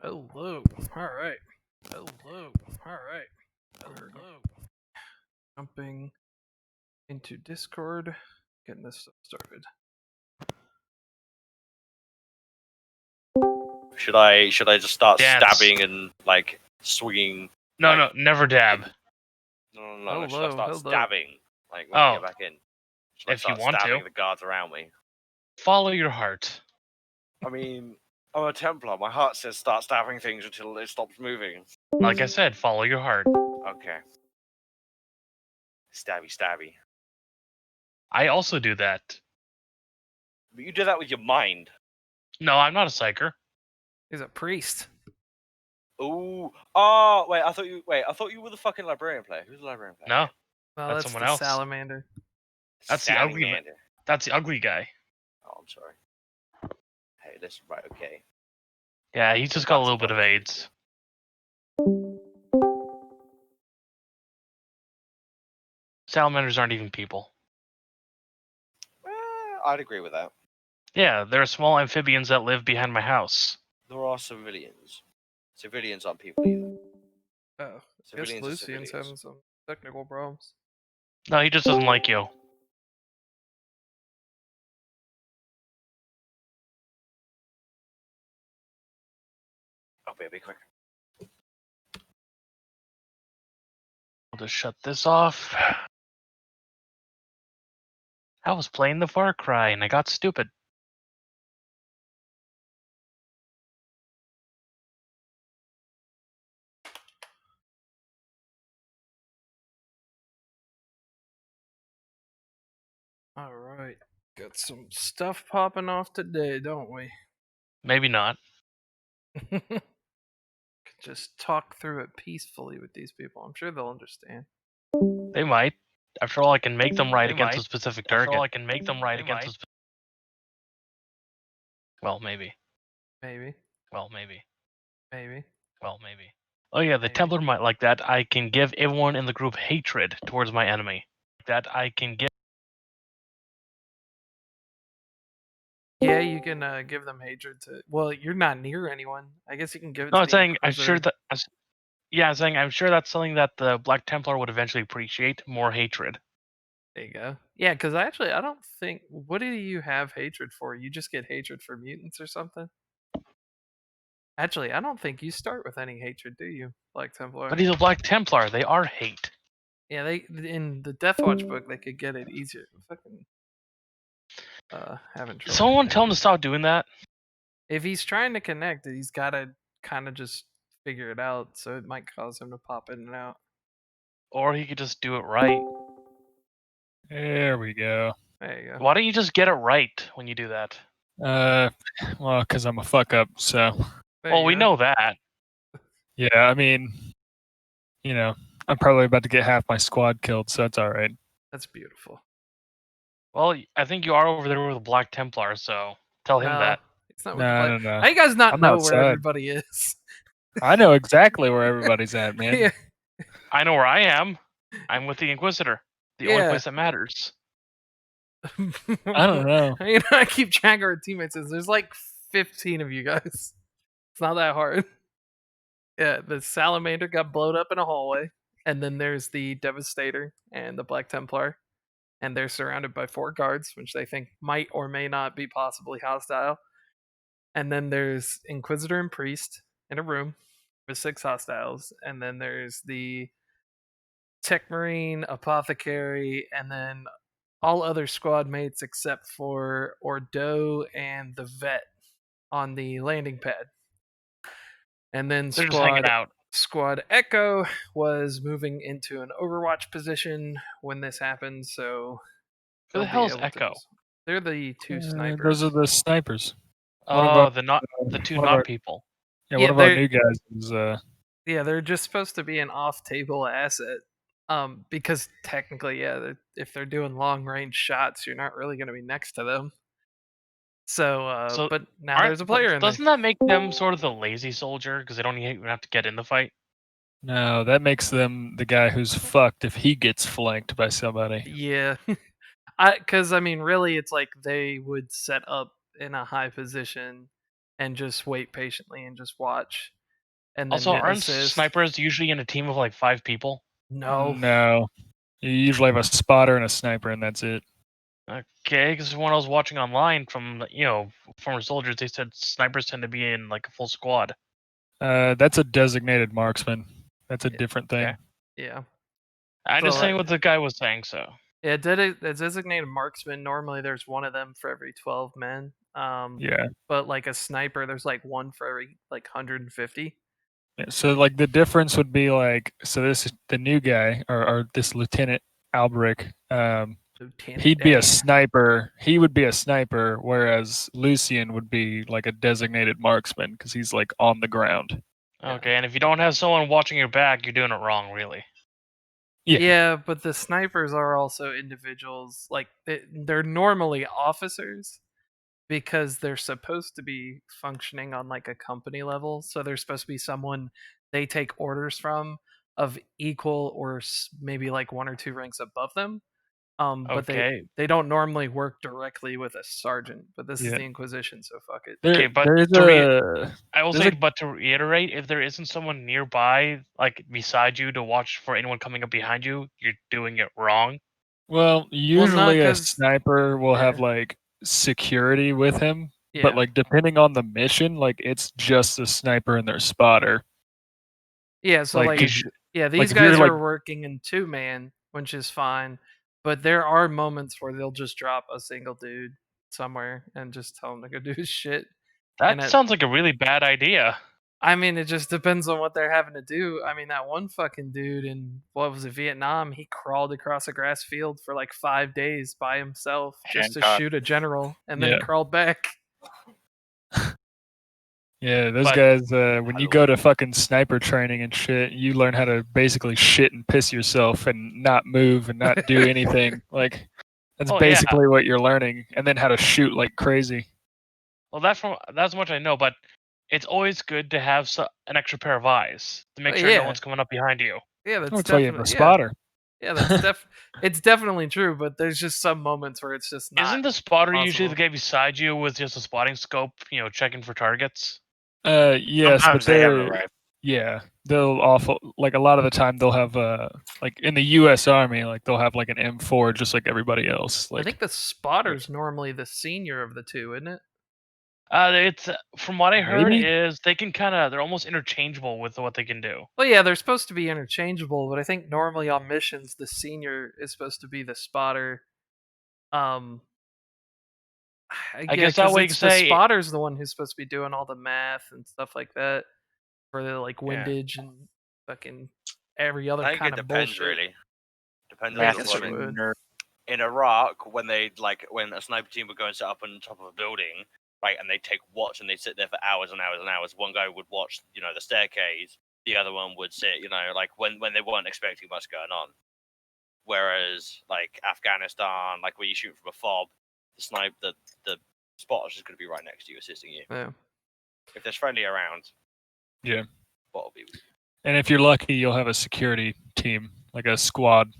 Hello. All right. Hello. All right. Hello. Jumping into Discord, getting this stuff started. Should I just start Dance. stabbing and like swinging? No, like, no, never dab. No. Should I start stabbing like when I get back in? Should I If you start want stabbing to. the guards around me? Follow your heart. I mean, I'm a Templar. My heart says start stabbing things until it stops moving. Like I said, follow your heart. Okay. Stabby. I also do that. But you do that with your mind. No, I'm not a psyker. He's a priest. Ooh. Oh, wait. I thought you were the fucking librarian player. Who's the librarian player? No, Well, That's that's someone the else. salamander. That's the ugly man. Salamander. That's the ugly guy. Oh, I'm sorry. Hey, listen, right, okay. Yeah, he's just got a little bit of AIDS. Salamanders aren't even people. I'd agree with that. Yeah, they're small amphibians that live behind my house. There are civilians. Civilians aren't people either. Oh, I guess Civilians are Lucian's civilians. having some technical problems. No, he just doesn't like you. I'll be a bit quicker. I'll just shut this off. I was playing the Far Cry and I got stupid. All right. Got some stuff popping off today, don't we? Maybe not. Could just talk through it peacefully with these people. I'm sure they'll understand. They might. After all, I can make them right They against might. a specific target. After all, I can make them right against a Well, maybe. Maybe. Well, maybe. Maybe. Well, maybe. Oh yeah, the Maybe. Templar might like that. I can give everyone in the group hatred towards my enemy. That I can give. Yeah, you can give them hatred to. Well, you're not near anyone. I guess you can give it No, to I'm the saying I'm Inquisitor. sure that. Yeah, I'm saying I'm sure that's something that the Black Templar would eventually appreciate. More hatred. There you go. Yeah, because I don't think. What do you have hatred for? You just get hatred for mutants or something? Actually, I don't think you start with any hatred, do you, Black Templar? But he's a Black Templar. They are hate. Yeah, they in the Death Watch book they could get it easier. Fucking having trouble. Someone tell him to stop doing that. If he's trying to connect, he's got to kind of just figure it out. So it might cause him to pop in and out. Or he could just do it right. There we go. There you go. Why don't you just get it right when you do that? Well, because I'm a fuck up, so. There Well, you we go. know that. Yeah, I mean, I'm probably about to get half my squad killed, so it's alright. That's beautiful. Well, I think you are over there with a Black Templar, so tell him that. It's not. No. How you guys not I'm know outside. where everybody is? I know exactly where everybody's at, man. Yeah. I know where I am. I'm with the Inquisitor. The only place that matters. I don't know. I keep track of our teammates. There's like 15 of you guys. It's not that hard. Yeah, the Salamander got blown up in a hallway, and then there's the Devastator and the Black Templar, and they're surrounded by 4 guards, which they think might or may not be possibly hostile. And then there's Inquisitor and Priest in a room with 6 hostiles, and then there's the Tech Marine, Apothecary, and then all other squad mates except for Ordo and the Vet on the landing pad. And then They're just hanging out. Squad Echo was moving into an Overwatch position when this happened, so Who the hell's Echo? They're the 2 snipers. Those are the snipers. Oh, the two one of not our- people. Yeah, Yeah, one of our they're- new guys is Yeah, they're just supposed to be an off-table asset. Because technically, yeah, if they're doing long-range shots, you're not really going to be next to them. So, but now there's a player in there. Doesn't that make them sort of the lazy soldier because they don't even have to get in the fight? No, that makes them the guy who's fucked if he gets flanked by somebody. Yeah, because I mean, really, it's like they would set up in a high position, and just wait patiently and just watch, and then Also, aren't assist. snipers usually in a team of like 5 people? No, No. You usually have a spotter and a sniper, and that's it. Okay, because when I was watching online from former soldiers, they said snipers tend to be in like a full squad. That's a designated marksman. That's a Yeah, different thing. okay. yeah. I'm So, just saying what the guy was saying. So Yeah, a designated marksman. Normally, there's one of them for every 12 men. Yeah. But like a sniper, there's like one for every like 150. Yeah, so like the difference would be like, so this is the new guy or this Lieutenant Albrecht. Lieutenant He'd be a Dan. sniper. He would be a sniper, whereas Lucian would be like a designated marksman because he's like on the ground. Yeah. okay, and if you don't have someone watching your back, you're doing it wrong, really. Yeah, but the snipers are also individuals. Like they're normally officers because they're supposed to be functioning on like a company level. So they're supposed to be someone they take orders from of equal or maybe like 1 or 2 ranks above them. But Okay. they don't normally work directly with a sergeant. But this is Yeah. the Inquisition, so fuck it. Okay, but there's I will there's say, a- but to reiterate, if there isn't someone nearby, like beside you, to watch for anyone coming up behind you, you're doing it wrong. well, usually a 'cause- sniper will have yeah. like security with him, Yeah. but like depending on the mission, like it's just the sniper and their spotter. Yeah, so Like, like, 'cause yeah, like, these if you're guys like, are working in 2-man, which is fine. But there are moments where they'll just drop a single dude somewhere and just tell him to go do his shit. That And sounds like a really bad idea. I mean, it just depends on what they're having to do. I mean, that one fucking dude in what was it, Vietnam? He crawled across a grass field for like 5 days by himself just to Handgun. shoot a general, and then Yeah. crawled back. yeah, those But- guys, when you go to fucking sniper training and shit, you learn how to basically shit and piss yourself and not move and not do anything. Like, that's Oh, yeah. basically what you're learning, and then how to shoot like crazy. Well, that's much I know, but it's always good to have an extra pair of eyes to make Oh, sure yeah. no one's coming up behind you. Yeah, Oh, that's that's why you have a definitely spotter. Yeah, that's it's definitely true. But there's just some moments where it's just not. Isn't the spotter usually the possible. guy beside you with just a spotting scope, checking for targets? Yes, Sometimes but they have a they're rifle. yeah, they'll awful like a lot of the time they'll have like in the U.S. Army, like they'll have like an M4 just like everybody else. I Like, think the spotter's normally the senior of the two, isn't it? It's from what I heard Maybe? is they can they're almost interchangeable with what they can do. Well, yeah, they're supposed to be interchangeable, but I think normally on missions the senior is supposed to be the spotter. I guess that way you the can say- spotter's the one who's supposed to be doing all the math and stuff like that for the like windage and fucking every other I think kind it of depends, bullshit. really. Depends Yeah, I on the guess it deployment. would. In Iraq, when when a sniper team would go and set up on top of a building, right, and they take watch and they sit there for hours and hours and hours. One guy would watch, the staircase. The other one would sit, like when they weren't expecting much going on. Whereas like Afghanistan, like where you shoot from a fob, the spotter's just going to be right next to you, assisting you. Yeah. If there's friendly around, yeah, spot will be with you. and if you're lucky, you'll have a security team, like a squad.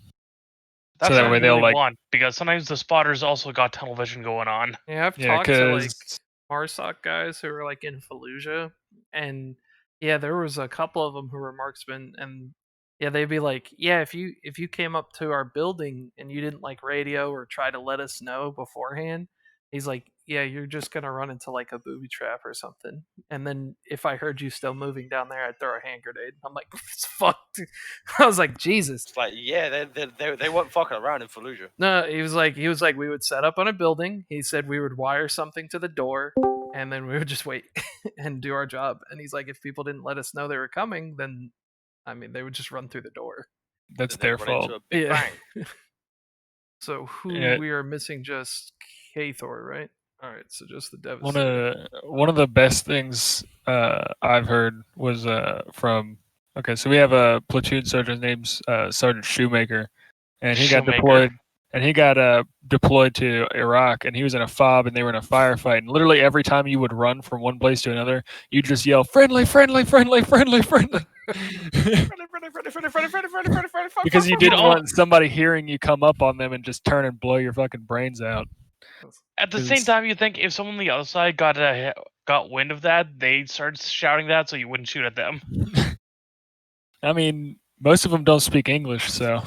That's that what way I they'll, really like- want, because sometimes the spotters also got tunnel vision going on. Yeah, I've Yeah, talked to like because MARSOC guys who were like in Fallujah, and yeah, there was a couple of them who were marksmen, and yeah, they'd be like, yeah, if you came up to our building and you didn't like radio or try to let us know beforehand, he's like, yeah, you're just gonna run into like a booby trap or something, and then if I heard you still moving down there, I'd throw a hand grenade. I'm like, it's fucked. I was like, Jesus. It's like, yeah, they weren't fucking around in Fallujah. No, he was like we would set up on a building. He said we would wire something to the door, and then we would just wait and do our job. And he's like, if people didn't let us know they were coming, then I mean, they would just run through the door. that's They their run into fault. a big Yeah. bang. So who Yeah. we are missing? Just Kathor, right? All right, so just the One Devastator. of one of the best things I've heard was from. Okay, so we have a platoon sergeant named Sergeant Shoemaker, and he got Shoemaker. deployed. And he got deployed to Iraq, and he was in a fob, and they were in a firefight. And literally every time you would run from one place to another, you just yell "friendly, friendly, friendly, friendly, friendly," because you didn't want somebody hearing you come up on them and just turn and blow your fucking brains out. At the same time, you think if someone on the other side got got wind of that, they started shouting that so you wouldn't shoot at them. I mean, most of them don't speak English, so.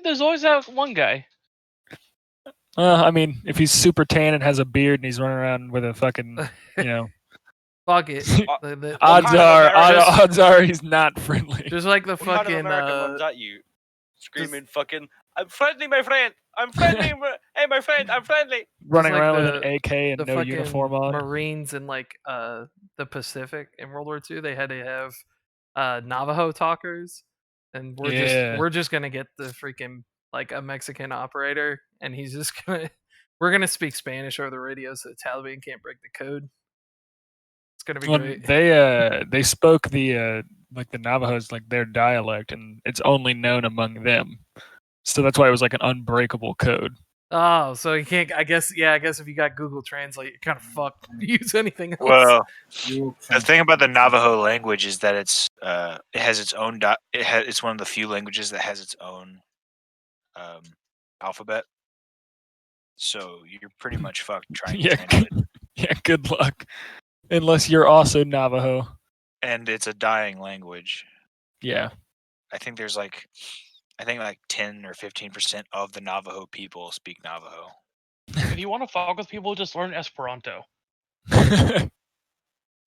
There's always that one guy. I mean, if he's super tan and has a beard and he's running around with a fucking, you know, Fuck it. odds kind of American- odds are he's not friendly. Just like the What kind of fucking American runs at you, screaming fucking, "I'm friendly, my friend! I'm friendly! Hey, my friend, I'm friendly!" Running like around with the- an AK and the no fucking uniform on. Marines in like the Pacific in World War II, they had to have Navajo talkers, and we're just gonna get the freaking like a Mexican operator, and he's just gonna we're gonna speak Spanish over the radio so the Taliban can't break the code. It's gonna be Well, great. they spoke the like the Navajos, like their dialect, and it's only known among them. So that's why it was like an unbreakable code. Oh, so you can't. I guess if you got Google Translate, you're kind of fucked. Use anything else. Well, the thing about the Navajo language is that it has its own it's one of the few languages that has its own alphabet. So you're pretty much fucked trying to translate it. Yeah, good luck. Unless you're also Navajo. And it's a dying language. Yeah. I think there's like 10 or 15% of the Navajo people speak Navajo. If you want to fuck with people, just learn Esperanto.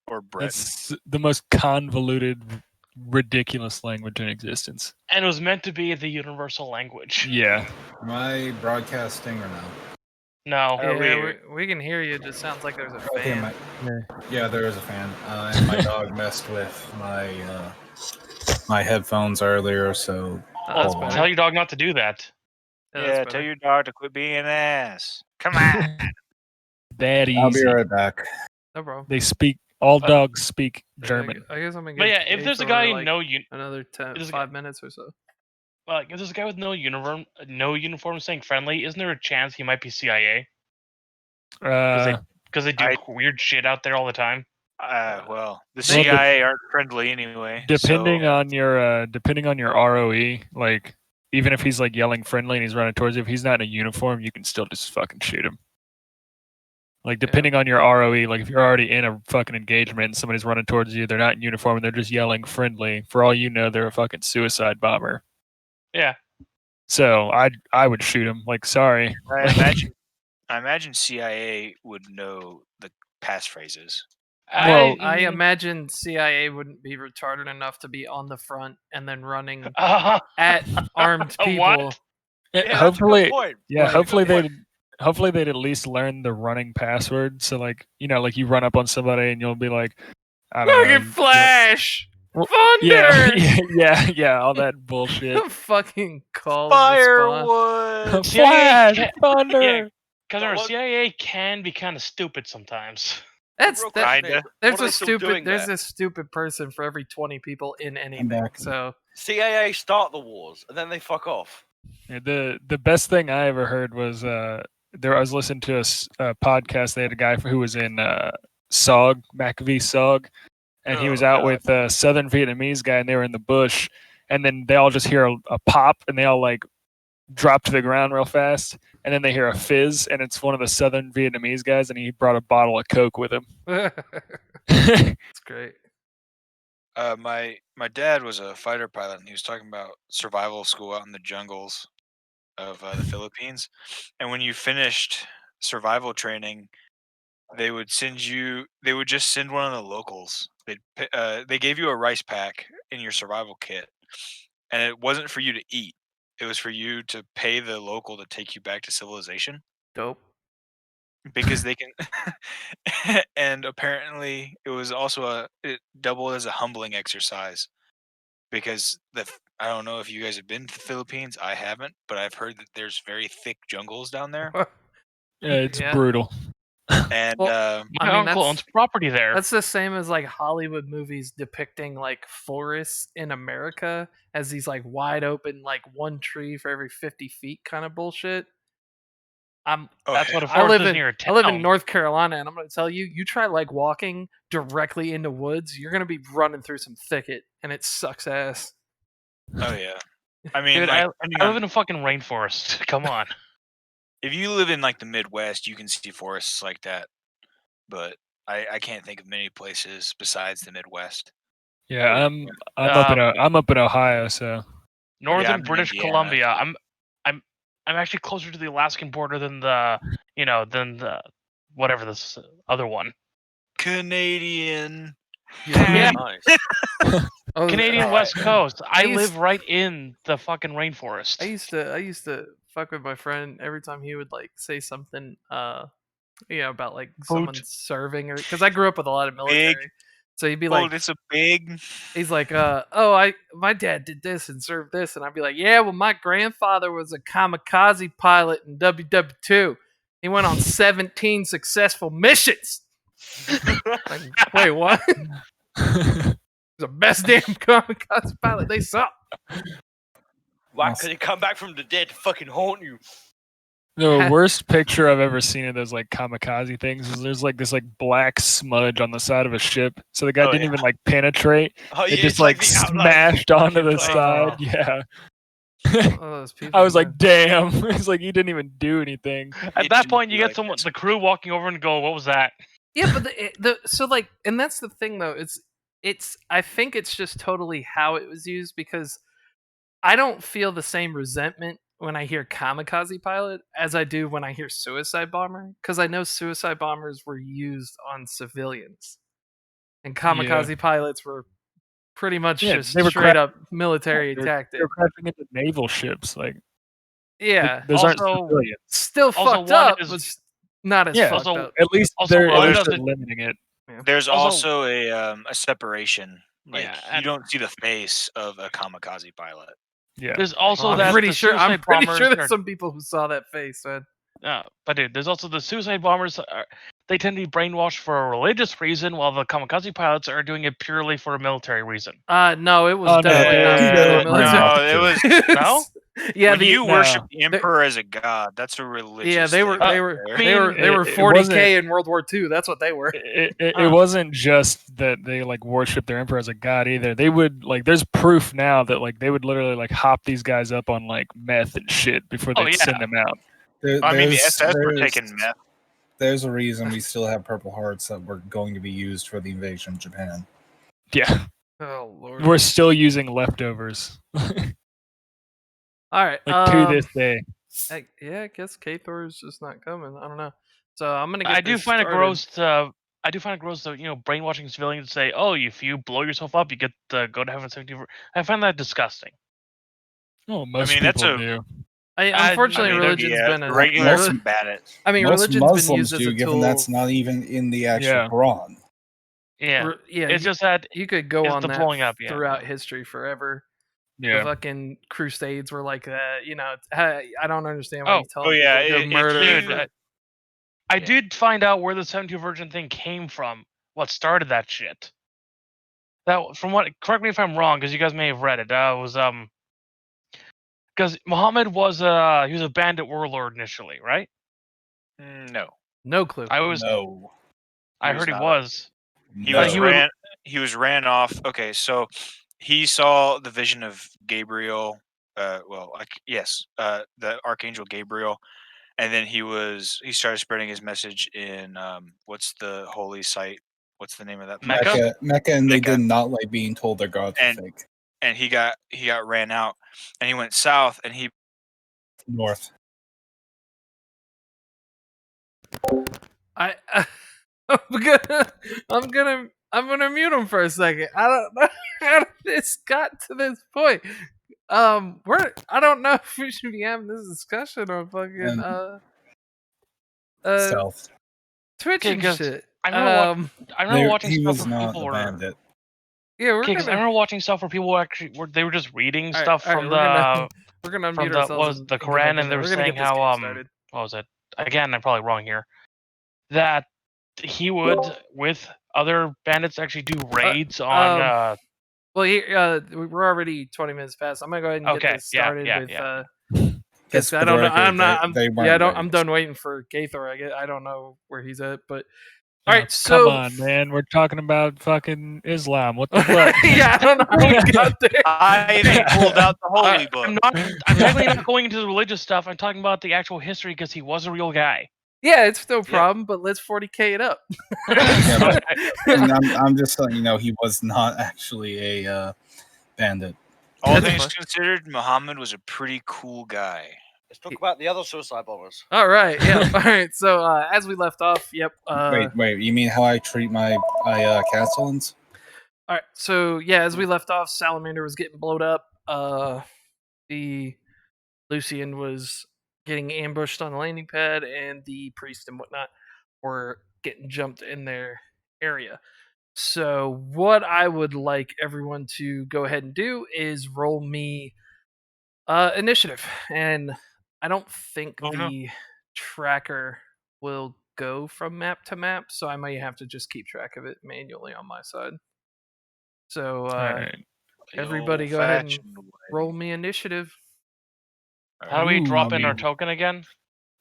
Or Breton. It's the most convoluted, ridiculous language in existence. And it was meant to be the universal language. Yeah. Am I broadcasting or no? No. Yeah, we can hear you. It just sounds like there's a Okay, fan. yeah, there is a fan. And my dog messed with my my headphones earlier, so That's Oh, better. tell your dog not to do that. that's Yeah, better. tell your dog to quit being an ass. Come on. That easy. I'll be right back. No problem. They speak. All dogs speak Yeah, German. I guess I'm gonna. But get yeah, if engaged there's a over, guy like, another 10, there's a 5 minutes or so. Like, if there's a guy with no uniform saying friendly, isn't there a chance he might be CIA? Because they do weird shit out there all the time. Well, the They- CIA aren't friendly anyway. Depending so, on your ROE, like even if he's like yelling friendly and he's running towards you, if he's not in a uniform, you can still just fucking shoot him. Like depending on your ROE, like if you're already in a fucking engagement and somebody's running towards you, they're not in uniform and they're just yelling friendly. For all you know, they're a fucking suicide bomber. Yeah. So I would shoot him. Like sorry. I imagine CIA would know the passphrases. Well, I imagine CIA wouldn't be retarded enough to be on the front and then running Uh, at armed people. What? Yeah, that's a good hopefully, point. yeah. Like- Hopefully they'd at least learn the running password. So like like you run up on somebody and you'll be like, I don't Fucking know. Flash! Well, Thunder! Yeah, all that bullshit. Fucking call and response. Firewood. CIA Flash, thunder. Yeah. Because our What- CIA can be kind of stupid sometimes. That's Real that, Kinda. there's What are a they still stupid doing there's there? a stupid person for every 20 people in anything. back. So CIA start the wars and then they fuck off. Yeah, the best thing I ever heard was I was listening to a podcast. They had a guy who was in SOG, McAfee SOG, and he was Oh, out God. with a Southern Vietnamese guy, and they were in the bush, and then they all just hear a pop, and they all like drop to the ground real fast, and then they hear a fizz, and it's one of the Southern Vietnamese guys, and he brought a bottle of Coke with him. it's great. My dad was a fighter pilot, and he was talking about survival school out in the jungles of the Philippines. And when you finished survival training, they would just send one of the locals. They gave you a rice pack in your survival kit, and it wasn't for you to eat. It was for you to pay the local to take you back to civilization. Dope. Because they can and apparently it was also it doubled as a humbling exercise because I don't know if you guys have been to the Philippines. I haven't, but I've heard that there's very thick jungles down there. Yeah, it's Yeah. brutal. And Well, My I mean, uncle owns property there. That's the same as like Hollywood movies depicting like forests in America as these like wide open, like one tree for every 50 feet kind of bullshit. That's what a I forest live is in near a I live in town. North Carolina, and I'm going to tell you, you try like walking directly into woods, you're going to be running through some thicket, and it sucks ass. Oh yeah. I mean, Dude, like, I depending live on- in a fucking rainforest. Come on. if you live in like the Midwest, you can see forests like that. But I can't think of many places besides the Midwest. Yeah, I'm up in Ohio, so Northern I'm in British Indiana. Columbia. I'm actually closer to the Alaskan border than the whatever this other one. Canadian. Yeah. Nice. Oh, Canadian uh, West Coast. I used- live right in the fucking rainforest. I used to fuck with my friend every time he would like say something about like someone serving, or because I grew up with a lot of military. So he'd be like, It's a big. he's like, my dad did this and served this, and I'd be like, yeah, well, my grandfather was a kamikaze pilot in WW2. He went on 17 successful missions. Like, wait, what? He's the best damn kamikaze pilot. They suck. Why? Because he come back from the dead to fucking haunt you. the worst picture I've ever seen of those like kamikaze things is there's like this like black smudge on the the side of a ship. So the guy didn't even like penetrate. Oh, It yeah, just it's like the outline. smashed onto the Like, side. oh. Yeah. Oh, those people, I was man. like, damn. It's like he didn't even do anything. At that point, you get someone, the crew, walking over and go, "What was that?" Yeah, but so like, and that's the thing though. It's I think it's just totally how it was used, because I don't feel the same resentment when I hear kamikaze pilot as I do when I hear suicide bomber, because I know suicide bombers were used on civilians, and kamikaze pilots were pretty much just they were straight up military They tactic. were crashing into naval ships. Like, Yeah, those aren't Also- civilians. still Also, fucked one up, is- but not as Yeah. fucked Also- up. At least Also, they're, one at least doesn't- they're limiting it. There's Also- also a separation. Like Yeah, you and- don't see the face of a kamikaze pilot. Yeah. There's also I'm that pretty the sure. I'm suicide pretty bombers sure are- there's some people who saw that face, man. But dude, there's also the suicide bombers. They tend to be brainwashed for a religious reason, while the kamikaze pilots are doing it purely for a military reason. No, it was Oh, no, definitely not they- for the no, military. it was. No? Yeah, when the you worship the the- emperor as a god, that's a religious. yeah, they were thing they right were there. I they were mean, they were it 40k wasn't- in World War II. That's what they were. It wasn't just that they like worship their emperor as a god either. They would like there's proof now that like they would literally like hop these guys up on like meth and shit before Oh, they'd yeah. send them out. I mean, the SS were taking meth. There's a reason we still have Purple Hearts that were going to be used for the invasion of Japan. Yeah. Oh lord. We're still using leftovers. All right. To this day. I guess K-Thor is just not coming. I don't know. So I'm gonna get. I do this find it started. gross to brainwashing civilians to say, "Oh, if you blow yourself up, you get to go to heaven 17." I find that disgusting. Oh, most mean, that's people a- do. Unfortunately, I mean, religion's been a regular Most- bandits. I mean, Most religion's been Muslims used as do, a given tool. that's not even in the actual Yeah. Quran. Yeah, Yeah, it's just that you could go it's on the that blowing up, yeah. throughout history forever. The Yeah. fucking Crusades were like that. I don't understand why Oh, you tell oh, yeah, people to if go murder. you- dude. I did find out where the 72 Virgin thing came from. What started that shit? Correct me if I'm wrong, because you guys may have read it. Was because Muhammad was he was a bandit warlord initially, right? No, No clue. I No. was heard he not. was. he No. was he would- ran. He was ran off. Okay, so he saw the vision of Gabriel. The archangel Gabriel, and then he started spreading his message in what's the holy site? What's the name of that place? Mecca? Mecca, and they Mecca. did not like being told their gods And- were fake. And he got ran out, and he went south, and he North. I'm gonna mute him for a second. I don't know how this got to this point. I don't know if we should be having this discussion on fucking South. Twitch Okay, and 'cause shit. I remember watching He stuff was where not people a were. bandit. Yeah, we're Okay, because I gonna remember watching stuff where people they were just reading All right, stuff all right, from we're the we're gonna from unmute the ourselves. what was and the get back Quran, in and they there. were We're gonna saying get this how game started. what was it? Again, I'm probably wrong here. That he would, with other bandits, actually do raids on. Well, we're already 20 minutes past. I'm gonna go ahead and get Okay, this started yeah, with. yeah. Because Just I for the don't know. record, I'm not. I'm, they yeah, I weren't don't. I'm raised. done waiting for Gaithor. I don't know where he's at, but Oh, all right. So come on, man. We're talking about fucking Islam. What the fuck? yeah, I don't know how we got there. I even pulled out the holy book. I'm technically not going into the religious stuff. I'm talking about the actual history because he was a real guy. Yeah, it's no Yeah. problem, but let's 40k it up. Yeah, and I'm just letting you know he was not actually a bandit. All That's things fine. considered, Muhammad was a pretty cool guy. Let's talk about the other suicide bombers. All right, yeah. All right. So as we left off, yep. Wait. You mean how I treat my Castellans? All right. So yeah, as we left off, Salamander was getting blowed up. The Lucian was getting ambushed on the landing pad, and the priest and whatnot were getting jumped in their area. So what I would like everyone to go ahead and do is roll me initiative, and I don't think Oh, no. the tracker will go from map to map, so I might have to just keep track of it manually on my side. So All right. The everybody go ahead and old-fashioned way. roll me initiative. How do we Ooh, drop I in our mean- token again?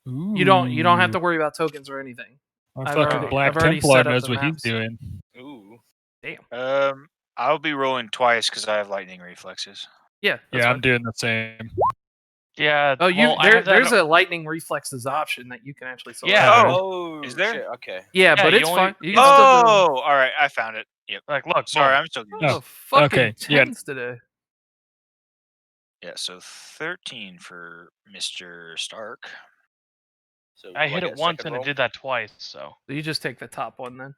You don't have to worry about tokens or anything. Our I've fucking already- Black I've already Templar set up knows the what maps. he's doing. Ooh. Damn. I'll be rolling twice because I have lightning reflexes. Yeah. That's Yeah, I'm fine. doing the same. Yeah. Oh, you well, I have that- there's a lightning reflexes option that you can actually select. Yeah. Oh, is there? Shit, okay. Yeah, Yeah, but you it's only- fine. You can still do them. Oh, all right. I found it. Yep. like look. Sorry, boom. I'm still Oh, confused. fucking okay, yeah. tens today. Yeah, so 13 for Mr. Stark. So I do hit get it a once second and roll? it did that twice. So So you just take the top one then.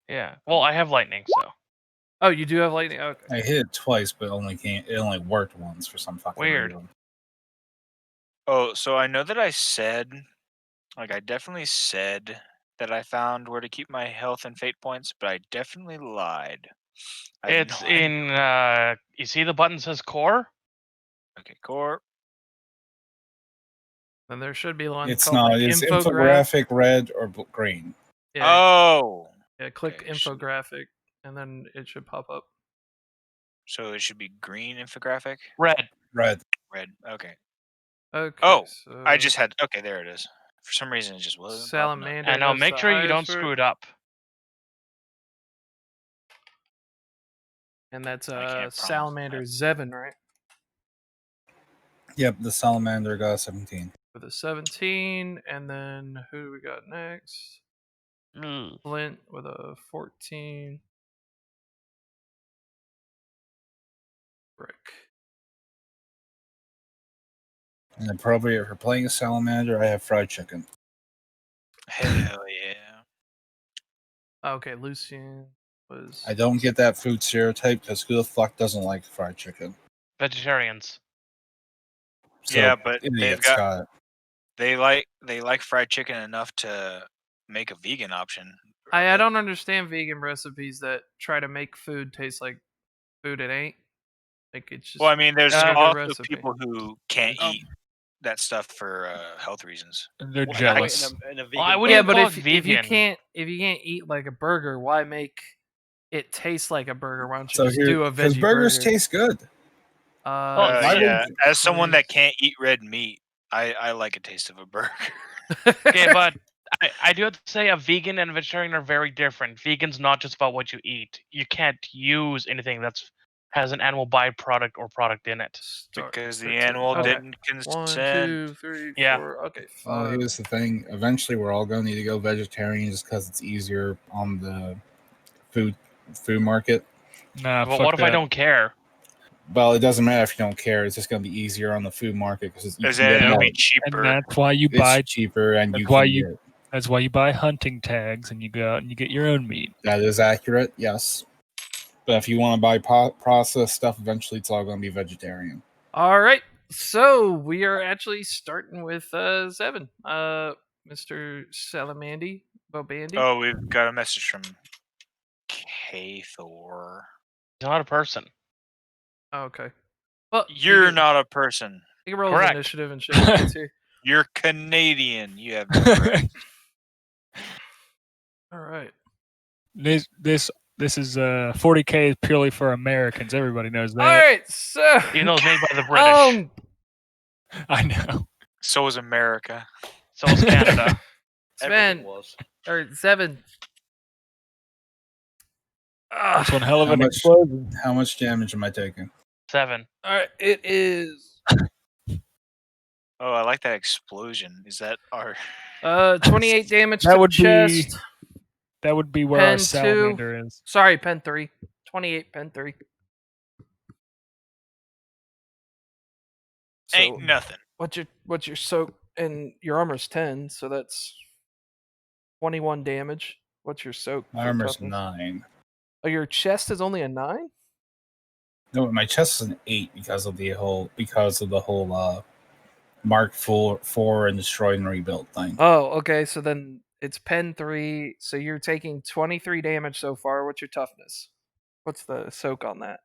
yeah. Well, I have lightning, so Oh, you do have lightning. Okay. I hit it twice, but it only worked once for some fucking Weird. reason. Oh, so I know that I said, I definitely said that I found where to keep my health and fate points, but I definitely lied. I have it's no idea. in. You see the button says core. Okay, core. Then there should be one It's called not. like It's infographic. infographic red or green. Yeah, Oh, yeah. Click okay, so- infographic, and then it should pop up. so it should be green infographic? Red. Red. Red. Okay. Okay. Oh, so I just had. Okay, there it is. For some reason, it just wasn't popping up. Salamander. And now has make the sure you highest don't for it, screw it up. And that's I can't promise Salamander that. Zevin, right? Yep, the salamander got 17. With a 17, and then who do we got next? Mm. Flint with a 14. Brick. And appropriate for playing a salamander, I have fried chicken. Hell yeah. Okay, Lucian was. I don't get that food stereotype because who the fuck doesn't like fried chicken? Vegetarians. So, Yeah, but idiots got it. they like fried chicken enough to make a vegan option. I don't understand vegan recipes that try to make food taste like food it ain't. Like it's just. Well, I mean, there's sugar also recipe. people who can't Oh. eat that stuff for health reasons. They're Why not jealous. in a Well, I vegan wouldn't Yeah, even but call if it you vegan. can't eat like a burger, why make it taste like a burger? Why don't you So just here, do a because veggie burgers burger? taste good. Well, why Yeah, would- as someone that please. can't eat red meat, I like a taste of a burger. Okay, but I do have to say a vegan and a vegetarian are very different. Vegan's not just about what you eat. You can't use anything that's has an animal byproduct or product in it. Because the 13. animal Okay. didn't 1, consent. 2, 3, Yeah. 4. Okay, Well, 5. here's the thing. Eventually, we're all going to need to go vegetarian just because it's easier on the food market. Nah, But fuck what if I that. don't care? Well, it doesn't matter if you don't care. It's just going to be easier on the food market because Because then it'll be And cheaper. that's why you it's buy. cheaper and you That's why can you- get. That's why you buy hunting tags and you go out and you get your own meat. That is accurate, yes. But if you want to buy processed stuff, eventually it's all going to be vegetarian. All right. So we are actually starting with Zevin. Mr. Salamandy Bobandy. Oh, we've got a message from K-Thor. He's not a person. Oh, okay. Well, You're not a person. He can roll his Correct. initiative and shit. When he gets here. You're Canadian. You have no rights. All right. This is 40k is purely for Americans. Everybody knows that. All right. So. Even though it's made by the British. I know. So is America. So is Canada. Everything Sven was. or Zevin. That's one hell of How an much- explosion. How much damage am I taking? 7. All right. It is. Oh, I like that explosion. Is that our? 28 damage That to would the chest. That would be where our Pen 2. salamander is. Sorry, pen 3. 28, pen 3. So, Ain't nothing. what's your soak? And your armor's 10, so that's 21 damage. What's your soak? My for armor's toughness? 9. Oh, your chest is only a 9? No, my chest is an 8 because of the whole Mark 4 and destroy and rebuild thing. Oh, okay. So then it's pen 3. So you're taking 23 damage so far. What's your toughness? What's the soak on that?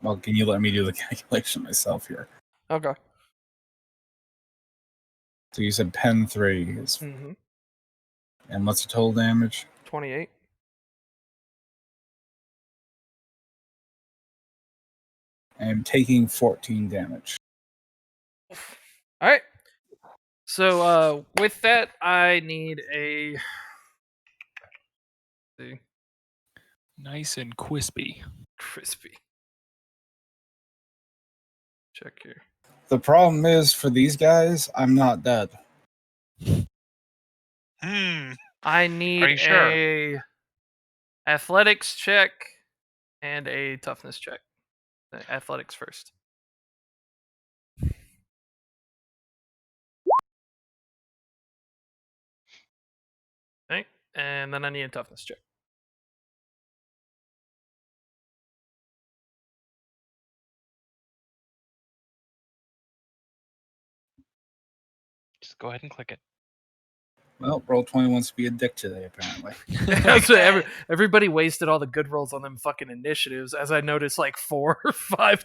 Well, can you let me do the calculation myself here? Okay. So you said pen 3 is, Mm-hmm. and what's the total damage? 28. I'm taking 14 damage. All right. So with that, I need a. See, Nice and crispy. crispy. Check here. The problem is for these guys, I'm not dead. I need you sure? a athletics check and a toughness check. Athletics first. Okay, and then I need a toughness check. Just go ahead and click it. Well, Roll20 wants to be a dick today, apparently. So everybody wasted all the good rolls on them fucking initiatives, as I noticed like 4 or 5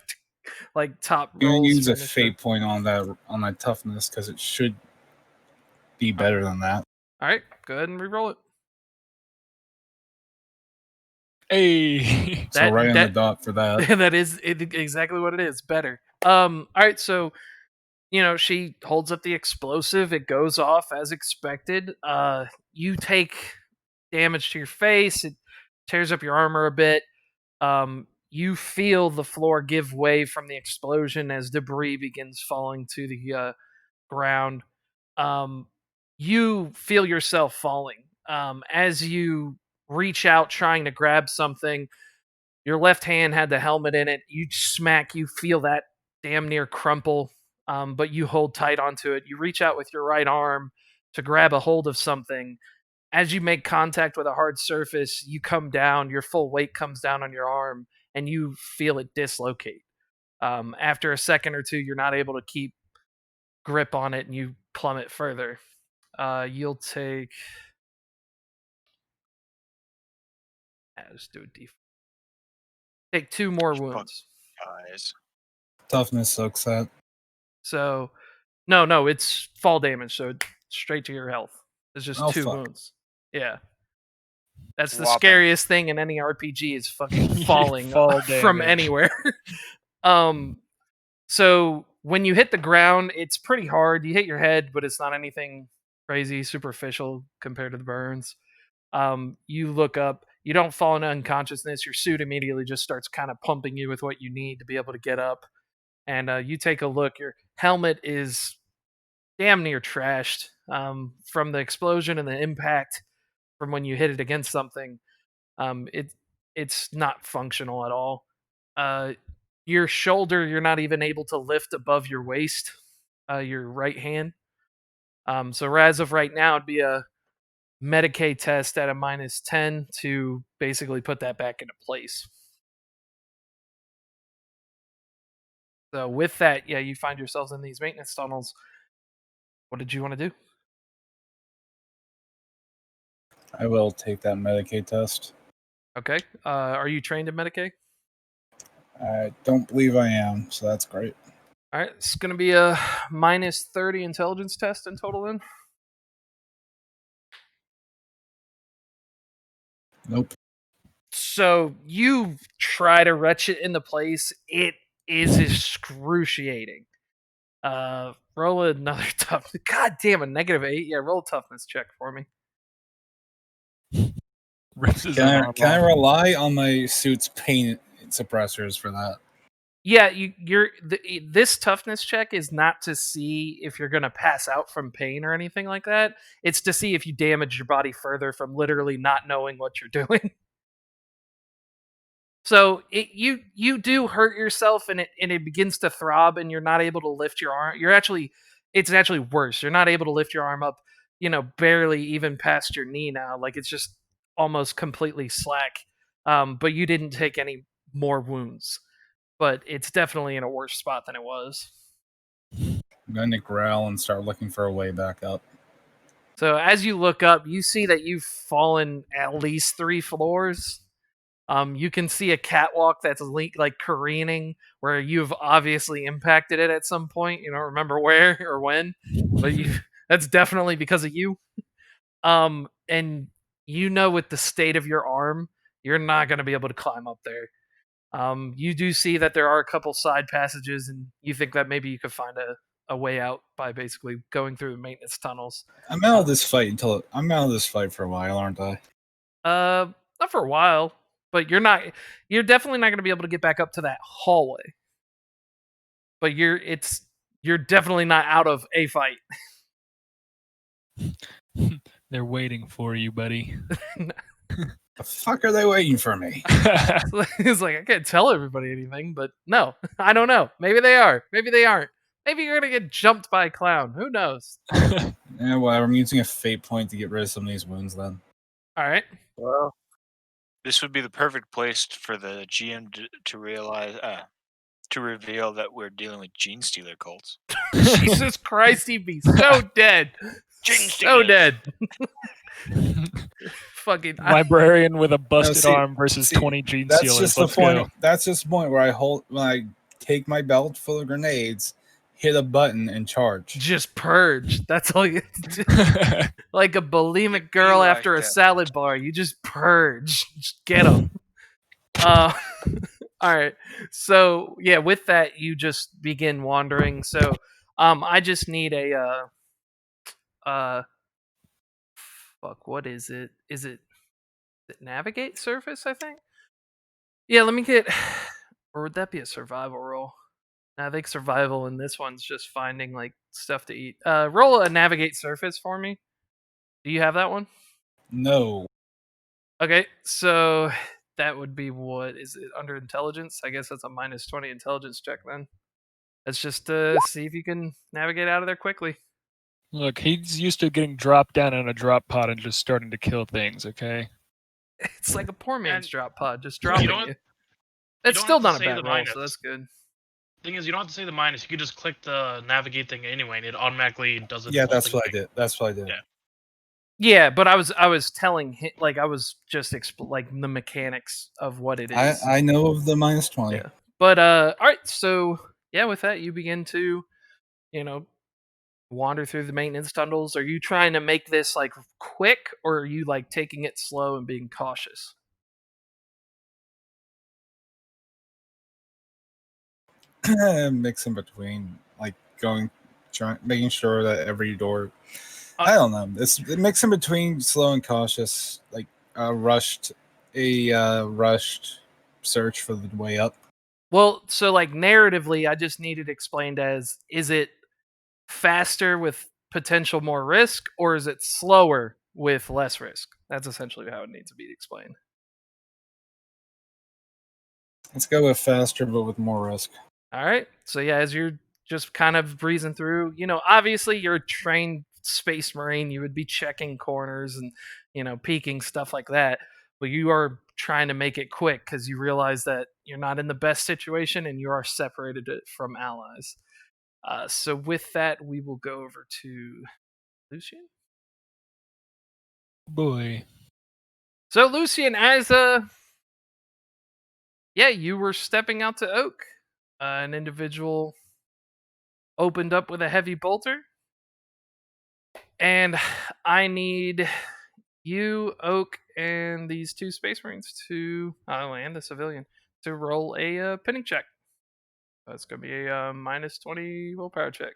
like top You rolls. can use for a initiative. fate point on that toughness because it should be better than that. All right, go ahead and re-roll it. Hey. So right on the dot for that. That is exactly what it is. Better. All right, so she holds up the explosive. It goes off as expected. You take damage to your face. It tears up your armor a bit. You feel the floor give way from the explosion as debris begins falling to the ground. You feel yourself falling. As you reach out trying to grab something, your left hand had the helmet in it. You feel that damn near crumple, but you hold tight onto it. You reach out with your right arm to grab a hold of something. As you make contact with a hard surface, you come down, your full weight comes down on your arm, and you feel it dislocate. After a second or two, you're not able to keep grip on it, and you plummet further. You'll take. Just do a D4. Take 2 more wounds. Guys. Toughness sucks that. So, no, it's fall damage, so straight to your health. It's just 2 fuck. wounds. Yeah. That's the Whopping. scariest thing in any RPG is fucking Yeah, falling fall from damage. anywhere. So when you hit the ground, it's pretty hard. You hit your head, but it's not anything crazy, superficial compared to the burns. You look up, you don't fall into unconsciousness. Your suit immediately just starts kind of pumping you with what you need to be able to get up. And you take a look. Your helmet is damn near trashed from the explosion and the impact from when you hit it against something. It's not functional at all. Your shoulder, you're not even able to lift above your waist. Your right hand. So as of right now, it'd be a Medicaid test at a -10 to basically put that back into place. So with that, yeah, you find yourselves in these maintenance tunnels. What did you want to do? I will take that Medicaid test. Okay. Are you trained in Medicaid? I don't believe I am, so that's great. All right. It's going to be a -30 intelligence test in total then. Nope. So you try to retch it into place. It is excruciating. Roll another tough. God damn, a -8. Yeah, roll a toughness check for me. Rips his Can arm I off. rely on my suit's pain suppressors for that? Yeah, this toughness check is not to see if you're gonna pass out from pain or anything like that. It's to see if you damage your body further from literally not knowing what you're doing. So you do hurt yourself, and it begins to throb, and you're not able to lift your arm. It's actually worse. You're not able to lift your arm up, barely even past your knee now. Like it's just almost completely slack. But you didn't take any more wounds, but it's definitely in a worse spot than it was. I'm going to growl and start looking for a way back up. So as you look up, you see that you've fallen at least 3 floors. You can see a catwalk that's like careening, where you've obviously impacted it at some point. You don't remember where or when, but that's definitely because of you. And with the state of your arm, you're not going to be able to climb up there. You do see that there are a couple side passages, and you think that maybe you could find a way out by basically going through the maintenance tunnels. I'm out of this fight for a while, aren't I? Not for a while, but you're definitely not going to be able to get back up to that hallway. But you're definitely not out of a fight. They're waiting for you, buddy. The fuck are they waiting for me? It's like, I can't tell everybody anything, but no, I don't know. Maybe they are. Maybe they aren't. Maybe you're going to get jumped by a clown. Who knows? Yeah, well, I'm using a fate point to get rid of some of these wounds then. All right. Well, this would be the perfect place for the GM to reveal that we're dealing with gene stealer cults. Jesus Christ, he'd be so dead. So dead. Fucking librarian with a busted arm versus 20 gene stealers. That's just the point where I take my belt full of grenades, hit a button, and charge. Just purge. That's all you do. Like a bulimic girl after a salad bar. You just purge. Just get them. All right. So yeah, with that, you just begin wandering. So I just need a fuck, what is it? Is it navigate surface, I think? Yeah, let me get, or would that be a survival roll? No, I think survival in this one's just finding like stuff to eat. Roll a navigate surface for me. Do you have that one? No. Okay, so that would be, what is it, under intelligence? I guess that's a -20 intelligence check then. Let's just see if you can navigate out of there quickly. Look, he's used to getting dropped down in a drop pod and just starting to kill things, okay? It's like a poor man's drop pod, just dropping you. It's don't still have not to a say bad the roll, minus. so that's good. Thing is, you don't have to say the minus. You could just click the navigate thing anyway, and it automatically does it. Yeah, that's what I did. Yeah. Yeah, but I was telling him, like, I was just like the mechanics of what it is. I know of the -20. Yeah. But all right, so yeah, with that you begin to, wander through the maintenance tunnels. Are you trying to make this like quick, or are you like taking it slow and being cautious? Mix in between, like making sure that every door. I don't know. It's a mix in between slow and cautious, like rushed search for the way up. Well, so like narratively, I just need it explained as: is it faster with potential more risk, or is it slower with less risk? That's essentially how it needs to be explained. Let's go with faster, but with more risk. All right. So yeah, as you're just kind of breezing through, obviously you're a trained space marine. You would be checking corners and, peeking, stuff like that. But you are trying to make it quick because you realize that you're not in the best situation and you are separated from allies. So with that, we will go over to Lucian. Boy. So Lucian, as you were stepping out to Oak. An individual opened up with a heavy bolter. And I need you, Oak, and these 2 Space Marines and the civilian, to roll a pinning check. That's going to be a -20 willpower check.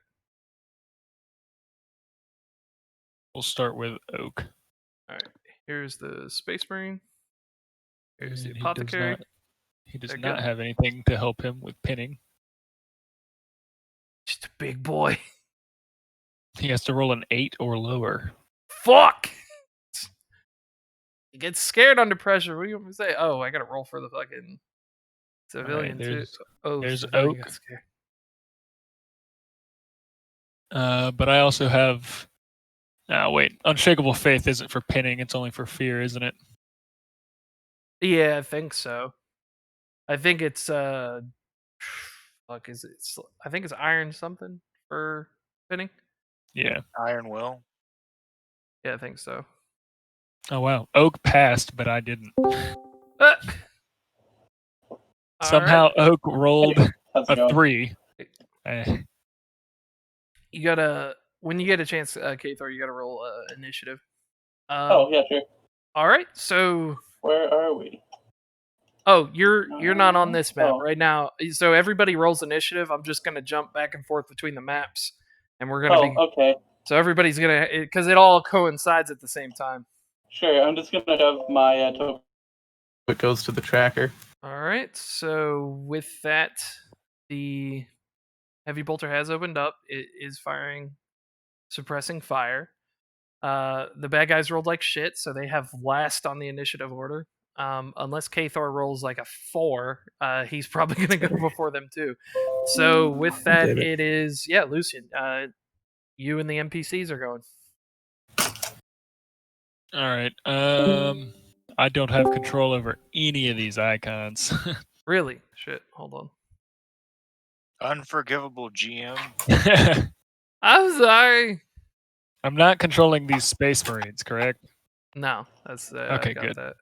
We'll start with Oak. All right. Here's the Space Marine. Here's the Apothecary. He does not have anything to help him with pinning. Just a big boy. He has to roll an 8 or lower. Fuck! He gets scared under pressure. What do you want me to say? Oh, I gotta roll for the fucking civilian too. Oh, there's civilian Oak. got scared. But I also have. Wait. Unshakable Faith isn't for pinning. It's only for fear, isn't it? Yeah, I think so. I think it's fuck, is it? I think it's iron something for pinning. Yeah. Iron Will. Yeah, I think so. Oh wow. Oak passed, but I didn't. All Somehow right. Oak rolled How's it a going? 3. You gotta when you get a chance, Kathor, you gotta roll initiative. Oh, yeah, sure. All right. So, Where are we? oh, you're not on this map Oh. right now. So everybody rolls initiative. I'm just gonna jump back and forth between the maps, and we're gonna be. Okay. So everybody's gonna because it all coincides at the same time. Sure, I'm just gonna shove my token. It goes to the tracker. All right. So with that, the heavy bolter has opened up. It is firing, suppressing fire. The bad guys rolled like shit, so they have last on the initiative order. Unless Kathor rolls like a 4, he's probably gonna go before them too. So with that, Did it is Lucian. You and the NPCs are going. All right. I don't have control over any of these icons. Really? Shit. Hold on. Unforgivable GM. I'm sorry. I'm not controlling these Space Marines, correct? No, that's Okay, I got good. that.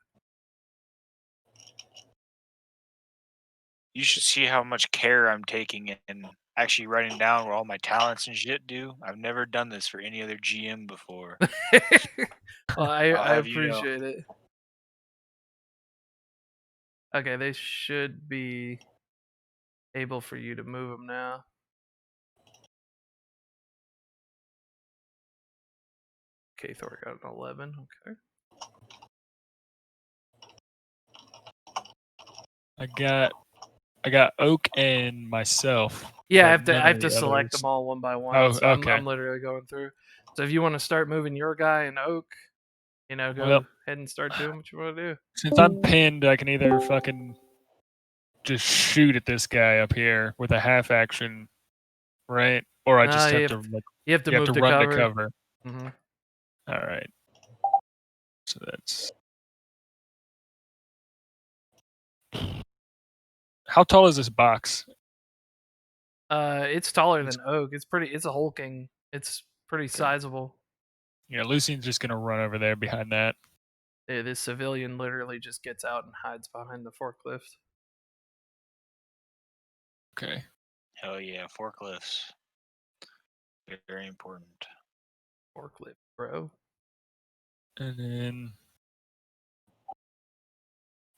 You should see how much care I'm taking in actually writing down what all my talents and shit do. I've never done this for any other GM before. Well, I have you know. appreciate it. Okay, they should be able for you to move them now. Okay, Thor got an 11. Okay. I got Oak and myself. Yeah, but I have to none I have of to the select others. them all one by one. Oh, so okay. I'm literally going through. So if you want to start moving your guy and Oak, go Well, ahead and start doing what you want to do. Since I'm pinned, I can either fucking just shoot at this guy up here with a half action, right? Or I just have to like, You have to you move have to to run cover. to cover. Mm-hmm. All right. So that's. How tall is this box? It's taller than Oak. It's a hulking. It's pretty sizable. Yeah, Lucian's just gonna run over there behind that. Yeah, this civilian literally just gets out and hides behind the forklift. Okay. Hell yeah, forklifts. Very important. Forklift, bro. And then.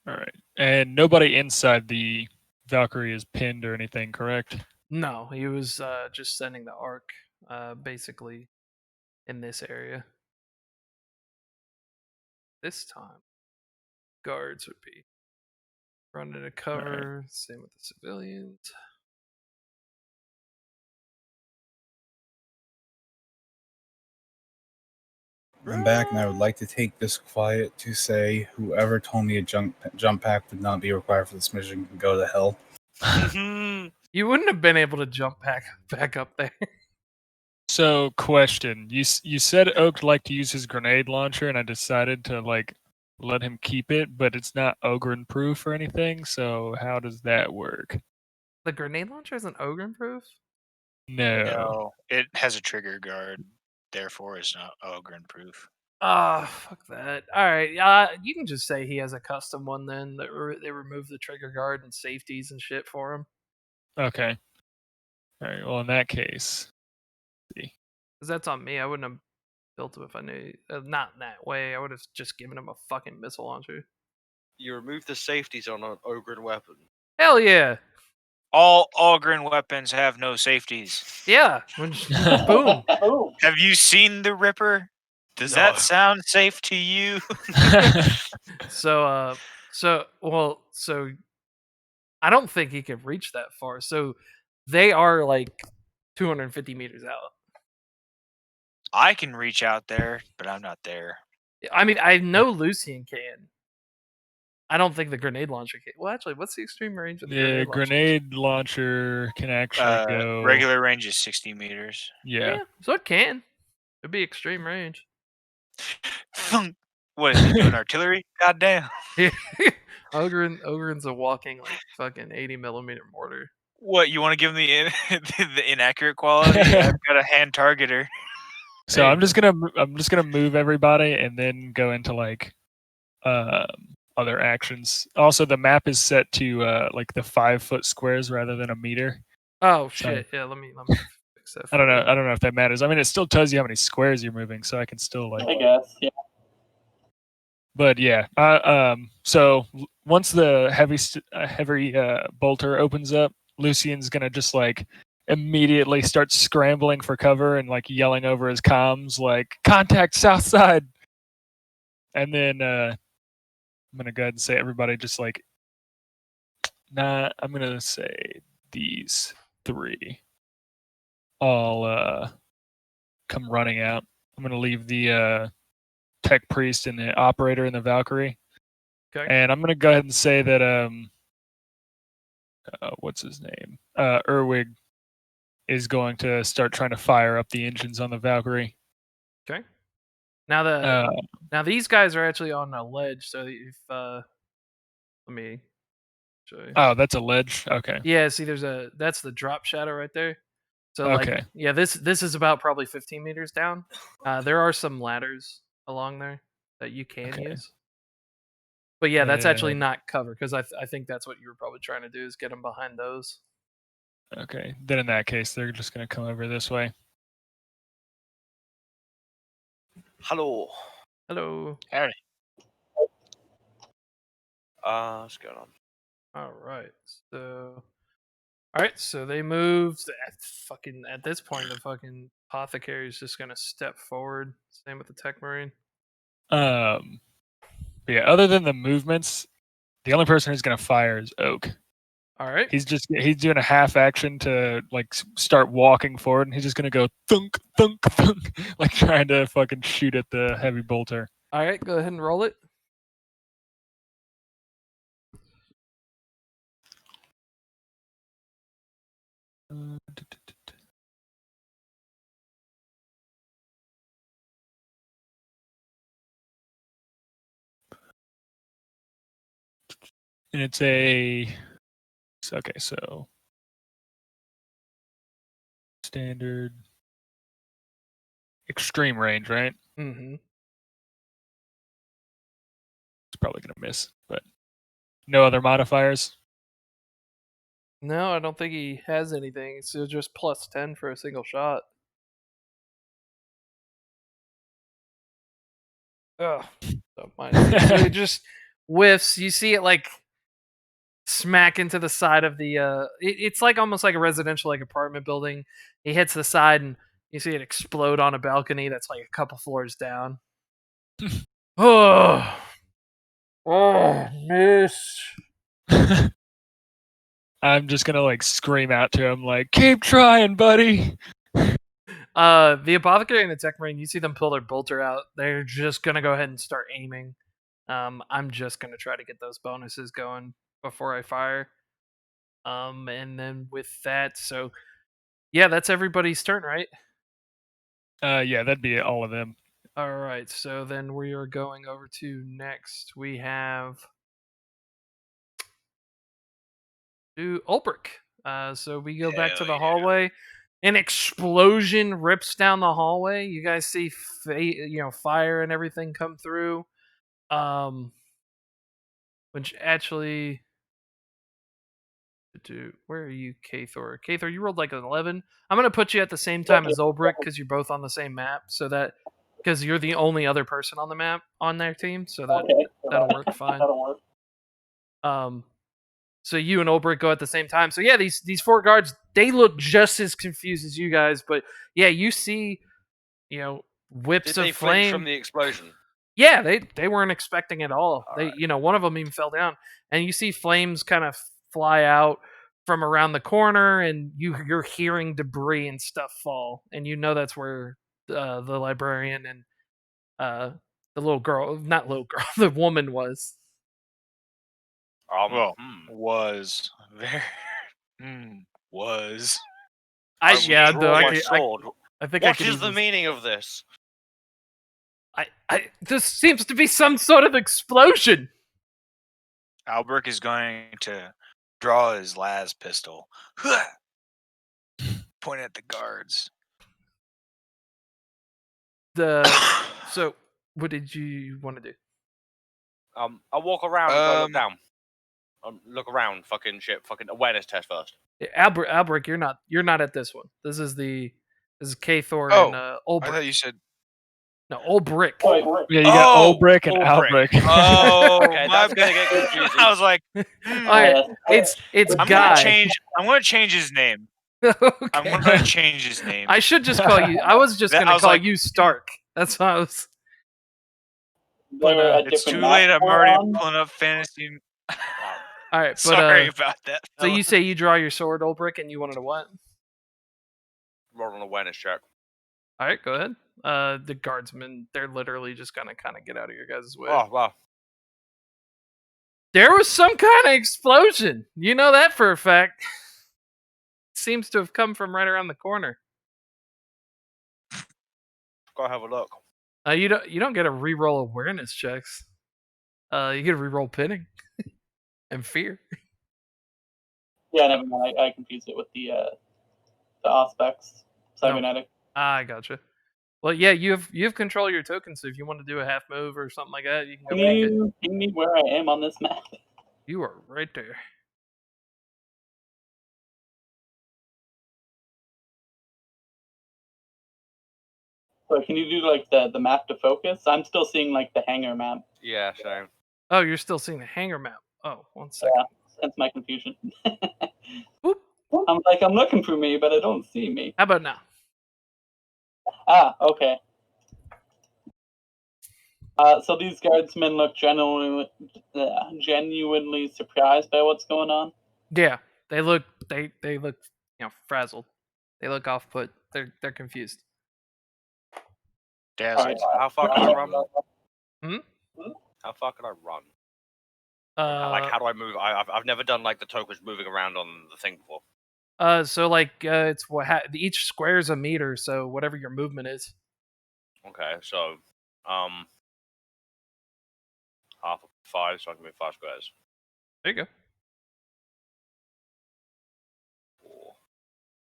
All right. And nobody inside the Valkyrie is pinned or anything, correct? No, he was just sending the arc, basically, in this area. This time, guards would be running to cover. Same with the civilians. I'm back, and I would like to take this quiet to say whoever told me a jump pack would not be required for this mission can go to hell. You wouldn't have been able to jump back up there. So, question: you said Oak liked to use his grenade launcher, and I decided to like let him keep it, but it's not Ogren proof or anything. So, how does that work? The grenade launcher isn't Ogren proof? No. No, it has a trigger guard, therefore it's not Ogren proof. Oh, fuck that. All right, you can just say he has a custom one then. That they remove the trigger guard and safeties and shit for him. Okay. All right. Well, in that case, Because that's on me. I wouldn't have built him if I knew. Not in that way. I would have just given him a fucking missile launcher. You remove the safeties on an Ogren weapon. Hell yeah. All Ogren weapons have no safeties. Yeah. Boom. Have you seen the Ripper? Does No. that sound safe to you? So I don't think he could reach that far. So they are like 250 meters out. I can reach out there, but I'm not there. I mean, I know Lucian can. I don't think the grenade launcher can. Well, actually, what's the extreme range of the The grenade launcher? grenade launcher can actually go. Regular range is 60 meters. Yeah. So it can. It'd be extreme range. Thunk. What is he doing? Artillery? Goddamn. Ogren's a walking like fucking 80 millimeter mortar. What, you want to give him the inaccurate quality? I've got a hand targeter. So There I'm you just gonna move everybody and then go into like other actions. Also, the map is set to like the 5-foot squares rather than a meter. Oh So- shit! Yeah, let me fix that. I don't for know. you. I don't know if that matters. I mean, it still tells you how many squares you're moving, so I can still like. I guess. Yeah. But yeah. So once the heavy bolter opens up, Lucian's gonna just like immediately start scrambling for cover and like yelling over his comms like "Contact south side," and then I'm gonna go ahead and say everybody just like. Nah, I'm gonna say these 3 all come running out. I'm gonna leave the tech priest and the operator and the Valkyrie. Okay. And I'm gonna go ahead and say that what's his name? Erwig is going to start trying to fire up the engines on the Valkyrie. Okay. Now these guys are actually on a ledge, so if let me show you. Oh, that's a ledge. Okay. Yeah, see, that's the drop shadow right there. So like, Okay. yeah, this is about probably 15 meters down. There are some ladders along there that you can Okay. use. But yeah, that's actually And- not cover because I think that's what you were probably trying to do is get them behind those. Okay. Then in that case, they're just gonna come over this way. Hello. Hello. Howdy. What's going on? All right. So they moved. At this point, the fucking apothecary is just gonna step forward. Same with the tech marine. But yeah, other than the movements, the only person who's gonna fire is Oak. All right. He's doing a half action to like start walking forward, and he's just gonna go thunk thunk thunk, like trying to fucking shoot at the heavy bolter. All right. Go ahead and roll it. And it's okay. So standard, extreme range, right? Mm-hmm. It's probably gonna miss, but no other modifiers. No, I don't think he has anything. It's just plus 10 for a single shot. Ugh. So minus 6. So it just whiffs. You see it like smack into the side of the it's like almost like a residential like apartment building. He hits the side and you see it explode on a balcony that's like a couple floors down. Oh, miss. I'm just gonna like scream out to him like, "Keep trying, buddy." The apothecary and the tech marine, you see them pull their bolter out. They're just gonna go ahead and start aiming. I'm just gonna try to get those bonuses going before I fire. And then with that, so yeah, that's everybody's turn, right? Yeah, that'd be all of them. All right, so then we are going over to next. We have Ulbrich. So we go back to the hallway. An explosion rips down the hallway. You guys see, fire and everything come through. Which actually, where are you, Kathor? Kathor, you rolled like an 11. I'm gonna put you at the same time as Ulbrich because you're both on the same map. So that because you're the only other person on the map on their team, so that'll work fine. That'll work. So you and Ulbrich go at the same time. So yeah, these 4 guards, they look just as confused as you guys, but yeah, you see, whips Did of they flame flinch from the explosion? Yeah, they weren't expecting it at all. All They, right. one of them even fell down, and you see flames kind of fly out. from around the corner, and you're hearing debris and stuff fall, and you know that's where the librarian and the little girl, not little girl, the woman was. Well, was very was. I will yeah, draw though, my sword. I think I What could is the easily- meaning of this? this seems to be some sort of explosion. Albrecht is going to draw his las pistol, point at the guards. So what did you want to do? I walk around and go look down. Look around, fucking shit, fucking awareness test first. Albrecht, you're not at this one. This is Kathor and I Ulbrich. thought you said. No, Ulbrich. Yeah, you got Ulbrich and Ulbrich. Albrecht. Oh, Okay, my that's gonna get bad. confusing. I was like, Alright, it's I'm Guy. gonna change his name. Okay. I'm gonna change his name. I should just call you. I was just That- I gonna was call like- you Stark. That's what I was. They were at It's different too late. maps I'm we're already on. pulling up fantasy. All right, but Sorry about that. so you fellas. say you draw your sword, Ulbrich, and you wanted to what? Roll an awareness check. All right, go ahead. The guardsmen, they're literally just gonna kind of get out of your guys' way. Oh wow. There was some kind of explosion. You know that for a fact. Seems to have come from right around the corner. Go have a look. You don't get to reroll awareness checks. You get to reroll pinning and fear. Yeah, never mind. I confused it with the aspects cybernetic. I gotcha. Well, yeah, you have control of your tokens, so if you want to do a half move or something like that, you can go Can make it. you ping me where I am on this map? You are right there. So can you do like the map to focus? I'm still seeing like the hangar map. Yeah, same. Oh, you're still seeing the hangar map. Oh, 1 second. Yeah, that's my confusion. Boop. I'm like, I'm looking for me, but I don't see me. How about now? Ah, okay. So these guardsmen look genuinely surprised by what's going on. Yeah, they look frazzled. They look off put. They're confused. Dazzled. How far can I run? Hmm? How far can I run? Uh, Like, how do I move? I've never done like the tokens moving around on the thing before. so like it's each square is a meter, so whatever your movement is. Okay, so half of 5, so I can move 5 squares. There you go. 4,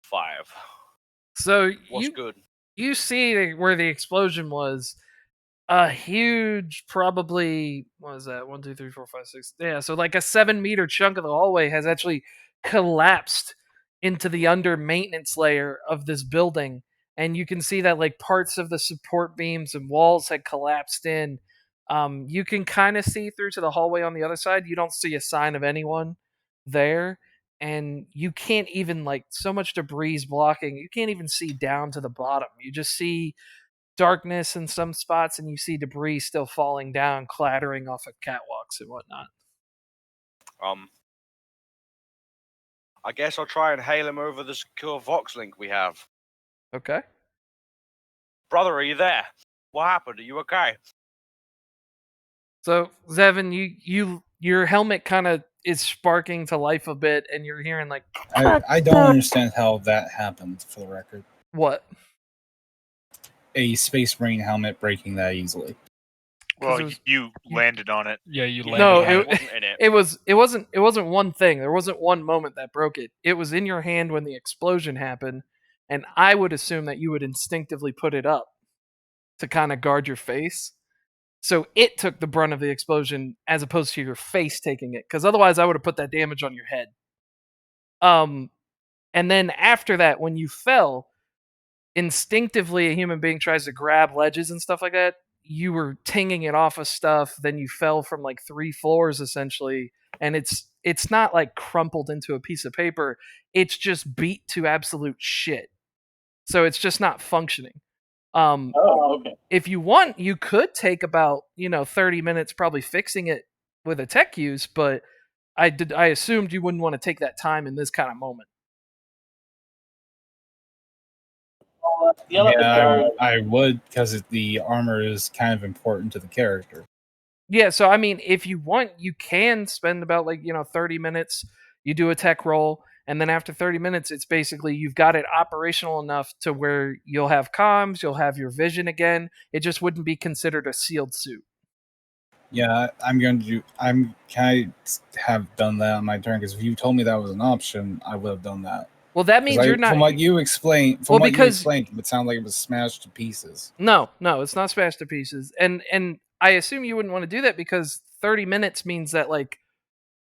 5. So What's good? you see where the explosion was. A huge, probably, what is that? 1, 2, 3, 4, 5, 6. Yeah, so like a 7-meter chunk of the hallway has actually collapsed into the under maintenance layer of this building. And you can see that like parts of the support beams and walls had collapsed in. You can kind of see through to the hallway on the other side. You don't see a sign of anyone there. And you can't even, like, so much debris blocking, you can't even see down to the bottom. You just see darkness in some spots, and you see debris still falling down, clattering off of catwalks and whatnot. I guess I'll try and hail him over the secure Vox link we have. Okay. Brother, are you there? What happened? Are you okay? So, Zevin, your helmet kind of is sparking to life a bit, and you're hearing like, I don't understand how that happened, for the record. what? A Space Marine helmet breaking that easily. Well, it was- you landed on it. Yeah, you landed. No, on I it. wasn't in it. It wasn't one thing. There wasn't one moment that broke it. It was in your hand when the explosion happened, and I would assume that you would instinctively put it up to kind of guard your face. So it took the brunt of the explosion as opposed to your face taking it, because otherwise I would have put that damage on your head. And then after that, when you fell, instinctively a human being tries to grab ledges and stuff like that. You were tinging it off of stuff, then you fell from like 3 floors essentially, and it's not like crumpled into a piece of paper. It's just beat to absolute shit. So it's just not functioning. Oh, okay. If you want, you could take about 30 minutes probably fixing it with a tech use, but I assumed you wouldn't want to take that time in this kind of moment. Yell at the guard. I would, because the armor is kind of important to the character. Yeah, so I mean, if you want, you can spend about 30 minutes. You do a tech roll, and then after 30 minutes, it's basically you've got it operational enough to where you'll have comms, you'll have your vision again. It just wouldn't be considered a sealed suit. Yeah, can I have done that on my turn? Because if you told me that was an option, I would have done that. Well, that means you're not. From what you explained, it sounded like it was smashed to pieces. No, it's not smashed to pieces. And I assume you wouldn't want to do that because 30 minutes means that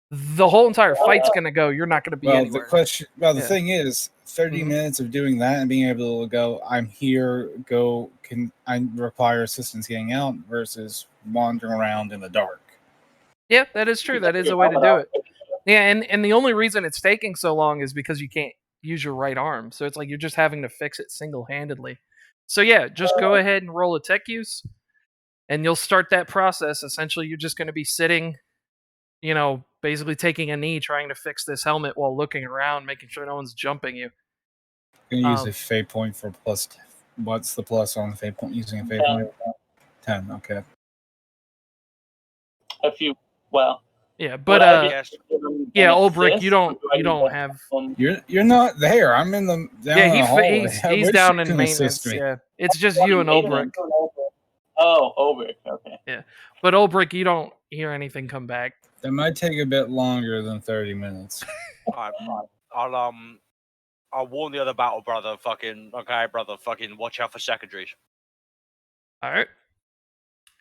the whole entire fight's going to go. You're not going to be anywhere. The thing is, 30 minutes of doing that and being able to go, I'm here, I require assistance getting out versus wandering around in the dark. Yeah, that is true. That is a way to do it. Yeah, and the only reason it's taking so long is because you can't use your right arm. So it's like you're just having to fix it single-handedly. So yeah, just go ahead and roll a tech use, and you'll start that process. Essentially, you're just going to be sitting, basically taking a knee, trying to fix this helmet while looking around, making sure no one's jumping you. I'm going to use a fate point for plus. What's the plus on the fate point? Using a fate point? 10, okay. Yeah, but Ulbrich, you don't have. You're not there. I'm in the down in the hallway. He's down in maintenance. Yeah, it's just you and Ulbrich. Oh, Ulbrich. Okay. Yeah, but Ulbrich, you don't hear anything come back. That might take a bit longer than 30 minutes. I'll warn the other battle brother. Fucking watch out for secondaries. All right.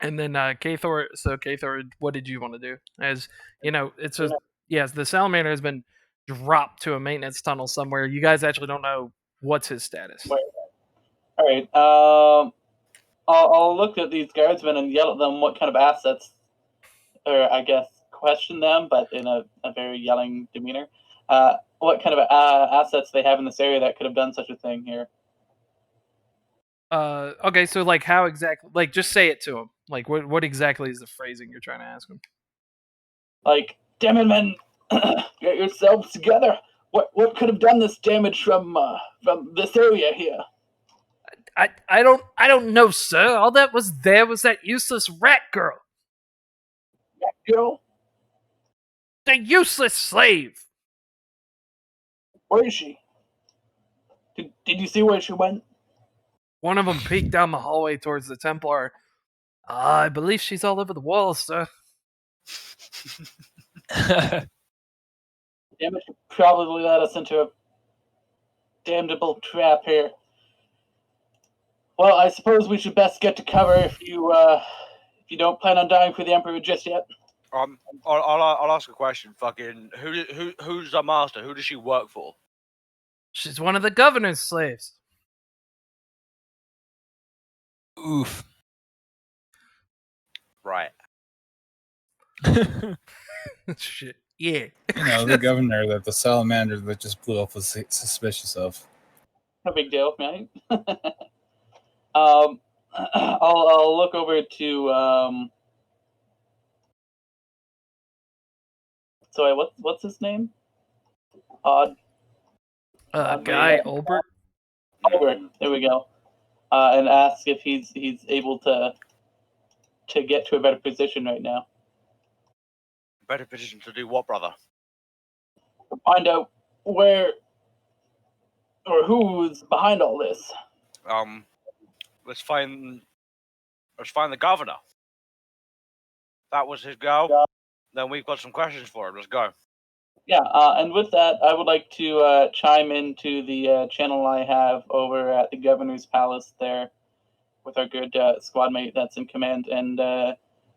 And then Kathor. So Kathor, what did you want to do? As it's the salamander has been dropped to a maintenance tunnel somewhere. You guys actually don't know what's his status. All right. I'll look at these guardsmen and yell at them what kind of assets, or I guess question them, but in a very yelling demeanor. What kind of assets they have in this area that could have done such a thing here? Okay, so how exactly? Just say it to him. What exactly is the phrasing you're trying to ask him? Damn it, men, get yourselves together. What could have done this damage from this area here? I don't know, sir. All that was there was that useless rat girl. Rat girl? The useless slave. Where is she? Did you see where she went? One of them peeked down the hallway towards the Templar. I believe she's all over the walls, sir. Damn it, you probably led us into a damnable trap here. Well, I suppose we should best get to cover if you don't plan on dying for the Emperor just yet. I'll ask a question. Fucking who's our master? Who does she work for? She's one of the governor's slaves. Oof. Right. Shit. Yeah. The governor that the salamander that just blew up was suspicious of. No big deal, man. I'll look over to sorry, what's his name? Guy Ulbert. Ulbert, there we go. And ask if he's able to get to a better position right now. Better position to do what, brother? Find out where or who's behind all this. Let's find the governor. That was his go. Then we've got some questions for him. Let's go. Yeah, and with that, I would like to chime into the channel I have over at the governor's palace there with our good squad mate that's in command, and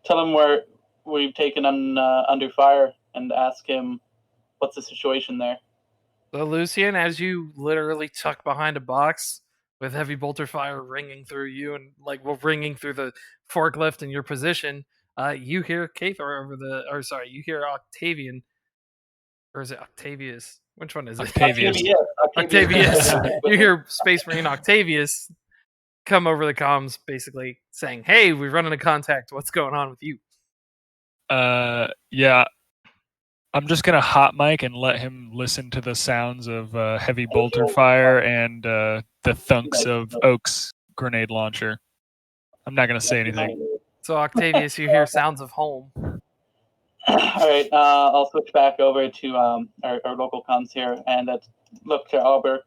tell him where we've taken under fire and ask him what's the situation there. So, Lucian, as you literally tuck behind a box with heavy bolter fire ringing through you and ringing through the forklift in your position, you hear Kathor you hear Octavian. Or is it Octavius? Which one is it? Octavius. Octavius. You hear Space Marine Octavius come over the comms basically saying, "Hey, we've run into contact. What's going on with you?" Yeah. I'm just gonna hot mic and let him listen to the sounds of heavy bolter fire and the thunks of Oak's grenade launcher. I'm not gonna say anything. So Octavius, you hear sounds of home. All right, I'll switch back over to our local comms here and look to Albert,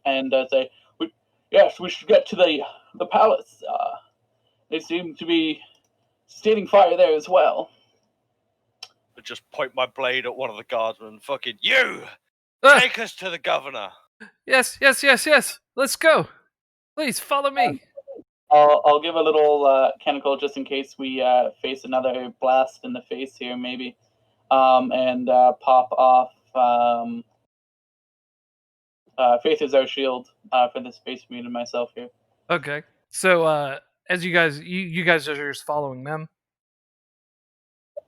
and say, "Yes, we should get to the palace. They seem to be stealing fire there as well." I just point my blade at one of the guardsmen. Fucking you! Ah, Take us to the governor. yes. Let's go. Please follow me. I'll give a little chemical just in case we face another blast in the face here, maybe, and pop off Faith is our shield for the Space Marine and myself here. Okay. So as you guys are just following them.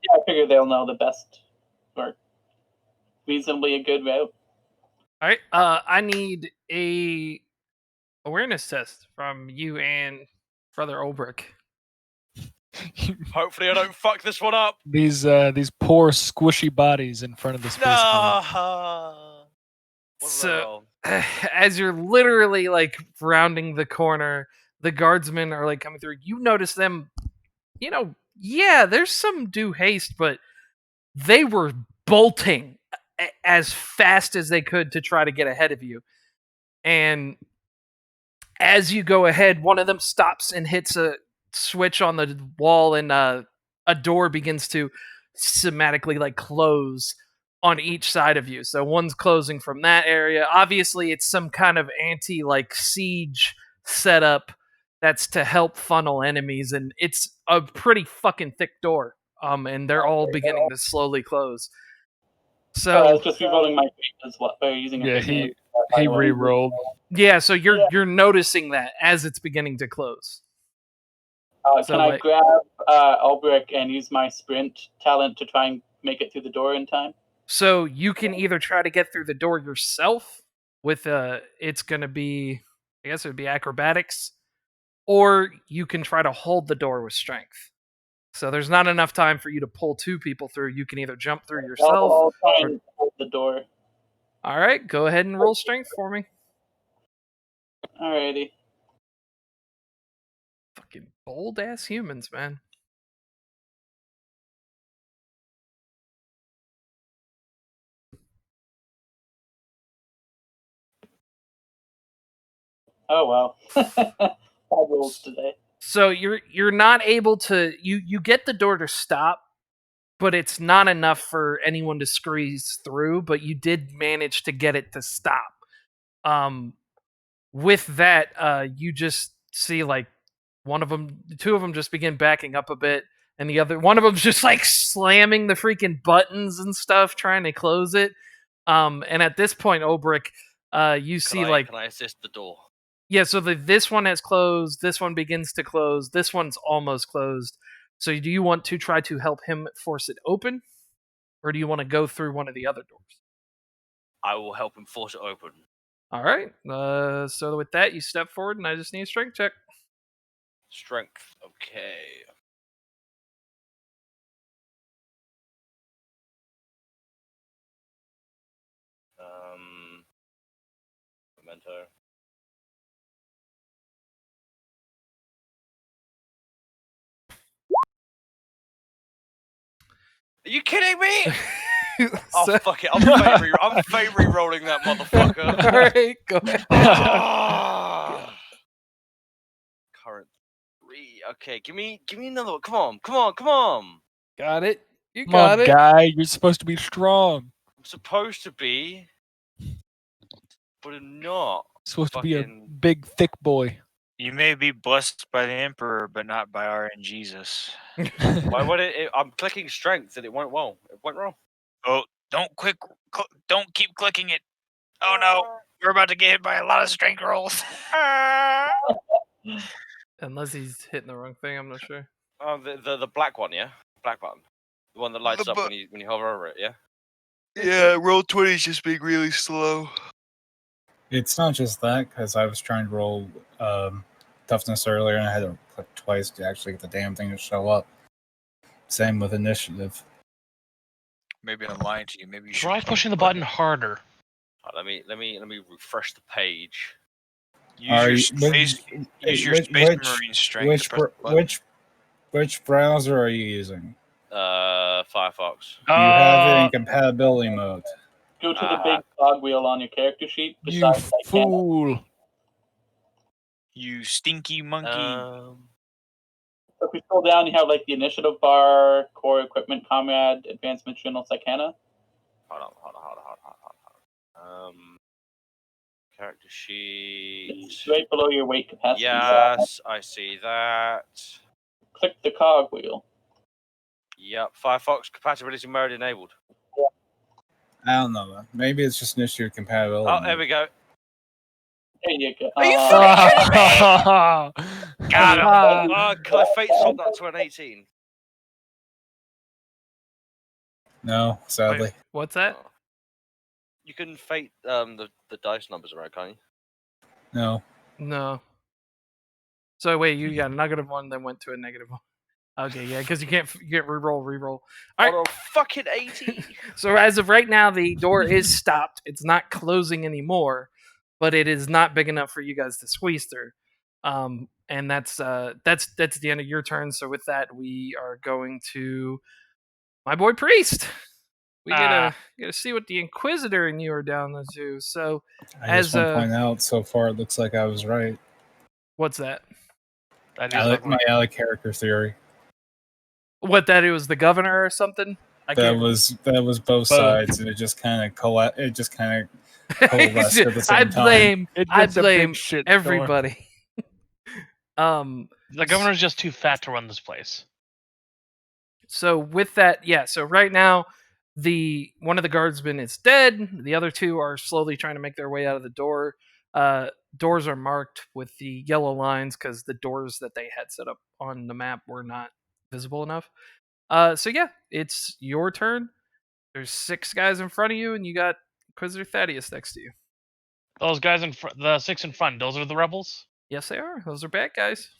Yeah, I figure they'll know the best or reasonably a good route. All right. I need a awareness test from you and Brother Olbrich. Hopefully I don't fuck this one up. These poor squishy bodies in front of the space marine. No. So as you're literally like rounding the corner, the guardsmen are like coming through. You notice them, yeah, there's some due haste, but they were bolting as fast as they could to try to get ahead of you. And as you go ahead, one of them stops and hits a switch on the wall, and a door begins to systematically like close on each side of you. So one's closing from that area. Obviously, it's some kind of anti like siege setup that's to help funnel enemies, and it's a pretty fucking thick door. And they're all beginning to slowly close. So it's just re-rolling my fate as well, using a Yeah, fate he re-rolled. yeah, so you're noticing that as it's beginning to close. Can I grab Albrecht and use my sprint talent to try and make it through the door in time? So you can either try to get through the door yourself with it's gonna be, I guess it would be acrobatics, or you can try to hold the door with strength. So there's not enough time for you to pull two people through. You can either jump through yourself. I'll try and hold the door. All right, go ahead and roll strength for me. Alrighty. Fucking bold ass humans, man. Oh well. Bad rolls today. So you're not able to you get the door to stop, but it's not enough for anyone to squeeze through, but you did manage to get it to stop. With that, you just see like two of them just begin backing up a bit, and one of them's just like slamming the freaking buttons and stuff, trying to close it. And at this point, Obrick, you see can I assist the door? Yeah, so this one has closed, this one begins to close, this one's almost closed. So do you want to try to help him force it open? Or do you want to go through one of the other doors? I will help him force it open. Alright, so with that, you step forward and I just need a strength check. Strength, okay. Memento. Are you kidding me? Oh, fuck it. I'm favoring rolling that motherfucker. Alright, go ahead. Current 3. Okay, give me another one. Come on. Got it. You Come got on, it. guy. You're supposed to be strong. I'm supposed to be, but I'm not. You're supposed to be a big, thick boy. You may be blessed by the Emperor, but not by our and Jesus. Why would it? I'm clicking strength and it went well. It went wrong. Oh, don't keep clicking it. Oh no, we're about to get hit by a lot of strength rolls. Unless he's hitting the wrong thing, I'm not sure. Oh, the black one, yeah, black button, the one that lights up when you hover over it, yeah. Yeah, roll 20 is just being really slow. It's not just that, because I was trying to roll toughness earlier, and I had to click twice to actually get the damn thing to show up. Same with initiative. Maybe I'm lying to you. Maybe you should Try pushing the button harder. Let me refresh the page. Use your space marine strength to press the button. Which browser are you using? Firefox. Do you have it in compatibility mode? Go to the big cogwheel on your character sheet. You Besides that camera. fool. You stinky monkey. So if we scroll down, you have like the initiative bar, core equipment, comrade, advancement, general, psychana. Hold on. Character sheet. It's right below your weight capacity. Yes, I see that. Click the cogwheel. Yep, Firefox compatibility mode enabled. I don't know. Maybe it's just an issue of compatibility. Oh, there we go. There you go. Are you fucking kidding me? Got him. Can I fate swap that to an 18? No, sadly. What's that? Oh. You can fate the dice numbers around, can't you? No. No. So wait, you got a negative one, then went to a negative one. Okay, yeah, because you can't reroll. All right. Hold on, fucking 80. So as of right now, the door is stopped. It's not closing anymore, but it is not big enough for you guys to squeeze through. And that's the end of your turn. So with that, we are going to my boy Priest. We gotta see what the Inquisitor and you are down to. So I just want to point out, so far it looks like I was right. What's that? My Alec character theory. What, that it was the governor or something? That was both sides, and it just kind of coalesced at the same time. I blame everybody. The governor's just too fat to run this place. So with that, yeah. So right now, one of the guardsmen is dead. The other two are slowly trying to make their way out of the door. Doors are marked with the yellow lines because the doors that they had set up on the map were not visible enough. So yeah, it's your turn. There's 6 guys in front of you, and you got Inquisitor Thaddeus next to you. Those guys the 6 in front, those are the rebels? Yes, they are. Those are bad guys.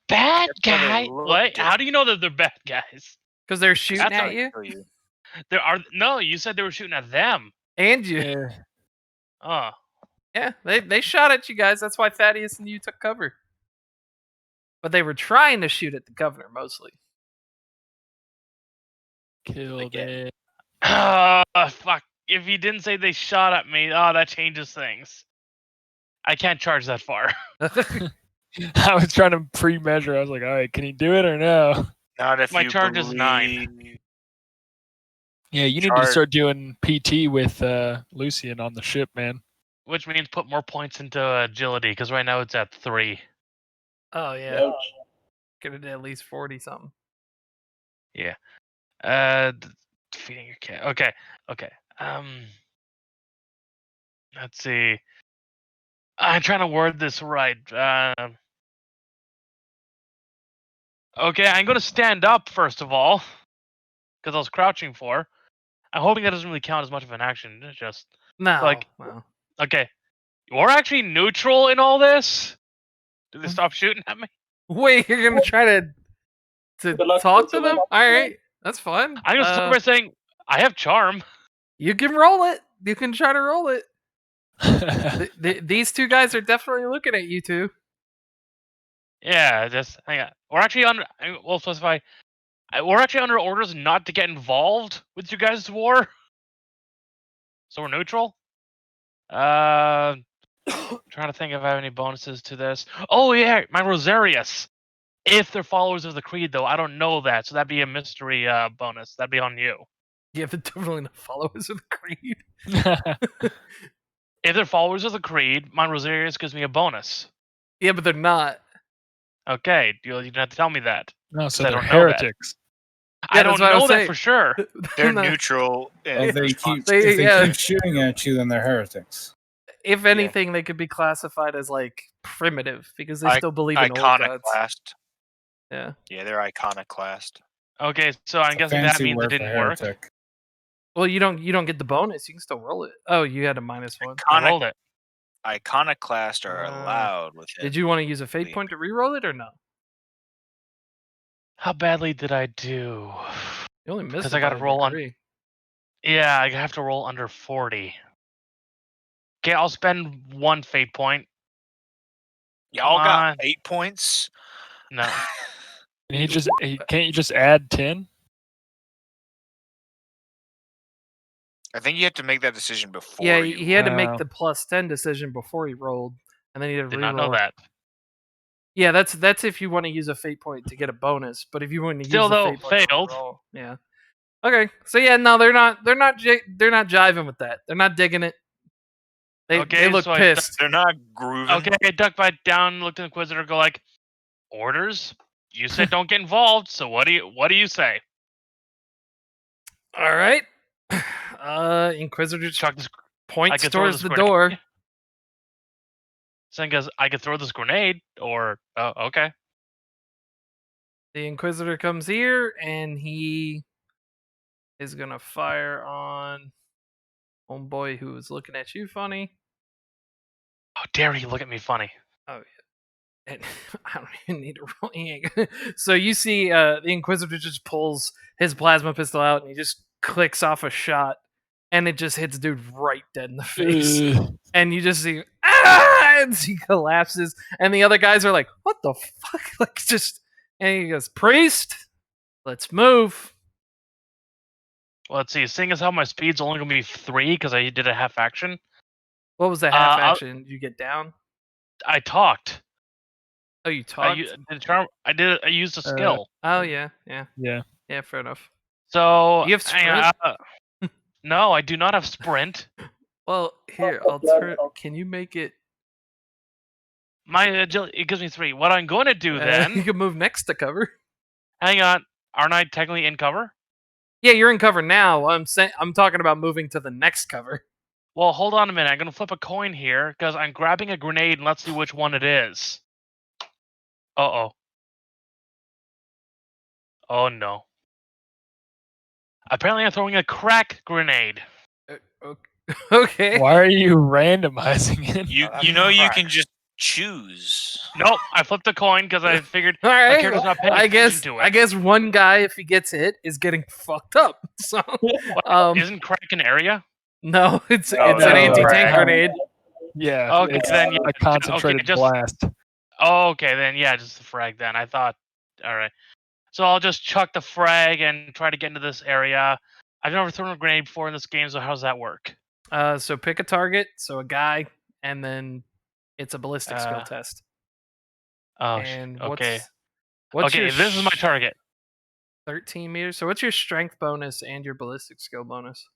Bad guy? What? How do you know that they're bad guys? Because they're shooting at you. No, you said they were shooting at them. And you. Yeah. Oh. Yeah, they shot at you guys. That's why Thaddeus and you took cover. But they were trying to shoot at the governor mostly. Killed it. Fuck. If he didn't say they shot at me, that changes things. I can't charge that far. I was trying to pre-measure. I was like, all right, can he do it or no? Not if my charge is 9. Yeah, you need to start doing PT with Lucian on the ship, man. Which means put more points into agility, because right now it's at 3. Oh, yeah. Get it at least 40 something. Yeah. Defeating your cat. Okay. Let's see. I'm trying to word this right. Okay, I'm going to stand up, first of all, because I was crouching for. I'm hoping that doesn't really count as much of an action. It's just... No. Okay. You're actually neutral in all this? Did they stop shooting at me? Wait, you're going to try to talk to them? Alright, that's fun. I'm going to start by saying, I have charm. You can roll it. You can try to roll it. These 2 guys are definitely looking at you 2. Yeah, just hang on. We're actually we'll specify. We're actually under orders not to get involved with you guys' war. So we're neutral. Trying to think if I have any bonuses to this. Oh yeah, my Rosarius. If they're followers of the Creed, though, I don't know that, so that'd be a mystery bonus. That'd be on you. Yeah, they're definitely not followers of the Creed. If they're followers of the Creed, my Rosarius gives me a bonus. Yeah, but they're not. Okay, you don't have to tell me that. No, so they're heretics. I don't know that for sure. They're neutral. If they keep shooting at you, then they're heretics. If anything, they could be classified as like primitive because they still believe in old gods. Iconoclast. Yeah. Yeah, they're iconoclast. Okay, so I'm guessing that means it didn't work. Well, you don't get the bonus. You can still roll it. Oh, you had a -1. I rolled it. Iconoclast are allowed with it. Did you want to use a fate point to re-roll it or no? How badly did I do? You only missed 'Cause it I by gotta a roll on- degree. Yeah, I have to roll under 40. Okay, I'll spend 1 fate point. Y'all Come got on. 8 points. No. And can't you just add 10? I think you have to make that decision before. Yeah, you he had to make Oh. the +10 decision before he rolled, and then he had to Did re-roll. not know that. Yeah, that's if you want to use a fate point to get a bonus. But if you want to Still, use the though, fate point to failed. re-roll, yeah. Okay, so yeah, no, they're not jiving with that. They're not digging it. They Okay, look so I pissed. They're not grooving. Okay, I duck back down, looked at the Inquisitor, go like, orders? You said don't get involved, so what do you say? All right. Inquisitor Chuck this. points could throw towards this the grenade. door. Saying goes, I could throw this grenade, or okay. The Inquisitor comes here, and he is gonna fire on homeboy who is looking at you funny. How dare he look at me funny? Oh yeah. And I don't even need to roll. He ain't gonna- So you see, the Inquisitor just pulls his plasma pistol out, and he just clicks off a shot, and it just hits dude right dead in the face. And you just see, as he collapses, and the other guys are like, "What the fuck?" Like just, and he goes, "Priest, let's move." Well, let's see. Seeing as how my speed's only gonna be 3 because I did a half action, What was the half I'll- action? Did you get down? I talked. Oh, you I talked. I used a skill. Oh yeah, yeah, Yeah. yeah. Fair enough. So You have hang on, no, I do not have sprint. Well, here I'll turn. Can you make it? My agility, it gives me 3. What I'm going to do You then? can move next to cover. Hang on, aren't I technically in cover? Yeah, you're in cover now. I'm talking about moving to the next cover. Well, hold on a minute. I'm gonna flip a coin here because I'm grabbing a grenade, and let's see which one it is. Uh-oh. Oh no. Apparently I'm throwing a crack grenade. Okay. Why are you randomizing it? You know you can just choose. Nope, I flipped a coin because I figured All my right. character's not paying I attention guess to it. I guess one guy, if he gets hit, is getting fucked up. So Isn't crack an area? no, it's No, an no, anti-tank right. grenade. Yeah. Okay, it's then, yeah, a concentrated just- blast. Oh, okay, then yeah, just the frag then. I thought, alright. So I'll just chuck the frag and try to get into this area. I've never thrown a grenade before in this game, so how does that work? So pick a target, so a guy, and then it's a ballistic skill test. Oh, And okay. what's Okay, your this is my target. 13 meters. So what's your strength bonus and your ballistic skill bonus?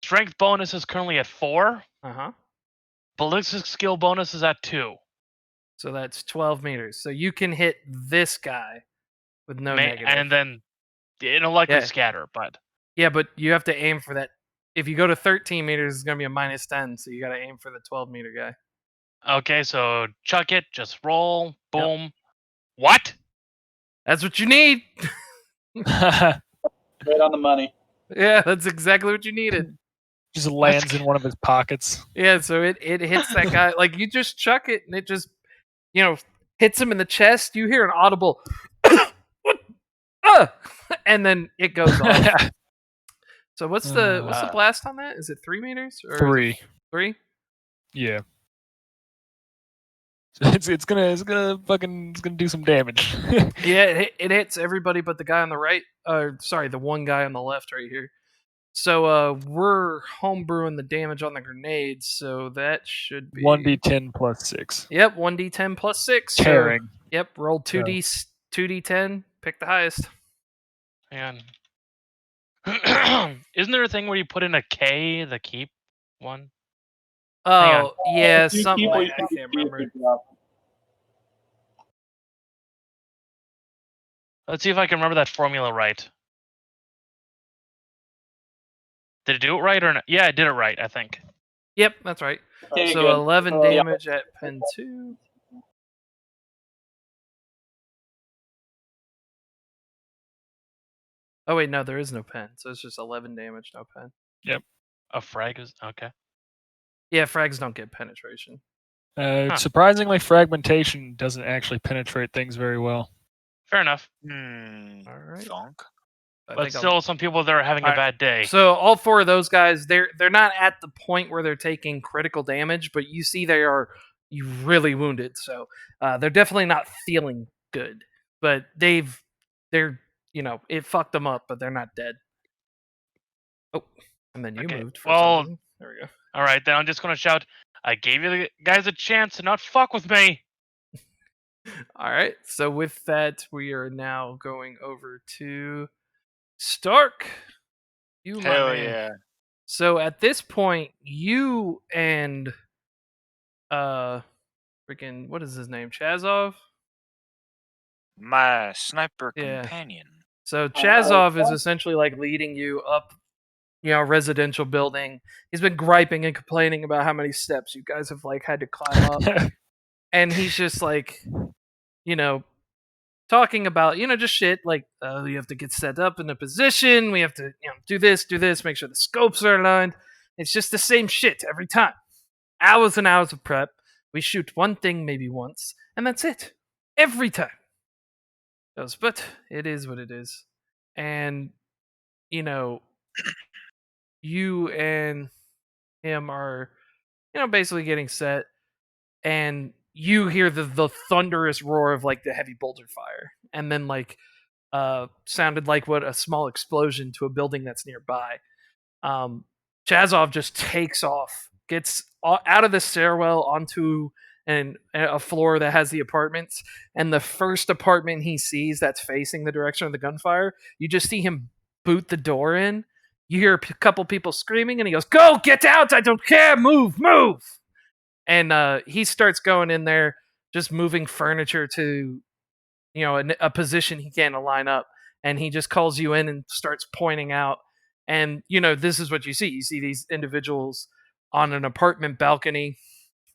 Strength bonus is currently at 4. Uh-huh. Ballistic skill bonus is at 2. So that's 12 meters. So you can hit this guy with no negative. And then it'll likely Yeah. scatter, but Yeah, but you have to aim for that. If you go to 13 meters, it's going to be a -10, so you got to aim for the 12-meter guy. okay, so chuck it, just roll, boom. What? That's what you need. Right on the money. Yeah, that's exactly what you needed. Just lands in one of his pockets. Yeah, so it hits that guy. Like, you just chuck it, and it just, hits him in the chest. You hear an audible, and then it goes off. So what's the blast on that? Is it 3 meters? Or 3. 3? Yeah. It's gonna do some damage. Yeah, it hits everybody but the guy on the right. Sorry, the one guy on the left right here. So we're homebrewing the damage on the grenades, so that should be 1d10 plus 6. Yep, 1d10 plus 6. Tearing. So, yep, roll 2d10, pick the highest. Man. Isn't there a thing where you put in a K, the keep one? Hang Oh, yeah, If you something keep like what that. I you can't keep, remember. you drop. Let's see if I can remember that formula right. Did it do it right or not? Yeah, I did it right, I think. Yep, that's right. Okay, So good. 11 Yeah. damage at pen 2. Oh wait, no, there is no pen. So it's just 11 damage, no pen. A frag is okay. Yeah, frags don't get penetration. Surprisingly, fragmentation doesn't actually penetrate things very well. Fair enough. All right. Thonk. But still, some people there are having a bad day. So all 4 of those guys, they're not at the point where they're taking critical damage, but you see they are really wounded. So they're definitely not feeling good. But they're it fucked them up, but they're not dead. Oh, and then you moved for well, something. There we go. All right, then I'm just gonna shout, I gave you guys a chance to not fuck with me. All right. So with that, we are now going over to Stark. You, my Hell man. yeah. So at this point, you and freaking what is his name? Chazov? My sniper Yeah. companion. So Chazov is essentially like leading you up, a residential building. He's been griping and complaining about how many steps you guys have like had to climb up. And he's just like, talking about, just shit like, you have to get set up in a position. We have to, do this, make sure the scopes are aligned. It's just the same shit every time. Hours and hours of prep. We shoot one thing maybe once, and that's it. Every time. Goes, but it is what it is. And, you and him are, basically getting set, and you hear the thunderous roar of like the heavy bolter fire, and then like sounded like what a small explosion to a building that's nearby. Chazov just takes off, gets out of the stairwell onto a floor that has the apartments, and the first apartment he sees that's facing the direction of the gunfire, you just see him boot the door in. You hear a couple people screaming, and he goes, "Go, get out! I don't care! Move, move!" And he starts going in there, just moving furniture to, a position he can't line up. And he just calls you in and starts pointing out. And, this is what you see. You see these individuals on an apartment balcony.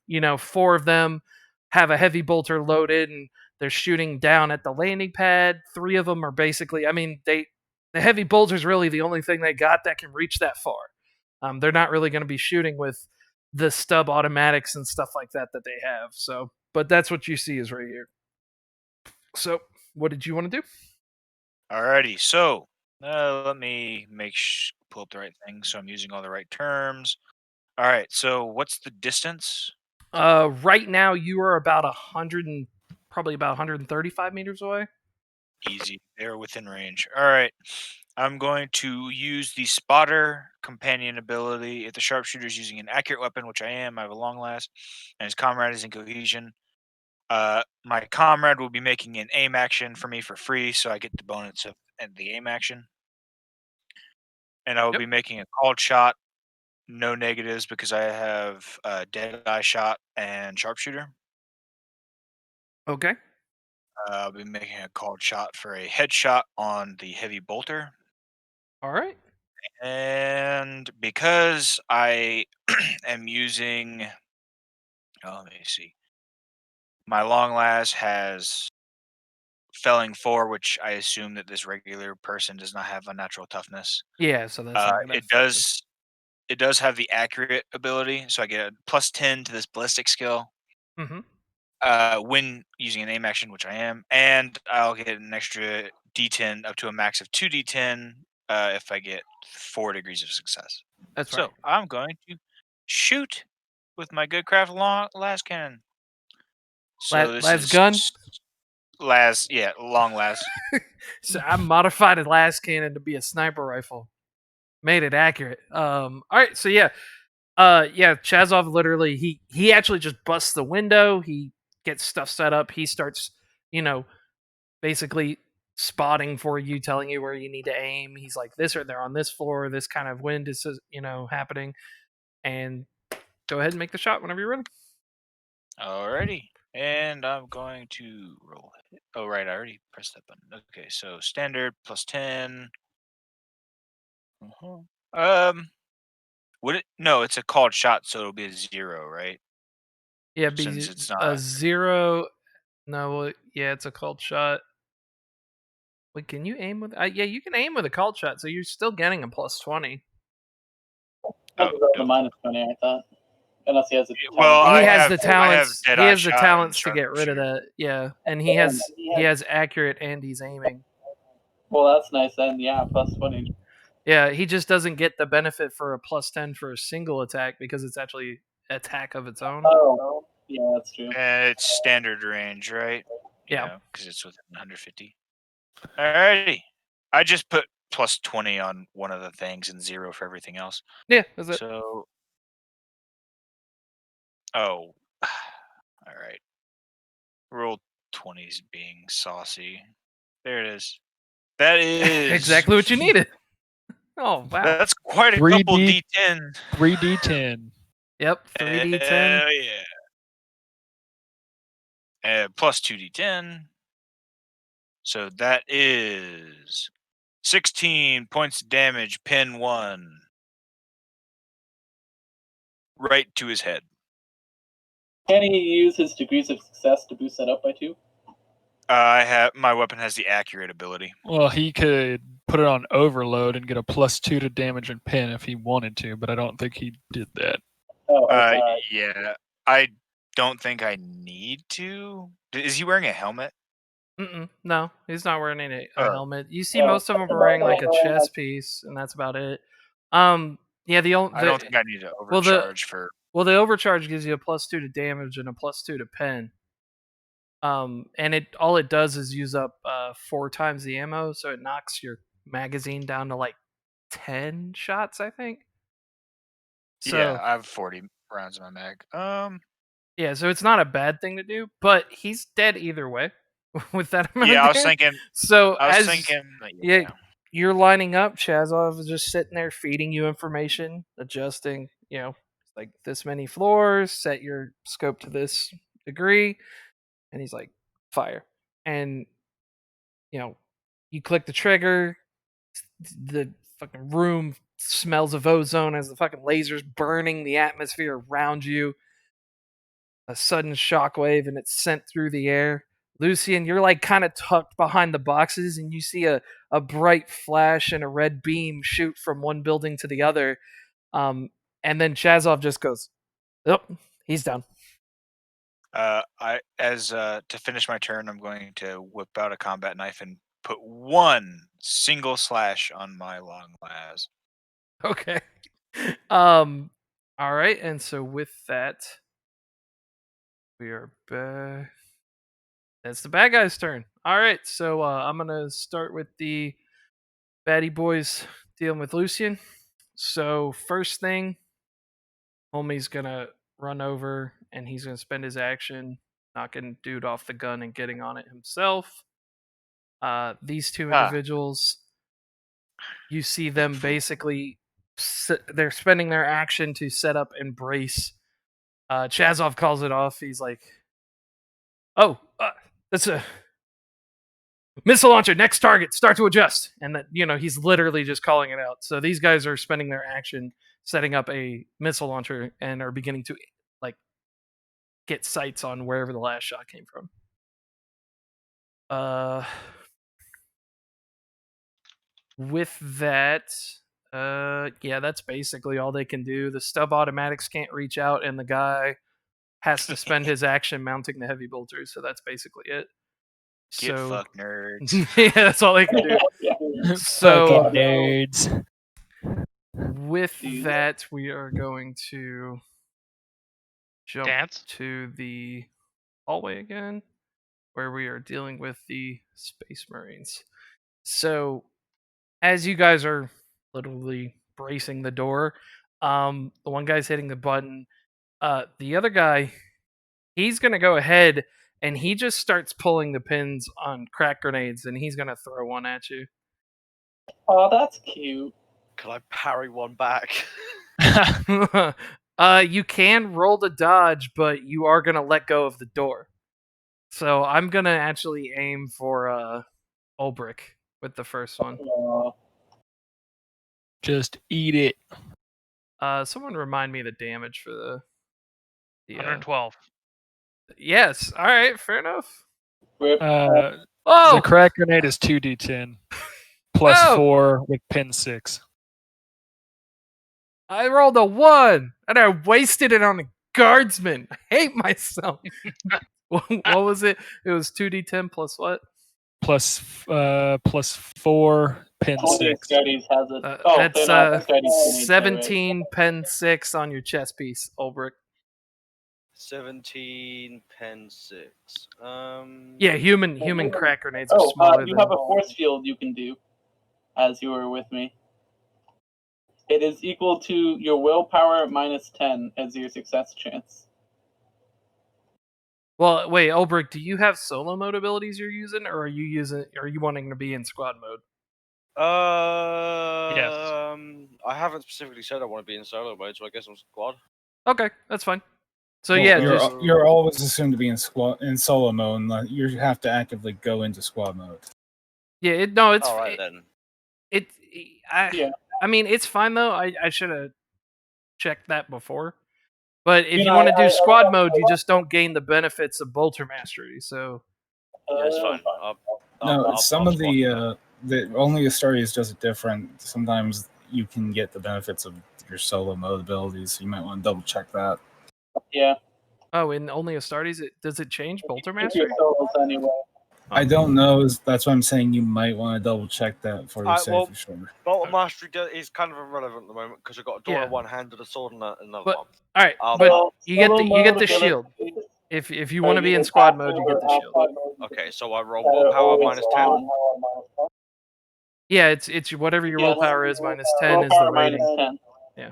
4 of them have a heavy bolter loaded, and they're shooting down at the landing pad. 3 of them are basically, the heavy bolter's really the only thing they got that can reach that far. They're not really going to be shooting with the stub automatics and stuff like that they have. So, but that's what you see is right here. So, what did you want to do? Alrighty, so let me pull up the right thing so I'm using all the right terms. All right, so what's the distance? Right now you are about 135 meters away. Easy, they're within range. All right, I'm going to use the spotter companion ability. If the sharpshooter is using an accurate weapon, which I am, I have a long last, and his comrade is in cohesion. My comrade will be making an aim action for me for free, so I get the bonus of the aim action. And I will be making a called shot, no negatives because I have dead eye shot and sharpshooter. Okay. I'll be making a called shot for a headshot on the heavy bolter. All right. And because I am using, let me see, my long last has felling 4, which I assume that this regular person does not have unnatural toughness. Yeah, so that's not gonna It does have the accurate ability, so I get a +10 to this ballistic skill. Mm-hmm. When using an aim action, which I am, and I'll get an extra D10 up to a max of 2d10 if I get 4 degrees of success. That's so right. I'm going to shoot with my good craft long las cannon. So this las is gun? Long las. So I modified a las cannon to be a sniper rifle. Made it accurate. All right, so yeah. Chazov literally he actually just busts the window. He gets stuff set up. He starts, basically spotting for you, telling you where you need to aim. He's like, this or they're on this floor. This kind of wind is, happening. And go ahead and make the shot whenever you're ready. Alrighty, and I'm going to roll. Oh right, I already pressed that button. Okay, so standard +10. Would it? No, it's a called shot, so it'll be a 0, right? Yeah, Since it's not a 0. No, yeah, it's a called shot. Wait, can you aim with? Yeah, you can aim with a called shot, so you're still getting a +20. That's a -20, I thought. Unless he has a Well, he I has have- the talents. I have He has dead the eye talents shot to and get rid of sharpshooter. that. Yeah, and he has accurate and he's aiming. Well, that's nice then. Yeah, plus 20. Yeah, he just doesn't get the benefit for a +10 for a single attack because it's actually attack of its own. Oh, yeah, that's true. It's standard range, right? Yeah. Because it's within 150. Alrighty. I just put plus 20 on one of the things and 0 for everything else. Yeah, that's it. So, all right. Roll 20s being saucy. There it is. That is Exactly what you needed. Oh wow. That's quite a 3D couple D10. 3D10. Yep, 3d10. Hell yeah. Plus 2d10. So that is 16 points of damage, pin 1. Right to his head. Can he use his degrees of success to boost that up by 2? My weapon has the accurate ability. Well, he could put it on overload and get a +2 to damage and pin if he wanted to, but I don't think he did that. Oh, okay. Yeah. I don't think I need to. Is he wearing a helmet? No, he's not wearing a Oh. helmet. You see most of them are wearing like a chest piece, and that's about it. Yeah, I don't think I need to overcharge for. Well, the overcharge gives you a +2 to damage and a +2 to pen. And all it does is use up 4 times the ammo, so it knocks your magazine down to like 10 shots, I think. So, Yeah, I have 40 rounds in my mag. Yeah, so it's not a bad thing to do, but he's dead either way with that amount. Yeah, of I was damage. thinking. So I was thinking. yeah, you're lining up. Chazov is just sitting there feeding you information, adjusting. Like this many floors. Set your scope to this degree, and he's like, fire, and you click the trigger. The fucking room smells of ozone as the fucking lasers burning the atmosphere around you. A sudden shockwave and it's sent through the air. Lucian, you're like kind of tucked behind the boxes and you see a bright flash and a red beam shoot from one building to the other. And then Chazov just goes, "Oh, he's down." To finish my turn, I'm going to whip out a combat knife and put one single slash on my long las. Okay. All right, and so with that, we are back. It's the bad guy's turn. All right, so I'm gonna start with the baddie boys dealing with Lucian. So first thing, homie's gonna run over and he's gonna spend his action knocking dude off the gun and getting on it himself. These two individuals, you see them basically, they're spending their action to set up and brace. Chazov calls it off. He's like, "Oh, that's a missile launcher. Next target. Start to adjust." And that he's literally just calling it out. So these guys are spending their action setting up a missile launcher and are beginning to like get sights on wherever the last shot came from. With that, yeah, that's basically all they can do. The stub automatics can't reach out, and the guy has to spend his action mounting the heavy bolters. So that's basically it. Get fucked, nerds. Yeah, that's all they can do. So Fucking nerds. with that, we are going to jump Dance? to the hallway again, where we are dealing with the Space Marines. So, as you guys are literally bracing the door, the one guy's hitting the button. The other guy, he's gonna go ahead and he just starts pulling the pins on crack grenades, and he's gonna throw one at you. Oh, that's cute. Can I parry one back? You can roll to dodge, but you are gonna let go of the door. So I'm gonna actually aim for Ulbrich with the first one. Just eat it. Someone remind me the damage for the 112. Yes. All right. Fair enough. The Oh, crack grenade is 2d10 plus Oh! 4 with pin 6. I rolled a 1 and I wasted it on a guardsman. I hate myself. What was it? It was 2d10 plus what? plus 4, pin 6. Scotty's has it. That's they're not Scotty's grenades, they're right. 17 pen 6 on your chest piece, Ulbrich. 17 pen 6. Yeah, human crack grenades are smaller you than. have a force field you can do, as you were with me. It is equal to your willpower minus 10 as your success chance. Well, wait, Ulbrich, do you have solo mode abilities you're using, or are you wanting to be in squad mode? I haven't specifically said I want to be in solo mode, so I guess I'm squad. Okay, that's fine. So Well, yeah, you're always assumed to be in solo mode. And you have to actively go into squad mode. Yeah, it's all right then. I mean, it's fine though. I should have checked that before. But if you want to do squad mode, you just don't gain the benefits of Bolter Mastery. So yeah, it's fine. Some of the only Astartes does it different. Sometimes you can get the benefits of your solo mode abilities, so you might want to double check that. Yeah. Oh, in only Astartes, does it change Bolter Mastery? Anyway. I don't know. That's why I'm saying you might want to double check that for your safe for sure. Bolter Mastery is kind of irrelevant at the moment because I've got a door in one hand and a sword in another one. All right, but you get the shield. If you want to be in squad mode, you get the shield. Okay, so I roll willpower minus 10. Yeah, it's whatever your willpower is minus 10 is the rating. Yeah.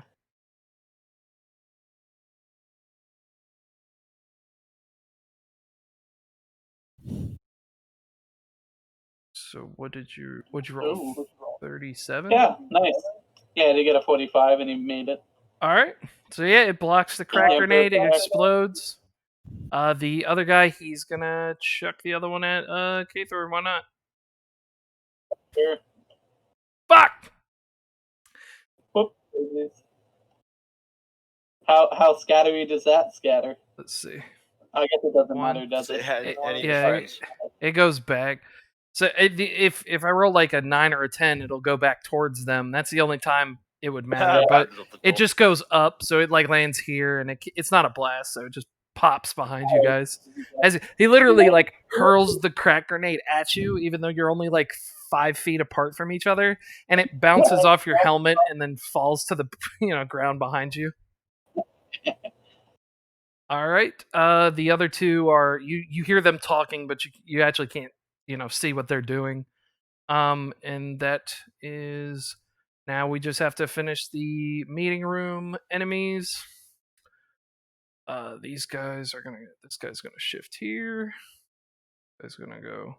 So what did you roll? 37? Yeah, nice. Yeah, to get a 45 and he made it. Alright. So yeah, it blocks the crack grenade, it explodes. The other guy, he's gonna chuck the other one at Kathor, why not? Sure. Fuck! Whoop. How scattery does that scatter? Let's see. I guess it doesn't matter, does it? It goes back. So if I roll like a 9 or a 10, it'll go back towards them. That's the only time it would matter. But it just goes up, so it like lands here, and it's not a blast, so it just pops behind you guys. As he literally like hurls the crack grenade at you, even though you're only like 5 feet apart from each other, and it bounces off your helmet and then falls to the ground behind you. All right. The other two are you hear them talking, but you actually can't see what they're doing. And that is now we just have to finish the meeting room enemies. This guy's gonna shift here. This guy's gonna go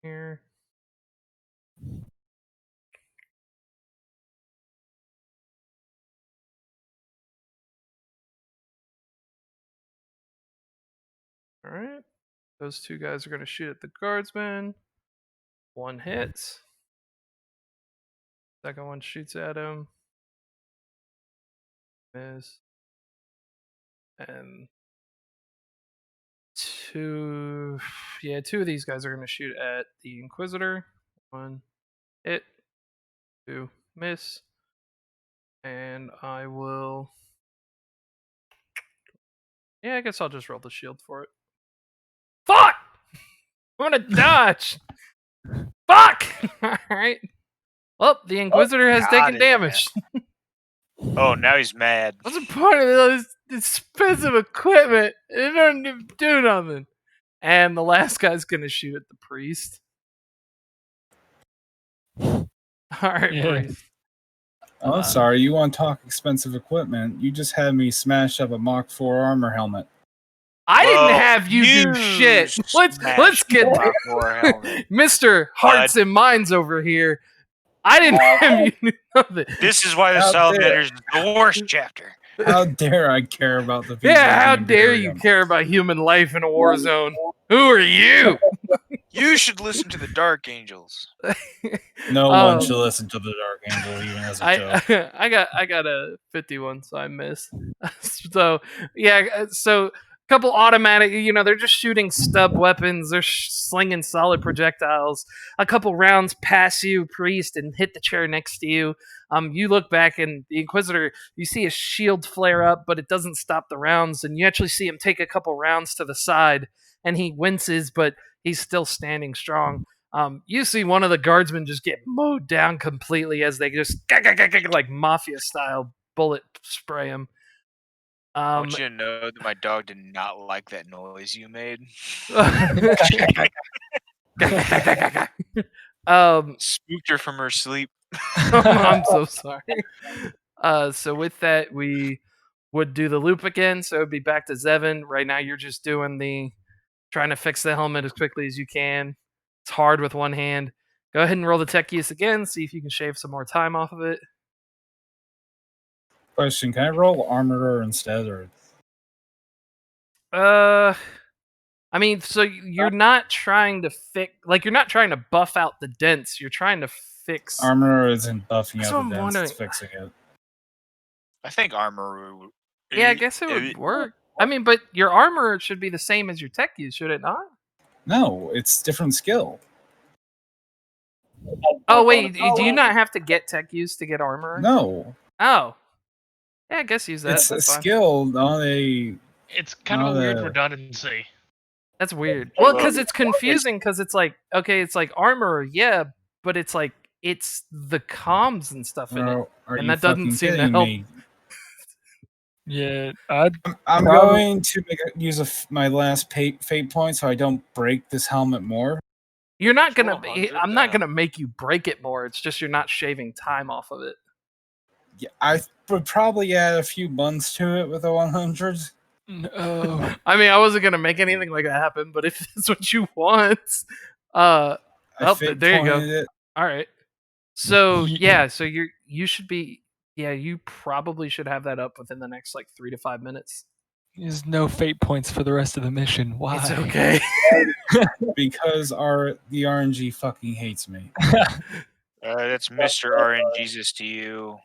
here. All right. Those two guys are going to shoot at the guardsman. One hits. Second one shoots at him. Miss. And two of these guys are going to shoot at the Inquisitor. One hit. Two miss. And I will... Yeah, I guess I'll just roll the shield for it. Fuck! I'm gonna dodge! Fuck! Alright. Well, the Inquisitor has taken damage. Oh, now he's mad. What's the point of all this expensive equipment? It doesn't even do nothing. And the last guy's gonna shoot at the priest. Alright, priest. Oh, sorry. You want to talk expensive equipment? You just had me smash up a Mach 4 armor helmet. I didn't have you do shit. Let's get Mr. Hearts and Minds over here. I didn't have you do nothing. This is why the Salamander's the worst chapter. How dare I care about the people? Yeah, how dare you care about human life in a war zone? Who are you? You should listen to the Dark Angels. No one should listen to the Dark Angel, even as a joke. I got a 51, so I missed. So yeah, so couple automatic, they're just shooting stub weapons. They're slinging solid projectiles. A couple rounds pass you, priest, and hit the chair next to you. You look back, and the Inquisitor, you see his shield flare up, but it doesn't stop the rounds. And you actually see him take a couple rounds to the side, and he winces, but he's still standing strong. You see one of the guardsmen just get mowed down completely as they just like mafia style bullet spray him. I want you to know that my dog did not like that noise you made. Spooked her from her sleep. I'm so sorry. So with that, we would do the loop again. So it'd be back to Zevin. Right now, you're just doing trying to fix the helmet as quickly as you can. It's hard with one hand. Go ahead and roll the tech use again. See if you can shave some more time off of it. Question: can I roll armorer instead, or? I mean, so you're not trying to fix, like, you're not trying to buff out the dents. You're trying to fix. Armorer isn't buffing That's out what the I'm dents; it's wondering. fixing it. I think armor. Yeah, I guess it would work. I mean, but your armor should be the same as your tech use, should it not? No, it's different skill. Oh wait, do you not have to get tech use to get armor? No, Oh. Yeah, I guess use that. it's a That's fine. skill, not a. It's kind of a weird the- redundancy. That's weird. Well, because it's confusing. Because it's like, okay, it's like armor, yeah, but it's like it's the comms and stuff in it, Are and you that doesn't fucking seem to kidding help. me? Yeah, I'm going to use my last fate point so I don't break this helmet more. You're not gonna. 100 I'm not now. gonna make you break it more. It's just you're not shaving time off of it. Yeah, I would probably add a few months to it with a 100. no. I mean, I wasn't gonna make anything like that happen, but if that's what you want, I Oh, fate there you go. pointed it. all right. So Ye- yeah, so you should be. Yeah, you probably should have that up within the next like 3 to 5 minutes. There's no fate points for the rest of the mission. Why? It's okay. Because the RNG fucking hates me. That's Mr. RNGesus to you.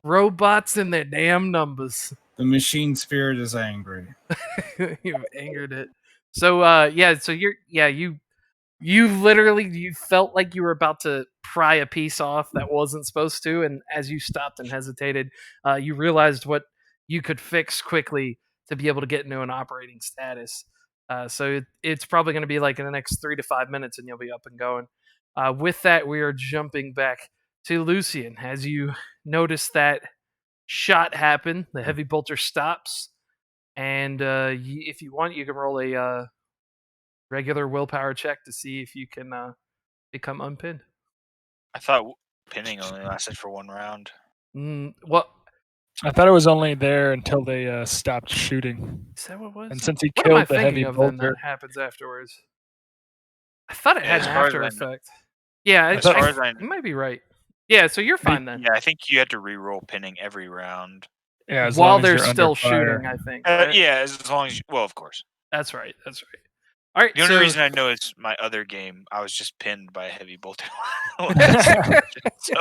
Robots and their damn numbers. The machine spirit is angry. You've angered it. So yeah, so you literally you felt like you were about to pry a piece off that wasn't supposed to, and as you stopped and hesitated, you realized what you could fix quickly to be able to get into an operating status. So it's probably going to be like in the next 3 to 5 minutes, and you'll be up and going. With that, we are jumping back to Lucian as you notice that shot happen. The heavy bolter stops, and if you want, you can roll a regular willpower check to see if you can become unpinned. I thought pinning only lasted for one round. What I thought it was only there until they stopped shooting. is that? What it was? And since he What am I killed the thinking heavy of then bolter, that happens afterwards? I thought it Yeah, had as an far as after I know. effect. Yeah, As far as I you might be right. Yeah, so you're fine then. Yeah, I think you had to re-roll pinning every round. yeah, as While long as they're you're still under fire. shooting, I think. Right? Yeah, as long as well, of course. That's right. That's right. All right. The only so, reason I know is my other game. I was just pinned by a heavy bolter. So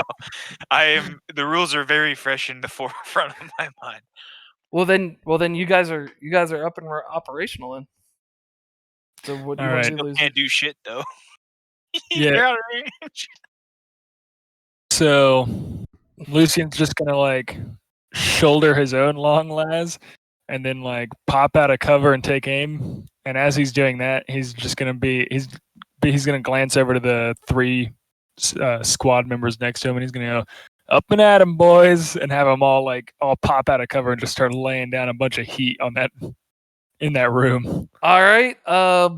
the rules are very fresh in the forefront of my mind. well then you guys are up and operational then. So what do you All want right. to do, Lucy? Can't do shit though. Yeah. You're out of range. So Lucian's just gonna like shoulder his own long las and then like pop out of cover and take aim. And as he's doing that, he's gonna glance over to the three squad members next to him, and he's gonna go up and at 'em, boys, and have them all pop out of cover and just start laying down a bunch of heat on that in that room. All right. All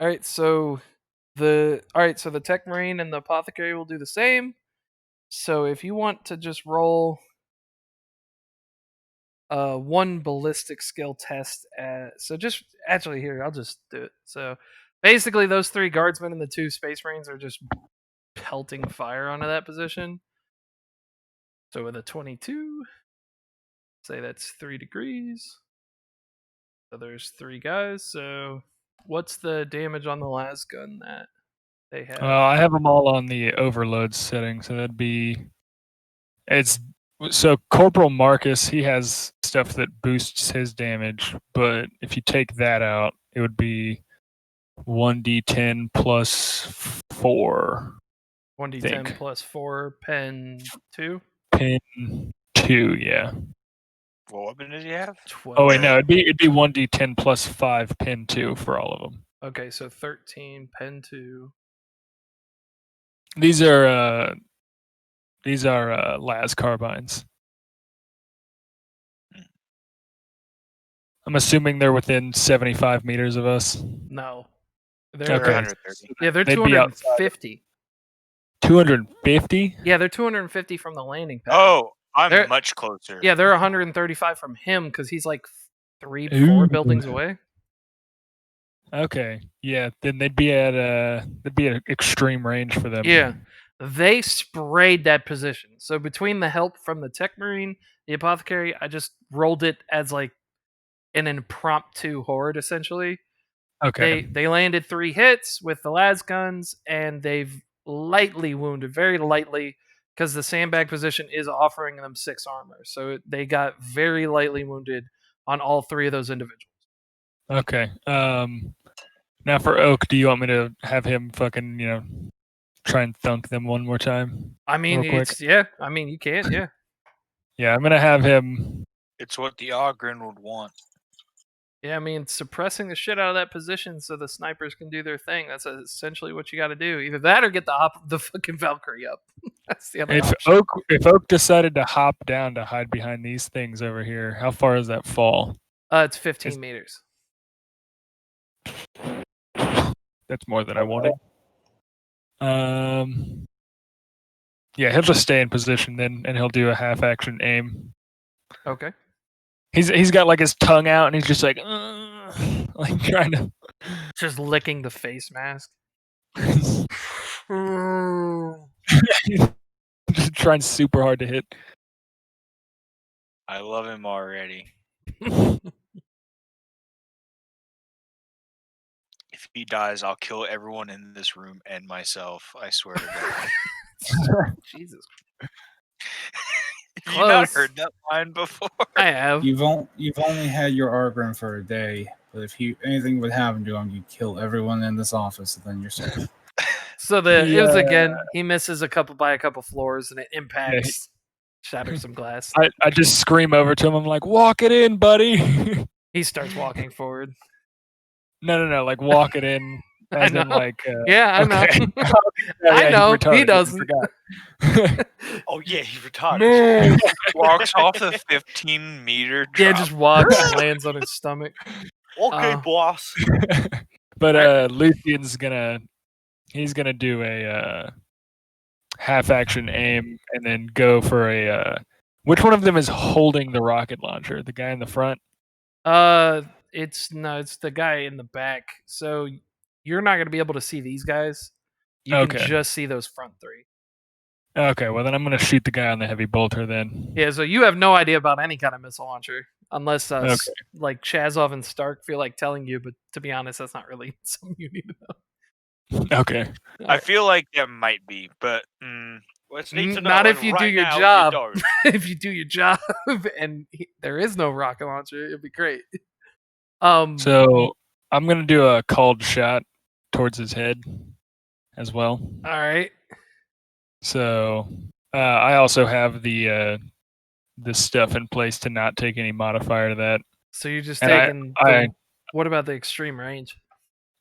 right. So the Tech Marine and the Apothecary will do the same. So if you want to just roll one ballistic skill test, so just actually here I'll just do it. So basically, those 3 guardsmen and the 2 Space Marines are just pelting fire onto that position. So with a 22, say that's 3 degrees. So there's 3 guys. So what's the damage on the las gun that they have? I have them all on the overload setting, so so Corporal Marcus, he has stuff that boosts his damage, but if you take that out, it would be 1d10 plus 4. 1d10 think. plus 4, pen 2. Pin 2, yeah. What weapon does he have? 12. Oh wait, no, it'd be 1d10 plus 5, pin 2 for all of them. Okay, so 13, pen 2. These are las carbines. I'm assuming they're within 75 meters of us. No. They're They're, Okay. 130. Yeah, they're They'd be outside. 250. 250? Yeah, they're 250 from the landing pad. Oh, I'm They're- much closer. Yeah, they're 135 from him because he's like 3, 4 Ooh. buildings away. Okay. Yeah, then they'd be at extreme range for them. Yeah. They sprayed that position. So between the help from the Tech Marine, the Apothecary, I just rolled it as like an impromptu horde, essentially. Okay. They landed 3 hits with the las guns, and they've lightly wounded, very lightly, because the sandbag position is offering them 6 armor. So they got very lightly wounded on all 3 of those individuals. Okay. Now for Oak, do you want me to have him fucking, try and thunk them one more time? I mean, Real quick. it's yeah. I mean, you can, yeah. Yeah, I'm gonna have him. It's what the Ogren would want. Yeah, I mean, suppressing the shit out of that position so the snipers can do their thing. That's essentially what you got to do. Either that or get the fucking Valkyrie up. That's the other option. If Oak decided to hop down to hide behind these things over here, how far does that fall? It's 15 meters. That's more than I wanted. Yeah, he'll just stay in position then, and he'll do a half action aim. Okay. He's got like his tongue out, and he's just like trying to. Just licking the face mask. Just trying super hard to hit. I love him already. If he dies, I'll kill everyone in this room and myself. I swear to God. Jesus. Have you not Close. heard that line before? I have. You've only had your Argren for a day, but if anything would happen to him, you kill everyone in this office, and then you're safe. So it was again. He misses a couple floors, and it impacts, shatters some glass. I just scream over to him. I'm like, "Walk it in, buddy." He starts walking forward. No, like walk it in. I As in, know. like, Yeah, I know. okay. I know. retarded, He doesn't. forgot. Oh yeah, he's retarded. Walks off the 15-meter drop. Yeah, just walks and lands on his stomach. Okay, boss. But Lucian's gonna do a half action aim and then go for a. Which one of them is holding the rocket launcher? The guy in the front. It's the guy in the back. So you're not gonna be able to see these guys. You Okay. can just see those front 3. Okay, well then I'm gonna shoot the guy on the heavy bolter then. Yeah, so you have no idea about any kind of missile launcher unless like Chazov and Stark feel like telling you. But to be honest, that's not really something you need to know. Okay. I feel like that might be, but Let's need to know. Not if and you right do your now, you job. don't. If you do your job and there is no rocket launcher, it'd be great. So I'm gonna do a called shot towards his head as well. All right. So I also have the stuff in place to not take any modifier to that. So you're just And taking. I- What about the extreme range?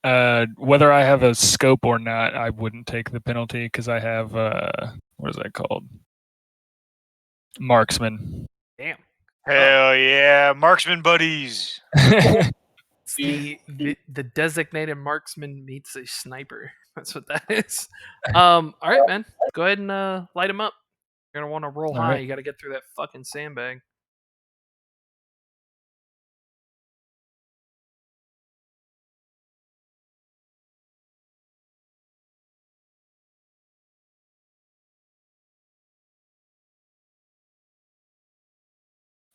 Whether I have a scope or not, I wouldn't take the penalty because I have what is that called? Marksman. Damn. hell yeah, marksman buddies. It's the designated marksman meets a sniper. That's what that is. All right, man. Go ahead and light him up. You're gonna want to roll All high. right. You got to get through that fucking sandbag.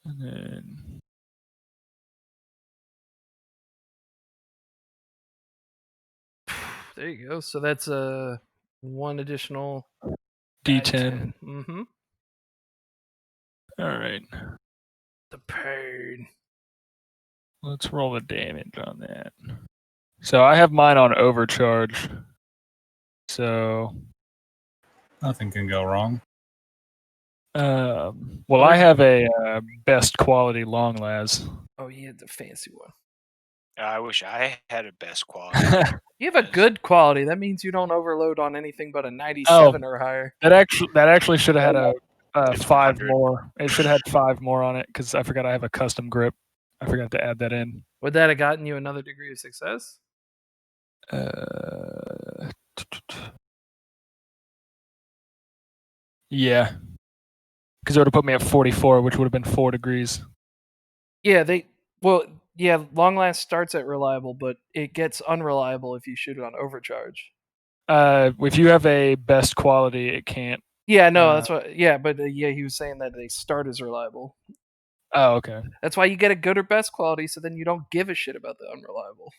And then There you go. So that's one additional D10. Mm-hmm. All right. The pain. Let's roll the damage on that. So I have mine on overcharge. So Nothing can go wrong. well, I have a best quality long las. Oh, you had the fancy one. I wish I had a best quality. You have a Yes. good quality. That means you don't overload on anything but a 97 or higher. That actually should have had It's 5 100. more. It should have had 5 more on it because I forgot I have a custom grip. I forgot to add that in. Would that have gotten you another degree of success? Yeah, because it would have put me at 44, which would have been 4 degrees. Yeah, long last starts at reliable, but it gets unreliable if you shoot it on overcharge. If you have a best quality, it can't. Yeah, no, that's what. Yeah, but he was saying that they start as reliable. Oh, okay. That's why you get a good or best quality, so then you don't give a shit about the unreliable.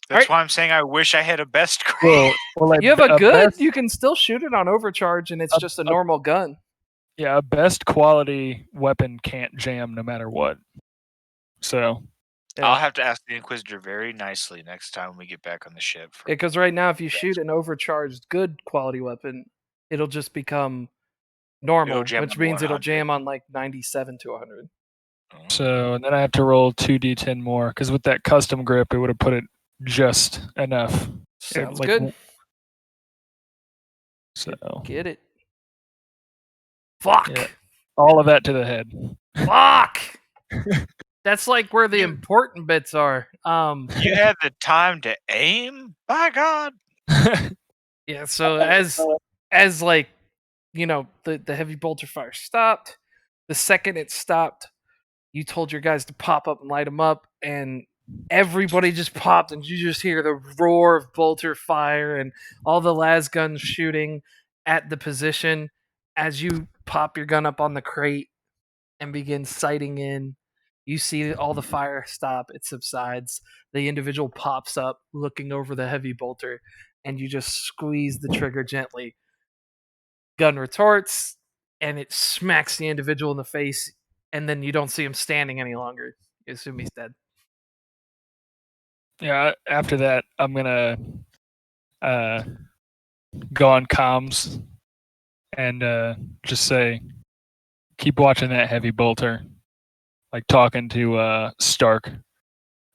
That's why I'm saying I wish I had a best quality. Well, You have a good, best, you can still shoot it on overcharge, and it's just a normal gun. Yeah, a best quality weapon can't jam no matter what. So I'll have to ask the Inquisitor very nicely next time we get back on the ship. Because right now, if you shoot an overcharged good quality weapon, it'll just become normal, jam which on means it'll 100. jam on like 97 to 100. So and then I have to roll 2d10 more because with that custom grip, it would have put it just enough. Sounds good. So Get it. Fuck. Yeah. All of that to the head. Fuck. That's like where the important bits are. You had the time to aim? By God. Yeah, so as like, you know, the heavy bolter fire stopped. The second it stopped, you told your guys to pop up and light them up, and everybody just popped, and you just hear the roar of bolter fire and all the las guns shooting at the position as you pop your gun up on the crate and begin sighting in. You see all the fire stop, it subsides. The individual pops up looking over the heavy bolter, and you just squeeze the trigger gently. Gun retorts, and it smacks the individual in the face, and then you don't see him standing any longer. You assume he's dead. Yeah, after that, I'm gonna go on comms and just say, keep watching that heavy bolter. Like talking to Stark,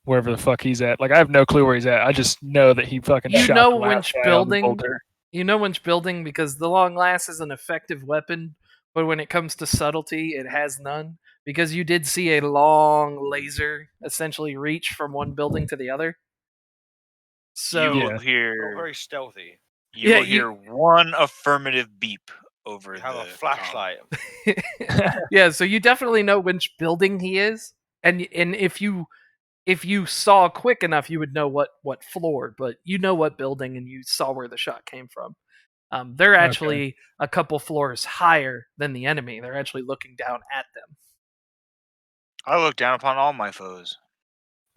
wherever the fuck he's at. Like I have no clue where he's at. I just know that he fucking shot the last guy on the bolter. You know which building because the long last is an effective weapon, but when it comes to subtlety, it has none. Because you did see a long laser essentially reach from one building to the other. So you will hear very stealthy. You will hear one affirmative beep over You have the a flashlight. Yeah, so you definitely know which building he is, and if you saw quick enough, you would know what floor. But you know what building, and you saw where the shot came from. They're actually a couple floors higher than the enemy. They're actually looking down at them. I look down upon all my foes.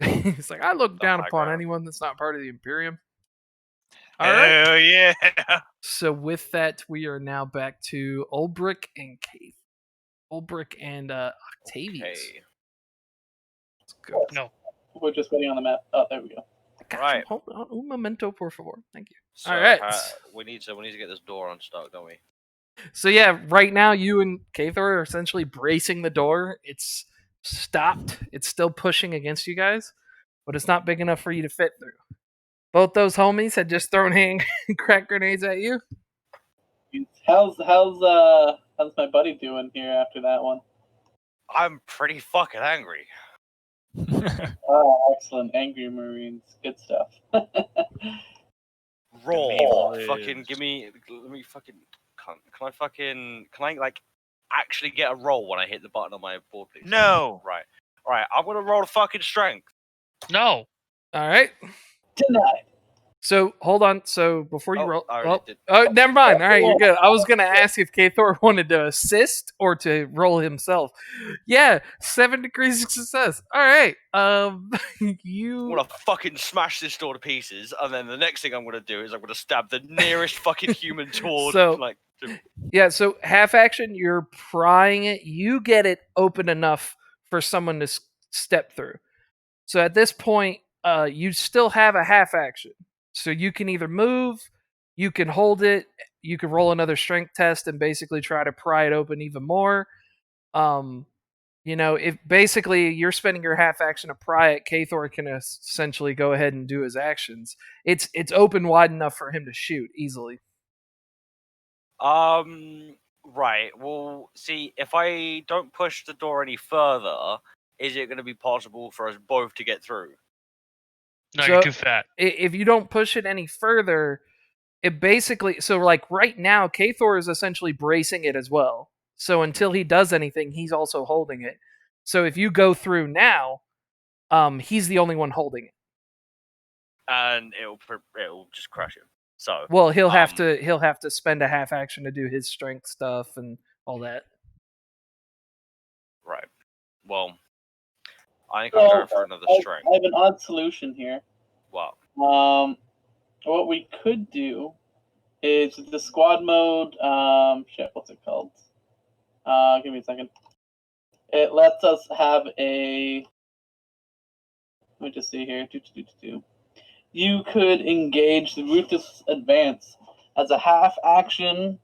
He's like, I look down high upon ground. anyone that's not part of the Imperium. Hell yeah! So with that, we are now back to Ulbrich and Keith. Ulbrich and Octavius. Okay. Let's go. No. We're just waiting on the map. Oh, there we go. Right. Hold on. Un momento, por favor. Thank you. So, All right. we need to get this door unstuck, don't we? So yeah, right now you and Kathor are essentially bracing the door. It's stopped. It's still pushing against you guys, but it's not big enough for you to fit through. Both those homies had just thrown hand crack grenades at you. How's my buddy doing here after that one? I'm pretty fucking angry. Oh, excellent. Angry Marines. Good stuff. Roll. Fucking give me. Let me fucking. Can I like actually get a roll when I hit the button on my board, please? No. Right. All right. I'm gonna roll a fucking strength. No. All right. Denied. So hold on. So before you roll, I already did. oh, never mind. All right, you're good. I was gonna ask if Kathor wanted to assist or to roll himself. Yeah, 7 degrees of success. All right. You. I'm gonna fucking smash this door to pieces, and then the next thing I'm gonna do is I'm gonna stab the nearest fucking human toward. So half action. You're prying it. You get it open enough for someone to step through. So at this point, you still have a half action. So you can either move, you can hold it, you can roll another strength test and basically try to pry it open even more. If basically you're spending your half action to pry it, Kathor can essentially go ahead and do his actions. It's open wide enough for him to shoot easily. Right. Well, see, if I don't push the door any further, is it going to be possible for us both to get through? No, So you're too fat. If you don't push it any further, it basically like right now, Kathor is essentially bracing it as well. So until he does anything, he's also holding it. So if you go through now, he's the only one holding it. And it'll just crush him. So well, he'll have to spend a half action to do his strength stuff and all that. Right. Well, I think I'm going for another strength. I have an odd solution here. What? What we could do is the squad mode. What's it called? Give me a second. It lets us have a. Let me just see here. You could engage the ruthless advance as a half action.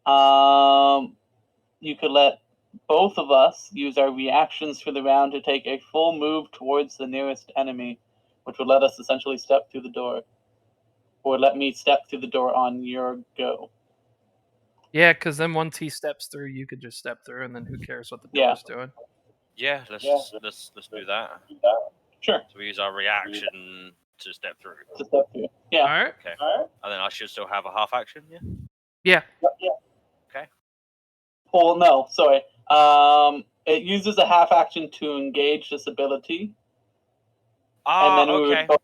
You could let both of us use our reactions for the round to take a full move towards the nearest enemy, which would let us essentially step through the door. Or let me step through the door on your go. Yeah, because then once he steps through, you could just step through, and then who cares what the door's doing? Yeah, let's do that. Sure. So we use our reaction to step through. Yeah. All right. Okay. And then I should still have a half action. Yeah. Yeah. Okay. Well, no, sorry. It uses a half action to engage this ability. And then we would both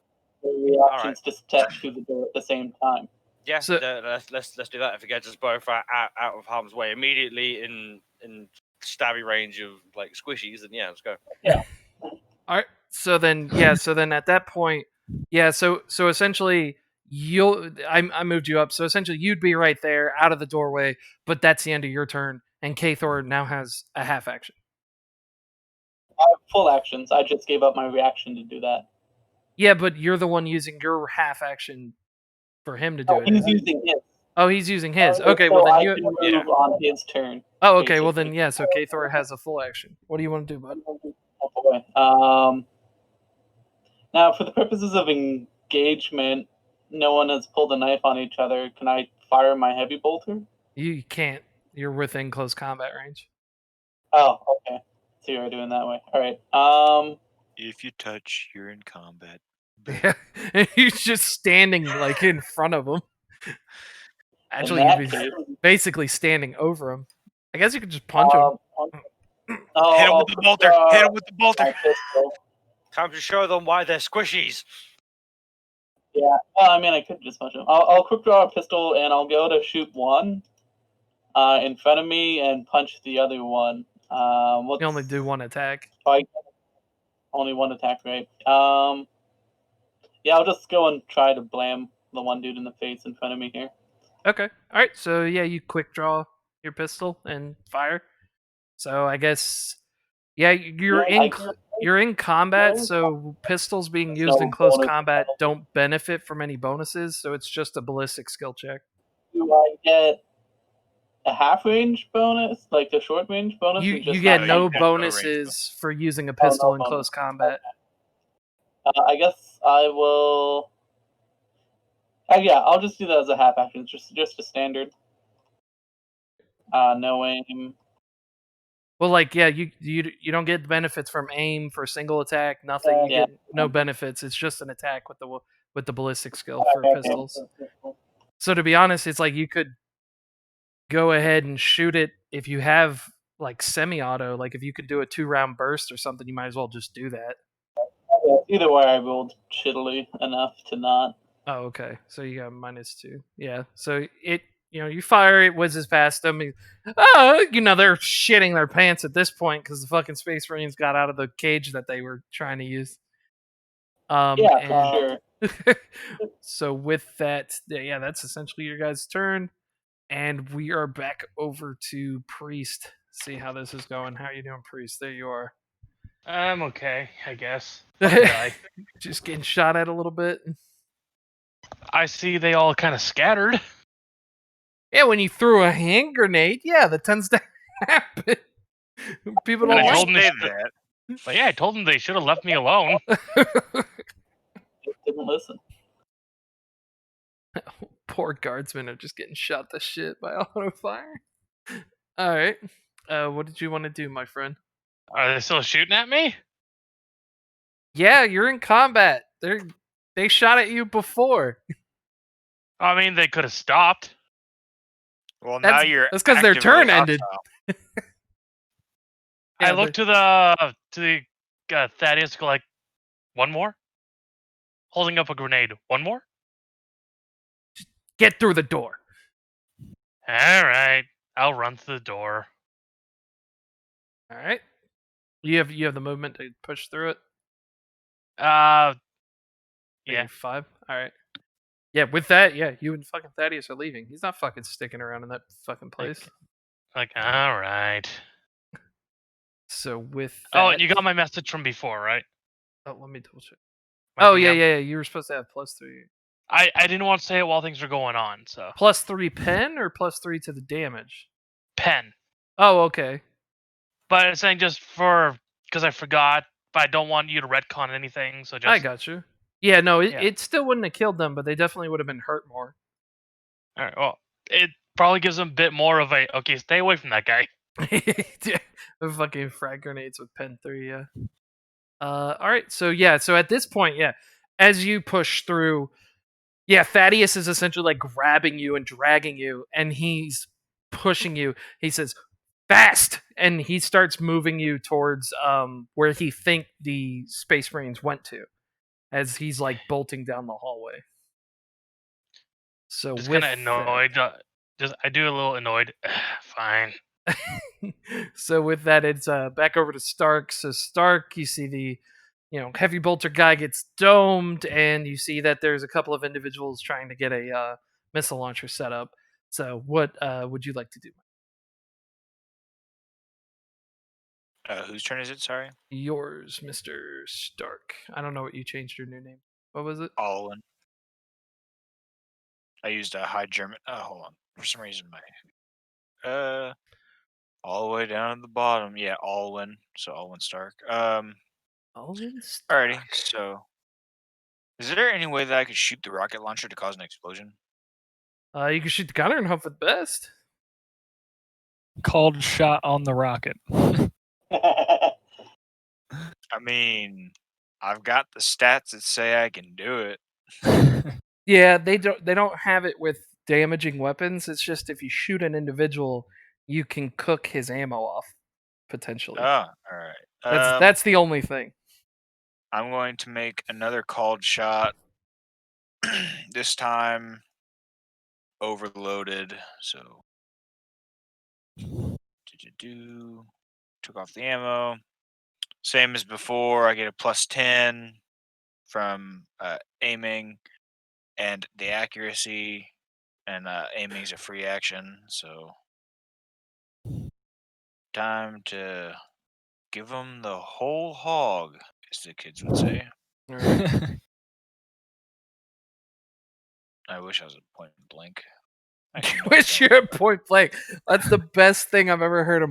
reactions to step through the door at the same time. Yeah, let's do that. If it gets us both out of harm's way immediately in stabby range of like squishies, then yeah, let's go. Yeah. All right. So then at that point, so essentially I moved you up. So essentially you'd be right there out of the doorway, but that's the end of your turn, and Kathor now has a half action. I have full actions. I just gave up my reaction to do that. Yeah, but you're the one using your half action for him to do it. He's using his. Oh, he's using his. Okay, so well then I can move on his turn. Oh, okay. Basically. Well then, yeah. So Kathor has a full action. What do you want to do, bud? Now, for the purposes of engagement, no one has pulled a knife on each other. Can I fire my heavy bolter? You can't. You're within close combat range. Oh, okay. So you're doing that way. All right. If you touch, you're in combat. Yeah, he's just standing like in front of him. Actually, you'd be basically standing over him. I guess you could just punch him. Hit him with the bolter. Hit him with the bolter. Time to show them why they're squishies. Yeah, well, I mean, I could just punch him. I'll quick draw a pistol and I'll go to shoot one in front of me and punch the other one. You only do one attack. Only one attack, right? Yeah, I'll just go and try to blam the one dude in the face in front of me here. Okay. All right. So yeah, you quick draw your pistol and fire. So I guess you're in combat. So pistols being used in close combat don't benefit from any bonuses. So it's just a ballistic skill check. Do I get a half range bonus, like a short range bonus? You get no bonuses for using a pistol in close combat. I guess I will. Yeah, I'll just do that as a half action. It's just a standard. No aim. Well, like you don't get benefits from aim for single attack. Nothing. You get no benefits. It's just an attack with the ballistic skill for pistols. So to be honest, it's like you could go ahead and shoot it if you have like semi-auto. Like if you could do a 2-round burst or something, you might as well just do that. Either way, I rolled shittily enough to not. Oh, okay. So you got -2. Yeah. So you fire, it whizzes past them. They're shitting their pants at this point because the fucking Space Marines got out of the cage that they were trying to use. Sure. So with that, that's essentially your guys' turn, and we are back over to Priest. See how this is going. How are you doing, Priest? There you are. I'm okay, I guess. Fucking die. Just getting shot at a little bit. I see they all kind of scattered. Yeah, when you threw a hand grenade, yeah, that tends to happen. People And don't I like told them they Say should, that. but yeah, I told them they should have left me alone. Just didn't listen. Poor guardsmen are just getting shot to shit by auto fire. All right. What did you want to do, my friend? Are they still shooting at me? Yeah, you're in combat. They shot at you before. I mean, they could have stopped. Well, now you're. That's because their actively turn ended. hostile. I Yeah, looked to the Thaddeus, go like, one more, holding up a grenade. One more. Get through the door. All right, I'll run through the door. All right. You have the movement to push through it. Yeah. Maybe 5. All right. Yeah, with that, yeah, you and fucking Thaddeus are leaving. He's not fucking sticking around in that fucking place. Like, all right. So with Oh, that, and you got my message from before, right? oh, let me double check. My Oh yeah, DM? yeah, you were supposed to have +3. I didn't want to say it while things were going on, so +3 pen or +3 to the damage? pen. Oh, okay. But it's saying just because I forgot, but I don't want you to retcon anything, so just I got you. Yeah, no, Yeah. it still wouldn't have killed them, but they definitely would have been hurt more. all right. Well, it probably gives them a bit more of a okay. Stay away from that guy. The fucking frag grenades with pen 3, yeah. All right, so yeah, so at this point, yeah, as you push through, yeah, Thaddeus is essentially like grabbing you and dragging you, and he's pushing you. He says, "Fast!" and he starts moving you towards where he think the Space Marines went to, as he's like bolting down the hallway. So Just with kind of annoyed. Just I do a little annoyed. Fine. so with that, it's back over to Stark. So Stark, you see the heavy bolter guy gets domed, and you see that there's a couple of individuals trying to get a missile launcher set up. So what would you like to do? Whose turn is it? Sorry. Yours, Mr. Stark. I don't know what you changed your new name. What was it? Alwyn. I used a high German. Oh, hold on. For some reason, my all the way down at the bottom. Yeah, Alwyn. So Alwyn Stark. Alwyn Stark. Alrighty. So, is there any way that I could shoot the rocket launcher to cause an explosion? You can shoot the gunner and hope for the best. Called shot on the rocket. I mean, I've got the stats that say I can do it. Yeah, they don't have it with damaging weapons. It's just if you shoot an individual, you can cook his ammo off potentially. Oh, all right. That's the only thing. I'm going to make another called shot. This time, overloaded. So, took off the ammo. Same as before. I get a +10 from aiming and the accuracy, and aiming is a free action. So, time to give them the whole hog, as the kids would say. All right. I wish I was at point blank. Wish you're at point blank. That's the best thing I've ever heard a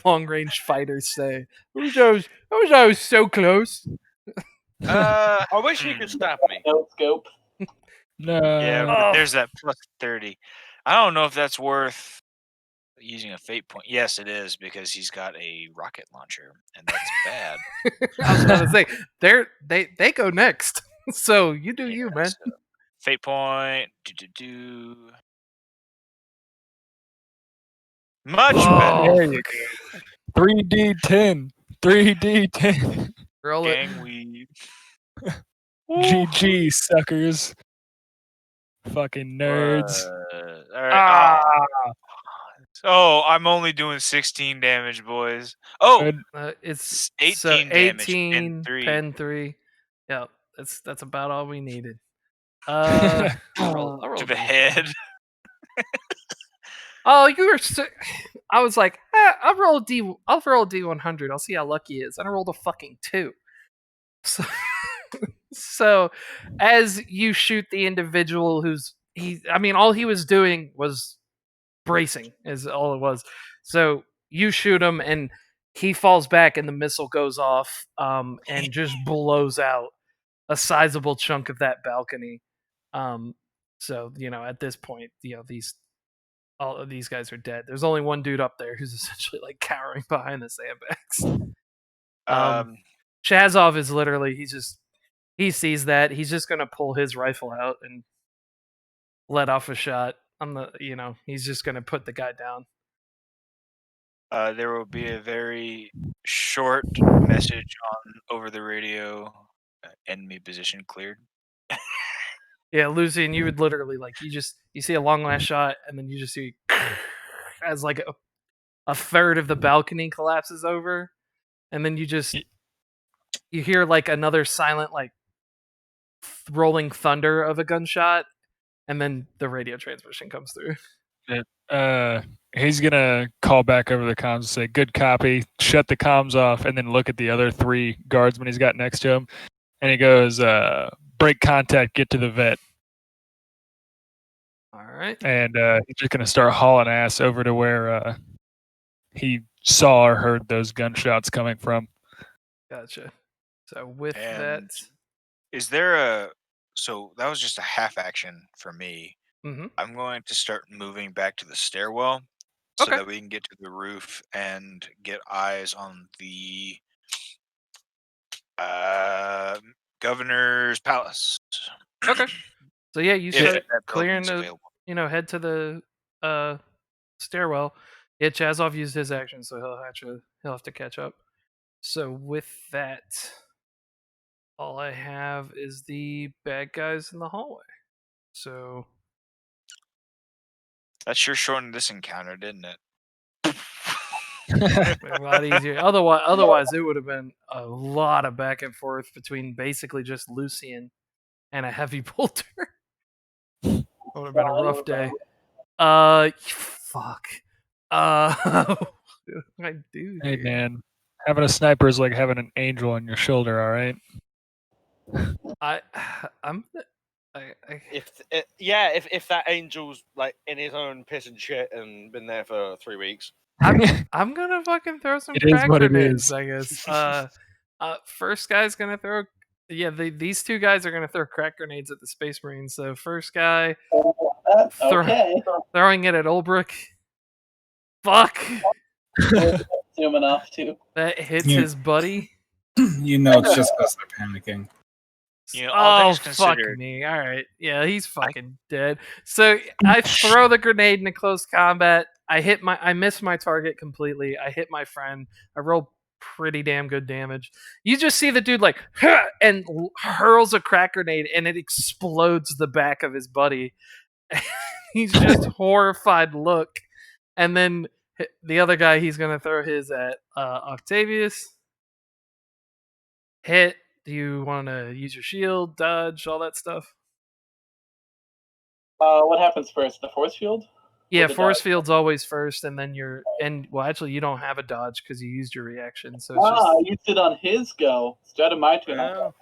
long range fighter say. I wish I was so close. I wish you could stab me. No scope. No. Yeah, but Oh. there's that +30. I don't know if that's worth using a fate point. Yes, it is, because he's got a rocket launcher, and that's bad. I was about to say they go next. So you do you, man. So, fate point. Much better. Oh, There you go. 3D10. 3D10. roll it. Gang weed. GG, suckers. Fucking nerds. All right. Ah. Oh, I'm only doing 16 damage, boys. Oh, Good. It's 18 so damage. 18 3. pen 3. Yeah, that's about all we needed. I'll roll To the head. Oh, you were. I was like, I'll roll a D. I'll roll a D100. I'll see how lucky he is. And I rolled a fucking 2. So, so as you shoot the individual all he was doing was bracing, is all it was. So you shoot him, and he falls back, and the missile goes off, and just blows out a sizable chunk of that balcony. So at this point, all of these guys are dead. There's only one dude up there who's essentially like cowering behind the sandbags. Chazov is literally he sees that, he's just gonna pull his rifle out and let off a shot. He's just gonna put the guy down. There will be a very short message on over the radio. Enemy position cleared. Yeah, Lucian, you would literally you see a long last shot, and then you just see as like a third of the balcony collapses over, and then you hear like another silent like rolling thunder of a gunshot, and then the radio transmission comes through. He's gonna call back over the comms and say, "Good copy." Shut the comms off, and then look at the other 3 guardsmen he's got next to him, and he goes, "Break contact. Get to the vet." All right. And he's just gonna start hauling ass over to where he saw or heard those gunshots coming from. Gotcha. So with And that, is there so that was just a half action for me. mm-hmm. I'm going to start moving back to the stairwell so Okay. that we can get to the roof and get eyes on the governor's palace. Okay. So yeah, you If start that clearing building's the, available. head to the stairwell. Yeah, Chazov used his action, so he'll have to catch up. So with that, all I have is the bad guys in the hallway. So That sure shortened this encounter, didn't it? a lot easier. Otherwise, it would have been a lot of back and forth between basically just Lucian and a heavy bolter. It would have been a rough day. Fuck. What do I do Hey here? man, having a sniper is like having an angel on your shoulder. All right. If that angel's like in his own piss and shit and been there for 3 weeks. I'm gonna fucking throw some It is crack what it grenades, is. I guess. First guy's gonna throw. Yeah, these 2 guys are gonna throw crack grenades at the Space Marines. So first guy Okay. throwing it at Ulbrich. Fuck. Zoom enough to. That hits Yeah. his buddy. It's just because they're panicking. All Oh, things fuck considered, me. All right. Yeah, he's fucking dead. So I throw the grenade into close combat. I miss my target completely. I hit my friend. I roll pretty damn good damage. You just see the dude like, and hurls a crack grenade, and it explodes the back of his buddy. He's just horrified look. And then the other guy, he's going to throw his at Octavius. Hit. Do you want to use your shield, dodge, all that stuff? What happens first? The force field? Yeah, the force dodge? field's always first, and then actually, you don't have a dodge because you used your reaction. So it's just, I used it on his go instead of my turn. Wow.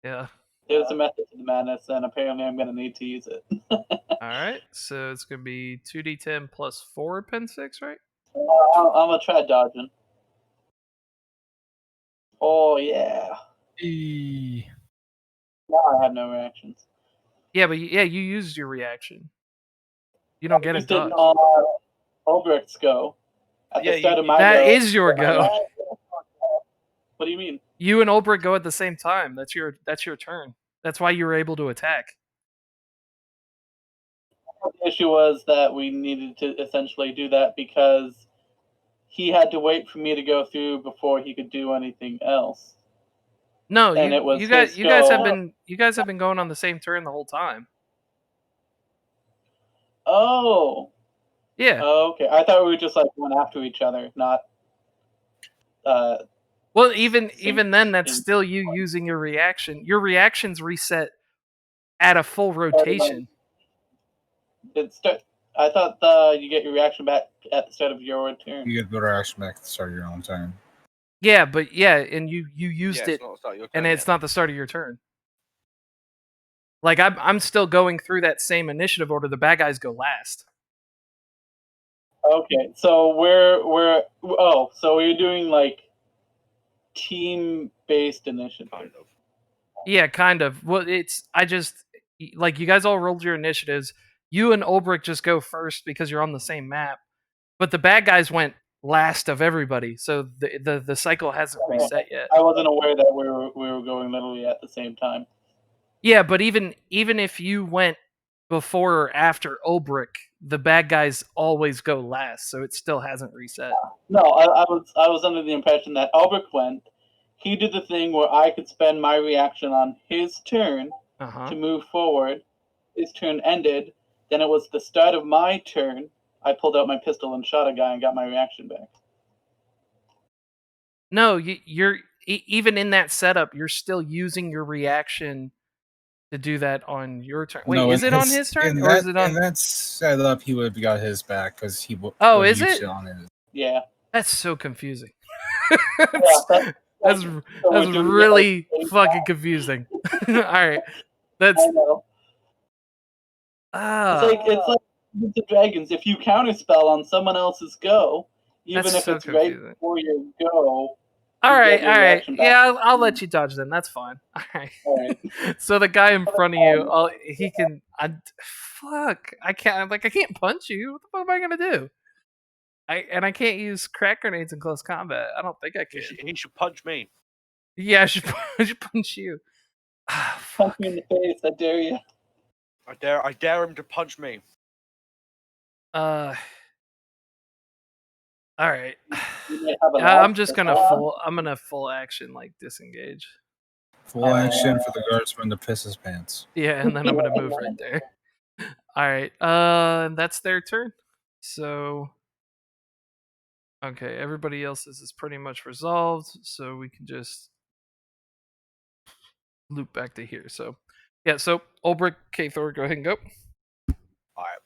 yeah. There's a method to the madness, and apparently I'm going to need to use it. All right, so it's gonna be 2d10 plus 4 pen 6, right? I'm going to try dodging. Oh, yeah. Now I have no reactions. Yeah, but you used your reaction. You don't get a used it dodge. on Ulbricht's go. At the start of my That go. is your go. What do you mean? You and Ulbrich go at the same time. That's your turn. That's why you were able to attack. The issue was that we needed to essentially do that because he had to wait for me to go through before he could do anything else. No, And it was you guys his you guys have go. been going on the same turn the whole time. Oh. Yeah. Okay. I thought we were just like going after each other, not. Well, even then, that's still you using your reaction. Your reactions reset at a full rotation. I thought you get your reaction back at the start of your turn. You get the reaction back at the start of your own turn. Yeah, but and you used Yeah, it, it's not the start of your turn and it's yet. not the start of your turn. Like I'm still going through that same initiative order. The bad guys go last. Okay, so so we're doing like team-based initiative. Kind of. Yeah, kind of. Well, I just like you guys all rolled your initiatives. You and Ulbrich just go first because you're on the same map. But the bad guys went last of everybody, so the cycle hasn't reset yet. I wasn't aware that we were going literally at the same time. Yeah, but even if you went before or after Ulbrich, the bad guys always go last, so it still hasn't reset. No, I was under the impression that Ulbrich went. He did the thing where I could spend my reaction on his turn to move forward. His turn ended. Then it was the start of my turn. I pulled out my pistol and shot a guy and got my reaction back. No, you're even in that setup, you're still using your reaction to do that on your turn. Wait, No, is it on his turn, or is it on? In that setup, he would have got his back because he would. Oh, is it? On his. Yeah. That's so confusing. That's that's really fucking confusing. All right, that's. I know. Ah, It's like the dragons. If you counterspell on someone else's go, even That's if so it's right confusing. before your go. all you right, get your all right. reaction back. Yeah, I'll let you dodge then. That's fine. All right. All right. So the guy in front of you, he can. Fuck! I can't. Like, I can't punch you. What the fuck am I gonna do? I can't use crack grenades in close combat. I don't think I can. He should punch me. Yeah, I should punch you. Ah, Punch fuck. me in the face. I dare you. I dare him to punch me. All right. You might have a I'm laugh, just but- gonna I'm gonna full action like disengage. Full action for the guardsman to piss his pants. Yeah, and then I'm gonna move right there. All right. That's their turn. So, okay, everybody else's is pretty much resolved. So we can just loop back to here. So, yeah. So Ulbrich, Kathor, go ahead and go. All right.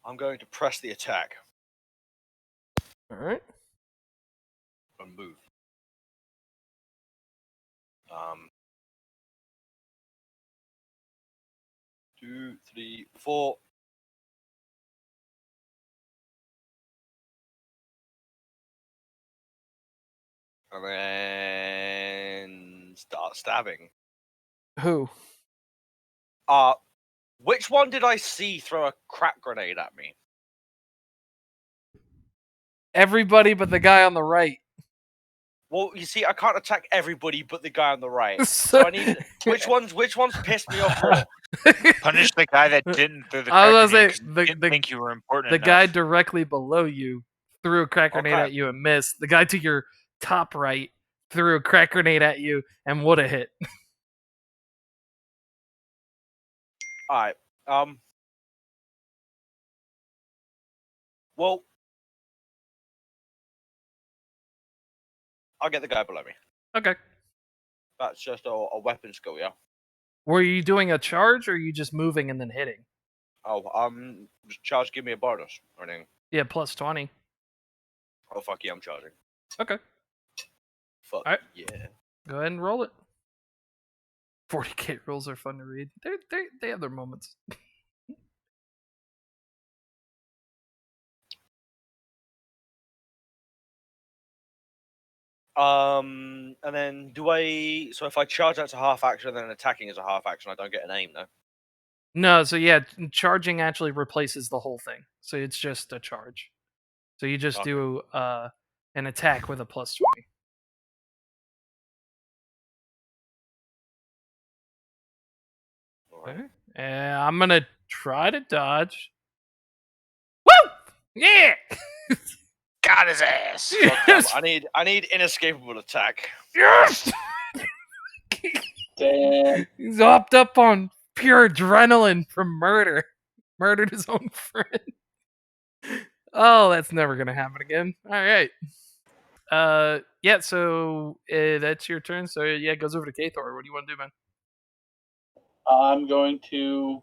I'm going to press the attack All right. and move. 2, 3, 4. And then start stabbing. Who? Which one did I see throw a crack grenade at me? Everybody but the guy on the right. Well, you see, I can't attack everybody but the guy on the right. So I need which ones pissed me off more? Punish the guy that didn't throw the I crack was gonna grenade say, 'cause he didn't think you were important The enough. guy directly below you threw a crack grenade Okay. at you and missed. The guy to your top right threw a crack grenade at you and would have hit. Alright. Well, I'll get the guy below me. Okay. That's just a weapon skill, yeah? Were you doing a charge or are you just moving and then hitting? Oh, charge, give me a bonus or anything. Yeah, plus 20. Oh, fuck yeah, I'm charging. Okay. Fuck Alright. yeah. Go ahead and roll it. 40k rules are fun to read. They have their moments. And then so if I charge that's a half action, then attacking is a half action, I don't get an aim, no? No, so yeah, charging actually replaces the whole thing. So it's just a charge. So you just do an attack with a plus 20. Alright. Okay. And I'm gonna try to dodge. Woo! Yeah! Got his ass. Yes! I need inescapable attack. Yes! Damn. He's hopped up on pure adrenaline from murder. Murdered his own friend. Oh, that's never gonna happen again. Alright. Yeah, so that's your turn. So yeah, it goes over to Kathor. What do you want to do, man? I'm going to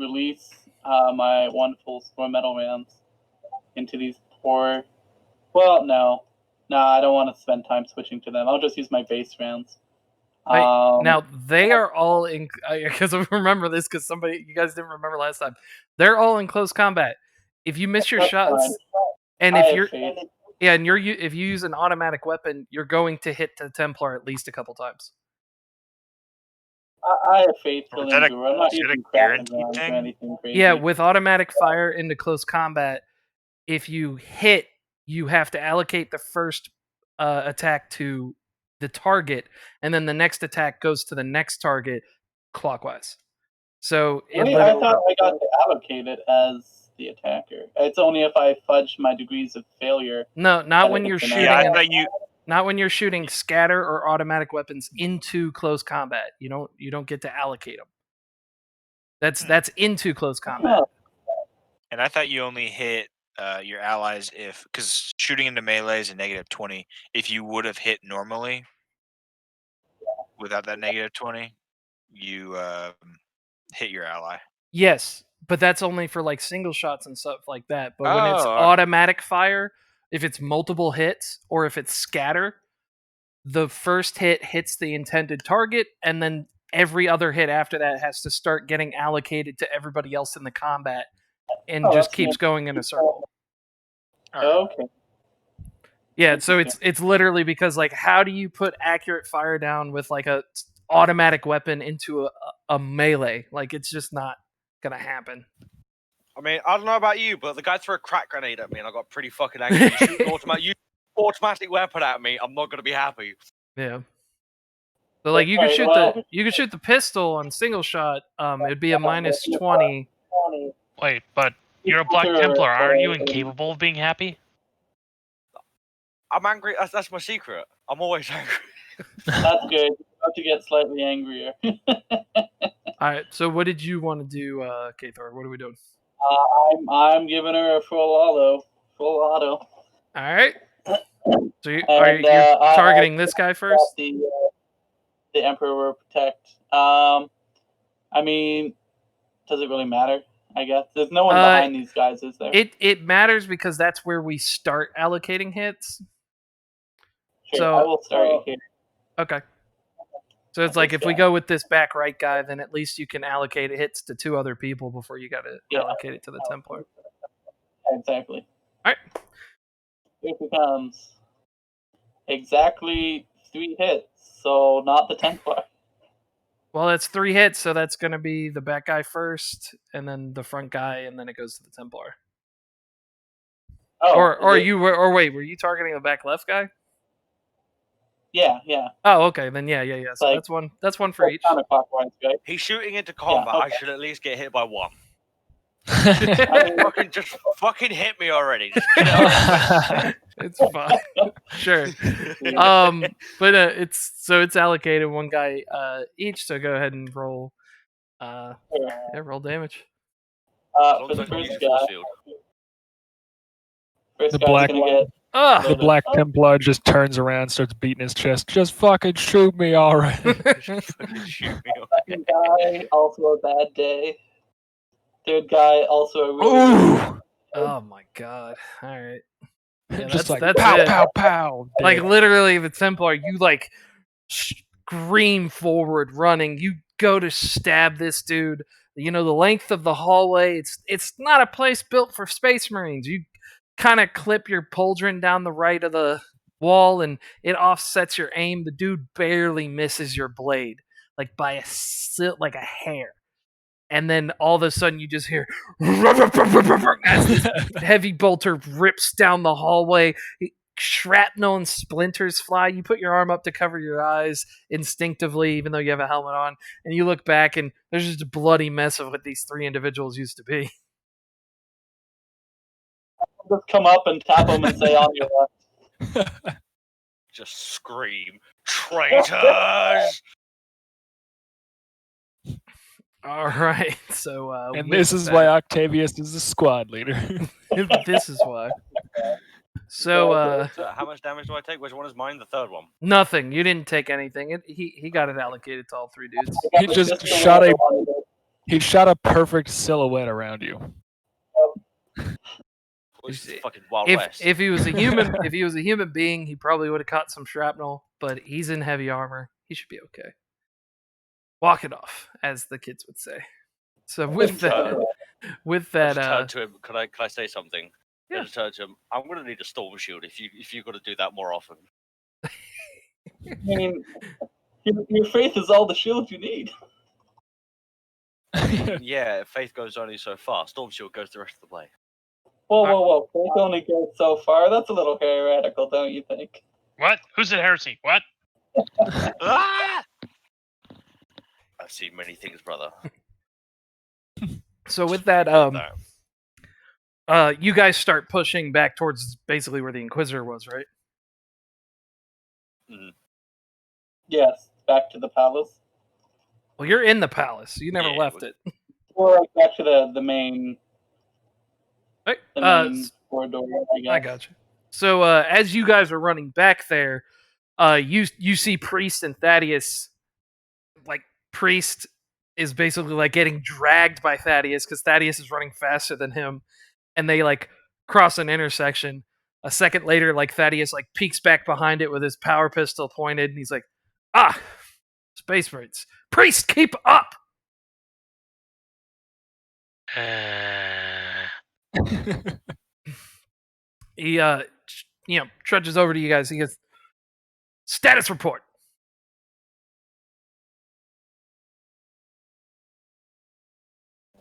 release my wonderful score metal rounds into these poor. Well, no, I don't want to spend time switching to them. I'll just use my base rounds. Now they are all in because I remember this because you guys didn't remember last time. They're all in close combat. If you miss your That's shots, fine. and I if have you're faith. and if you use an automatic weapon, you're going to hit the Templar at least a couple times. I have faith Or till is that a- endure. I'm not is it a using crafting guaranteed rounds or thing? anything crazy. Yeah, with automatic fire into close combat, if you hit, you have to allocate the first attack to the target, and then the next attack goes to the next target clockwise. So it Wait, I thought I got to allocate it as the attacker. It's only if I fudge my degrees of failure. no, not when you're Yeah, shooting. Yeah, I thought you. Not when you're shooting scatter or automatic weapons into close combat. You don't get to allocate them. That's into close combat. Oh, And I thought you only hit your allies because shooting into melee is a -20. If you would have hit normally without that -20, you hit your ally. Yes, but that's only for like single shots and stuff like that. But when it's Oh, okay. automatic fire, if it's multiple hits or if it's scatter, the first hit hits the intended target, and then every other hit after that has to start getting allocated to everybody else in the combat, and Oh, just that's keeps neat. going in a circle. All right. Okay. Yeah, so it's literally because like how do you put accurate fire down with like a automatic weapon into a melee? Like it's just not gonna happen. I mean, I don't know about you, but the guy threw a crack grenade at me, and I got pretty fucking angry. You shoot an automatic weapon at me, I'm not gonna be happy. Yeah. So like you could shoot the pistol on single shot. It'd be a -20. Wait, but you're a Black Templar. Aren't you incapable of being happy? I'm angry. That's my secret. I'm always angry. That's good. You have to get slightly angrier. All right. So what did you want to do, Kathor? What are we doing? I'm giving her a full auto. All right. So you're And, targeting this guy first? The Emperor will protect. I mean, does it really matter? I guess there's no one behind these guys, is there? It matters because that's where we start allocating hits. Sure, So I will start here. okay. So it's like if we go with this back right guy, then at least you can allocate hits to 2 other people before you got to allocate it to the Templar. Exactly. All right. Here it comes. Exactly 3 hits, so not the Templar. Well, that's 3 hits, so that's going to be the back guy first, and then the front guy, and then it goes to the Templar. Oh, or wait, were you targeting the back left guy? Yeah. Oh, okay, then yeah. So Like, that's one for each. Counterclockwise, right? He's shooting into combat. okay. I should at least get hit by 1. I mean, Just fucking hit me already. Just get it over It's fine. Sure. But it's allocated 1 guy each. So go ahead and roll. Roll damage. with. for the As long as I first use force guy, field. first The guy's black gonna get. The Black Templar just turns around, starts beating his chest. Just fucking shoot me already. Just fucking shoot me. Second guy, also a bad day. Third guy, also a really Ooh! Oh my god! All right. Yeah, Just like that's pow, it. pow, pow. Like dead. literally, the Templar, you like scream forward, running. You go to stab this dude. You know the length of the hallway. It's not a place built for Space Marines. You kind of clip your pauldron down the right of the wall, and it offsets your aim. The dude barely misses your blade, like by a hair. And then all of a sudden, you just hear as this heavy bolter rips down the hallway. Shrapnel and splinters fly. You put your arm up to cover your eyes instinctively, even though you have a helmet on, and you look back, and there's just a bloody mess of what these 3 individuals used to be. just come up and tap him and say on your left. Just scream, traitors! All right, so And with this is that- why Octavius is the squad leader. this is why. So So how much damage do I take? Which one is mine? The third one. nothing. You didn't take anything. He got it allocated to all 3 dudes. He just shot a He shot a perfect silhouette around you. This is fucking Wild If West. if he was a human, if he was a human being, he probably would have caught some shrapnel. But he's in heavy armor. He should be okay. Walk it off, as the kids would say. So with that, I just turn to him. Can I say something? Yeah. I just turn to him. I'm gonna need a storm shield if you got to do that more often. I mean, your faith is all the shield you need. Yeah, faith goes only so far. Storm shield goes the rest of the way. Whoa! Faith only goes so far. That's a little heretical, don't you think? What? Who said heresy? What? Ah! I've seen many things, brother. So with that, you guys start pushing back towards basically where the Inquisitor was, right? Yes, back to the palace. Well, you're in the palace. You never left it. Or like back to the main. Right. The main corridor, I guess. I got you. So as you guys are running back there, you see Priest and Thaddeus. Like Priest is basically like getting dragged by Thaddeus because Thaddeus is running faster than him, and they like cross an intersection. A second later, like Thaddeus like peeks back behind it with his power pistol pointed, and he's like, "Ah, Space Marines! Priest, keep up!" He trudges over to you guys. He goes, "Status report."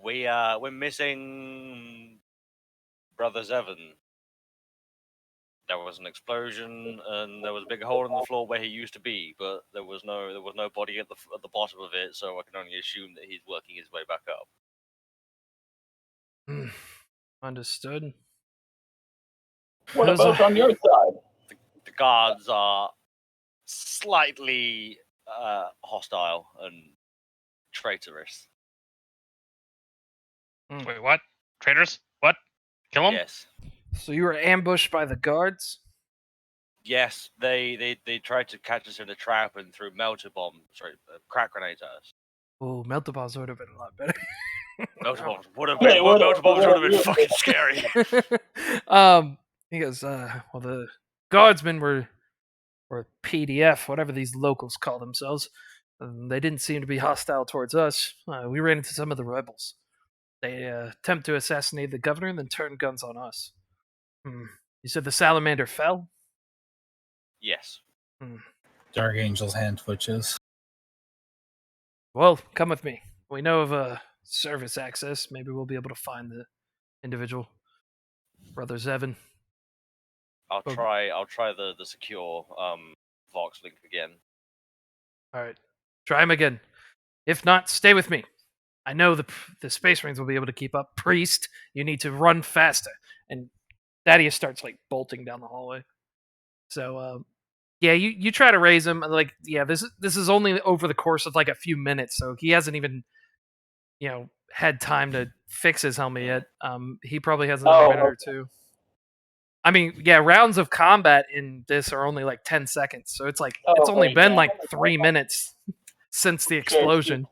We're missing Brother Zevon. There was an explosion, and there was a big hole in the floor where he used to be, but there was no body at the bottom of it, so I can only assume that he's working his way back up. Understood. What about on your side? The guards are slightly hostile and traitorous. Wait, what? Traitors? What? Kill them? Yes. So you were ambushed by the guards? Yes, they tried to catch us in a trap and threw crack grenades at us. Oh, melter bombs would have been a lot better. Melter bombs would have been fucking scary. He goes, well, the guardsmen were, or PDF, whatever these locals call themselves. They didn't seem to be hostile towards us. We ran into some of the rebels. They attempt to assassinate the governor and then turn guns on us. You said the salamander fell? Yes. Dark Angel's hand twitches. Well, come with me. We know of service access. Maybe we'll be able to find the individual. Brother Zevon. I'll try the secure Vox link again. All right. Try him again. If not, stay with me. I know the Space Marines will be able to keep up. Priest, you need to run faster. And Thaddeus starts like bolting down the hallway. So yeah, you try to raise him. Like, yeah, this is only over the course of like a few minutes, so he hasn't even had time to fix his helmet yet. He probably has another minute or two. I mean, yeah, rounds of combat in this are only like 10 seconds, so it's like it's only been like 3 minutes since the explosion.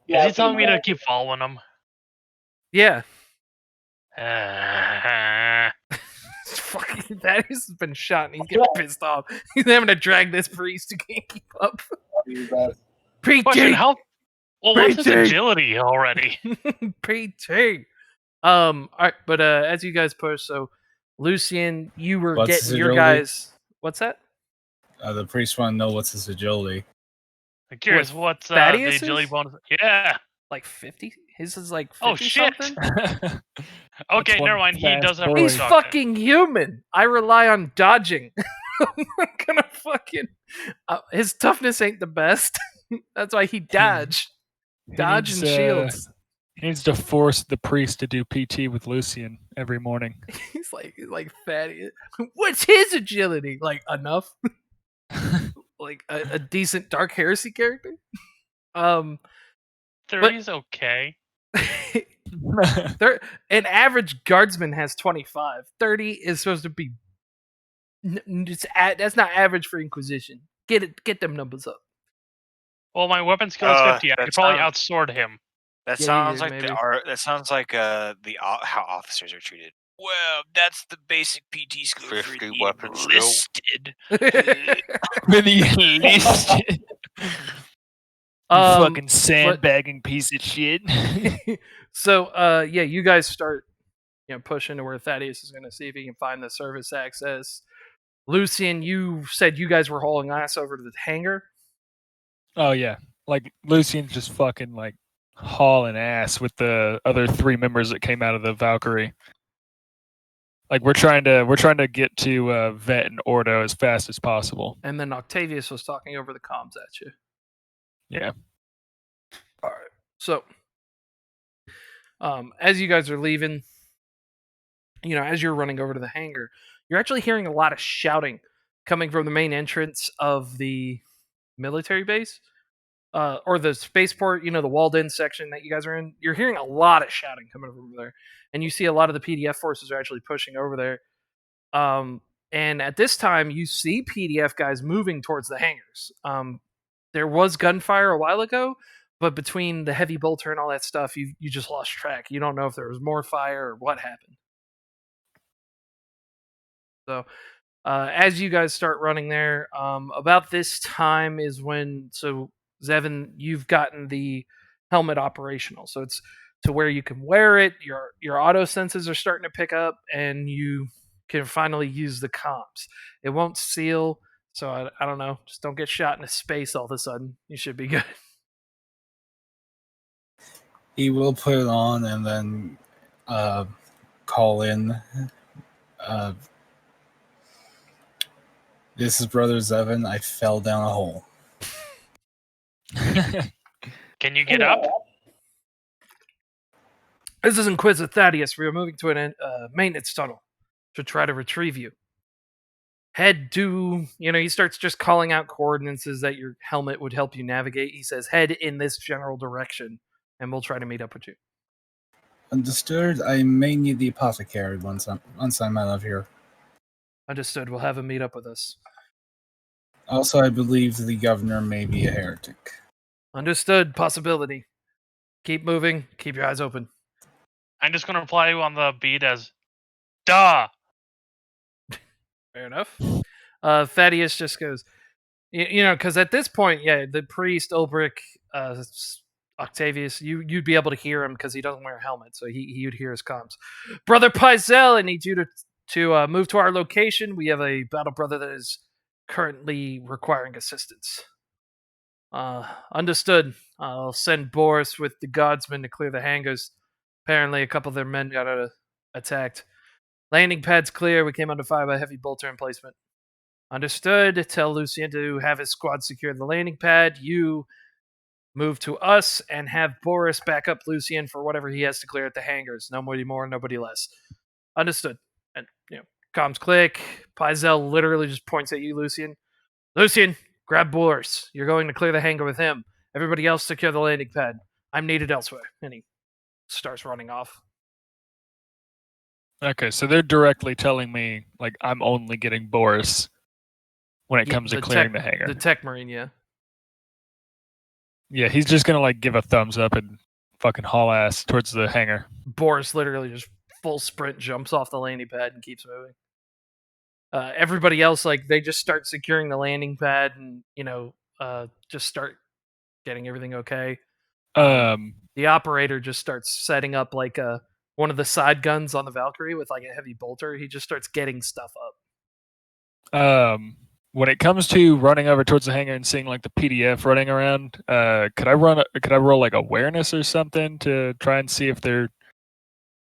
Is he telling me to keep following him? Yeah. Fucking Thaddeus has been shot and he's getting pissed off. He's having to drag this priest who can't keep up. Question, how? Well, what's his agility already? PT. All right, but as you guys push, so Lucian, you were getting your guys. What's that? The priest want to know what's his agility. I'm curious, what's the agility bonus? Yeah. Like 50? His is like 50 oh, shit. something? Okay, never mind. He does have He's fucking human. I rely on dodging. I'm not gonna fucking... his toughness ain't the best. That's why he dodge. Dodge and shields. He needs to force the priest to do PT with Lucian every morning. he's like fatty. What's his agility? Like enough? Like a decent Dark Heresy character? 30's okay. An average guardsman has 25. 30 is supposed to be... that's not average for Inquisition. Get them numbers up. Well, my weapon skill is 50. I could probably outsword him. That Yeah, sounds you like maybe. that sounds like how officers are treated. Well, that's the basic PT school for 50 the weapon skill. enlisted. For the enlisted. You fucking sandbagging piece of shit. So, yeah, you guys start, pushing to where Thaddeus is going to see if he can find the service access. Lucian, you said you guys were hauling ass over to the hangar. Oh yeah, like Lucian's just fucking like hauling ass with the other 3 members that came out of the Valkyrie. Like we're trying to get to Vet and Ordo as fast as possible. And then Octavius was talking over the comms at you. Yeah. All right. So, as you guys are leaving, as you're running over to the hangar, you're actually hearing a lot of shouting coming from the main entrance of the military base, or the spaceport. The walled-in section that you guys are in. You're hearing a lot of shouting coming from there, and you see a lot of the PDF forces are actually pushing over there. And at this time, you see PDF guys moving towards the hangars. There was gunfire a while ago, but between the heavy bolter and all that stuff, you just lost track. You don't know if there was more fire or what happened. So, as you guys start running there, about this time is when, so Zevin, you've gotten the helmet operational. So it's to where you can wear it, your auto senses are starting to pick up, and you can finally use the comps. It won't seal, so I don't know. Just don't get shot into space all of a sudden. You should be good. He will put it on and then call in. This is Brother Zevin. I fell down a hole. Can you get up? This is Inquisitor Thaddeus. We are moving to a maintenance tunnel to try to retrieve you. Head to, he starts just calling out coordinates that your helmet would help you navigate. He says, head in this general direction, and we'll try to meet up with you. Understood. I may need the apothecary once I'm out of here. Understood. We'll have him meet up with us. Also, I believe the governor may be a heretic. Understood. Possibility. Keep moving. Keep your eyes open. I'm just going to reply on the beat as, duh! Fair enough. Thaddeus just goes, because at this point, the priest, Ulbrich, Octavius, you'd be able to hear him because he doesn't wear a helmet, so you'd hear his comms. Brother Pizel, I need you to move to our location. We have a battle brother that is currently requiring assistance. Understood. I'll send Boris with the guardsmen to clear the hangars. Apparently, a couple of their men got attacked. Landing pad's clear. We came under fire by heavy bolter emplacement. Understood. Tell Lucien to have his squad secure the landing pad. You move to us and have Boris back up Lucien for whatever he has to clear at the hangars. Nobody more, nobody less. Understood. And, comms click. Pizel literally just points at you, Lucien. Lucien, grab Boris. You're going to clear the hangar with him. Everybody else secure the landing pad. I'm needed elsewhere. And he starts running off. Okay, so they're directly telling me, like, I'm only getting Boris when it comes to clearing the hangar. The tech marine, yeah. Yeah, he's just gonna, like, give a thumbs up and fucking haul ass towards the hangar. Boris literally just full sprint jumps off the landing pad and keeps moving. Everybody else, they just start securing the landing pad and, just start getting everything okay. The operator just starts setting up, one of the side guns on the Valkyrie with, a heavy bolter. He just starts getting stuff up. When it comes to running over towards the hangar and seeing, the PDF running around, could I roll, awareness or something to try and see if they're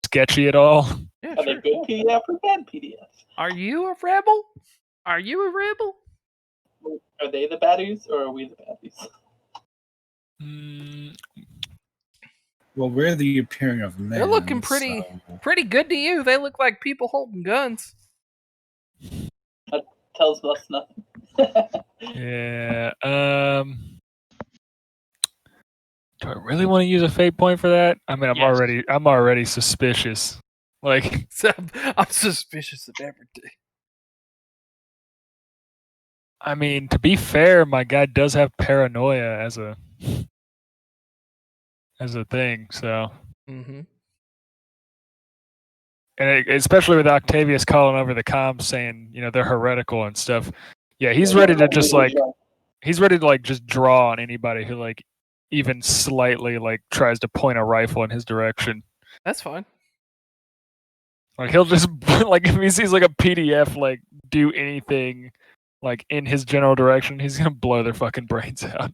sketchy at all? Yeah, Are they good PDF or bad PDFs? Are you a rebel? Are you a rebel? Are they the baddies or are we the baddies? Well, we're the appearing of men. They're looking pretty good to you. They look like people holding guns. That tells us nothing. Yeah. Do I really want to use a fate point for that? I mean, I'm already suspicious. I'm suspicious of everything. I mean, to be fair, my guy does have paranoia as a thing. So, Mm-hmm. and especially with Octavius calling over the comms saying, they're heretical and stuff. Yeah, he's ready to just just draw on anybody who like even slightly like tries to point a rifle in his direction. That's fine. Like he'll just like if he sees like a PDF like do anything like in his general direction, he's gonna blow their fucking brains out.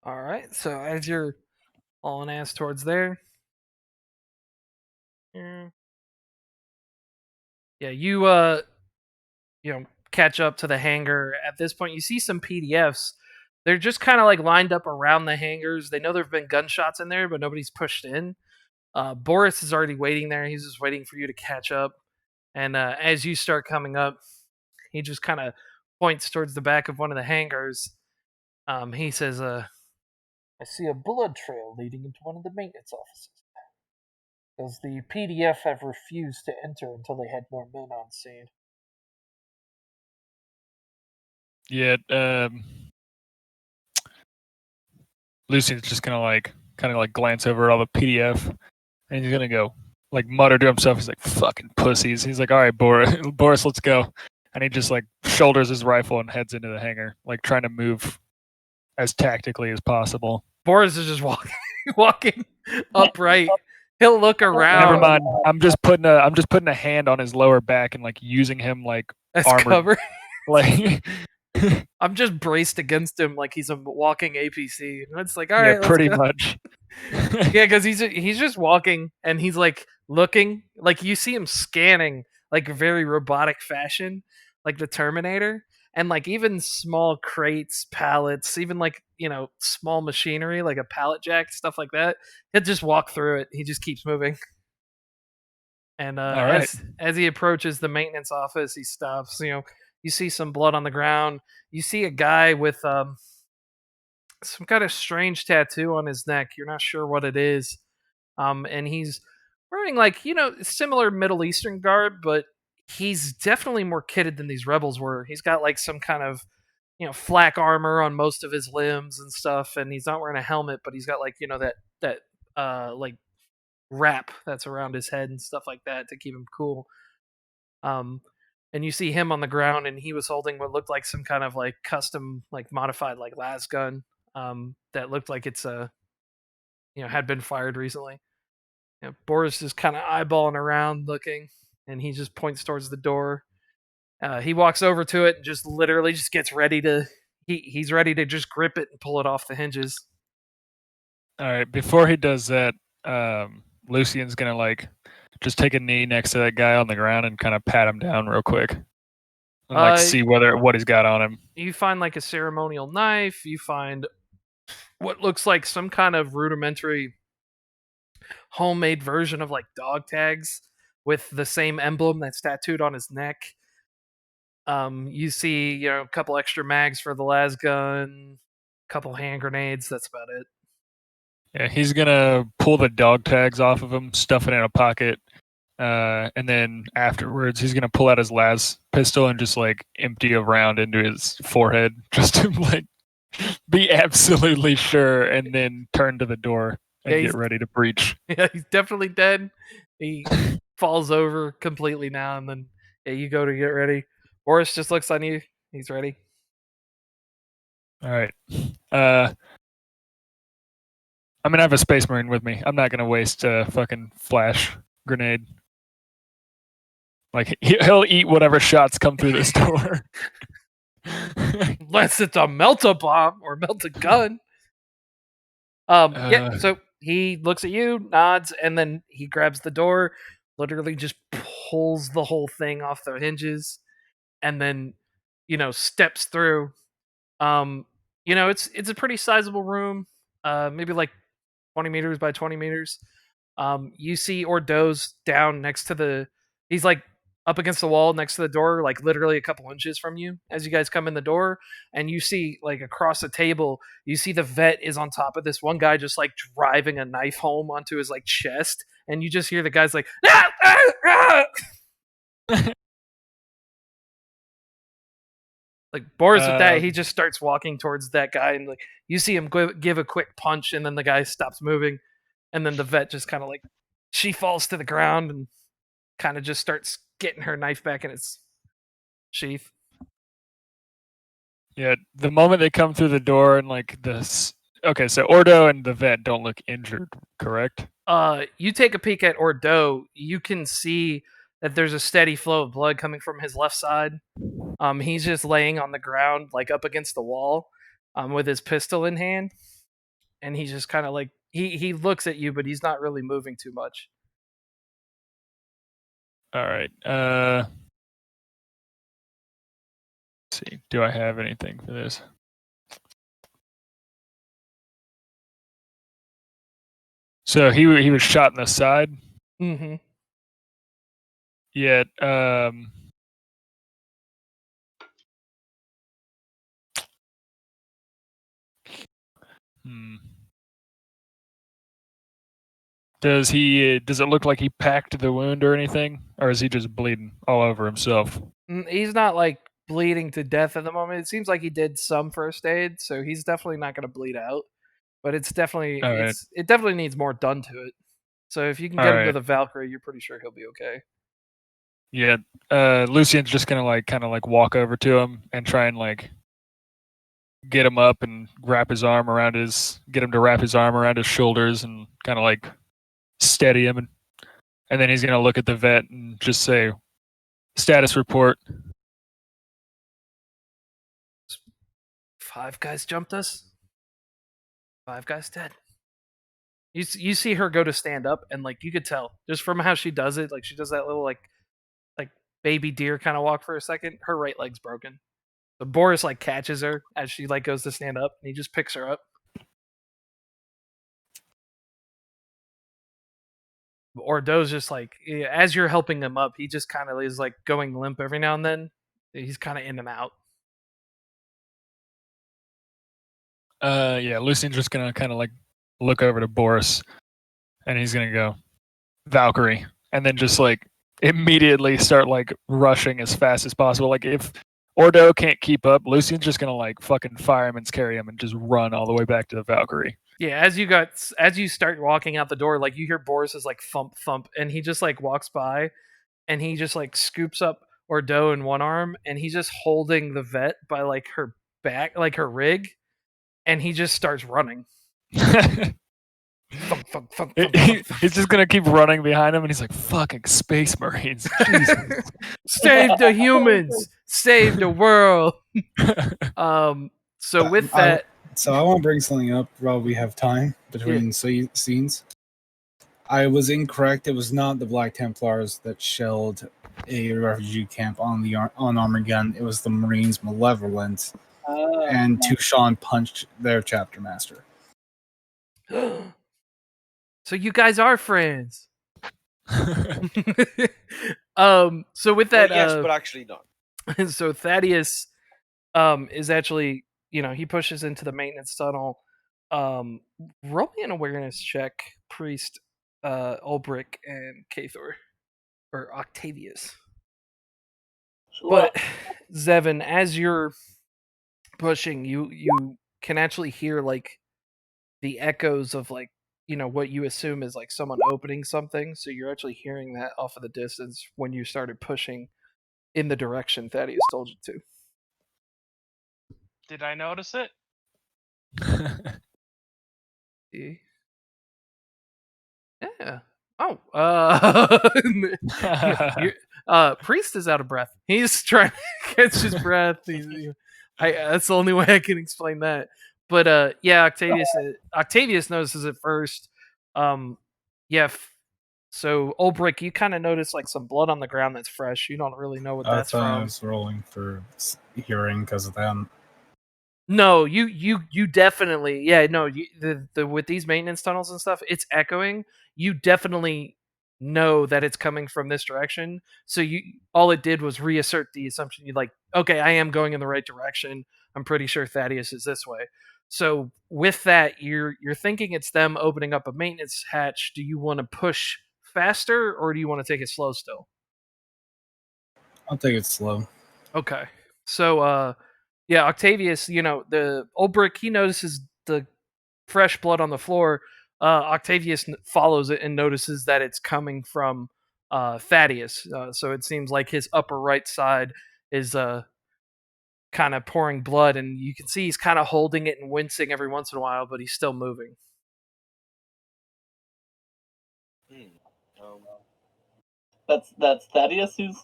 All right. So as you're hauling ass towards there, yeah, you catch up to the hangar. At this point, you see some PDFs. They're just kind of like lined up around the hangars. They know there've been gunshots in there, but nobody's pushed in. Boris is already waiting there. He's just waiting for you to catch up. And as you start coming up, he just kind of points towards the back of one of the hangars. He says, I see a blood trail leading into one of the maintenance offices. Because the PDF have refused to enter until they had more men on scene. Yeah, Lucian's just gonna kind of glance over all the PDF, and he's gonna go like mutter to himself. He's like, "Fucking pussies." He's like, "All right, Boris, let's go." And he just like shoulders his rifle and heads into the hangar, like trying to move as tactically as possible. Boris is just walking upright. He'll look around. Never mind. I'm just putting a hand on his lower back and like using him like as armored. cover. Like I'm just braced against him like he's a walking APC. And it's like, all right, let's pretty go. much. Yeah, because he's just walking and he's like looking, like you see him scanning like very robotic fashion, like the Terminator, and like even small crates, pallets, even like small machinery like a pallet jack, stuff like that. He'll just walk through it. He just keeps moving. And right. as he approaches the maintenance office, he stops. You see some blood on the ground. You see a guy with some kind of strange tattoo on his neck. You're not sure what it is. And he's wearing like, similar Middle Eastern garb, but he's definitely more kitted than these rebels were. He's got like some kind of, flak armor on most of his limbs and stuff, and he's not wearing a helmet, but he's got like, that like wrap that's around his head and stuff like that to keep him cool. And you see him on the ground, and he was holding what looked like some kind of like custom, like modified, like las gun, that looked like it's had been fired recently. Boris is kind of eyeballing around, looking, and he just points towards the door. He walks over to it and just literally just gets ready to. He's ready to just grip it and pull it off the hinges. All right. Before he does that, Lucian's gonna like just take a knee next to that guy on the ground and kind of pat him down real quick, and like see what he's got on him. You find like a ceremonial knife. You find what looks like some kind of rudimentary homemade version of like dog tags with the same emblem that's tattooed on his neck. You see, a couple extra mags for the las gun, a couple hand grenades. That's about it. Yeah, he's gonna pull the dog tags off of him, stuff it in a pocket, and then afterwards he's gonna pull out his las pistol and just like empty a round into his forehead, just to like be absolutely sure, and then turn to the door and get ready to breach. Yeah, he's definitely dead. He falls over completely now, and then you go to get ready. Boris just looks on you. He's ready. All right. I'm gonna have a space marine with me. I'm not gonna waste a fucking flash grenade. Like he'll eat whatever shots come through this door. Unless it's a melt-a-bomb or melt-a-gun. Yeah, so he looks at you, nods, and then he grabs the door, literally just pulls the whole thing off the hinges, and then, steps through. It's a pretty sizable room, maybe like 20 meters by 20 meters. You see Ordo's down next to he's like up against the wall next to the door, like literally a couple inches from you as you guys come in the door, and you see like across the table, you see the vet is on top of this one guy just like driving a knife home onto his like chest, and you just hear the guy's like, ah, ah, ah! Like Boris with that, he just starts walking towards that guy, and like you see him give a quick punch, and then the guy stops moving, and then the vet just kind of like she falls to the ground and kind of just starts getting her knife back in its sheath. Yeah, the moment they come through the door and like this. Okay, so Ordo and the vet don't look injured, correct? You take a peek at Ordo, you can see that there's a steady flow of blood coming from his left side. He's just laying on the ground, like up against the wall, with his pistol in hand, and he's just kind of like he looks at you, but he's not really moving too much. All right. Let's see. Do I have anything for this? So he was shot in the side. Mm-hmm. Yet, Does it look like he packed the wound or anything, or is he just bleeding all over himself? He's not like bleeding to death at the moment. It seems like he did some first aid, so he's definitely not going to bleed out. But it's definitely it definitely needs more done to it. So if you can get him with a Valkyrie, you're pretty sure he'll be okay. Yeah, Lucian's just gonna kind of walk over to him and try and get him up and get him to wrap his arm around his shoulders and kind of steady him, and then he's gonna look at the vet and just say, "Status report." 5 guys jumped us. 5 guys dead. You see her go to stand up, and you could tell just from how she does it, she does that little like baby deer kind of walk for a second. Her right leg's broken. So Boris catches her as she goes to stand up, and he just picks her up. Ordo's just as you're helping him up, he just kind of is going limp every now and then. He's kind of in and out. Yeah, Lucian's just gonna kind of look over to Boris, and he's gonna go, "Valkyrie," and then just immediately start rushing as fast as possible. If Ordo can't keep up, Lucian's just gonna fucking fireman's carry him and just run all the way back to the Valkyrie. Yeah, as you start walking out the door, you hear Boris's thump thump, and he just walks by, and he just scoops up Ordo in one arm, and he's just holding the vet by her back, her rig, and he just starts running. Thump, thump, thump, thump, he's just gonna keep running behind him, and he's like, "Fucking Space Marines, save the humans, save the world." So with that, I want to bring something up while we have time between scenes. I was incorrect. It was not the Black Templars that shelled a refugee camp on Armageddon. It was the Marines Malevolent, and Tucson punched their chapter master. So you guys are friends. So with that, yes, but actually not. So Thaddeus is actually, he pushes into the maintenance tunnel. Roll me an awareness check, Priest, Ulbrich, and Cathor, or Octavius. Sure. But Zevin, as you're pushing, you can actually hear the echoes of what you assume is someone opening something. So you're actually hearing that off of the distance when you started pushing in the direction Thaddeus told you to. Did I notice it? See? Yeah. Oh. Priest is out of breath. He's trying to catch his breath. That's the only way I can explain that. But yeah, Octavius notices it first. Yeah. So Ulbrich, you kind of notice some blood on the ground that's fresh. You don't really know what that's from. I was rolling for hearing because of them. No, you definitely, the with these maintenance tunnels and stuff, it's echoing. You definitely know that it's coming from this direction. So all it did was reassert the assumption. You're like, okay, I am going in the right direction. I'm pretty sure Thaddeus is this way. So with that, you're thinking it's them opening up a maintenance hatch. Do you want to push faster or do you want to take it slow still? I'll take it slow. Okay. So yeah, Octavius, the old brick, he notices the fresh blood on the floor. Octavius follows it and notices that it's coming from Thaddeus. So it seems like his upper right side is kind of pouring blood, and you can see he's kind of holding it and wincing every once in a while, but he's still moving. That's Thaddeus who's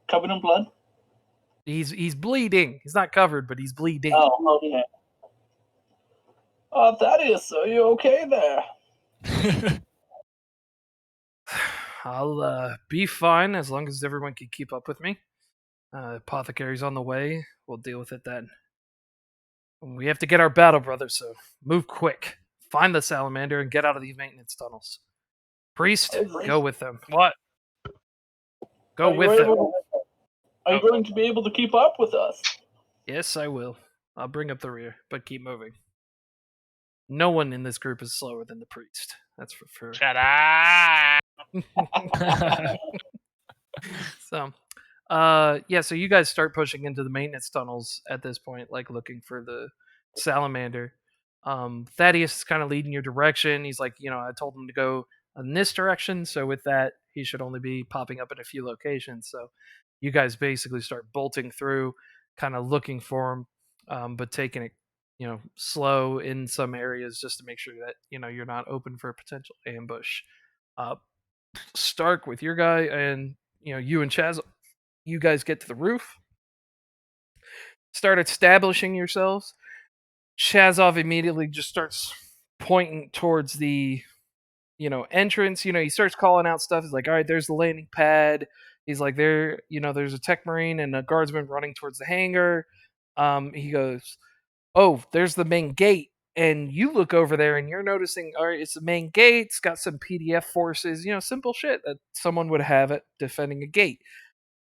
covered in blood. He's bleeding. He's not covered, but he's bleeding. Oh, okay. Thaddeus, are you okay there? I'll be fine as long as everyone can keep up with me. Apothecary's on the way. We'll deal with it then. We have to get our battle brothers, so move quick. Find the salamander and get out of these maintenance tunnels. Priest, go with them. What? Go with them. Are you going to be able to keep up with us? Yes, I will. I'll bring up the rear, but keep moving. No one in this group is slower than the priest. That's for sure. Shut up. So, yeah, so you guys start pushing into the maintenance tunnels at this point, like looking for the salamander. Thaddeus is kind of leading your direction. He's like, I told him to go in this direction, so with that, he should only be popping up in a few locations. So you guys basically start bolting through, kind of looking for him, but taking it, slow in some areas just to make sure that, you're not open for a potential ambush. Stark with your guy and, you and Chaz, you guys get to the roof, start establishing yourselves. Chazov immediately just starts pointing towards the, entrance. He starts calling out stuff. He's like, all right, there's the landing pad. He's like, there's a tech marine and a guardsman running towards the hangar. He goes, oh, there's the main gate. And you look over there and you're noticing, all right, it's the main gate. It's got some PDF forces, simple shit that someone would have it defending a gate.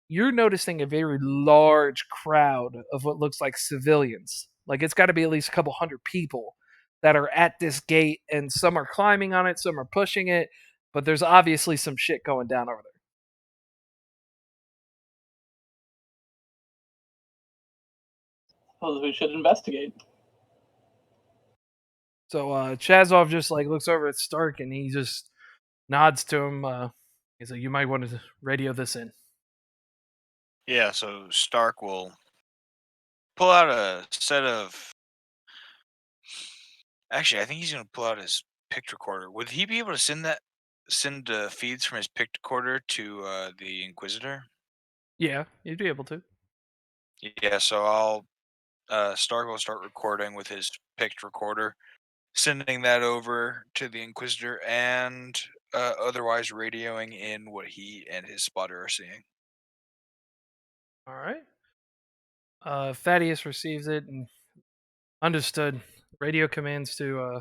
You're noticing a very large crowd of what looks like civilians. Like it's got to be at least a couple hundred people that are at this gate, and some are climbing on it, some are pushing it, but there's obviously some shit going down over there. Suppose we should investigate. So Chazov just like looks over at Stark and he just nods to him. He's like, you might want to radio this in. Yeah, so Stark will pull out a set of. Actually, I think he's going to pull out his pict recorder. Would he be able to send feeds from his pict recorder to the Inquisitor? Yeah, you'd be able to. Yeah, so Stark will start recording with his pict recorder, sending that over to the Inquisitor, and otherwise radioing in what he and his spotter are seeing. All right. Thaddeus receives it and understood. Radio commands to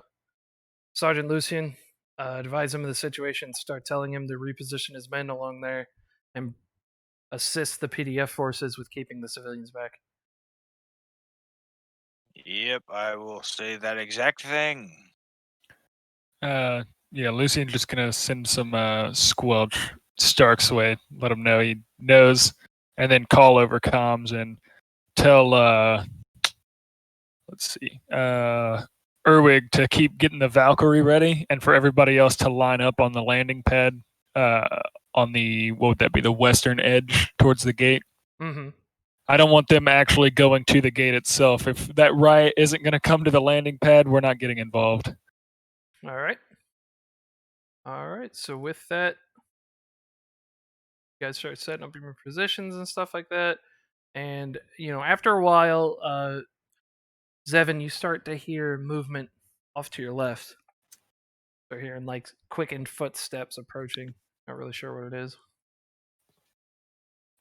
Sergeant Lucian. Advise him of the situation. Start telling him to reposition his men along there and assist the PDF forces with keeping the civilians back. Yep, I will say that exact thing. Yeah, Lucian's just gonna send some squelch Stark's way, let him know he knows, and then call over comms and tell Erwig to keep getting the Valkyrie ready, and for everybody else to line up on the landing pad on the, what would that be, the western edge towards the gate. Mm-hmm. I don't want them actually going to the gate itself. If that riot isn't going to come to the landing pad, we're not getting involved. All right. So with that, you guys start setting up your positions and stuff like that. And, after a while, Zevin, you start to hear movement off to your left. You're hearing like quickened footsteps approaching. Not really sure what it is.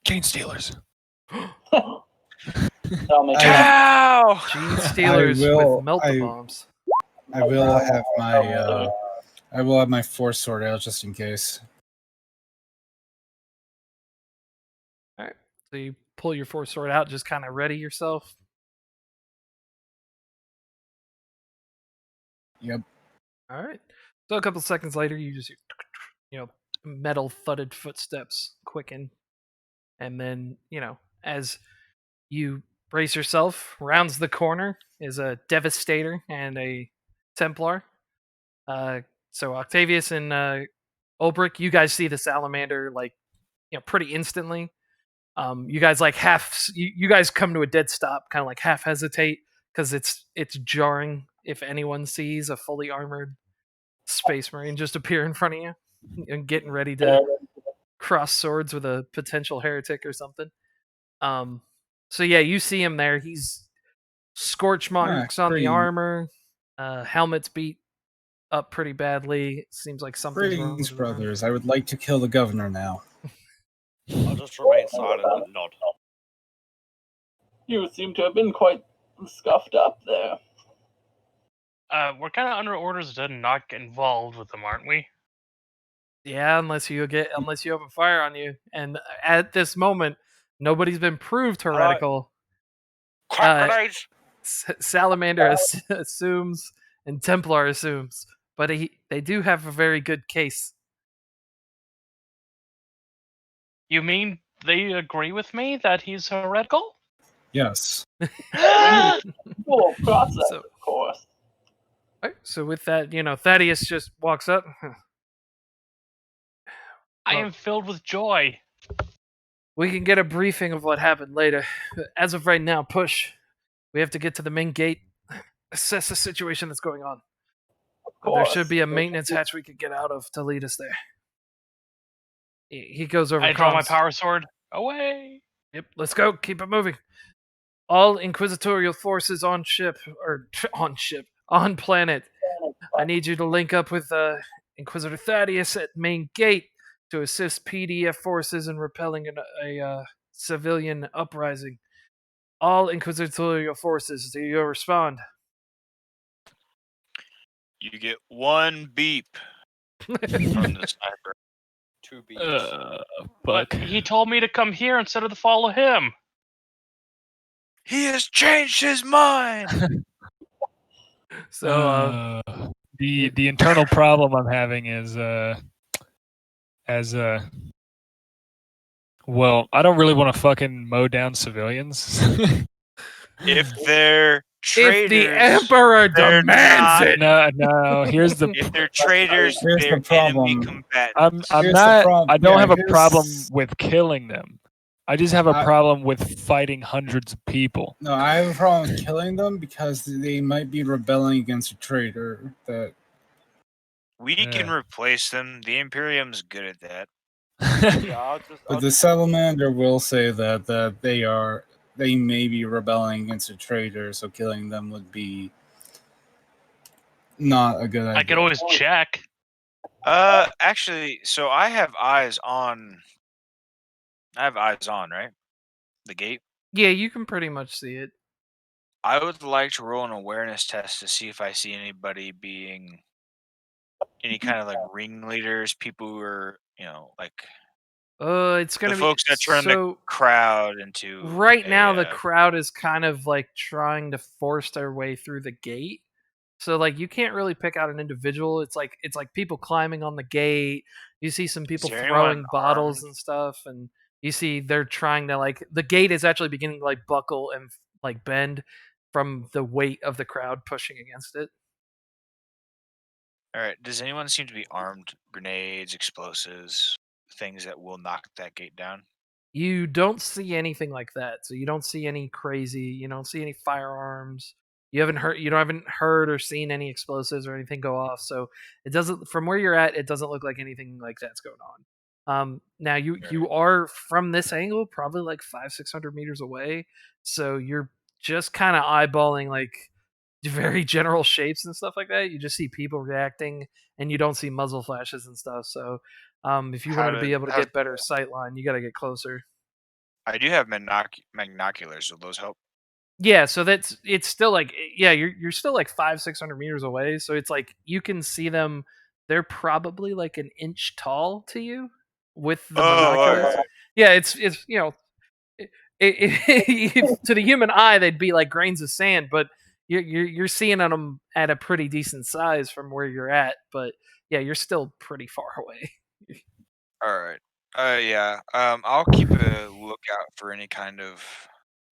Chain stealers. Cow! Gene stealers with melt-the-bombs. I will have my I will have my force sword out just in case. All right. So you pull your force sword out, just kind of ready yourself. Yep. All right. So a couple seconds later, you just metal thudded footsteps quicken, and then as you brace yourself, rounds the corner is a Devastator and a Templar. So Octavius and Ulbrich, you guys see the salamander pretty instantly. You guys you guys come to a dead stop, kind of like half hesitate because it's jarring if anyone sees a fully armored space marine just appear in front of you and getting ready to cross swords with a potential heretic or something. So yeah, you see him there. He's scorch marks on the armor. Helmet's beat up pretty badly. Seems like something's wrong with Greetings, his arm. brothers. I would like to kill the governor now. I'll just remain silent and nod. You seem to have been quite scuffed up there. We're kind of under orders to not get involved with them, aren't we? Yeah, unless you open fire on you. And at this moment, nobody's been proved heretical. Crack grenades! Salamander assumes and Templar assumes, but they do have a very good case. You mean they agree with me that he's heretical? Yes. Full process, So- of course. All right, so with that, Thaddeus just walks up. I am filled with joy. We can get a briefing of what happened later. As of right now, push. We have to get to the main gate, assess the situation that's going on. Of But there course. should be a maintenance hatch we could get out of to lead us there. He goes over I draw my comms. power sword. Away! Yep, let's go. Keep it moving. All inquisitorial forces on planet. I need you to link up with Inquisitor Thaddeus at main gate to assist PDF forces in repelling a civilian uprising. All inquisitorial forces, do you respond? You get one beep from the sniper. 2 beats. But Fuck. he told me to come here instead of to follow him. He has changed his mind. So, The internal problem I'm having is well, I don't really want to fucking mow down civilians. If they're traitors, if the Emperor they're demands not- it, no. Here's the if they're traitors, Here's the they're problem. enemy combatants. I'm Here's the not. problem. I don't Yeah, have a here's- problem with killing them. I just have a I- problem with fighting hundreds of people. No, I have a problem with killing them because they might be rebelling against a traitor. That We can replace them. The Imperium's good at that. Yeah, I'll but the salamander will say that they may be rebelling against a traitor, so killing them would be not a good idea. I could always check. Actually, so I have eyes on, right? The gate. yeah, you can pretty much see it. I would like to roll an awareness test to see if I see anybody being any kind of like ringleaders, people who are, like It's the gonna be folks that turn the so. crowd into. Right now, the a, crowd is kind of like trying to force their way through the gate. So like you can't really pick out an individual. It's like people climbing on the gate. You see some people there throwing anyone bottles armed? and stuff, and you see they're trying to the gate is actually beginning to buckle and bend from the weight of the crowd pushing against it. All right. Does anyone seem to be armed? Grenades, explosives, things that will knock that gate down. You don't see anything like that. So you don't see any crazy. You don't see any firearms. You haven't heard or seen any explosives or anything go off. So it doesn't. From where you're at, it doesn't look like anything like that's going on. Now you are from this angle, probably like 500-600 meters away. So you're just kind of eyeballing very general shapes and stuff like that. You just see people reacting, and you don't see muzzle flashes and stuff. So if you wanted to be able to get better sight line, you got to get closer. I do have binoculars. Will those help? Yeah, so it's still you're still 500-600 meters away. So it's like you can see them they're probably like an inch tall to you with the Oh, binoculars. alright. Yeah, it's to the human eye they'd be like grains of sand, but you're seeing them at a pretty decent size from where you're at. But yeah, you're still pretty far away. All right. Yeah. I'll keep a lookout for any kind of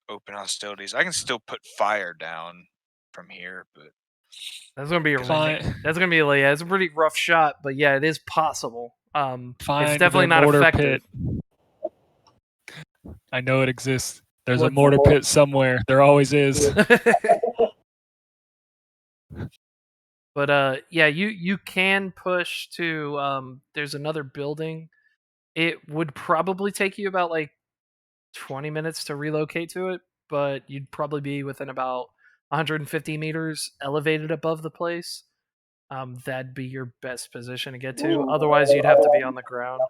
open hostilities. I can still put fire down from here, but That's gonna be a Fine. that's gonna be like, yeah, it's a pretty rough shot, but yeah, it is possible. It's Find definitely the not mortar effective. pit. I know it exists. There's a What's- mortar pit somewhere. There always is. But yeah, you can push to there's another building. It would probably take you about like 20 minutes to relocate to it, but you'd probably be within about 150 meters elevated above the place. That'd be your best position to get to. Otherwise, you'd have to be on the ground.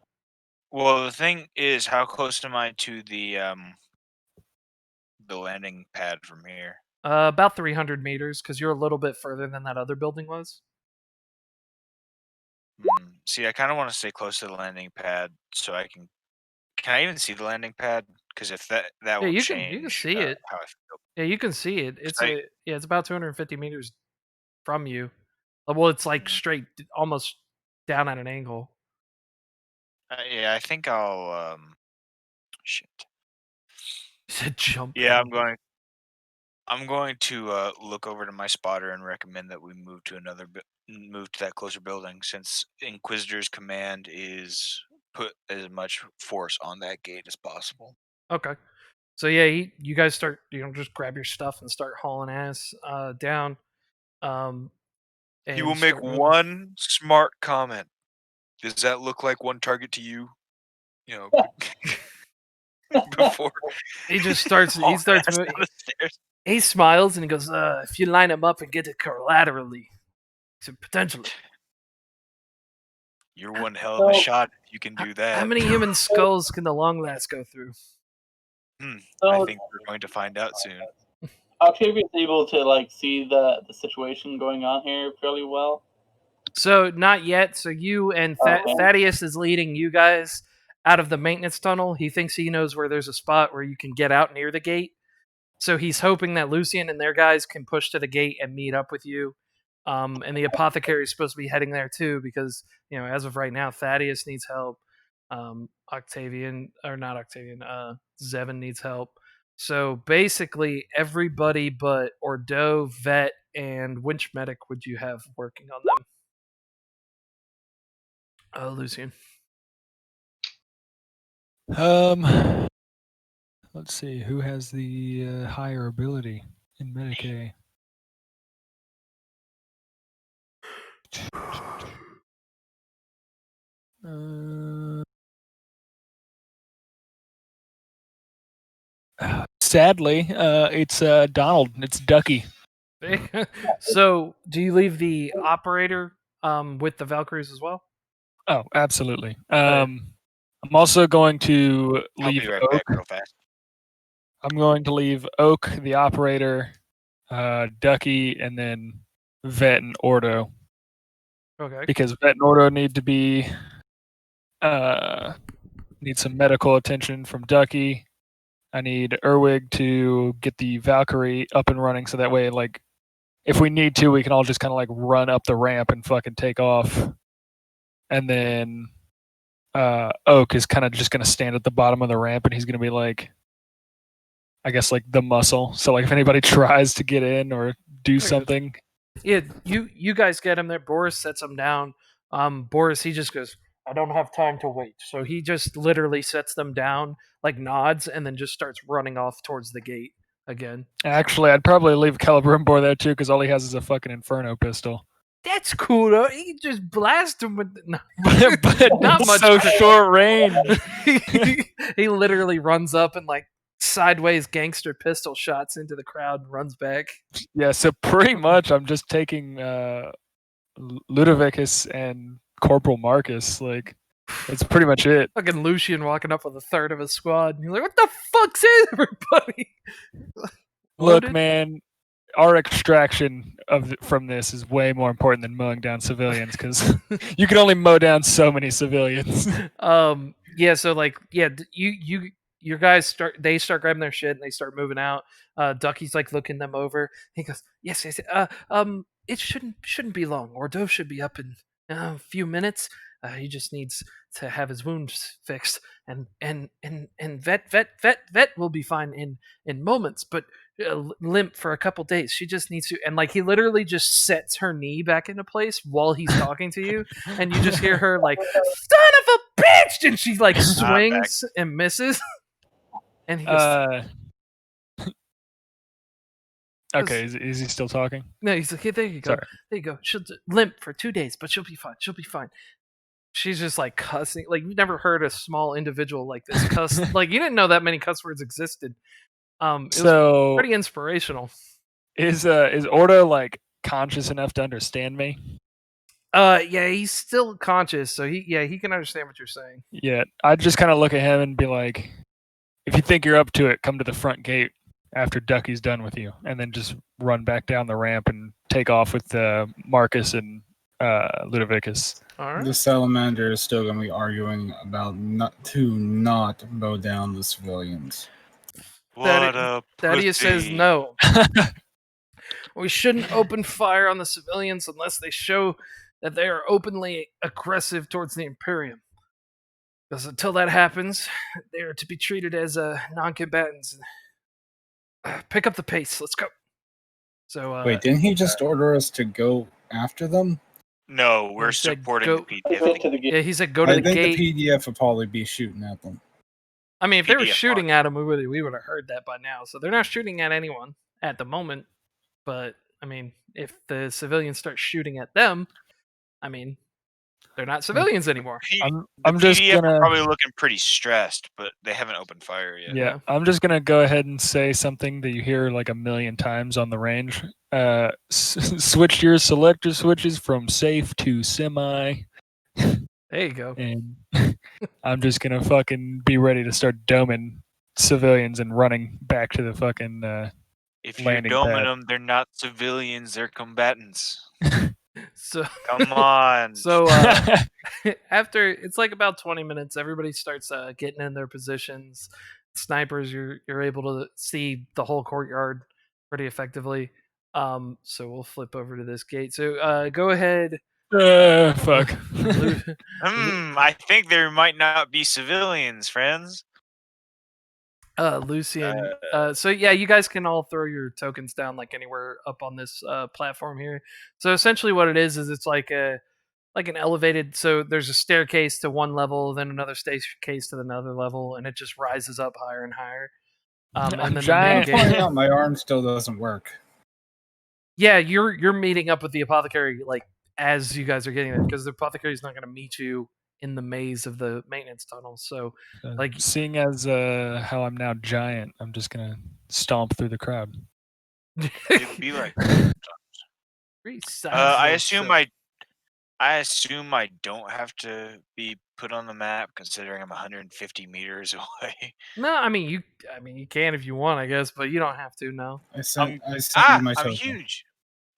well, the thing is, how close am I to the landing pad from here? About 300 meters, because you're a little bit further than that other building was. See, I kind of want to stay close to the landing pad so I can. Can I even see the landing pad? Because if that Yeah, will you change can see it. how I feel. Yeah, you can see it. It's I- it's about 250 meters from you. Well, it's like Mm. straight, almost down at an angle. Yeah, I think I'll. Shit. You said jump. Yeah, angle. I'm going to look over to my spotter and recommend that we move to move to that closer building, since Inquisitor's command is put as much force on that gate as possible. Okay. So yeah, you guys start, just grab your stuff and start hauling ass down. He And will make start moving. one smart comment. Does that look like one target to you? You know, before He just starts. He hauling starts. ass Moving. down the stairs. He smiles and he goes, "If you line them up and get it collaterally, so potentially." You're one hell of a So- shot if you can do that. How many human skulls can the long last go through? I So think we're going to find out soon. Octavia's able to like see the situation going on here fairly well. So not yet. So you and Okay. Thaddeus is leading you guys out of the maintenance tunnel. He thinks he knows where there's a spot where you can get out near the gate. So he's hoping that Lucian and their guys can push to the gate and meet up with you. And the apothecary is supposed to be heading there too, because as of right now, Thaddeus needs help. Zevin needs help. So basically, everybody but Ordo, Vet, and Winch Medic would you have working on them? Lucian. Let's see who has the higher ability in Medicaid. Sadly, it's Donald. It's Ducky. So, do you leave the operator with the Valkyries as well? Oh, absolutely. yeah. I'm also going to I'll leave be right Oak. back real fast. I'm going to leave Oak, the operator, Ducky, and then Vet and Ordo, Okay. because Vet and Ordo need to be need some medical attention from Ducky. I need Erwig to get the Valkyrie up and running, so that way, like, if we need to, we can all just kind of like run up the ramp and fucking take off. And then Oak is kind of just going to stand at the bottom of the ramp, and he's going to be like, I guess, like the muscle. So like if anybody tries to get in or do something. Yeah, you guys get him there. Boris sets him down. Boris, he just goes, I don't have time to wait. So he just literally sets them down, like nods, and then just starts running off towards the gate again. Actually, I'd probably leave Celebrimbor there too, because all he has is a fucking Inferno pistol. That's cool though. He can just blast him with no. but Not much so crit. short range. He literally runs up and like sideways gangster pistol shots into the crowd and runs back. Yeah, so pretty much I'm just taking Ludovicus and Corporal Marcus. Like, that's pretty much it. Fucking Lucian walking up with a third of his squad. And he's like, what the fuck's everybody? Look, Loaded? man, our extraction from this is way more important than mowing down civilians because you can only mow down so many civilians. Yeah, so like, yeah, your guys start grabbing their shit and they start moving out. Ducky's like looking them over. He goes, yes, it shouldn't be long. Ordo should be up in a few minutes. He just needs to have his wounds fixed, and vet will be fine in moments, but limp for a couple days. She just needs to, and like he literally just sets her knee back into place while he's talking to you, and you just hear her like, "Son of a bitch!" and she like swings and misses. And he goes, Okay, is he still talking? no, he's like, "Hey, there you go, Sorry. there you go. She'll limp for 2 days, but she'll be fine. She'll be fine." She's just like cussing. Like you've never heard a small individual like this cuss. Like you didn't know that many cuss words existed. It was pretty inspirational. Is Ordo like conscious enough to understand me? Yeah, he's still conscious, so he can understand what you're saying. Yeah, I'd just kind of look at him and be like, if you think you're up to it, come to the front gate after Ducky's done with you, and then just run back down the ramp and take off with Marcus and Ludovicus. All right. The salamander is still going to be arguing about not mow down the civilians. Thaddeus says no. We shouldn't open fire on the civilians unless they show that they are openly aggressive towards the Imperium. Because until that happens, they are to be treated as non-combatants. Pick up the pace. Let's go. So wait, didn't he just order us to go after them? No, we're supporting the PDF. Yeah, he said go to the gate. I think the PDF would probably be shooting at them. I mean, if they were shooting at them, we would have heard that by now. So they're not shooting at anyone at the moment. But, I mean, if the civilians start shooting at them, I mean, they're not civilians anymore. I'm just gonna probably looking pretty stressed, but they haven't opened fire yet. Yeah, I'm just gonna go ahead and say something that you hear like a million times on the range. Switch your selector switches from safe to semi. There you go. And I'm just gonna fucking be ready to start doming civilians and running back to the fucking if you're doming them, they're not civilians, they're combatants. So come on. So after it's like about 20 minutes, everybody starts getting in their positions. Snipers, you're able to see the whole courtyard pretty effectively. So we'll flip over to this gate. So go ahead. Fuck. I think there might not be civilians, friends. Lucian. So yeah, you guys can all throw your tokens down like anywhere up on this platform here. So essentially, what it is it's like an elevated. So there's a staircase to one level, then another staircase to another level, and it just rises up higher and higher. And then I'm finding out my arm still doesn't work. Yeah, you're meeting up with the apothecary like as you guys are getting there because the apothecary is not going to meet you in the maze of the maintenance tunnel. So like seeing as how I'm now giant, I'm just gonna stomp through the crowd. It'd be like I assume I don't have to be put on the map considering I'm 150 meters away. No, I mean you can if you want, I guess, but you don't have to. No. I sent you my token. I'm huge.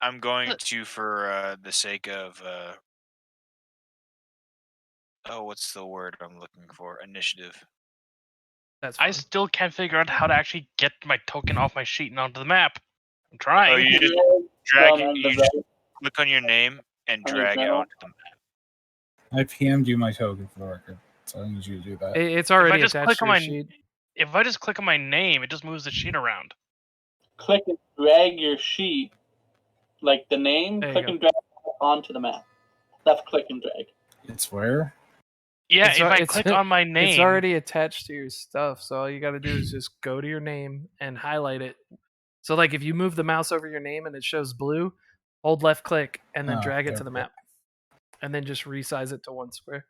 I'm going to for the sake of what's the word I'm looking for? Initiative. I still can't figure out how to actually get my token off my sheet and onto the map. I'm trying. Oh, you just drag it. You just click on your name and drag it onto the map. I PM'd you my token for the record, so I need you to do that. It's already attached to your sheet. If I just click on my name, it just moves the sheet around. Click and drag your sheet, like the name. Click and drag onto the map. Left click and drag. It's where? Yeah, if I click on my name, it's already attached to your stuff. So all you got to do is just go to your name and highlight it. So like if you move the mouse over your name and it shows blue, hold left click and then drag it to the map, and then just resize it to one square.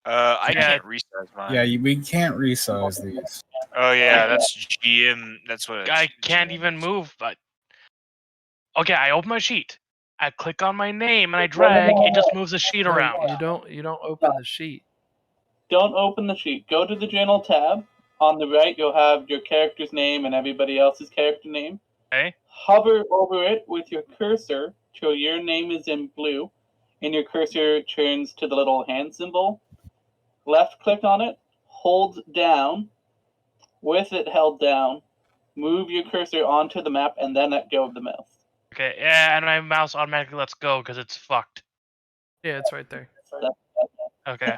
I can't resize mine. Yeah, we can't resize these. Oh yeah, that's GM. That's what I can't even move. But okay, I open my sheet. I click on my name and I drag. It just moves the sheet around. You don't open the sheet. Don't open the sheet. Go to the general tab. On the right, you'll have your character's name and everybody else's character name. Okay. Hover over it with your cursor till your name is in blue, and your cursor turns to the little hand symbol. Left click on it, hold down. With it held down, move your cursor onto the map, and then let go of the mouse. Okay. Yeah, and my mouse automatically lets go because it's fucked. Yeah, it's right there. Okay.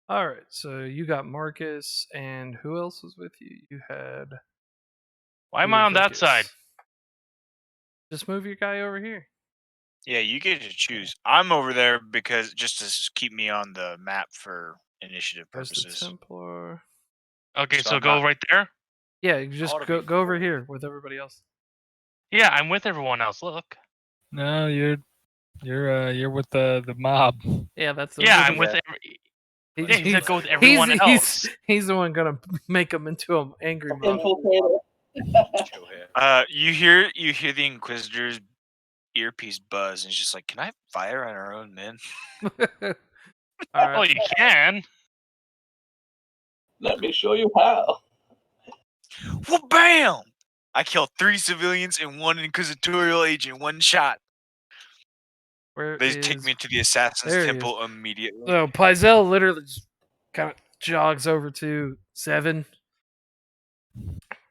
All right, so you got Marcus, and who else was with you? You had Why am I on that Leviticus. side? Just move your guy over here. Yeah, you get to choose. I'm over there because just to keep me on the map for initiative There's the purposes. Templar. Okay, So so I'm go not- right there. Yeah, you just ought to go be over full. here with everybody else. Yeah, I'm with everyone else. Look. No, you're with the mob. Yeah, that's Yeah, those are I'm with. Yeah. Yeah, he said go with everyone else. He's the one gonna make him into an angry mob. Infiltrator. You hear the Inquisitor's earpiece buzz, and he's just like, "Can I fire on our own men?" All Oh, right. you can. Let me show you how. Well, bam! I killed 3 civilians and 1 Inquisitorial agent, 1 shot. Where They is take me to the Assassin's there he Temple immediately. so Pyzel literally just kind of jogs over to Seven.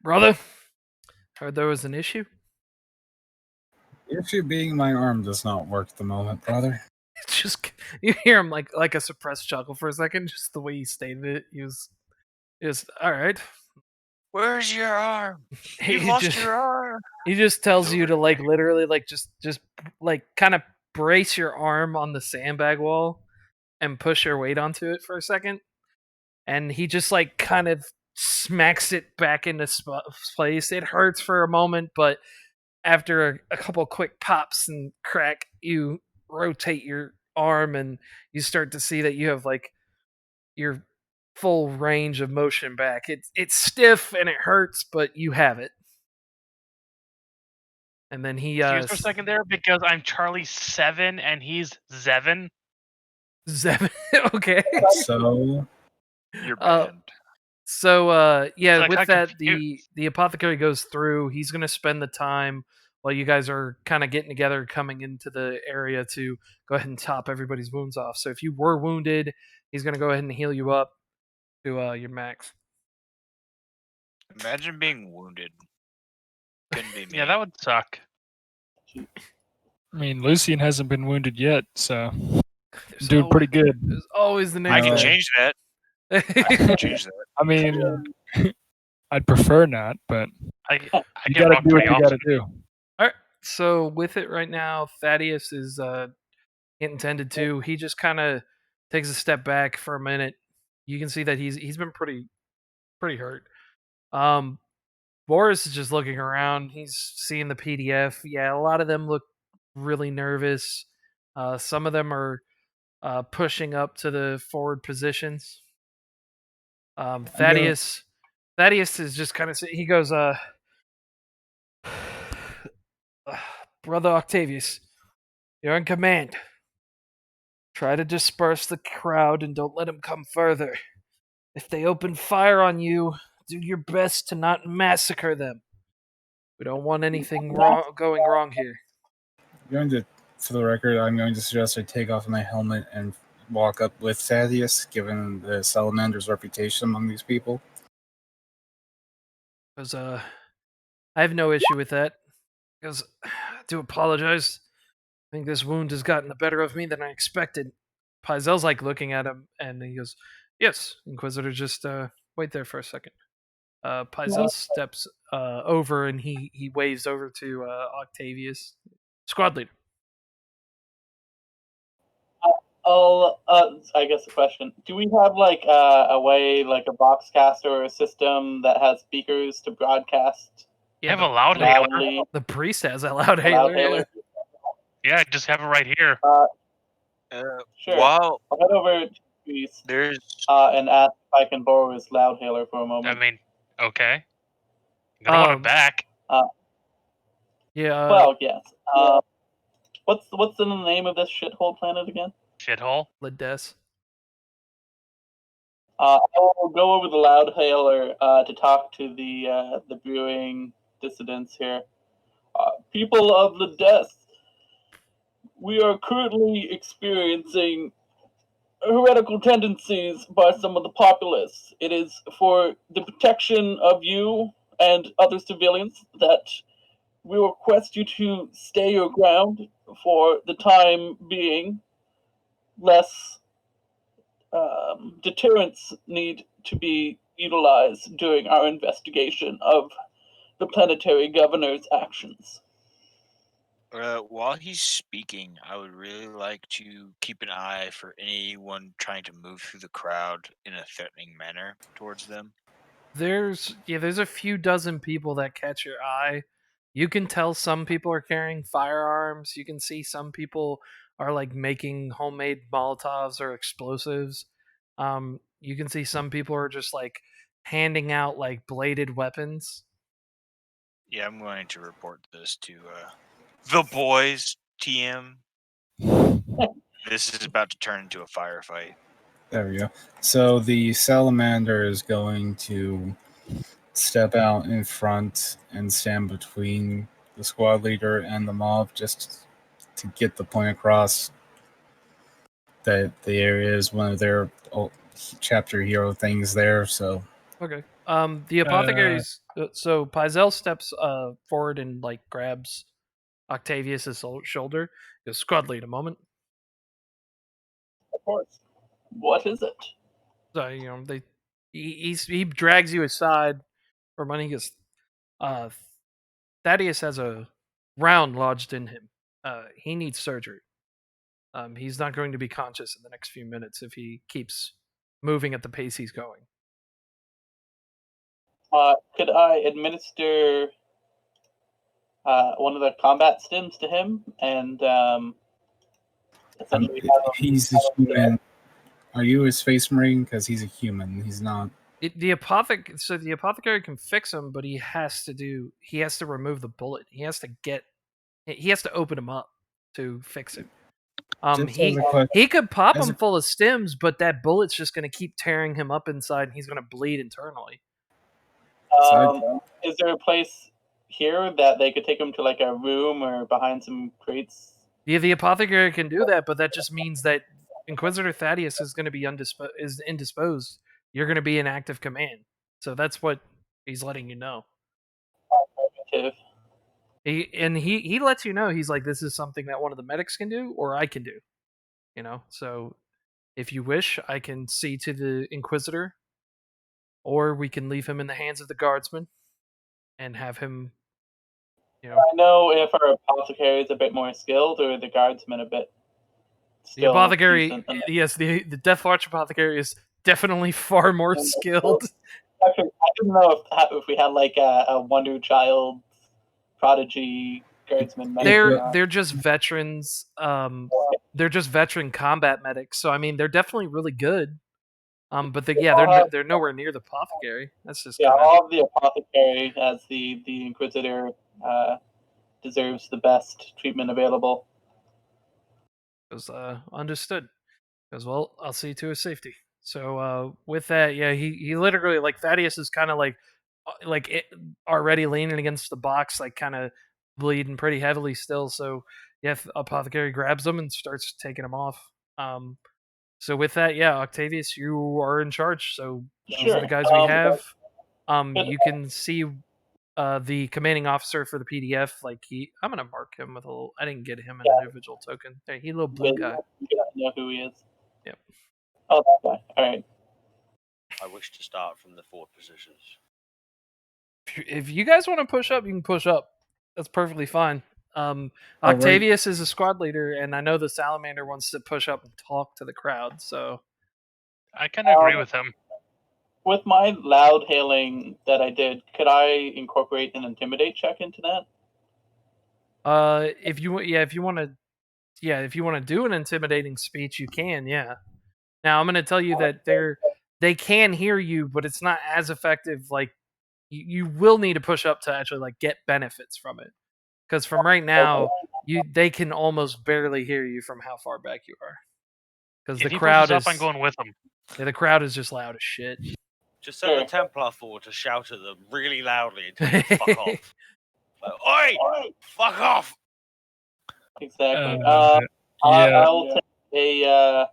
Brother, heard there was an issue. The issue being my arm does not work at the moment, brother. It's just you hear him like a suppressed chuckle for a second, just the way he stated it. He was all right. Where's your arm? You He lost just- your arm. He just tells Over you to like literally like just like kind of brace your arm on the sandbag wall and push your weight onto it for a second, and he just like kind of smacks it back into place. It hurts for a moment, but after a couple quick pops and crack, you rotate your arm and you start to see that you have like your full range of motion back. It's stiff and it hurts, but you have it. And then he Excuse for a second there because I'm Charlie 7 and he's Zevin. Zevin. Okay. So You're Uh, banned. So yeah, So I with got that confused. the apothecary goes through. He's gonna spend the time while you guys are kind of getting together, coming into the area to go ahead and top everybody's wounds off. So if you were wounded, he's gonna go ahead and heal you up to your max. Imagine being wounded. Couldn't be me. Yeah, that would suck. I mean, Lucian hasn't been wounded yet, so There's doing pretty always- good. There's always the I next can No. day. change that. I can change that. I mean, I'd prefer not, but I you get gotta rocked do what pretty you gotta often. do. All right. So with it right now, Thaddeus is getting tended to. He just kind of takes a step back for a minute. You can see that he's been pretty hurt. Boris is just looking around. He's seeing the PDF. Yeah, a lot of them look really nervous. Some of them are pushing up to the forward positions. Thaddeus is just kind of he goes, Brother Octavius, you're in command. Try to disperse the crowd and don't let them come further. If they open fire on you, do your best to not massacre them. We don't want anything going wrong here. For the record, I'm going to suggest I take off my helmet and walk up with Thaddeus, given the Salamander's reputation among these people. Because I have no issue with that. Because I do apologize. I think this wound has gotten the better of me than I expected. Pyzel's like looking at him, and he goes, "Yes, Inquisitor. Just wait there for a second." Pyzel steps over, and he waves over to Octavius, squad leader. I guess the question: do we have like a way, like a boxcaster or a system that has speakers to broadcast I have a loud hailer. loudly? The priest has a loud A hailer. loud hailer. Yeah, just have it right here. Sure. While I'll head over to the priest there's and ask if I can borrow his loud hailer for a I moment. mean, okay. I don't want it back. Yeah. Well, yes. What's the name of this shithole planet again? Shithole. Lides. I will go over the loud hailer to talk to the brewing dissidents here. People of the death, we are currently experiencing heretical tendencies by some of the populace. It is for the protection of you and other civilians that we request you to stay your ground for the time being, less deterrents need to be utilized during our investigation of the planetary governor's actions. While he's speaking, I would really like to keep an eye for anyone trying to move through the crowd in a threatening manner towards them. There's a few dozen people that catch your eye. You can tell some people are carrying firearms. You can see some people are like making homemade Molotovs or explosives. You can see some people are just like handing out like bladed weapons. Yeah, I'm going to report this to the boys, TM. This is about to turn into a firefight. There we go. So the salamander is going to step out in front and stand between the squad leader and the mob just to get the point across that the area is one of their chapter hero things there. So Okay. The apothecaries. So Pizel steps forward and like grabs Octavius's shoulder. Goes, squad lead, a moment. Of course. What is it? So he drags you aside for money. He goes, Thaddeus has a round lodged in him. He needs surgery. He's not going to be conscious in the next few minutes if he keeps moving at the pace he's going. Could I administer one of the combat stims to him and essentially have him? he's a human. Are you his space marine? Because he's a human. He's not. The apothecary can fix him, but he has to remove the bullet. He has to open him up to fix him. He could pop him full of stims, but that bullet's just going to keep tearing him up inside, and he's going to bleed internally. Is there a place here that they could take him to, like a room or behind some crates? Yeah, the apothecary can do that, but that just means that Inquisitor Thaddeus is going to be indisposed. You're going to be in active command, so that's what he's letting you know. He lets you know, he's like, this is something that one of the medics can do, or I can do. So if you wish, I can see to the Inquisitor, or we can leave him in the hands of the guardsmen and have him. I know if our apothecary is a bit more skilled, or the guardsmen a bit. The apothecary, yes, the Death Watch apothecary is definitely far more skilled. Actually, I didn't know if we had like a Wonder Child prodigy guardsmen. They're just veterans. They're just veteran combat medics. So I mean, they're definitely really good. But they're nowhere near the apothecary. That's just all of the apothecary as the Inquisitor deserves the best treatment available. Was understood. As well, I'll see to his safety. So with that, yeah, he literally, like, Thaddeus is kind of like already leaning against the box, like kind of bleeding pretty heavily still. So yeah, apothecary grabs him and starts taking him off. So with that, yeah, Octavius, you are in charge. So those are the guys we have. You can see the commanding officer for the PDF. Like I'm gonna mark him with a little. I didn't get him an individual token. Hey, he little blue guy. You know who he is. Yep. Oh, that guy. All right. I wish to start from the forward positions. If you guys want to push up, you can push up. That's perfectly fine. Octavius is a squad leader, and I know the Salamander wants to push up and talk to the crowd. So I kind of agree with him. With my loud hailing that I did, could I incorporate an intimidate check into that? If you want to do an intimidating speech, you can. Yeah. Now I'm going to tell you that they can hear you, but it's not as effective. Like you will need to push up to actually like get benefits from it, because from right now they can almost barely hear you from how far back you are. Because the crowd is. I'm going with him. Yeah, the crowd is just loud as shit. Just send the Templar forward to shout at them really loudly until they fuck off. Like, oi! Fuck off! Exactly. Yeah. I'll take a.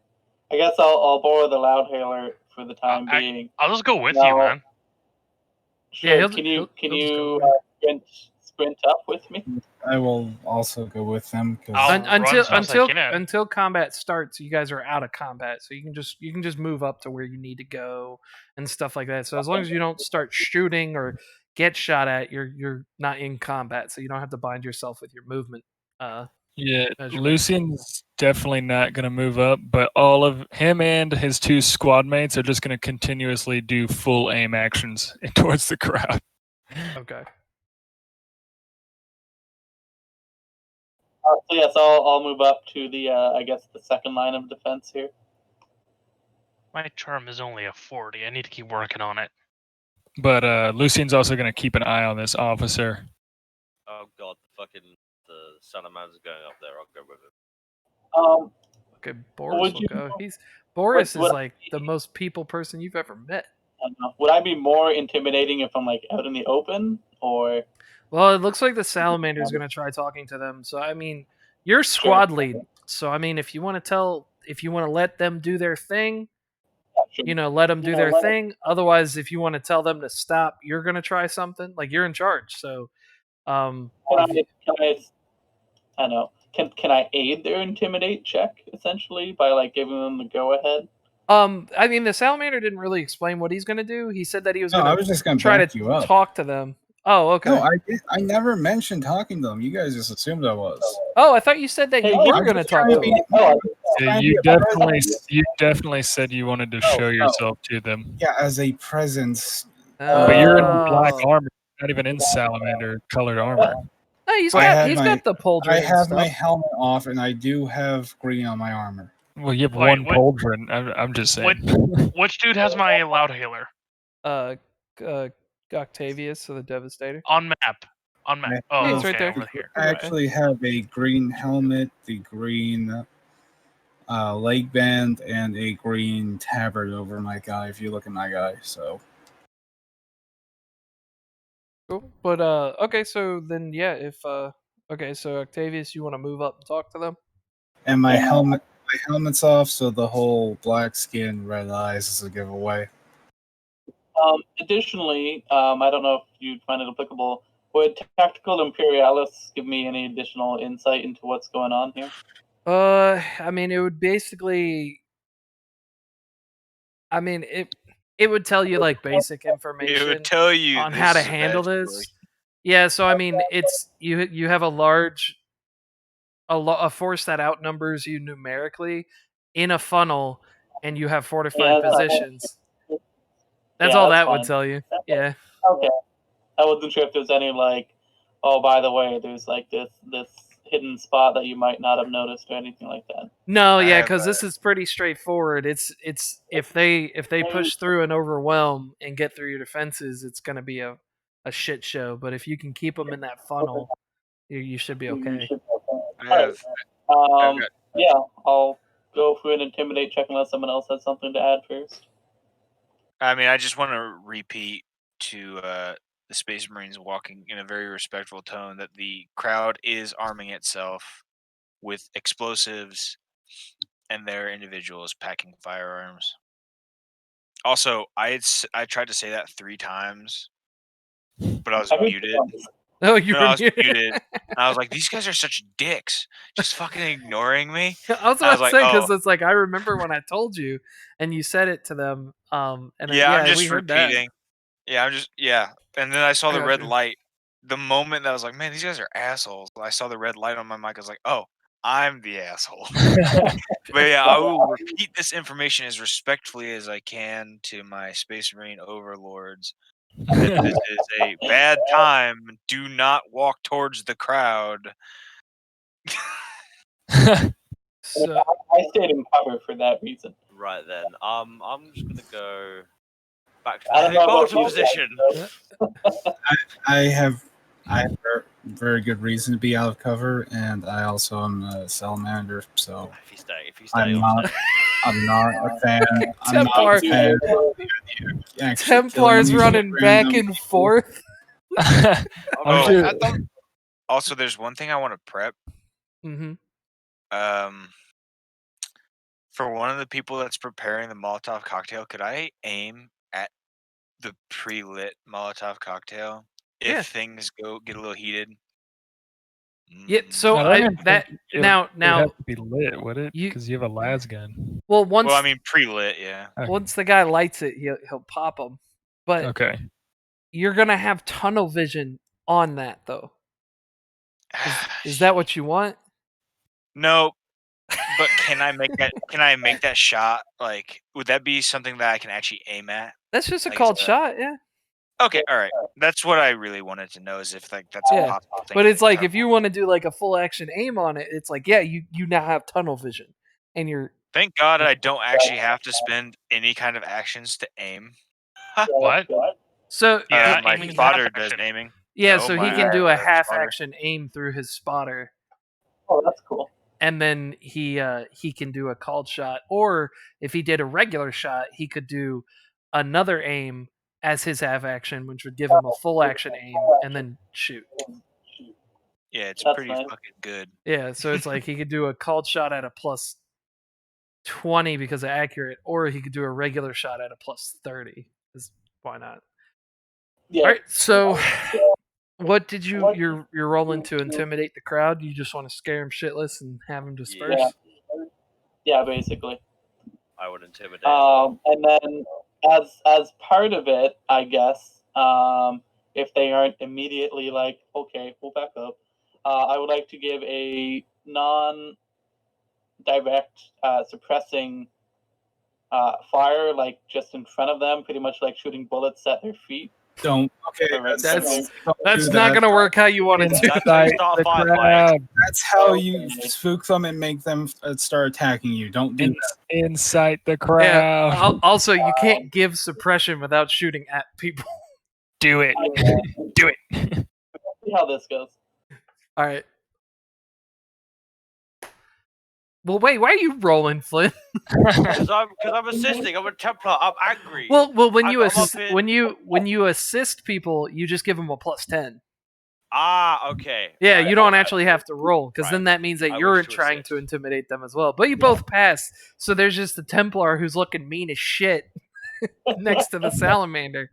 I guess I'll borrow the loudhailer for the time being. I'll just go with you, Now- man. Sure. Yeah, can he'll just go you sprint up with me? I will also go with them because I'll run as fast as I can. until combat starts, you guys are out of combat, so you can just move up to where you need to go and stuff like that. So as long as you don't start shooting or get shot at, you're not in combat, so you don't have to bind yourself with your movement. Yeah, measurements. Lucian's definitely not going to move up, but all of him and his 2 squad mates are just going to continuously do full aim actions towards the crowd. Okay. So yes, I'll move up to the I guess the second line of defense here. My charm is only a 40. I need to keep working on it. But Lucian's also going to keep an eye on this officer. Oh god, the Salamander's going up there. I'll go with him. Okay, Boris will go. Boris is like the most people person you've ever met. I don't know. Would I be more intimidating if I'm like out in the open, or? Well, it looks like the salamander is going to try talking to them. So I mean, you're squad lead. So I mean, if you want to let them do their thing, let them do their thing. Otherwise, if you want to tell them to stop, you're going to try something. Like you're in charge. So, Can I don't know. Can I aid their intimidate check essentially by like giving them the go ahead? I mean, the salamander didn't really explain what he's going to do. He said that he was going to try to talk to them. Oh, okay. No, I never mentioned talking to them. You guys just assumed I was. Oh, I thought you said that you were going to talk to them. Yeah, you definitely said you wanted to show yourself to them. Yeah, as a presence. But you're in black armor, not even in salamander colored armor. No, he's got the pauldron. I have and my stuff. helmet off, and I do have green on my armor. Well, you have one pauldron. I'm just saying. Which dude has my loudhailer? Octavius, so the Devastator. On map. Oh, he's okay, right there. over here. I actually have a green helmet, the green leg band, and a green tabard over my guy. If you look at my guy, so. Cool. But okay, so then yeah, so Octavius, you want to move up and talk to them? And my helmet's off, so the whole black skin, red eyes is a giveaway. Additionally, I don't know if you'd find it applicable. Would Tactical Imperialis give me any additional insight into what's going on here? I mean, it would basically. I mean, it would tell you like basic information. It would tell you on how to handle this. Yeah, so I mean, it's you have a force that outnumbers you numerically in a funnel, and you have fortified positions. That's all that would tell you. Yeah. Okay. I wasn't sure if there's any like, oh, by the way, there's like this hidden spot that you might not have noticed or anything like that. No, yeah, because this is pretty straightforward. It's if they push through and overwhelm and get through your defenses, it's going to be a shit show. But if you can keep them in that funnel, you should be okay. Yeah, I'll go through an intimidate check unless someone else has something to add first. I mean, I just want to repeat to the Space Marines walking in a very respectful tone that the crowd is arming itself with explosives and their individuals packing firearms. Also, I tried to say that 3 times, but I was muted. Oh, you were I was muted. I was like, these guys are such dicks, just fucking ignoring me. I was about to say, because it's like I remember when I told you, and you said it to them. And I'm just we heard repeating. That. And then I saw the red light. The moment that I was like, man, these guys are assholes. I saw the red light on my mic. I was like, oh, I'm the asshole. But yeah, I will repeat this information as respectfully as I can to my Space Marine overlords. This is a bad time. Do not walk towards the crowd. So I stayed in cover for that reason. Right then, I'm just gonna go back to the headquarters position. I have very good reason to be out of cover, and I also am a salamander, so if you stay, I'm not a fan. I'm not Templar. a fan. Actually Templars killing these running back random and people. forth. Oh, sure- I thought. Also, there's one thing I want to prep. Mm-hmm. For one of the people that's preparing the Molotov cocktail, could I aim at the pre-lit Molotov cocktail if Yeah. things get a little heated? Yeah. So I don't that think it would now have to be lit, would it? you- Because you have a las gun. well once Well, I mean pre-lit, yeah. once the guy lights it, he'll pop them. But Okay. you're gonna have tunnel vision on that though. Is that what you want? No, but can I make that? Can I make that shot? Like, would that be something that I can actually aim at? That's just a Like, called is that- shot, yeah. Okay, all right. That's what I really wanted to know is if like that's a Yeah, possible thing. But it's to like have. if you want to do like a full action aim on it, it's like you now have tunnel vision, and you're Thank God I don't actually have to spend any kind of actions to aim. What? so Yeah, my aiming is father half does action. aiming. yeah, No, so he my can do a half spotter. action aim through his spotter, Oh, that's cool. and then he can do a called shot, or if he did a regular shot, he could do another aim as his half action, which would give him a full action aim, and then shoot. Yeah, it's That's pretty nice. fucking good. Yeah, so it's like he could do a called shot at a plus 20 because of accurate, or he could do a regular shot at a plus 30. Why not? Yeah. All right, so what did you're rolling to intimidate the crowd? You just want to scare them shitless and have them disperse? Yeah, basically. I would intimidate. And then as part of it, I guess, if they aren't immediately like, okay, we'll back up, I would like to give a non-direct suppressing fire, like just in front of them, pretty much like shooting bullets at their feet. Don't. Okay, That's don't That's do not that. going to work how you want it to. That's how you start a firefight. crowd. That's how you spook them and make them start attacking you. Don't do that. Incite the Yeah. crowd. Also, you can't give suppression without shooting at people. Do it. Do it. See how this goes. All right. Well, wait. Why are you rolling, Flynn? Because I'm assisting. I'm a Templar. I'm angry. Well, when I'm you up in- when you assist people, you just give them a plus 10. Okay. Yeah, Right, you don't right. actually have to roll because then that means that I you're wish to trying assist. to intimidate them as well. But you both pass, so there's just the Templar who's looking mean as shit next to the salamander.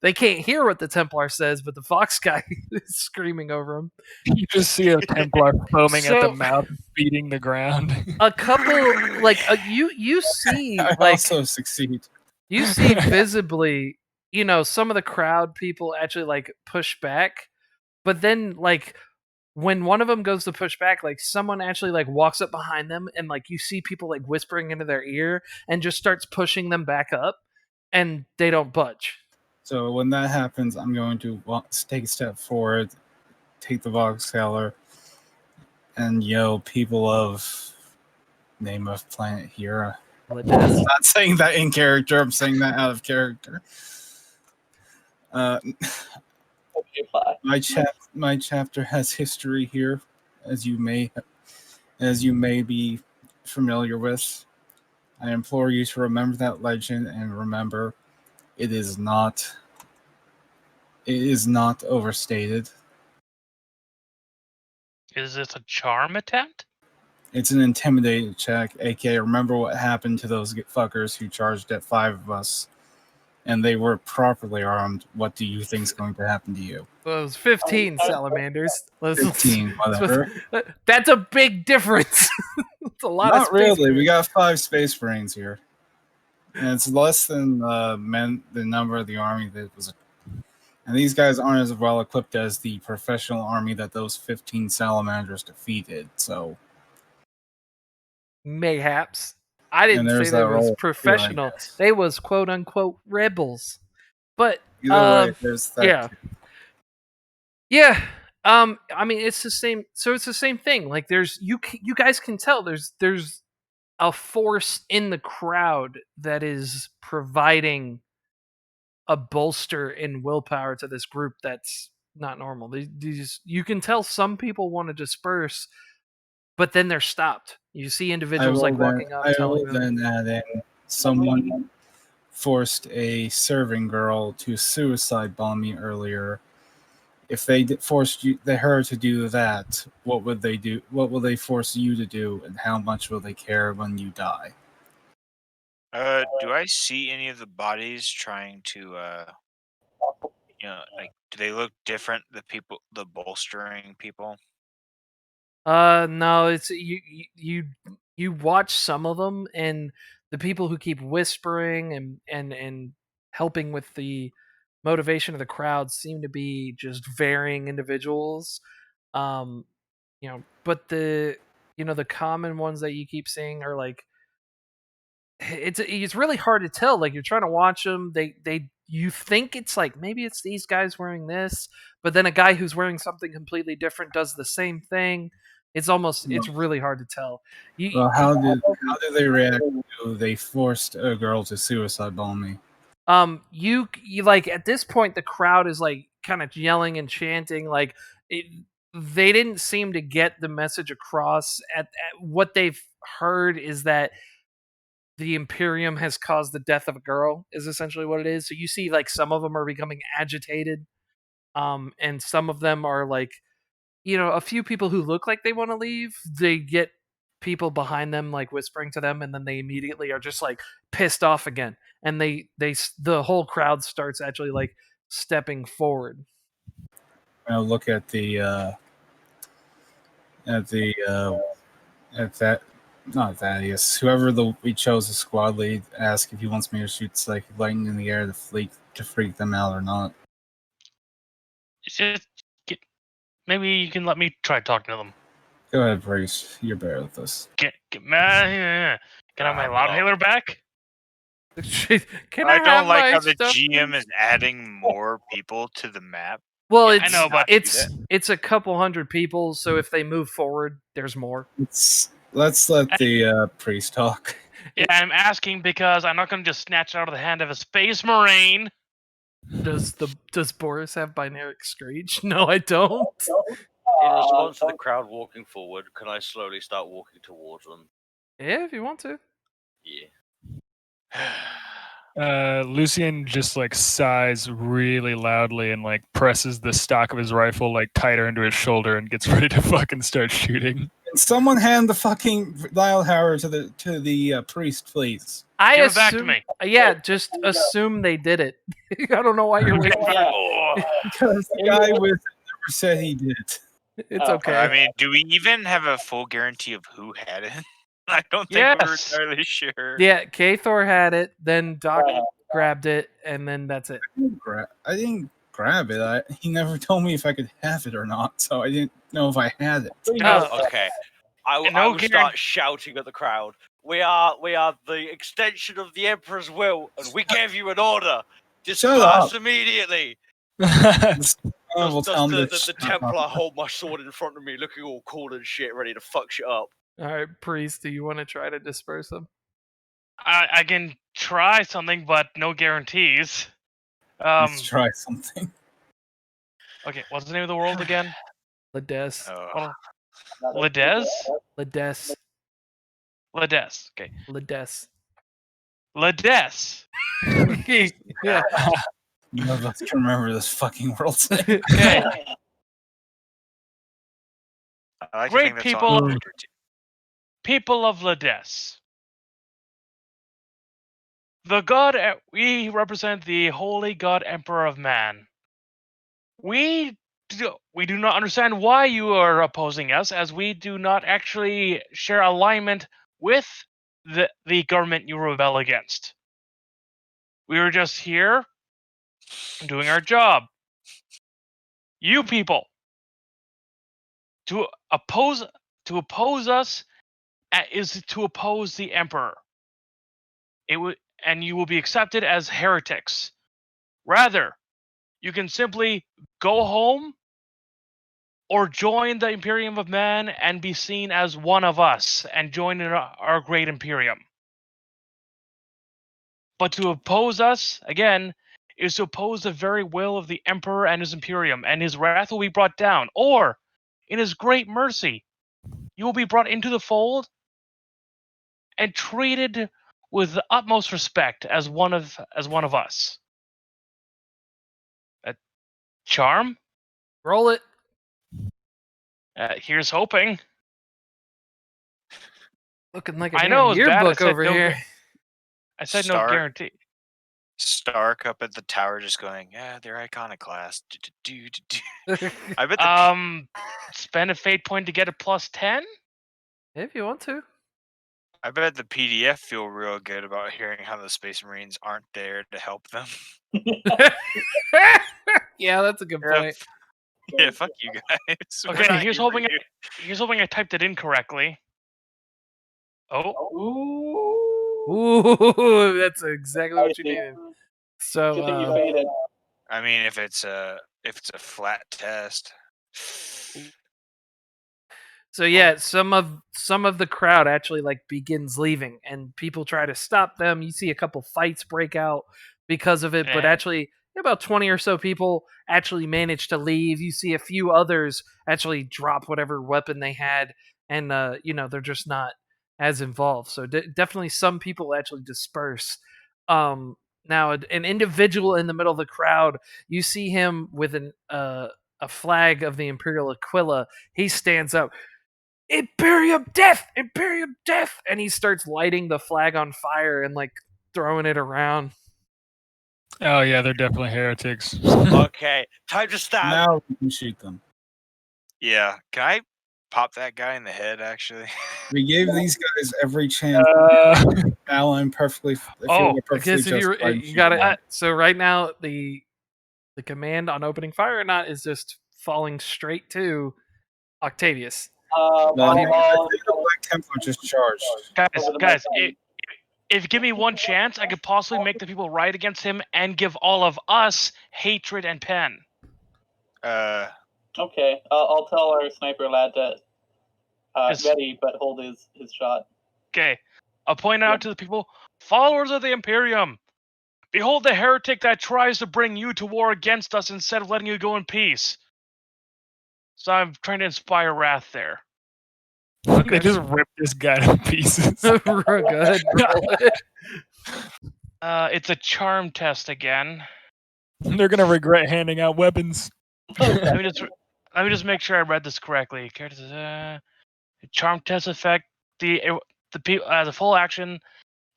They can't hear what the Templar says, but the fox guy is screaming over him. You just see a Templar foaming at the So- mouth, beating the ground. A couple like you see I like also succeed. you see visibly, some of the crowd people actually like push back, but then like when one of them goes to push back, like someone actually like walks up behind them and like you see people like whispering into their ear and just starts pushing them back up, and they don't budge. So when that happens, I'm going to take a step forward, take the Vox Scalar, and yell, "People of name of planet Hera." I'm not saying that in character. I'm saying that out of character. Okay, fine. My chapter has history here, as you may be familiar with. I implore you to remember that legend and remember it is not overstated. Is this a charm attempt? It's an intimidating check, aka remember what happened to those fuckers who charged at 5 of us, and they were properly armed. What do you think is going to happen to you? Well, it was 15 salamanders. 15, whatever. That's a big difference. It's a lot of Not space really. We marines. got 5 space marines here, and it's less than the number of the army that was. And these guys aren't as well equipped as the professional army that those 15 salamanders defeated. So Mayhaps. I didn't there's say they that was role, too, I professional. guess. They was quote unquote rebels. But Either way, there's that. yeah. too. Yeah. I mean it's the same, so it's the same thing. Like there's you guys can tell there's a force in the crowd that is providing a bolster in willpower to this group that's not normal. These you can tell some people want to disperse, but then they're stopped. You see I individuals will like then, walking up, I telling will them. then add in someone forced a serving girl to suicide bomb me earlier. If they forced her to do that, what would they do? What will they force you to do, and how much will they care when you die? Do I see any of the bodies trying to, like, do they look different? The bolstering people. No, it's you watch some of them, and the people who keep whispering and helping with the motivation of the crowd seem to be just varying individuals. Um, but the common ones that you keep seeing are like it's really hard to tell. Like you're trying to watch them, you think it's like maybe it's these guys wearing this, but then a guy who's wearing something completely different does the same thing. It's really hard to tell. Well, how do they react to they forced a girl to suicide bomb me? You like at this point the crowd is like kind of yelling and chanting like they didn't seem to get the message across. At what they've heard is that the Imperium has caused the death of a girl is essentially what it is. So you see like some of them are becoming agitated, and some of them are like, a few people who look like they want to leave, they get people behind them like whispering to them, and then they immediately are just like pissed off again, and the whole crowd starts actually like stepping forward. I'll look at that. Not Thaddeus. Whoever we chose as squad lead, ask if he wants me to shoot psychic lightning in the air to freak them out or not. It's just, maybe you can let me try talking to them. Go ahead, Priest. You're better with this. Can I have my loud hailer back? Can I I don't have like my how the stuff, GM please? is adding more people to the map. Well, Yeah, I know, but it's a couple hundred people, so if they move forward, there's more. Let's let the priest talk. Yeah, I'm asking because I'm not going to just snatch it out of the hand of a space marine. Does Boris have binary screech? No, I don't. In response to the crowd walking forward, can I slowly start walking towards them? Yeah, if you want to. Yeah. Lucien just like sighs really loudly and like presses the stock of his rifle like tighter into his shoulder and gets ready to fucking start shooting. Can someone hand the fucking dial hammer to the priest, please? Give it back to me. Yeah, just assume they did it. I don't know why you're waiting. Because the guy with it never said he did. It's okay. I mean, do we even have a full guarantee of who had it? I don't think we're entirely sure. Yeah, K-Thor had it, then Doc grabbed it, and then that's it. I didn't grab it. He never told me if I could have it or not, so I didn't know if I had it. Okay. I will start shouting at the crowd. We are the extension of the Emperor's will, and we gave you an order. Disperse immediately. Does the Templar hold my sword in front of me, looking all cool and shit, ready to fuck shit up? All right, Priest, do you want to try to disperse them? I can try something, but no guarantees. Let's try something. Okay, what's the name of the world again? Lades. Lades? Lades. Lades. Okay. Lades. Lades. Yeah. None of us can remember this fucking world's name. Okay. I like Great people of Lades. The god, we represent the holy god emperor of man. We do not understand why you are opposing us, as we do not actually share alignment with the government you rebel against. We were just here doing our job. You people, to oppose us is to oppose the emperor. And you will be accepted as heretics. Rather, you can simply go home or join the Imperium of Man and be seen as one of us and join in our great Imperium. But to oppose us, again, is to oppose the very will of the Emperor and his Imperium, and his wrath will be brought down, or, in his great mercy, you will be brought into the fold and treated with the utmost respect as one of us. Charm? Roll it. Here's hoping. Looking like a I damn know it's bad. yearbook over here. I said no Start. guarantee. Stark up at the tower, just going, yeah, they're iconoclast. I bet Spend a fate point to get a +10. If you want to. I bet the PDF feel real good about hearing how the Space Marines aren't there to help them. Yeah, that's a good Yeah. point. Yeah, fuck you guys. We're Okay, not here's here for hoping. you. Here's hoping I typed it incorrectly. Oh, Ooh. Ooh, that's exactly what you I see. needed. Good thing you So, faded. I mean, if it's a flat test. so yeah, some of the crowd actually like begins leaving, and people try to stop them. You see a couple fights break out because of it, but Yeah. actually about 20 or so people actually manage to leave. You see a few others actually drop whatever weapon they had, and they're just not as involved. So definitely some people actually disperse. Now an individual in the middle of the crowd, you see him with a flag of the Imperial Aquila. He stands up. Imperium death, Imperium death, and he starts lighting the flag on fire and like throwing it around. Oh yeah, they're definitely heretics. Okay, time to stab. Now we can shoot them. Yeah, can I pop that guy in the head? Actually, We gave these guys every chance. Now I'm perfectly. Oh, I guess if you got it. it. So right now the command on opening fire or not is just falling straight to Octavius. I think the Black Templar just charged. guys, if you give me one chance, I could possibly make the people riot against him and give all of us hatred and pen. Okay, I'll tell our sniper lad to Just- ready, but hold his shot. Okay, I'll point out to the people, followers of the Imperium, behold the heretic that tries to bring you to war against us instead of letting you go in peace. So I'm trying to inspire wrath there. They just ripped this guy to pieces. Go ahead, roll it. It's a charm test again. They're gonna regret handing out weapons. Let me just make sure I read this correctly. Charm test effect. The full action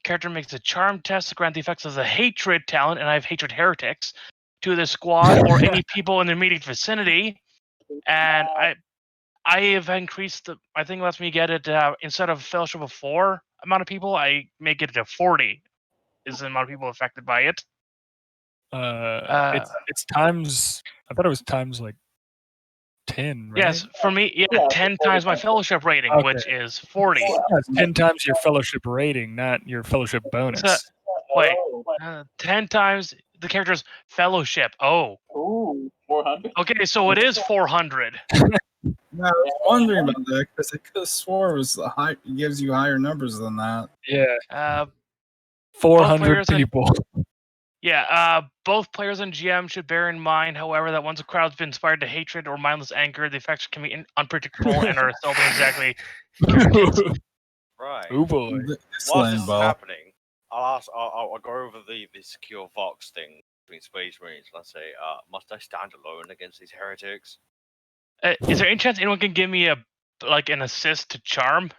character makes a charm test to grant the effects of the hatred talent, and I have hatred heretics to the squad or any people in the immediate vicinity. And I have increased the. I think it lets me get it instead of Fellowship of 4 amount of people, I make it to 40. Is the amount of people affected by it? It's times. I thought it was times like 10. Right? Yes, for me, 10 times my fellowship rating, Okay. which is 40. Yeah, it's 10 times your fellowship rating, not your fellowship bonus. Wait, 10 times the character's fellowship. Oh, Ooh, 400. okay, so it is 400. No, I was wondering about that because I could have swore it was it gives you higher numbers than that. Yeah, Both 400 players and- people. Both players and GM should bear in mind, however, that once a crowd's been inspired to hatred or mindless anger, the effects can be unpredictable and are seldom exactly guaranteed. Right. Oh boy. This Whilst this is Lambo. happening, I'll go over the secure Vox thing between Space Marines. Let's say, must I stand alone against these heretics? Is there any chance anyone can give me an assist to charm?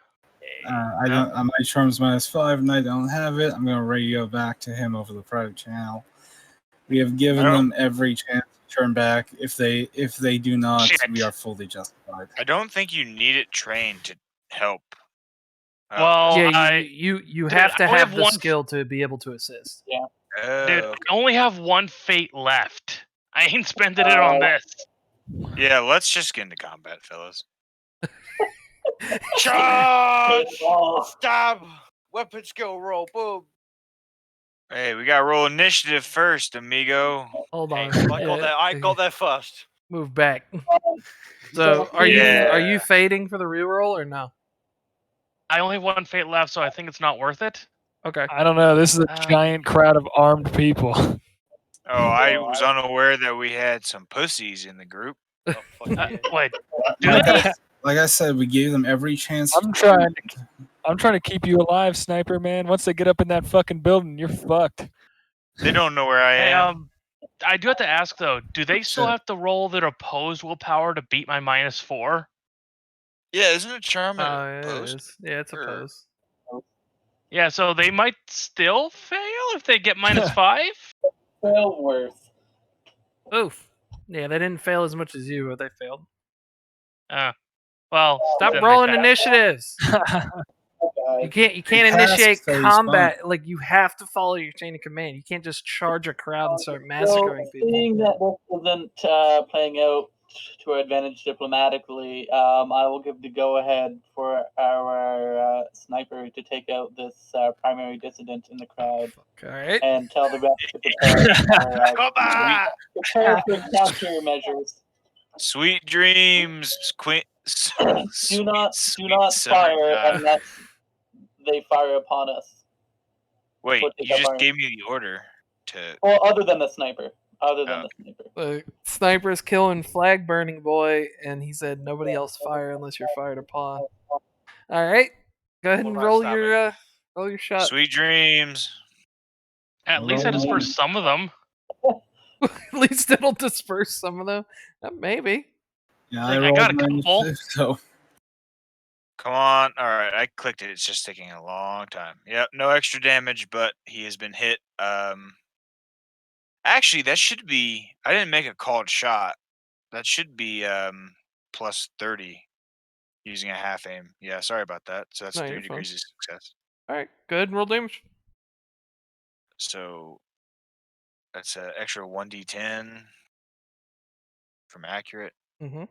I don't. My charm's -5, and I don't have it. I'm gonna radio back to him over the private channel. We have given them every chance to turn back. If they do not, Shit. we are fully justified. I don't think you need it trained to help. Well, Yeah, you have to I only have have the one- skill to be able to assist. Dude, okay. I only have one fate left. I ain't spending it on this. Yeah, let's just get into combat, fellas. Charge! Oh, Stab! Weapon skill roll. Boom. Hey, we got to roll initiative first, amigo. Hold Hey, on. I got there first. Move back. So are Yeah. you fading for the reroll or no? I only have one fate left, so I think it's not worth it. Okay. I don't know. This is a giant crowd of armed people. Oh, I was unaware that we had some pussies in the group. Oh, fuck yeah. Wait, do My they? guy, Like I said, we gave them every chance. I'm trying to keep you alive, sniper man. Once they get up in that fucking building, you're fucked. They don't know where I Hey, am. I do have to ask though. Do they still Sure. have to roll their opposed willpower to beat my -4? Yeah, isn't it charm Oh, at yeah, it post? is. Yeah, it's a Or- pose. Yeah, so they might still fail if they get -5. Well, worse. Oof. Yeah, they didn't fail as much as you, but they failed. Well, Stop then they rolling passed. initiatives. Okay. You can't passed, initiate so he's combat. Like you have to follow your chain of command. You can't just charge a crowd and start massacring So, people. seeing that this isn't playing out to our advantage diplomatically, I will give the go-ahead for our sniper to take out this primary dissident in the crowd All right. and tell the rest to Come on! prepare for counter measures. Sweet dreams, Queen. Do not summer fire time. unless they fire upon us. Wait, Or take you up just our- gave me the order to. Well, other than the sniper. The sniper's killing flag burning boy, and he said nobody else fire unless you're fired upon. All right, go ahead and What about roll stabbing? roll your shot. Sweet dreams. At least I dispersed some of them. At least it'll disperse some of them. Maybe. Yeah, Like, I rolled got a my couple. initiative, so Come on. All right, I clicked it. It's just taking a long time. Yep, no extra damage, but he has been hit. Actually, that should be. I didn't make a called shot. That should be plus 30 using a half aim. Yeah, sorry about that. So that's No, 3 you're fine. degrees of success. All right, go ahead and roll damage. So that's an extra 1d10 from accurate. Mm-hmm.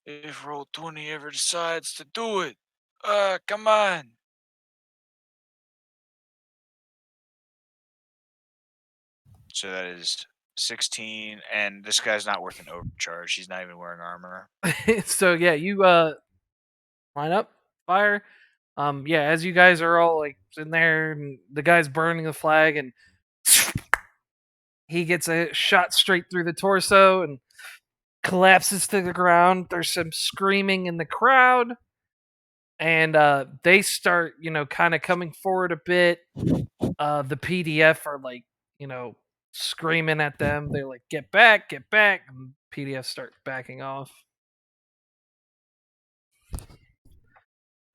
If roll 20 ever decides to do it, come on. So that is 16, and this guy's not worth an overcharge. He's not even wearing armor. So yeah, you line up, fire. Yeah, as you guys are all like in there, and the guy's burning the flag, and he gets a shot straight through the torso and collapses to the ground. There's some screaming in the crowd, and they start, kind of coming forward a bit. The PDF are like, screaming at them. They're like, get back, get back. And PDF start backing off.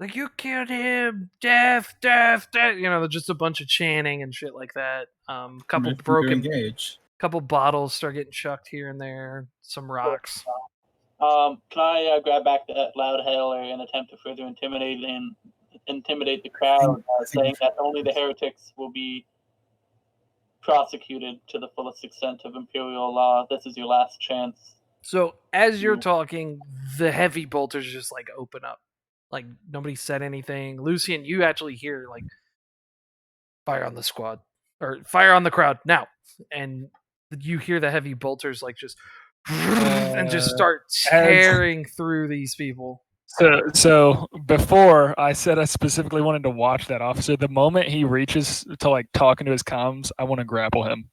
Like, you killed him, death, death, death. Just a bunch of chanting and shit like that. Couple broken, couple bottles start getting chucked here and there. Some rocks. Can I grab back that loud hailer and attempt to further intimidate the crowd, saying that only the heretics will be prosecuted to the fullest extent of imperial law. This is your last chance. So as you're talking, the heavy bolters just like open up. Like nobody said anything. Lucian, you actually hear like fire on the squad or fire on the crowd now, and you hear the heavy bolters like just and just start tearing through these people. So before I said I specifically wanted to watch that officer, the moment he reaches to like talk into his comms, I want to grapple him.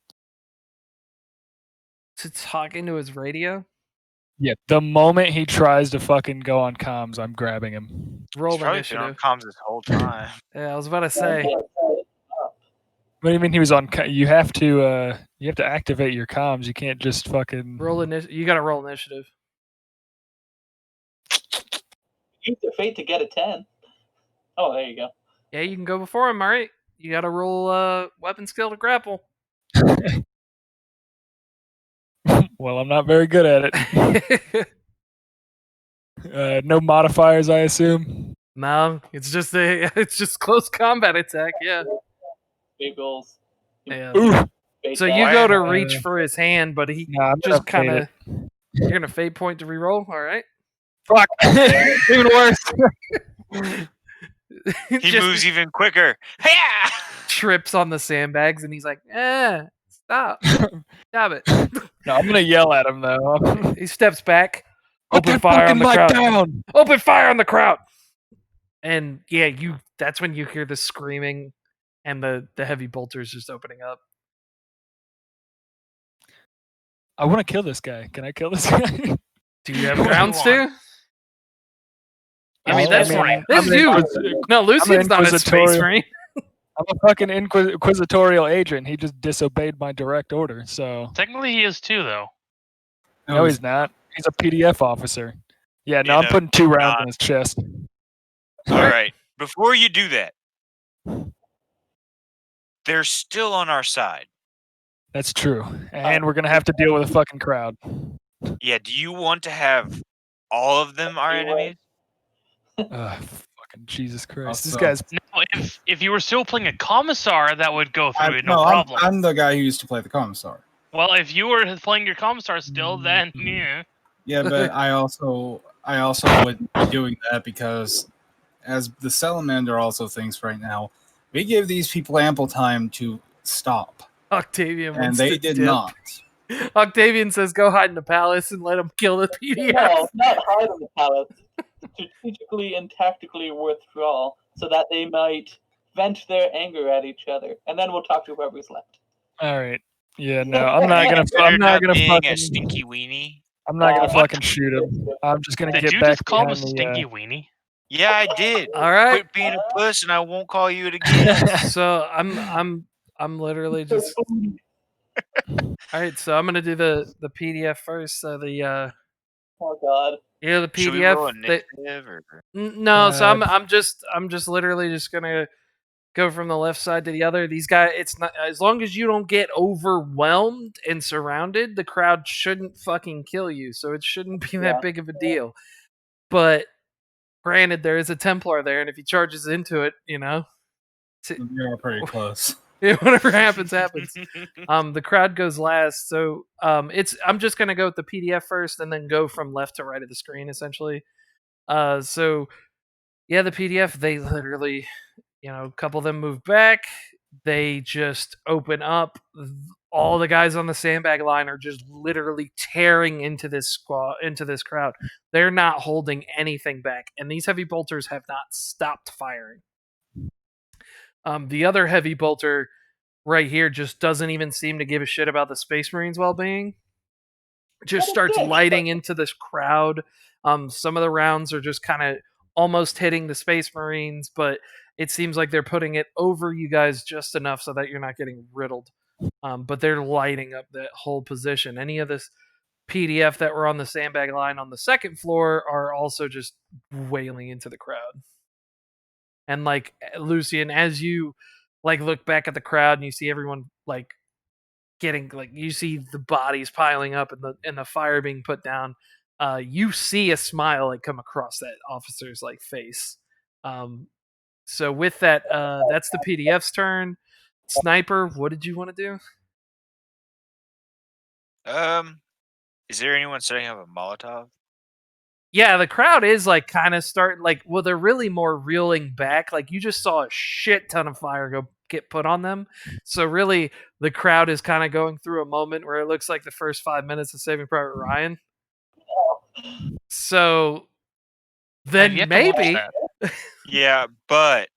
To talk into his radio? Yeah, the moment he tries to fucking go on comms, I'm grabbing him. Roll He's probably been on initiative. comms this whole time. Yeah, I was about to say. What do you mean he was on? You have to activate your comms. You can't just fucking roll initiative. You got to roll initiative. Use your fate to get a 10. Oh, there you go. Yeah, you can go before him. All right, you got to roll weapon skill to grapple. Well, I'm not very good at it. No modifiers, I assume. No, it's just close combat attack. Yeah. Big goals. Yeah. Ooh. So you go to reach for his hand, but he just kind of. You're gonna fate point to reroll. All right. Fuck. Even worse. He moves even quicker. Yeah. Trips on the sandbags, and he's like, stop. Stop it. No, I'm gonna yell at him though. He steps back. Put that fucking mic down. Open fire on the crowd. And yeah, that's when you hear the screaming and the heavy bolters just opening up. I want to kill this guy. Can I kill this guy? Do you have Do what you grounds want. too? I mean, Yes, that's Marine. this is you. No, Lucian's not a space inquisitorial- marine. I'm a fucking inquisitorial agent. He just disobeyed my direct order. So Technically, he is too, though. no, he's not. He's a PDF officer. Yeah, no, I'm Yeah, putting 2 rounds not. in his chest. All right. Before you do that, they're still on our side. That's true. And we're gonna have to deal with a fucking crowd. Yeah. Do you want to have all of them our enemies? Fucking Jesus Christ. This Also- guy's No, if you were still playing a commissar, that would go through it, no No, problem. I'm the guy who used to play the commissar. Well, if you were playing your commissar still, then yeah. Yeah, but I also wouldn't be doing that because, as the salamander also thinks right now, we give these people ample time to stop, Octavian and wants they to did dip. not. Octavian says, "Go hide in the palace and let them kill the PDF." No, not hide in the palace. Strategically and tactically withdraw so that they might vent their anger at each other, and then we'll talk to whoever's left. all right. Yeah, no, I'm not gonna being fucking a stinky weenie. I'm not gonna What? fucking shoot him. I'm just gonna Did get you back just call him a behind the, stinky weenie? Yeah, I did. All right. Quit being a puss, and I won't call you it again. So I'm literally just. All right, so I'm gonna do the PDF first. So the Oh God. the Should we roll PDF. initiative or? No, so I'm just literally just gonna go from the left side to the other. These guys, it's not as long as you don't get overwhelmed and surrounded, the crowd shouldn't fucking kill you. So it shouldn't be that Yeah. big of a deal. But granted, there is a Templar there, and if he charges into it, You're pretty close. whatever happens, happens. The crowd goes last, so I'm just gonna go with the PDF first, and then go from left to right of the screen, essentially. So yeah, the PDF, they literally, a couple of them move back. They just open up. All the guys on the sandbag line are just literally tearing into this crowd. They're not holding anything back, and these heavy bolters have not stopped firing. The other heavy bolter right here just doesn't even seem to give a shit about the Space Marines' well-being. Just starts lighting into this crowd. Some of the rounds are just kind of almost hitting the Space Marines, but it seems like they're putting it over you guys just enough so that you're not getting riddled. But they're lighting up that whole position. Any of this PDF that were on the sandbag line on the second floor are also just wailing into the crowd. And like Lucian, as you look back at the crowd and you see everyone getting you see the bodies piling up and the fire being put down, you see a smile come across that officer's face. So with that, that's the PDF's turn. Sniper, what did you want to do? Is there anyone setting up a Molotov? Yeah, the crowd is kind of starting they're really more reeling back. You just saw a shit ton of fire get put on them. So really the crowd is kind of going through a moment where it looks like the first 5 minutes of Saving Private Ryan. So then maybe Yeah, but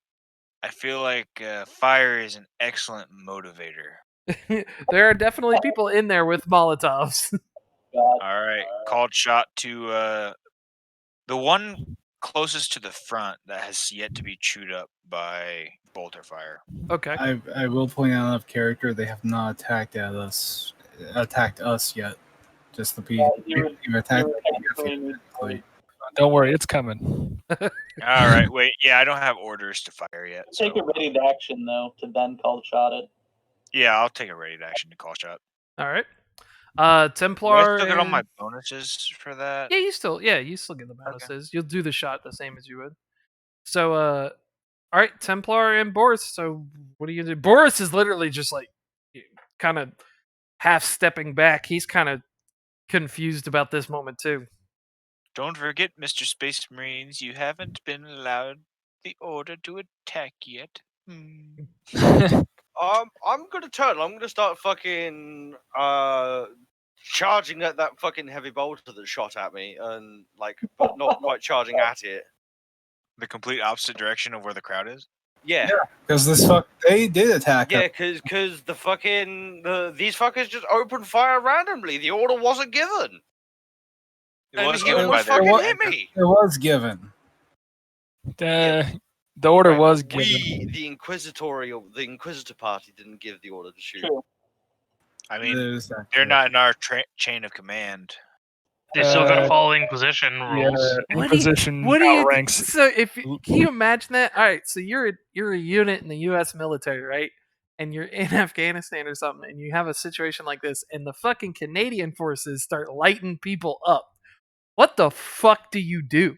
I feel like fire is an excellent motivator. there are definitely people in there with Molotovs. All right, called shot to the one closest to the front that has yet to be chewed up by bolter fire. Okay. I will point out of character they have not attacked us yet. Just the people. You attacked technically the don't worry, it's coming. All right, wait. Yeah, I don't have orders to fire yet. take a So. ready to action though to then call shot it. Yeah, I'll take a ready to action to call shot. All right. Do I Templar. still get all my bonuses for that? Yeah, you still get the bonuses. You'll do the shot the same as you would. So all right, Templar and Boris. So what are you gonna do? Boris is literally just kind of half stepping back. He's kind of confused about this moment too. Don't forget, Mr. Space Marines, you haven't been allowed the order to attack yet. I'm gonna turn. I'm gonna start fucking charging at that fucking heavy bolter that shot at me, and but not quite charging at it. The complete opposite direction of where the crowd is. Yeah, because they did attack. yeah, because the fucking these fuckers just opened fire randomly. The order wasn't given. It And was he given by almost their fucking hit commander. me. It was given. The order Right, was but given. we, the Inquisitor party, didn't give the order to shoot. True. I mean, There's that they're too. not in our chain of command. They still gotta Uh, follow Inquisition rules. What do you- Inquisition What do you? outranks. So can you imagine that? All right, so you're a unit in the U.S. military, right? And you're in Afghanistan or something, and you have a situation like this, and the fucking Canadian forces start lighting people up. What the fuck do you do?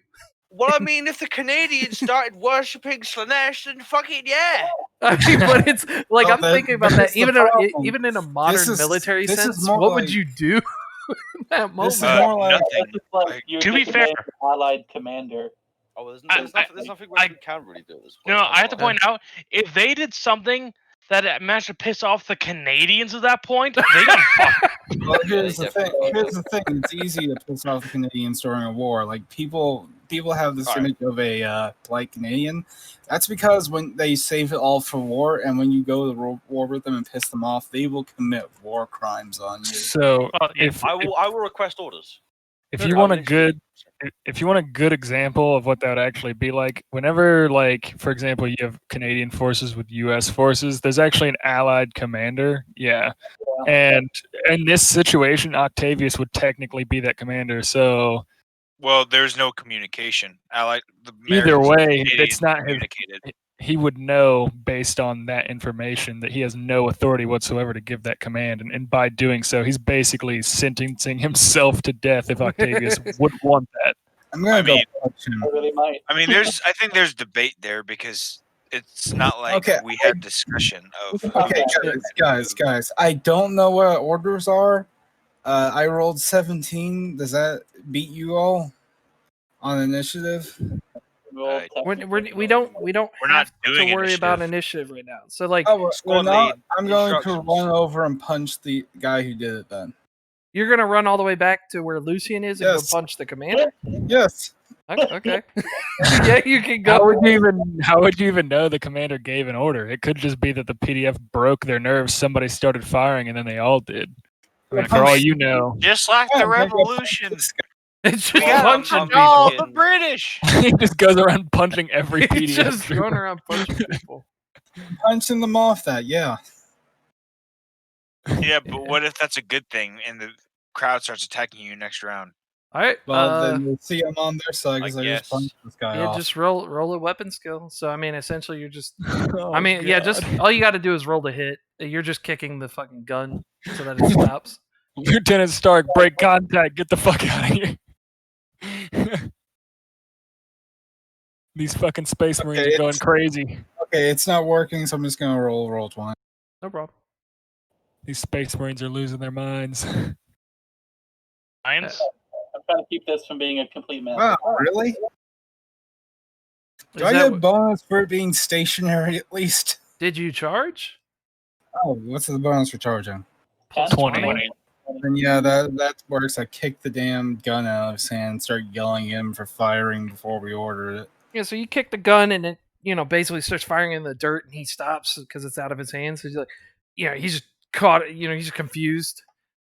Well, I mean, if the Canadians started worshipping Slanesh, then fucking yeah. I mean, but it's like Well, I'm thinking about that's that. the problem. Even in a modern is- military this is sense, more what would like- you do in that This is moment? more like nothing. It's like Like, you're to the be fair- commander, allied commander. Oh, well, I- there's nothing much we can really do at this point. No, I have to otherwise. point out, if they did something that managed to piss off the Canadians at that point, they got fucked. Well, here's they the thing. definitely Here's the thing. It's easy to piss off the Canadians during a war. Like people have this Alright. image of a polite Canadian. That's because when they save it all for war, and when you go to war with them and piss them off, they will commit war crimes on you. So Well, yeah, if I will request orders. if Good, you I want will a issue- good if you want a good example of what that would actually be like, whenever, like, for example, you have Canadian forces with U.S. forces, there's actually an allied commander. Yeah. And in this situation, Octavius would technically be that commander. So well, there's no communication. The either Americans and way, Canadians it's not his. communicated. He would know based on that information that he has no authority whatsoever to give that command. And by doing so, he's basically sentencing himself to death if Octavius would want that. I'm gonna I go mean- touch him. I really might. I mean, I think there's debate there because it's not like Okay, we had discussion of. Okay, guys. I don't know what orders are. I rolled 17. Does that beat you all on initiative? Roll We don't We're not have to doing worry about initiative. initiative right now. So like Oh, we're Squad not. lead I'm going to instructions. run over and punch the guy who did it. Then. you're gonna run all the way back to where Lucian is and Yes. go punch the commander. Yes. Okay. Yeah, you can How go. would you even know the commander gave an order? It could just be that the PDF broke their nerves. Somebody started firing, and then they all did. I mean, for all you know, Just like Yeah, the I'm gonna go revolution. punch this guy. It's just Yeah, punching I'm people. Oh, thinking- the British. he just goes around punching every He's PDF. just going around punching people. Punching them off that. Yeah. Yeah, but what if that's a good thing and the crowd starts attacking you next round? All right. Well, then you'll see I'm on their side because I I just guess. punched this guy yeah, off. just roll a weapon skill. So I mean, essentially, you're just. Oh, I mean, yeah, just God. all you got to do is roll to hit. You're just kicking the fucking gun so that it stops. Lieutenant Stark, break contact. Get the fuck out of here. These fucking space marines Okay, are going it's- crazy. Okay, it's not working, so I'm just gonna roll 20. No problem. These space marines are losing their minds. Science? I'm trying to keep this from being a complete mess. Wow, really? Is Do I that get a what- bonus for it being stationary at least? Did you charge? Oh, what's the bonus for charging? Plus 20. Then yeah, that works. I kicked the damn gun out of his hand and started yelling at him for firing before we ordered it. Yeah, so you kick the gun and it, basically starts firing in the dirt and he stops because it's out of his hands. So he's like, he's just caught, he's confused.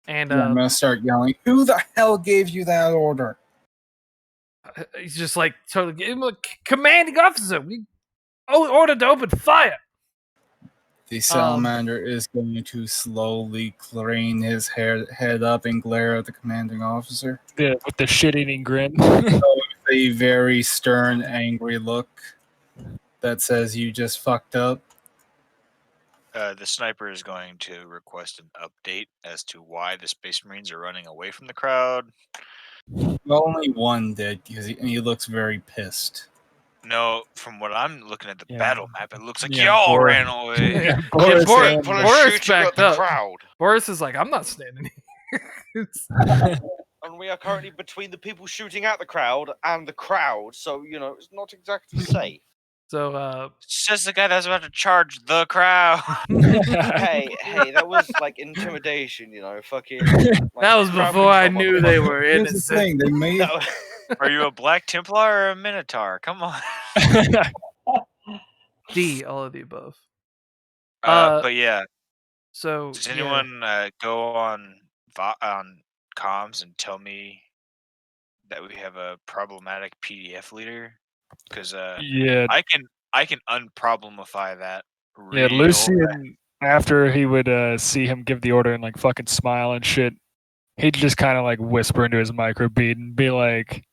And Yeah, I'm gonna start yelling. Who the hell gave you that order? he's just like, totally, give him a commanding officer. We ordered to open fire. The salamander is going to slowly crane his head up and glare at the commanding officer. With the shit-eating grin. A very stern, angry look that says, "You just fucked up." The sniper is going to request an update as to why the Space Marines are running away from the crowd. Well, only one did because he looks very pissed. No, from what I'm looking at the Yeah. battle map, it looks like Yeah, y'all Boris- ran away. Yeah, Boris Boris- and- Boris shooting at backed the up. crowd. Boris is like, I'm not standing here. And we are currently between the people shooting at the crowd and the crowd, so it's not exactly safe. So, Says the guy that's about to charge the crowd. hey, that was like intimidation, fucking. Like, that was crowd before I control, knew they were Here's the innocent. thing: they made That was- Are you a Black Templar or a Minotaur? Come on. D, all of the above. But yeah, So, does yeah. anyone go on comms and tell me that we have a problematic PDF leader because Yeah, I can unproblemify that. yeah. Real Lucian, after he would see him give the order and like fucking smile and shit, he'd just kind of like whisper into his microbead and be like,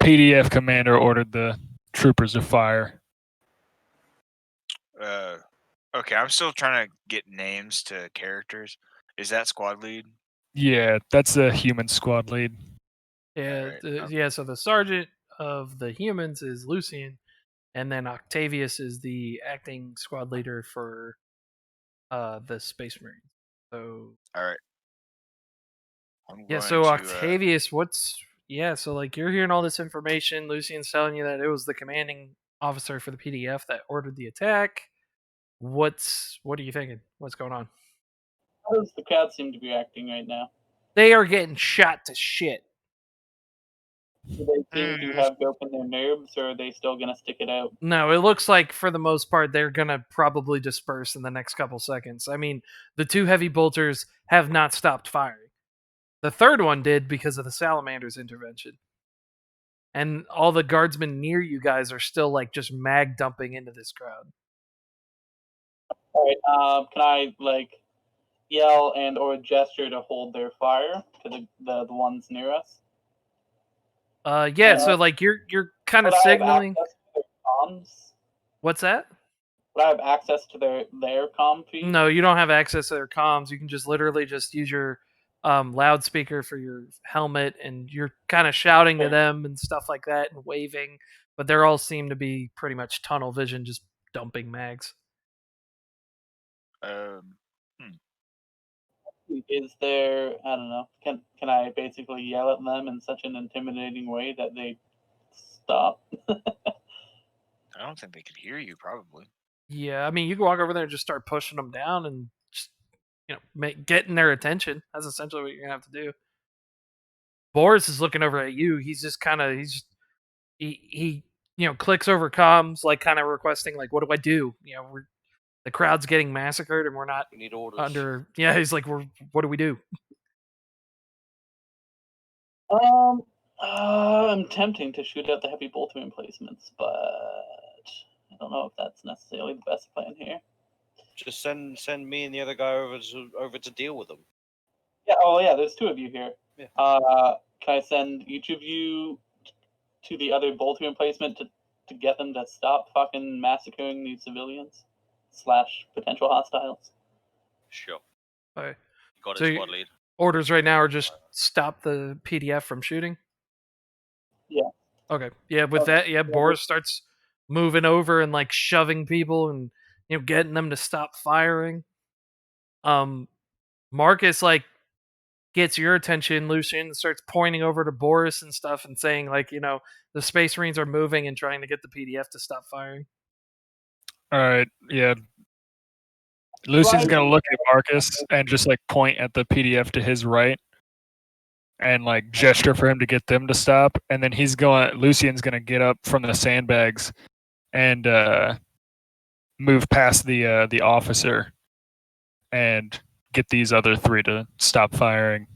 "PDF commander ordered the troopers to fire." Okay, I'm still trying to get names to characters. Is that squad lead? Yeah, that's the human squad lead. Yeah, Alright, yeah. So the sergeant of the humans is Lucian, and then Octavius is the acting squad leader for the Space Marines. So All right. yeah, so Octavius, so like you're hearing all this information. Lucian's telling you that it was the commanding officer for the PDF that ordered the attack. What are you thinking? What's going on? How does the crowd seem to be acting right now? They are getting shot to shit. Do they seem to have broken their nerves, or are they still going to stick it out? No, it looks like for the most part they're gonna probably disperse in the next couple seconds. I mean, the two heavy bolters have not stopped firing. The third one did because of the salamander's intervention. And all the guardsmen near you guys are still like just mag dumping into this crowd. All right. Can I like yell and or gesture to hold their fire to the ones near us? Yeah. So like you're kind of Would I have signaling. access to their comms? What's that? Would I have access to their comm feed? No, you don't have access to their comms. You can just literally just use your loudspeaker for your helmet, and you're kind of shouting to them and stuff like that and waving. But they all seem to be pretty much tunnel vision, just dumping mags. Is there, I don't know, can I basically yell at them in such an intimidating way that they stop? I don't think they could hear you, probably. Yeah, I mean, you can walk over there and just start pushing them down and just, getting their attention. That's essentially what you're gonna have to do. Boris is looking over at you. He's just kind of he clicks over comms, like kind of requesting like, what do I do? The crowd's getting massacred and we're not We need orders. under. Yeah, he's like, what do we do? I'm tempting to shoot out the heavy bolter emplacements, but I don't know if that's necessarily the best plan here. Just send me and the other guy over to deal with them. Yeah. Oh, yeah. There's two of you here. Yeah. Can I send each of you to the other bolter emplacement to get them to stop fucking massacring these civilians / potential hostiles? Sure. Okay. Got So it, squad lead. Orders right now are just stop the PDF from shooting. Yeah. Okay. Yeah. With that, yeah, Boris starts moving over and like shoving people and getting them to stop firing. Marcus like gets your attention. Lucian starts pointing over to Boris and stuff and saying like, the Space Marines are moving and trying to get the PDF to stop firing. All right, yeah. Lucian's gonna look at Marcus and just like point at the PDF to his right and like gesture for him to get them to stop. And then Lucian's gonna get up from the sandbags and move past the officer and get these other three to stop firing.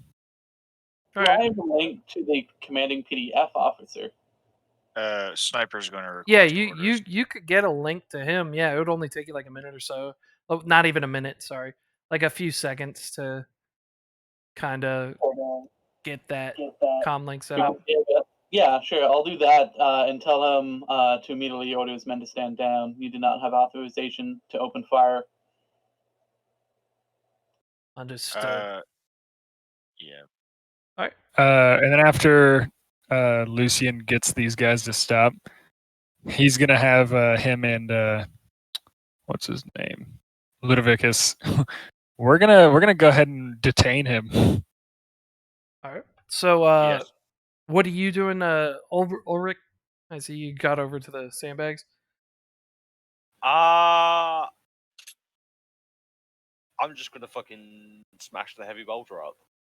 Do I have a link to the commanding PDF officer? Sniper's going to request Yeah, orders. you could get a link to him. Yeah, it would only take you like a minute or so. Oh, not even a minute. Sorry, like a few seconds to kind of get that comm link set up. Yeah, sure. I'll do that and tell him to immediately order his men to stand down. You do not have authorization to open fire. Understood. Yeah. All right. And then after Lucian gets these guys to stop, he's gonna have him and what's his name, Ludovicus. we're gonna go ahead and detain him. All right. So, Yes. what are you doing, Ulrich? I see you got over to the sandbags. I'm just gonna fucking smash the heavy bolter up.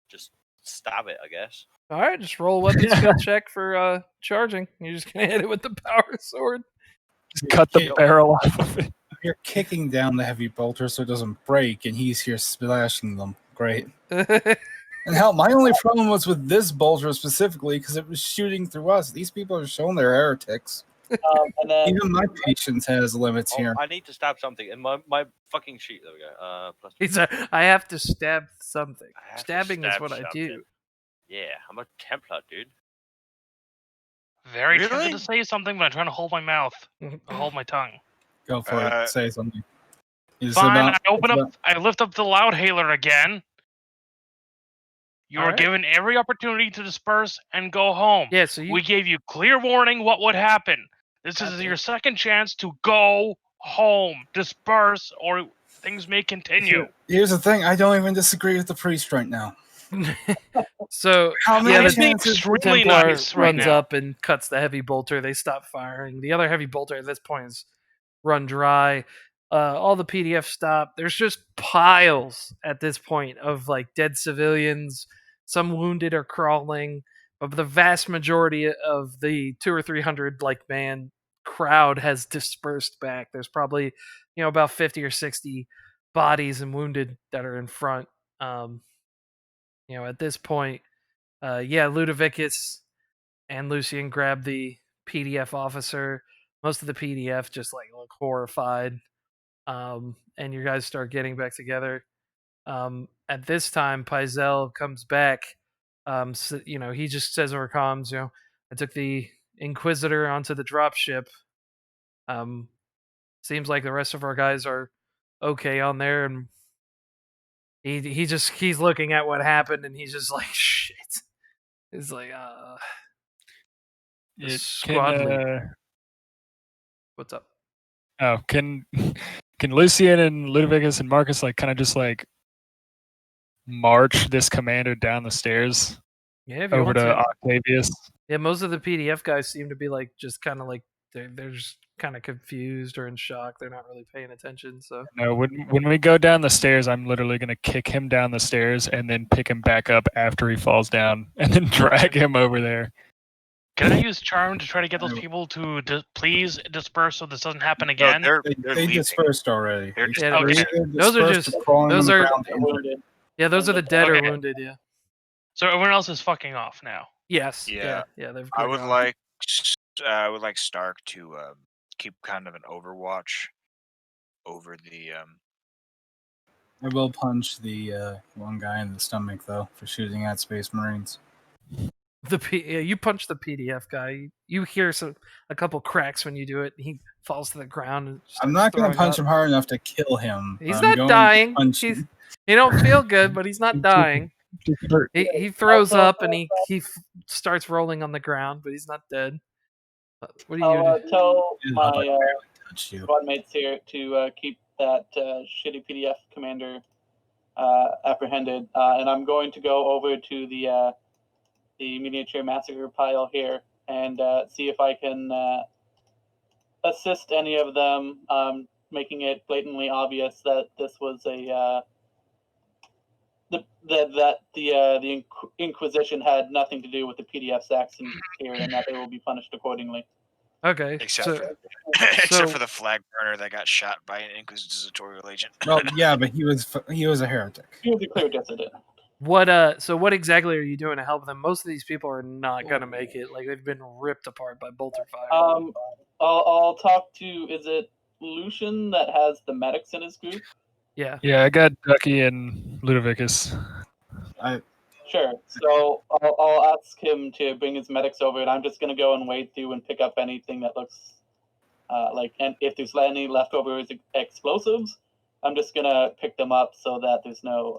Just stab it, I guess. All right, just roll a weapon skill check for charging. You're just gonna hit it with the power sword. Just cut the barrel off of it. You're kicking down the heavy bolter so it doesn't break, and he's here splashing them. Great. And hell, my only problem was with this bolter specifically because it was shooting through us. These people are showing they're heretics. And then Even my patience has limits here. I need to stab something in my fucking sheet. There we go. Plus I have to stab something. I have to Stabbing is stab what I do. something. Yeah, I'm a Templar, dude. Very Really? tempted to say something, but I'm trying to hold my mouth, hold my tongue. Go for it. Say something. It's Fine, about- I open it's up. I lift up the loud hailer again. You are Alright. given every opportunity to disperse and go home. Yeah, so you We gave you clear warning what would happen. This is your second chance to go home, disperse, or things may continue. Here's the thing. I don't even disagree with the priest right now. So How many yeah, He's the being chances? extremely Templar nice right runs now. up and cuts the heavy bolter. They stop firing. The other heavy bolter at this point is run dry. All the PDF stop. There's just piles at this point of like dead civilians. Some wounded or crawling, but the vast majority of the 200 or 300 like man crowd has dispersed back. There's probably about 50 or 60 bodies and wounded that are in front. At this point, Ludovicus and Lucian grab the PDF officer. Most of the PDF just like look horrified. And you guys start getting back together. At this time, Paizel comes back. He just says over comms, I took the Inquisitor onto the dropship. Seems like the rest of our guys are okay on there, and he's looking at what happened, and he's just like, shit. It's like, the squad leader. What's up? Oh, can Lucian and Ludovicus and Marcus like kind of just like march this commander down the stairs Yeah, if you over want to to. Octavius? Yeah, most of the PDF guys seem to be like just kind of like they're just kind of confused or in shock. They're not really paying attention. So No, when we go down the stairs, I'm literally gonna kick him down the stairs and then pick him back up after he falls down, and then drag him over there. Can I use charm to try to get those people to please disperse so this doesn't happen again? No, They they're leaving. dispersed already. They're They Yeah, okay. Those are dispersed just- crawling those on the are- ground injured. wounded. those are the dead or Okay. wounded. Yeah. So everyone else is fucking off now. Yes. Yeah. Yeah. They've. I cleared would off. like Stark to keep kind of an overwatch over the. I will punch the one guy in the stomach though for shooting at Space Marines. You punch the PDF guy. You hear a couple cracks when you do it. He falls to the ground. And I'm not going to throwing punch up. him hard enough to kill him. He's I'm not going to dying. punch He's him. he don't feel good, but he's not dying. He throws up and he starts rolling on the ground, but he's not dead. What are you I'll doing? tell Yeah, my Touch you. squad mates here to keep that shitty PDF commander apprehended, and I'm going to go over to the miniature massacre pile here and see if I can assist any of them, making it blatantly obvious that this was the Inquisition had nothing to do with the PDF Saxons here, and that they will be punished accordingly. Okay. Except So, for except so- for the flag burner that got shot by an inquisitorial agent. Well, yeah, but he was a heretic. He was a clear dissident. what exactly are you doing to help them? Most of these people are not gonna make it. Like they've been ripped apart by bolter fire. I'll talk to, is it Lucian that has the medics in his group? Yeah. Yeah, I got Ducky and Ludovicus. Sure. So I'll ask him to bring his medics over, and I'm just gonna go and wade through and pick up anything that looks and if there's any leftover explosives, I'm just gonna pick them up so that there's no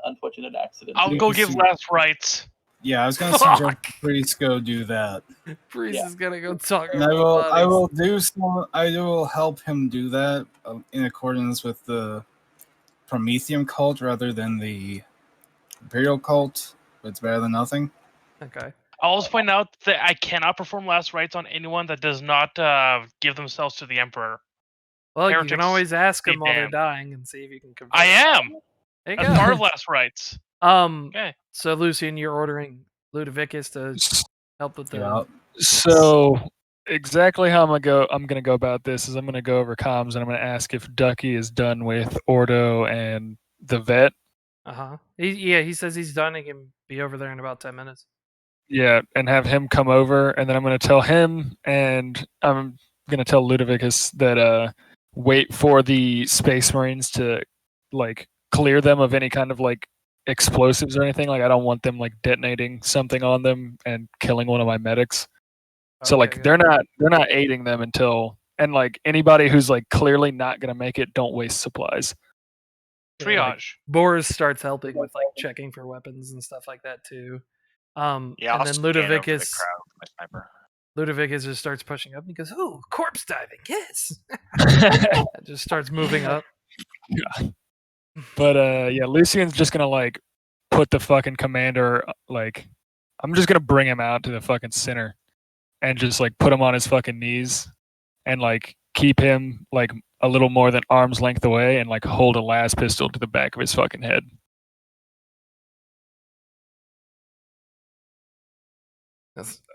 unfortunate accidents. I'll go give last rights. Yeah, I was going to suggest Priest go do that. Priest Yeah. is gonna go talk. And I will do some. I will help him do that in accordance with the Prometheum cult rather than the Imperial cult. But it's better than nothing. Okay. I'll also point out that I cannot perform last rites on anyone that does not give themselves to the Emperor. Well, you Heretics can always ask be them while they're damned. dying and see if you can convert. I am. There you That's part go. of last rites. Okay. Okay. So Lucian, you're ordering Ludovicus to help with the. Yeah. So exactly how I'm gonna go about this is I'm gonna go over comms and I'm gonna ask if Ducky is done with Ordo and the vet, He says he's done. He can be over there in about 10 minutes. Yeah, and have him come over, and then I'm going to tell him, and I'm going to tell Ludovicus that wait for the Space Marines to like clear them of any kind of like explosives or anything. Like I don't want them like detonating something on them and killing one of my medics. So like Okay, they're not aiding them until, and like anybody who's like clearly not going to make it, don't waste supplies. Yeah, like, Triage. Boris starts helping with like checking for weapons and stuff like that too. Yeah, and I'll then scan over the Ludovicus crowd with my sniper. Ludovicus just starts pushing up and he goes, "Oh, corpse diving, yes!" It just starts moving up. But yeah, Lucian's just gonna like put the fucking commander like, I'm just gonna bring him out to the fucking center and just like put him on his fucking knees and like keep him like a little more than arm's length away and like hold a las pistol to the back of his fucking head.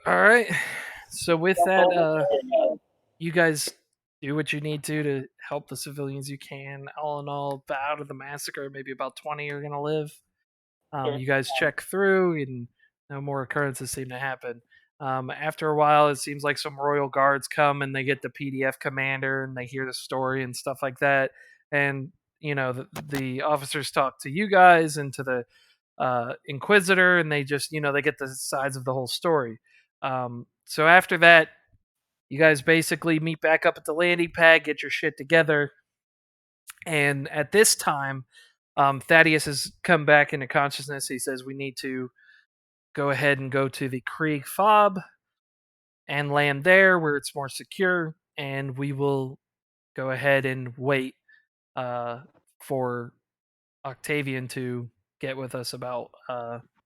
All right. So with that, you guys do what you need to help the civilians you can. All in all, out of the massacre, maybe about 20 are gonna live. You guys check through, and no more occurrences seem to happen. After a while, it seems like some royal guards come and they get the PDF commander and they hear the story and stuff like that. And the officers talk to you guys and to the Inquisitor, and they just they get the sides of the whole story. So after that, you guys basically meet back up at the landing pad, get your shit together, and at this time, Thaddeus has come back into consciousness. He says we need to go ahead and go to the Krieg Fob and land there where it's more secure, and we will go ahead and wait for Octavian to get with us about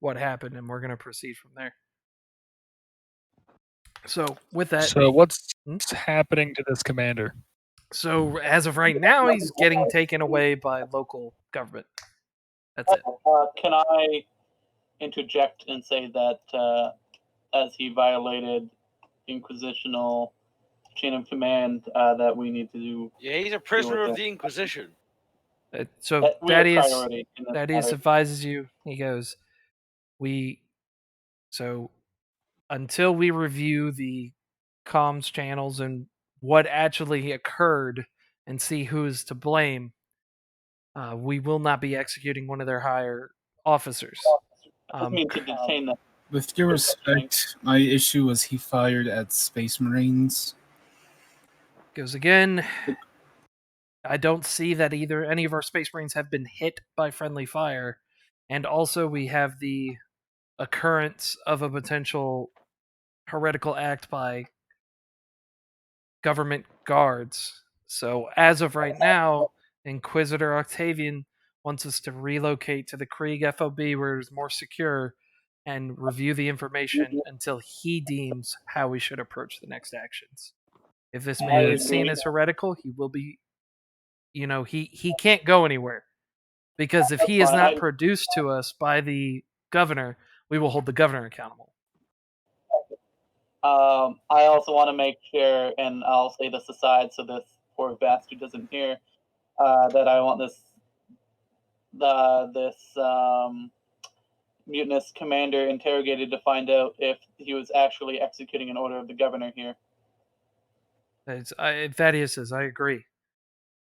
what happened, and we're going to proceed from there. So with that, So what's happening to this commander? so as of right now, he's getting taken away by local government. That's it. Can I interject and say that as he violated Inquisitional chain of command, that we need to do. Yeah, he's a prisoner of the Inquisition. So We have Thaddeus priority in this matter. advises you. He goes, until we review the comms channels and what actually occurred and see who's to blame, we will not be executing one of their higher officers. I just mean to detain them. With due respect, my issue was he fired at Space Marines. Goes again. I don't see that either any of our Space Marines have been hit by friendly fire, and also we have the occurrence of a potential heretical act by government guards. So as of right now, Inquisitor Octavian wants us to relocate to the Krieg FOB where it's more secure and review the information until he deems how we should approach the next actions. If this man is seen as heretical, he will be, he can't go anywhere. Because if he is not produced to us by the governor, we will hold the governor accountable. I also want to make sure, and I'll say this aside so this poor bastard doesn't hear, that I want this mutinous commander interrogated to find out if he was actually executing an order of the governor here. Thaddeus says, I agree.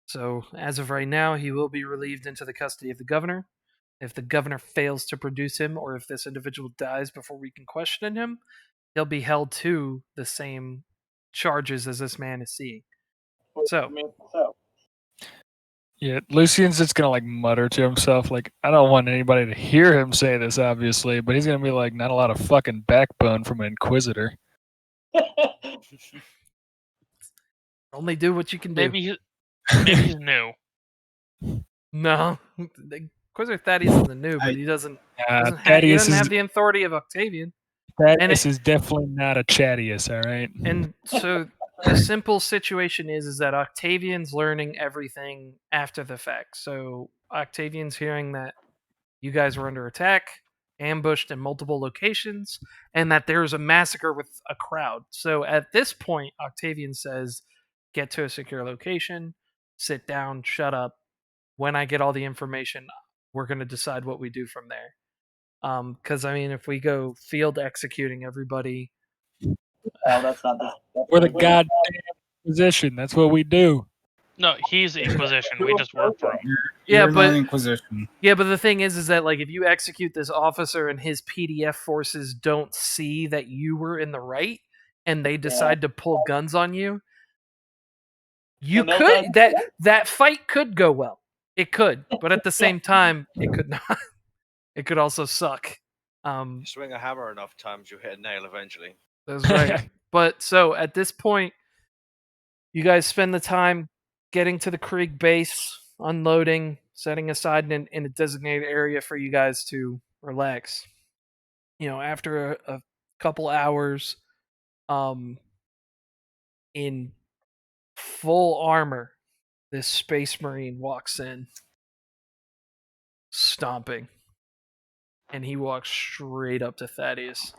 So, as of right now, he will be relieved into the custody of the governor. If the governor fails to produce him, or if this individual dies before we can question him, he'll be held to the same charges as this man is seeing. So, yeah, Lucian's just gonna like mutter to himself, like, I don't want anybody to hear him say this, obviously, but he's gonna be like, not a lot of fucking backbone from an Inquisitor. Only do what you can do. Maybe he's new. No, Inquisitor Thaddeus is the new, but he doesn't have the authority of Octavian. Thaddeus is definitely not a Chadius, all right? And so the simple situation is that Octavian's learning everything after the fact. So Octavian's hearing that you guys were under attack, ambushed in multiple locations, and that there's a massacre with a crowd. So at this point, Octavian says, get to a secure location, sit down, shut up. When I get all the information, we're going to decide what we do from there. Because I mean, if we go field executing everybody, Oh, that's not this. We're the goddamn Inquisition. That's what we do. No, he's the Inquisition. We just work for him. Yeah, You're but- not Inquisition. yeah, but the thing is that like if you execute this officer and his PDF forces don't see that you were in the right, and they decide to pull guns on you, you And they'll could die. that fight could go well. It could, but at the same time, it could not. It could also suck. You swing a hammer enough times, you hit a nail eventually. That's right. But so at this point, you guys spend the time getting to the Krieg base, unloading, setting aside in a designated area for you guys to relax. You know, after a couple hours, in full armor, this Space Marine walks in, stomping, and he walks straight up to Thaddeus.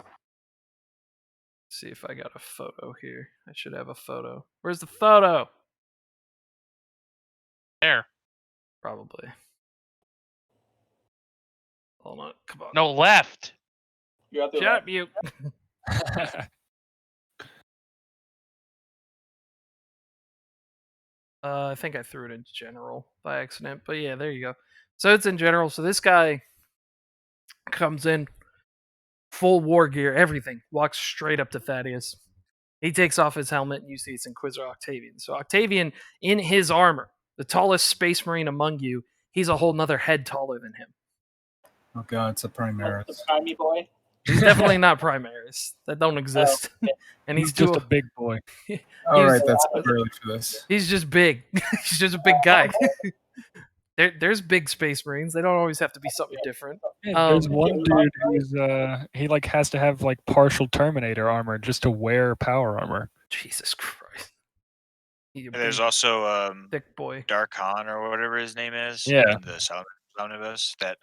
See if I got a photo here. I should have a photo. Where's the photo? There. Probably. Hold on. Come on. No, left. You're at the Shut up, you. I think I threw it in general by accident, but yeah, there you go. So it's in general. So this guy comes in, full war gear, everything, walks straight up to Thaddeus. He takes off his helmet, and you see it's Inquisitor Octavian. So Octavian, in his armor, the tallest Space Marine among you, he's a whole nother head taller than him. Oh god, it's a Primaris. the Primey boy. He's definitely not Primaris. That don't exist. And He's he's just too, a big boy. All right, He's- that's early for this. he's just big. He's just a big guy. There's big Space Marines. They don't always have to be something different. There's Um, one dude who's he like has to have like partial Terminator armor just to wear power armor. Jesus Christ. You And there's big, also thick boy. Dark Khan or whatever his name is. Yeah. The Omnibus that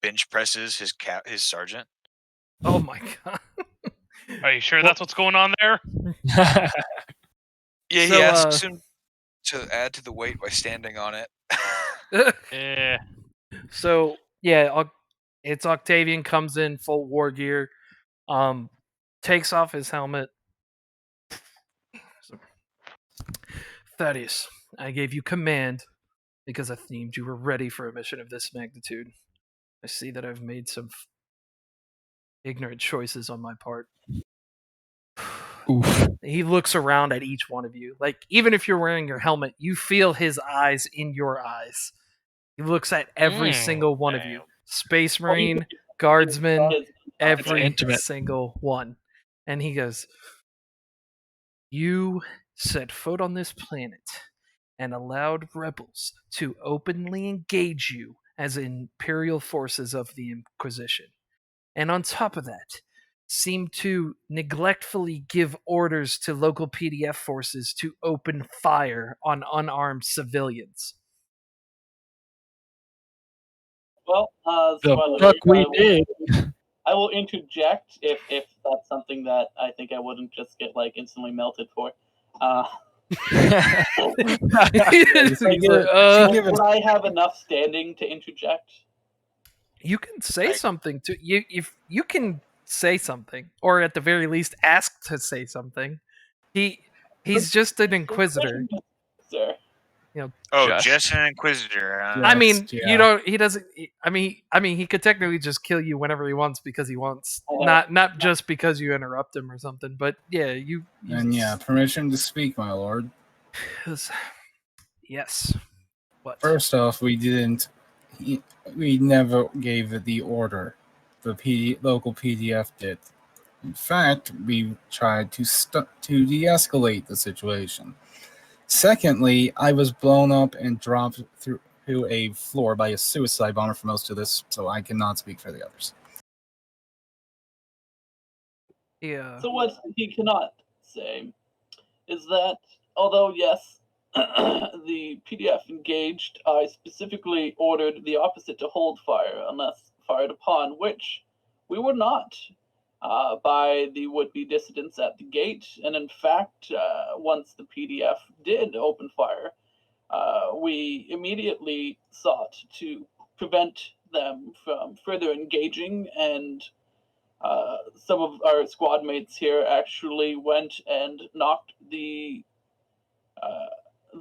bench presses his sergeant. Oh my god. Are you sure that's what's going on there? Yeah, he So, asks him to add to the weight by standing on it. Yeah. So yeah, it's Octavian comes in full war gear, takes off his helmet. Thaddeus, I gave you command because I deemed you were ready for a mission of this magnitude. I see that I've made some ignorant choices on my part. Oof. He looks around at each one of you. Like, even if you're wearing your helmet, you feel his eyes in your eyes. He looks at every single one of you. Damn. Space Marine, Guardsman, every intimate. single one. And he goes, you set foot on this planet and allowed rebels to openly engage you as imperial forces of the Inquisition. And on top of that, seem to neglectfully give orders to local PDF forces to open fire on unarmed civilians. Well, The spoiler fuck alert, we did. I will interject if that's something that I think I wouldn't just get like instantly melted for. He's like, Give it- Would I have enough standing to interject? you can say Like- something to you if you can say something, or at the very least ask to say something. He's just an inquisitor. Sir. Oh, Just- just an Inquisitor. Yeah. I mean, yeah. you know, he doesn't. I mean, he could technically just kill you whenever he wants because he wants, I know. not just because you interrupt him or something. But yeah, you And yeah, permission to speak, my lord. yes. What? First off, we never gave it the order. The local PDF did. In fact, we tried to de-escalate the situation. Secondly, I was blown up and dropped through a floor by a suicide bomber for most of this, so I cannot speak for the others. Yeah. So what he cannot say is that although yes, the PDF engaged, I specifically ordered the opposite to hold fire unless fired upon, which we were not by the would-be dissidents at the gate. And in fact, once the PDF did open fire, we immediately sought to prevent them from further engaging, and some of our squad mates here actually went and knocked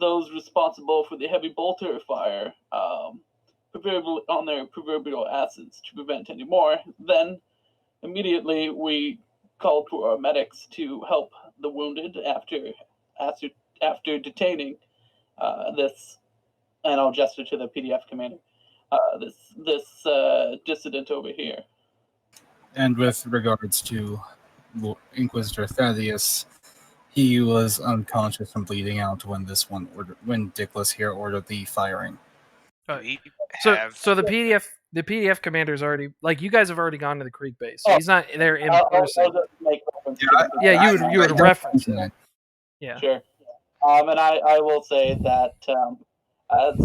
those responsible for the heavy bolter fire proverbially on their proverbial asses to prevent any more. Then immediately we called for our medics to help the wounded after detaining this, and I'll gesture to the PDF commander, this dissident over here. And with regards to Inquisitor Thaddeus, he was unconscious and bleeding out when when Dickless here ordered the firing. So the PDF commander's already, like, you guys have already gone to the Creek base. So he's not there in person. I'll just make reference to the Yeah, you would reference it. Yeah. Sure. And I will say that as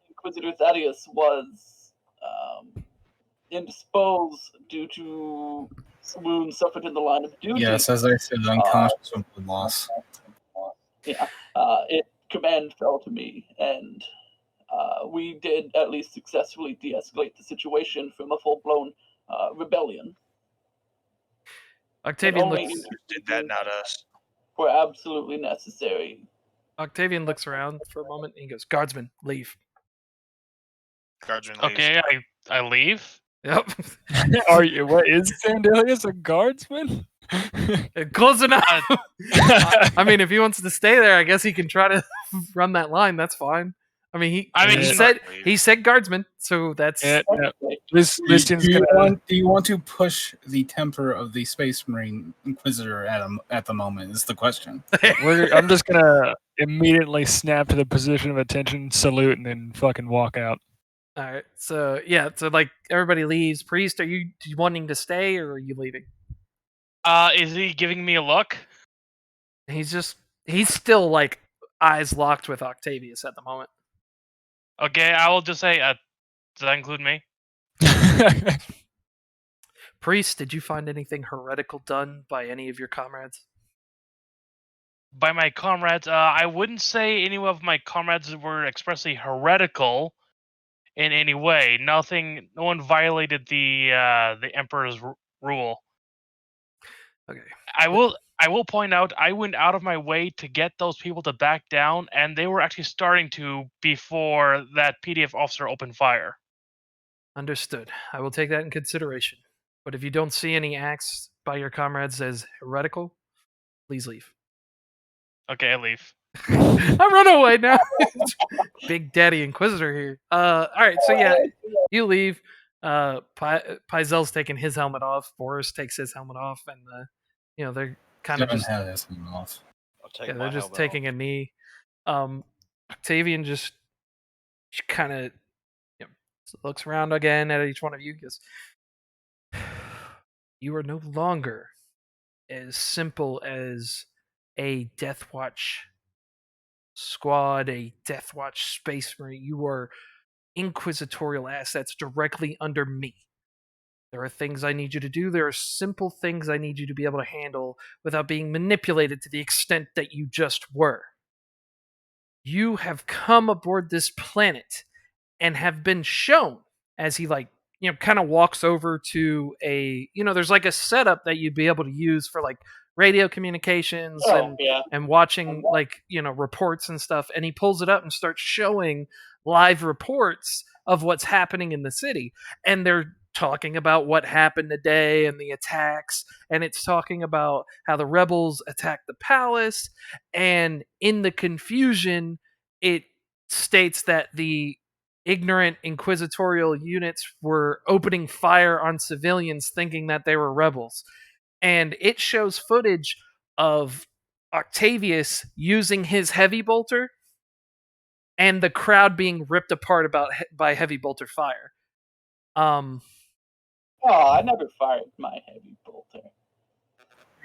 Inquisitor Thaddeus was indisposed due to wounds suffered in the line of duty. Yes, as I said, unconscious from blood loss. Yeah, command fell to me, and we did at least successfully de-escalate the situation from a full-blown rebellion. Octavian looks. Did that, not us. Were absolutely necessary. Octavian looks around for a moment and he goes, "Guardsmen, leave." Guardsman leaves. Okay, I leave. Yep. Are you? What is Sandelius, a guardsman? Close enough. I mean, if he wants to stay there, I guess he can try to run that line. That's fine. I mean, he said guardsman, so that's. Yeah. This do you want to push the temper of the Space Marine Inquisitor at the moment? Is the question. I'm just gonna immediately snap to the position of attention, salute, and then fucking walk out. All right. So yeah. So like everybody leaves. Priest, are you wanting to stay or are you leaving? Is he giving me a look? He's still like eyes locked with Octavius at the moment. Okay, I will just say, does that include me? Priest, did you find anything heretical done by any of your comrades? By my comrades, I wouldn't say any of my comrades were expressly heretical in any way. No one violated the Emperor's rule. Okay. I will point out, I went out of my way to get those people to back down, and they were actually starting to before that PDF officer opened fire. Understood. I will take that in consideration. But if you don't see any acts by your comrades as heretical, please leave. Okay, I leave. I'm running away now. Big Daddy Inquisitor here. All right, so yeah, you leave. Paizel's taking his helmet off. Boris takes his helmet off, and they're kind of just. Had his helmet off. They're just taking a knee. Octavian just kind of looks around again at each one of you. Goes, "You are no longer as simple as a Death Watch squad, a Death Watch Space Marine. You are inquisitorial assets directly under me. There are things I need you to do. There are simple things I need you to be able to handle without being manipulated to the extent that you just were. You have come aboard this planet and have been shown," as he kind of walks over to there's like a setup that you'd be able to use for like radio communications and watching reports and stuff, and he pulls it up and starts showing live reports of what's happening in the city, and they're talking about what happened today and the attacks, and it's talking about how the rebels attacked the palace, and in the confusion it states that the ignorant inquisitorial units were opening fire on civilians thinking that they were rebels. And it shows footage of Octavius using his heavy bolter and the crowd being ripped apart by heavy bolter fire. I never fired my heavy bolter.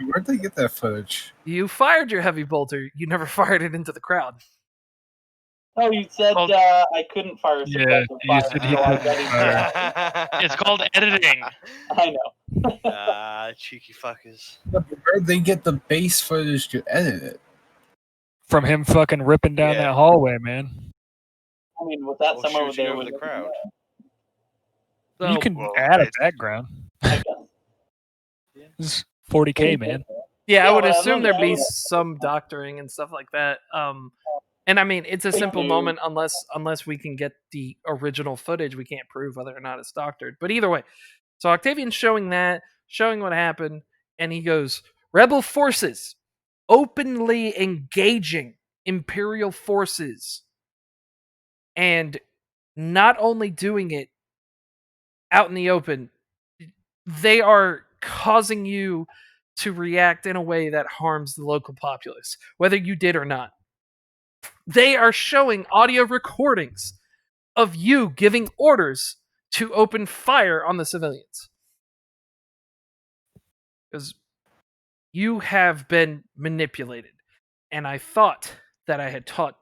Where'd they get that footage? You fired your heavy bolter. You never fired it into the crowd. Oh, you said I couldn't fire. Yeah, you said he couldn't fire. It's called editing. I know. Cheeky fuckers. Where'd they get the base footage to edit it? From him fucking ripping down that hallway, man. I mean, with that Or somewhere shooting there over was the crowd. So, you can Well, add a it's- background. I guess. It's 40k, man. yeah, I Yeah, would well, assume no, there'd be yeah. some doctoring and stuff like that. And I mean, it's a simple moment unless we can get the original footage, we can't prove whether or not it's doctored. But either way, so Octavian's showing what happened, and he goes, "Rebel forces openly engaging Imperial forces, and not only doing it out in the open, they are causing you to react in a way that harms the local populace, whether you did or not. They are showing audio recordings of you giving orders to open fire on the civilians. Because you have been manipulated. And I thought that I had taught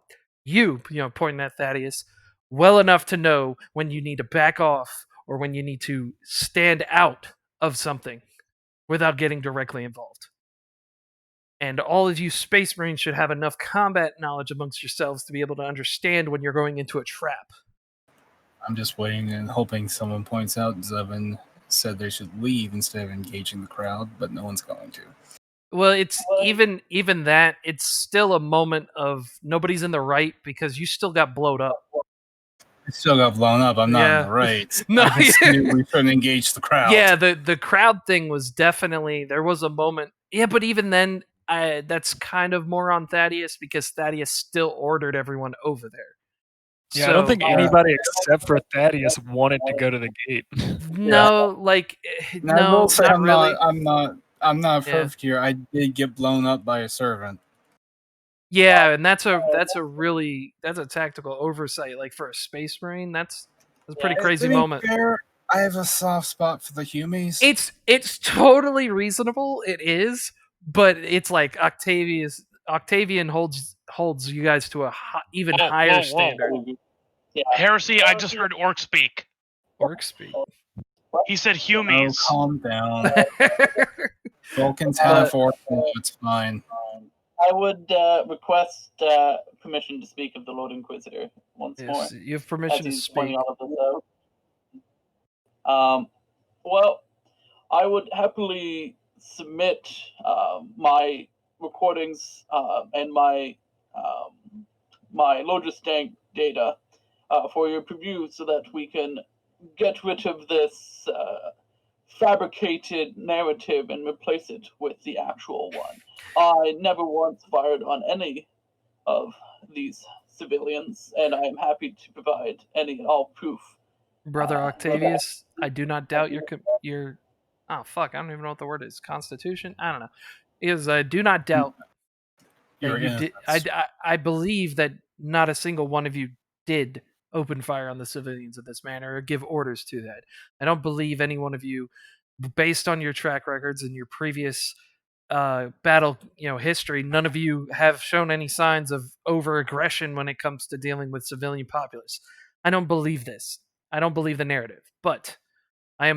you, pointing at Thaddeus, well enough to know when you need to back off or when you need to stand out of something without getting directly involved. And all of you Space Marines should have enough combat knowledge amongst yourselves to be able to understand when you're going into a trap. I'm just waiting and hoping someone points out Zevin said they should leave instead of engaging the crowd, but no one's going to. Well, it's even that, it's still a moment of nobody's in the right because you still got blowed up. I still got blown up. I'm not Yeah. in the right. No, I just knew we shouldn't engage the crowd. Yeah, the crowd thing was definitely, there was a moment. Yeah, but even then, that's kind of more on Thaddeus because Thaddeus still ordered everyone over there. Yeah, I don't think anybody except for Thaddeus wanted to go to the gate. No, like And I will say not I'm really. I'm not Yeah. perfect here. I did get blown up by a servant. Yeah, and that's a tactical oversight. Like for a Space Marine, that's a pretty crazy To be moment. fair, I have a soft spot for the Humies. It's totally reasonable. It is, but it's like Octavian holds you guys to a even Whoa, higher whoa, whoa. standard. Yeah. Heresy, I just heard Orc speak. Orc speak. He said Oh, humies. calm down. Vulcans have orcs, it's fine. I would request permission to speak of the Lord Inquisitor once more. Yes, you have As permission to he's speak. pointing all of this out. Well, I would happily submit my recordings and my Logistank data for your review so that we can get rid of this fabricated narrative and replace it with the actual one. I never once fired on any of these civilians, and I am happy to provide any and all proof. Brother Octavius, I do not doubt your oh fuck, I don't even know what the word is. Constitution? I don't know. Is I do not doubt that You're you did. I believe that not a single one of you did open fire on the civilians in this manner or give orders to that. I don't believe any one of you, based on your track records and your previous battle history, none of you have shown any signs of over aggression when it comes to dealing with civilian populace. I don't believe this. I don't believe the narrative. But I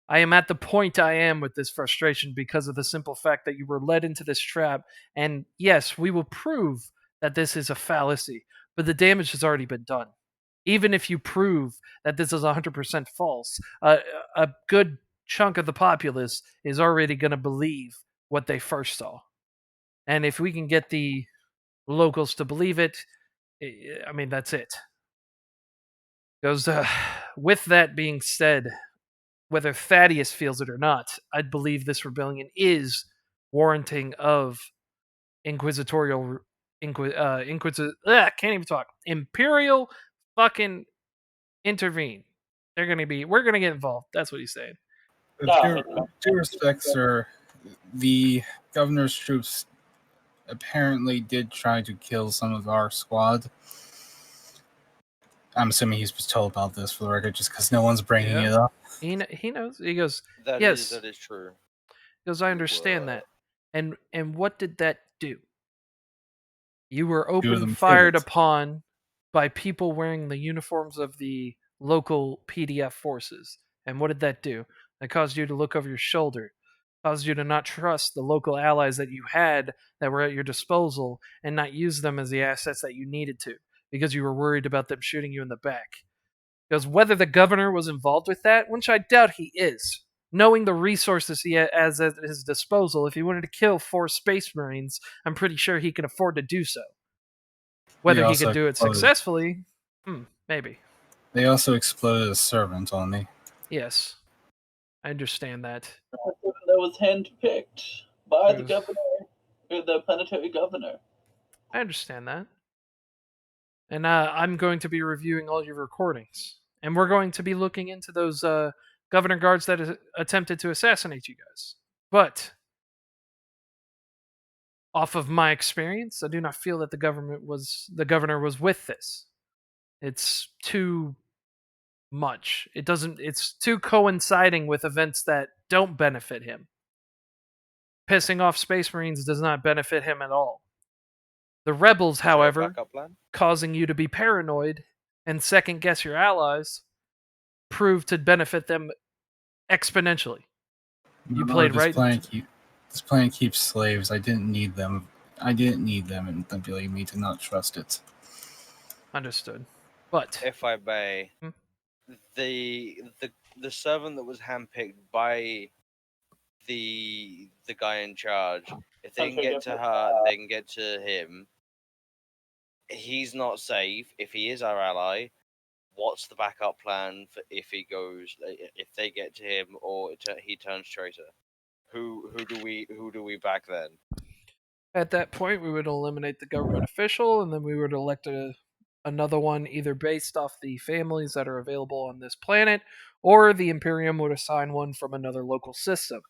am at the point I am with this frustration because of the simple fact that you were led into this trap. And yes, we will prove that this is a fallacy, but the damage has already been done. Even if you prove that this is 100% false, a good chunk of the populace is already going to believe what they first saw. And if we can get the locals to believe it, I mean, that's it. Goes, with that being said, whether Thaddeus feels it or not, I believe this rebellion is warranting of inquisitorial can't even talk. Imperial fucking intervene. We're gonna get involved. That's what he's saying. With due respect, sir, the governor's troops apparently did try to kill some of our squad. I'm assuming he's told about this for the record, just because no one's bringing it up. He knows. He goes, That yes. that is true. He goes, I understand that. And what did that do? You were open fired upon by people wearing the uniforms of the local PDF forces. And what did that do? That caused you to look over your shoulder. Caused you to not trust the local allies that you had that were at your disposal and not use them as the assets that you needed to. because you were worried about them shooting you in the back. Because whether the governor was involved with that, which I doubt he is, knowing the resources he has at his disposal, if he wanted to kill 4 Space Marines, I'm pretty sure he can afford to do so. Whether he could do it successfully, maybe. They also exploded a servant on me. Yes, I understand that. That was handpicked by the governor, or the planetary governor. I understand that. And I'm going to be reviewing all your recordings. And we're going to be looking into those governor guards that attempted to assassinate you guys. But off of my experience, I do not feel that the governor was with this. It's too much. It's too coinciding with events that don't benefit him. Pissing off Space Marines does not benefit him at all. The rebels, however, causing you to be paranoid and second guess your allies, proved to benefit them exponentially. You played right. This plan keeps slaves. I didn't need them. I didn't need them manipulating me to not trust it. Understood. But if I may, the servant that was handpicked by the guy in charge, if they can get to her, they can get to him. He's not safe. If he is our ally, what's the backup plan for if they get to him or he turns traitor? Who do we back then? At that point, we would eliminate the government official, and then we would elect another one, either based off the families that are available on this planet, or the Imperium would assign one from another local system.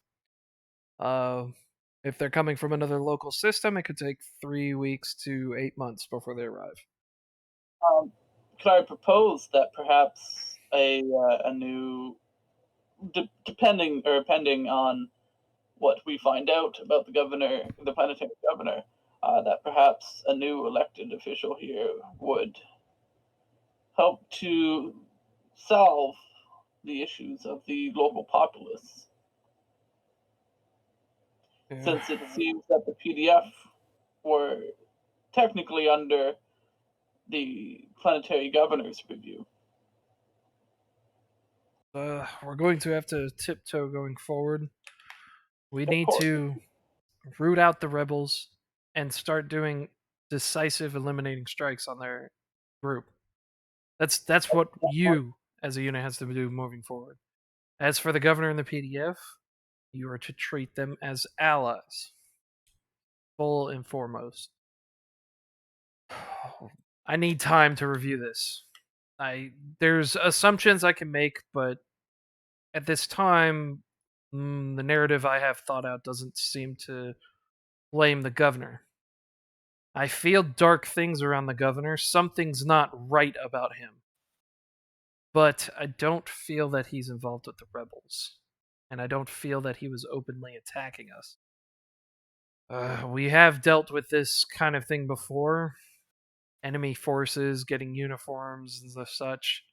If they're coming from another local system, it could take 3 weeks to 8 months before they arrive. Could I propose that perhaps a new, depending on what we find out about the governor, the planetary governor, that perhaps a new elected official here would help to solve the issues of the local populace. Yeah. Since it seems that the PDF were technically under the planetary governor's review. We're going to have to tiptoe going forward. We need to root out the rebels and start doing decisive eliminating strikes on their group. That's what you as a unit has to do moving forward. As for the governor and the PDF, you are to treat them as allies. Full and foremost. I need time to review this. There's assumptions I can make, but at this time, the narrative I have thought out doesn't seem to blame the governor. I feel dark things around the governor. Something's not right about him. But I don't feel that he's involved with the rebels. And I don't feel that he was openly attacking us. We have dealt with this kind of thing before. Enemy forces getting uniforms and such.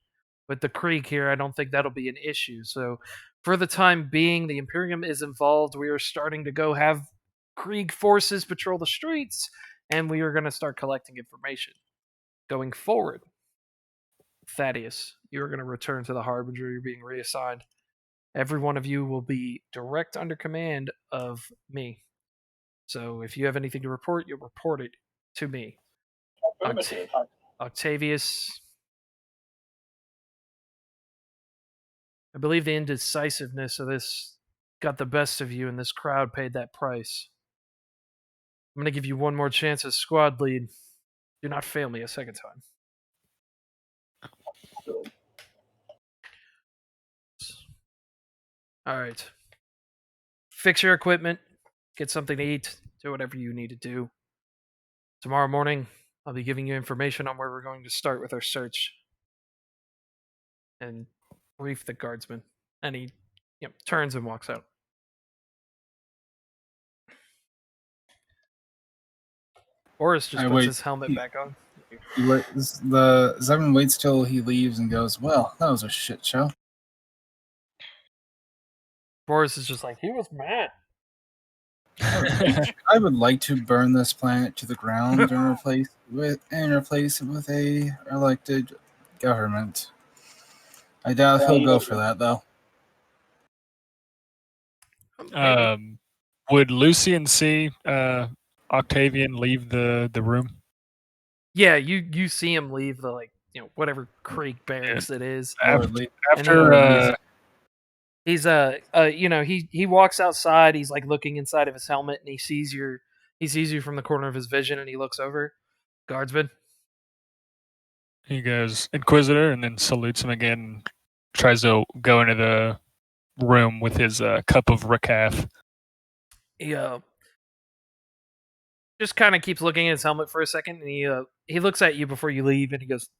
With the Krieg here, I don't think that'll be an issue. So for the time being, the Imperium is involved. We are starting to go have Krieg forces patrol the streets, and we are going to start collecting information. Going forward, Thaddeus, you are going to return to the Harbinger. You're being reassigned. Every one of you will be direct under command of me. So if you have anything to report, you'll report it to me. Octavius, I believe the indecisiveness of this got the best of you, and this crowd paid that price. I'm going to give you one more chance as squad lead. Do not fail me a second time. All right. Fix your equipment. Get something to eat. Do whatever you need to do. Tomorrow morning, I'll be giving you information on where we're going to start with our search. And brief the guardsman. And he turns and walks out. Boris just puts his helmet back on. Zevon waits till he leaves and goes, well, that was a shit show. Boris is just like, he was mad. I would like to burn this planet to the ground and replace it with a elected government. I doubt Yeah, he'll you go know- for that though. Maybe. Would Lucian see Octavian leave the room? Yeah, you see him leave the whatever Creek barracks it is. Or After, at least, after He's he walks outside. He's like looking inside of his helmet, and he sees you from the corner of his vision, and he looks over. Guardsman. he goes Inquisitor and then salutes him again. And tries to go into the room with his cup of Rakath. He just kind of keeps looking at his helmet for a second, and he looks at you before you leave, and he goes,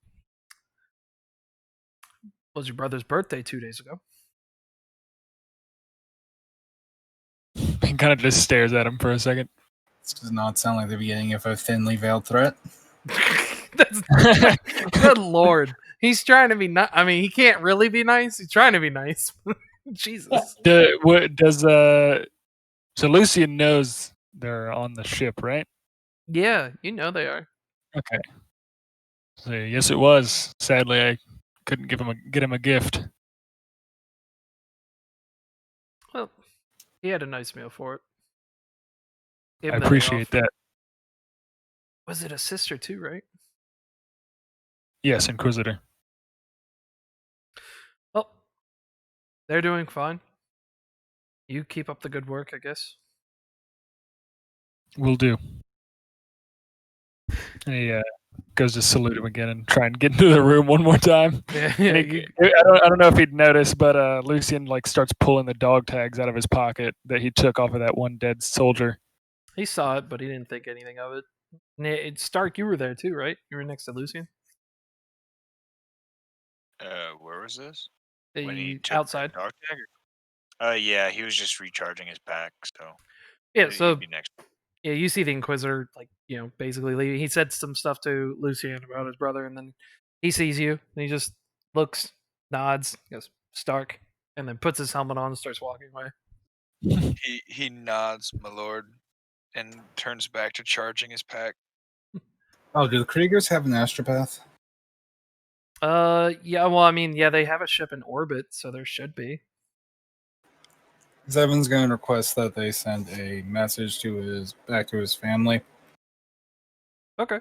"Was your brother's birthday 2 days ago?" He kind of just stares at him for a second. this does not sound like the beginning of a thinly veiled threat. That's good lord. He's trying to be nice. I mean, he can't really be nice. He's trying to be nice. Jesus. So Lucian knows they're on the ship, right? Yeah, you know they are. Okay. So yes, it was. Sadly, I couldn't get him a gift. Well, he had a nice meal for it. Gave I him the day appreciate off. that. Was it a sister too, right? Yes, Inquisitor. Well, they're doing fine. You keep up the good work, I guess. Will do. And he goes to salute him again and try and get into the room one more time. Yeah, And I don't know if he'd noticed, but Lucian like starts pulling the dog tags out of his pocket that he took off of that one dead soldier. he saw it, but he didn't think anything of it. Stark, you were there too, right? You were next to Lucian. Where was this? When he The took outside. the dog tag? Yeah, he was just recharging his pack, so Yeah, he'd so be next. yeah, you see the Inquisitor basically leaving. He said some stuff to Lucian about his brother, and then he sees you, and he just looks, nods, goes Stark, and then puts his helmet on and starts walking away. He nods, my lord, and turns back to charging his pack. Oh, do the Kriegers have an astropath? Yeah, well, I mean, yeah, they have a ship in orbit, so there should be. Zevin's going to request that they send a message back to his family. Okay.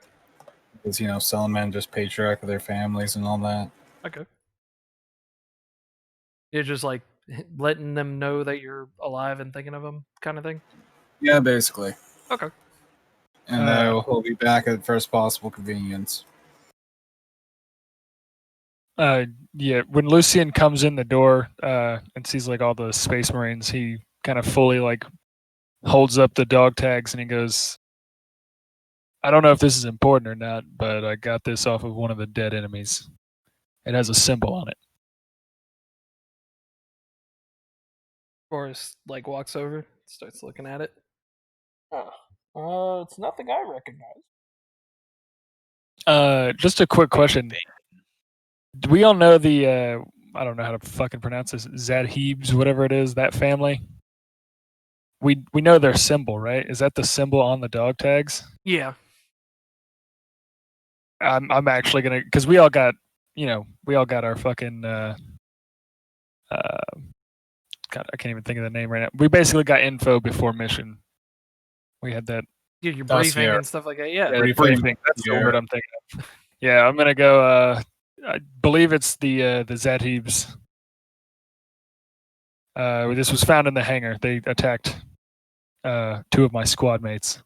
Because, Salamanders patriarch of their families and all that. Okay. You're just like letting them know that you're alive and thinking of them, kind of thing. Yeah, basically. Okay. And he'll be back at first possible convenience. Yeah, when Lucian comes in the door and sees like all the Space Marines, he kind of fully like holds up the dog tags and he goes, "I don't know if this is important or not, but I got this off of one of the dead enemies. It has a symbol on it." Forrest like walks over, starts looking at it. It's nothing I recognize. Just a quick question. Do we all know the I don't know how to fucking pronounce this, Zadhebs, whatever it is, that family? We know their symbol, right? Is that the symbol on the dog tags? Yeah. I'm actually gonna, because we all got our fucking God, I can't even think of the name right now. We basically got info before mission. We had that. Yeah, your briefing Dossier. and stuff like that. Yeah. Briefing. That's the word I'm thinking of. Yeah, I'm gonna go. I believe it's the Zadhebs. This was found in the hangar. They attacked 2 of my squad mates.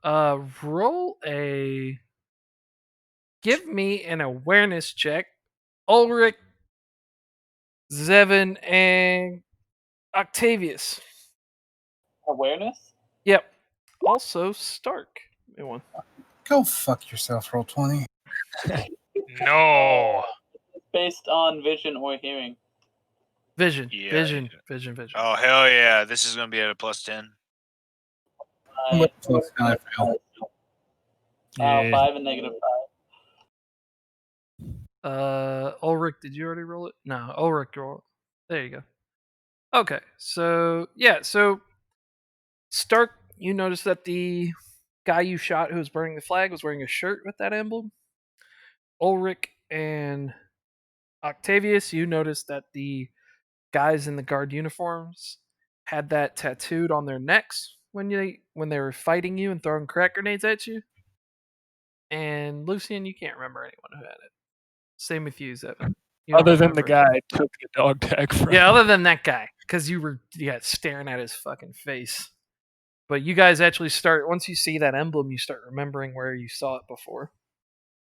Roll a. Give me an awareness check. Ulrich, Zevin, and Octavius. Awareness? Yep. Also Stark. Give me one. Go fuck yourself, roll 20. No. It's based on vision or hearing. Vision. Yeah, Vision. yeah. Vision. Vision. Oh hell yeah! This is gonna be at a +10. Plus, I fail. Yeah. 5 and -5. Ulrich, did you already roll it? No, Ulrich roll it. There you go. Okay, so yeah, so Stark, you notice that the guy you shot who was burning the flag was wearing a shirt with that emblem. Ulrich and Octavius, you noticed that the guys in the guard uniforms had that tattooed on their necks when they were fighting you and throwing crack grenades at you. And Lucian, you can't remember anyone who had it. Same with you, Zevin. You don't Other than the remember. guy I took the dog tag from. Yeah, other than that guy, because you were staring at his fucking face. But you guys actually start once you see that emblem, you start remembering where you saw it before.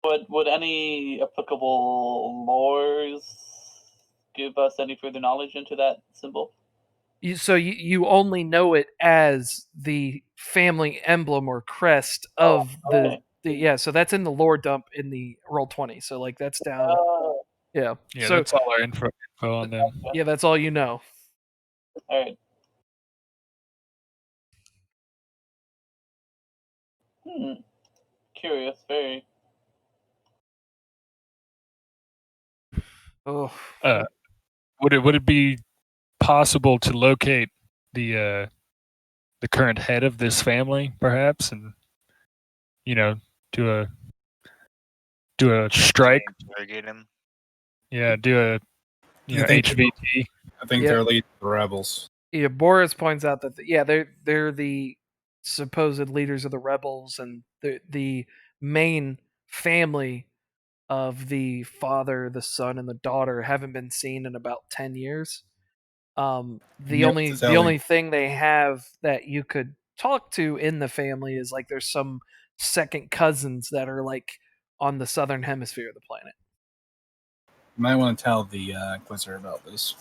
Would any applicable lores give us any further knowledge into that symbol? So you only know it as the family emblem or crest of okay. so that's in the lore dump in the Roll20. So like that's down. Yeah. Yeah, So that's all our info on them. yeah, that's all you know. All right. Curious, very. Oh. Would it be possible to locate the current head of this family, perhaps, and do a strike? Interrogate him. Yeah, do a I think- HVT. I think Yep. they're leading the rebels. Yeah, Boris points out that they're the supposed leaders of the rebels and the main family of the father, the son, and the daughter haven't been seen in about 10 years. The Yep, only it's the Ellie. only thing they have that you could talk to in the family is like there's some second cousins that are like on the southern hemisphere of the planet. You might want to tell the Inquisitor about this.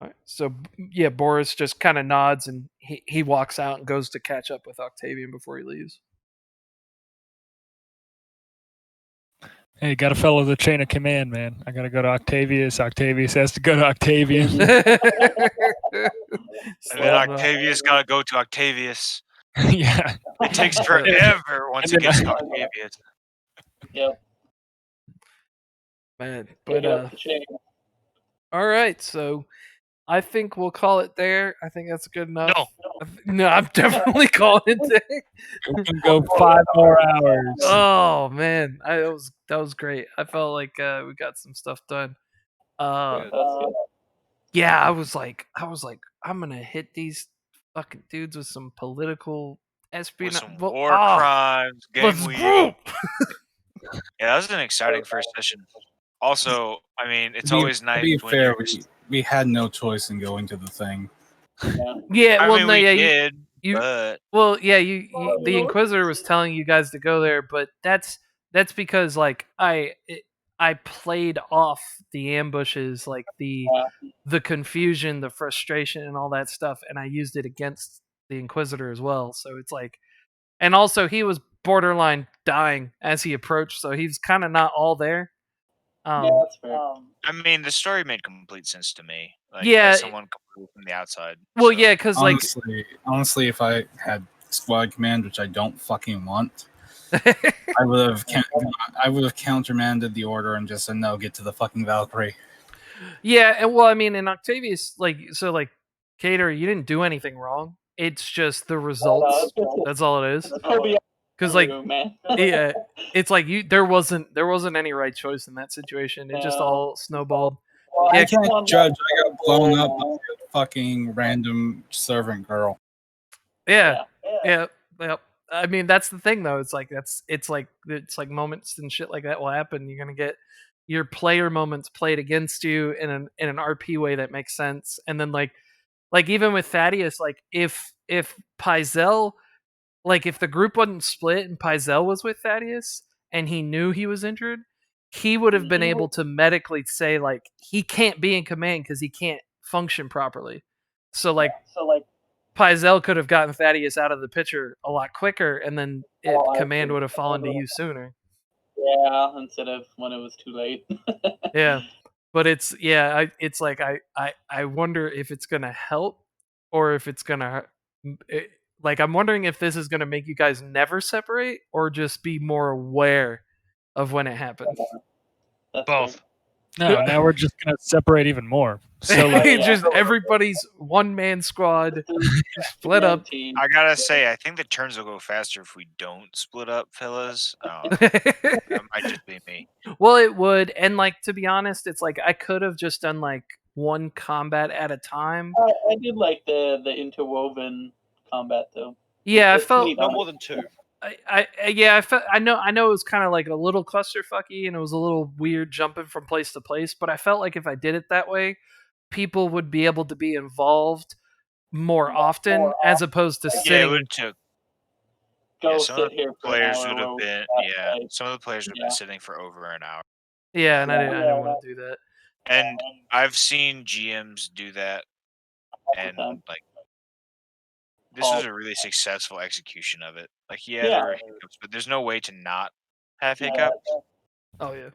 All right. So yeah, Boris just kind of nods and he walks out and goes to catch up with Octavian before he leaves. Hey, gotta follow the chain of command, man. I gotta go to Octavius. Octavius has to go to Octavian. And then Octavius got to go to Octavius. Yeah. It takes forever once it gets to Octavius. Yep. Man, Pick but up the chain. all right, so I think we'll call it there. I think that's good enough. No. No, I'm definitely calling it there. We can go 5 more hours. Oh man, that was great. I felt like we got some stuff done. That's good. Yeah, I was like, I'm gonna hit these fucking dudes with some political With espionage. some war crimes, gang Let's weed. go! Yeah, that was an exciting first session. Also, I mean, it's To be- always to nice be when fair, you're- we had no choice in going to the thing. Yeah, I well, mean, no, we yeah, did, you- but well, yeah, the Inquisitor was telling you guys to go there, but that's because like I played off the ambushes, like the confusion, the frustration, and all that stuff, and I used it against the Inquisitor as well. So it's like, and also he was borderline dying as he approached, so he's kind of not all there. Yeah, that's fair. I mean, the story made complete sense to me. Like, Yeah, as someone completely from the outside. Well, so. yeah, because like Honestly, if I had squad command, which I don't fucking want, I would have countermanded the order and just said no, get to the fucking Valkyrie. yeah, and well, I mean, in Octavius, like Cater, you didn't do anything wrong. It's just the results. That's all it is. Because like, man. yeah, it's like there wasn't any right choice in that situation. It just all snowballed. I can't judge. I got blown up by a fucking random servant girl. Yeah. I mean, that's the thing though. It's like moments and shit like that will happen. You're gonna get your player moments played against you in an RP way that makes sense. And then like even with Thaddeus, like if Pyzel, like if the group wasn't split and Pyzel was with Thaddeus and he knew he was injured, he would have been able to medically say like he can't be in command because he can't function properly. So like Pyzel could have gotten Thaddeus out of the picture a lot quicker, and then command would have fallen to you sooner. Yeah, instead of when it was too late. Yeah, but it's like I wonder if it's gonna help or if it's gonna like I'm wondering if this is gonna make you guys never separate or just be more aware of when it happens. That's Both. No, now we're just gonna separate even more. So like, Yeah. Just everybody's one man squad split up. Team. I gotta say, I think the turns will go faster if we don't split up, fellas. That might just be me. Well, it would, and like to be honest, it's like I could have just done like one combat at a time. I did like the interwoven combat though. Yeah, I It's felt neat No on more it. than two. I felt I know it was kind of like a little clusterfucky and it was a little weird jumping from place to place, but I felt like if I did it that way, people would be able to be involved more often as opposed to Yeah, it sitting. would took. Go some of sit here for an players hour. would have while we been. chat, Yeah, right? some of the players would have Yeah. been sitting for over an hour. Yeah, and I Yeah, didn't want to do that. And I've seen GMs do that, and time. like this was a really successful execution of it. Like, yeah, Yeah. there were hiccups, but there's no way to not have hiccups. Oh yeah.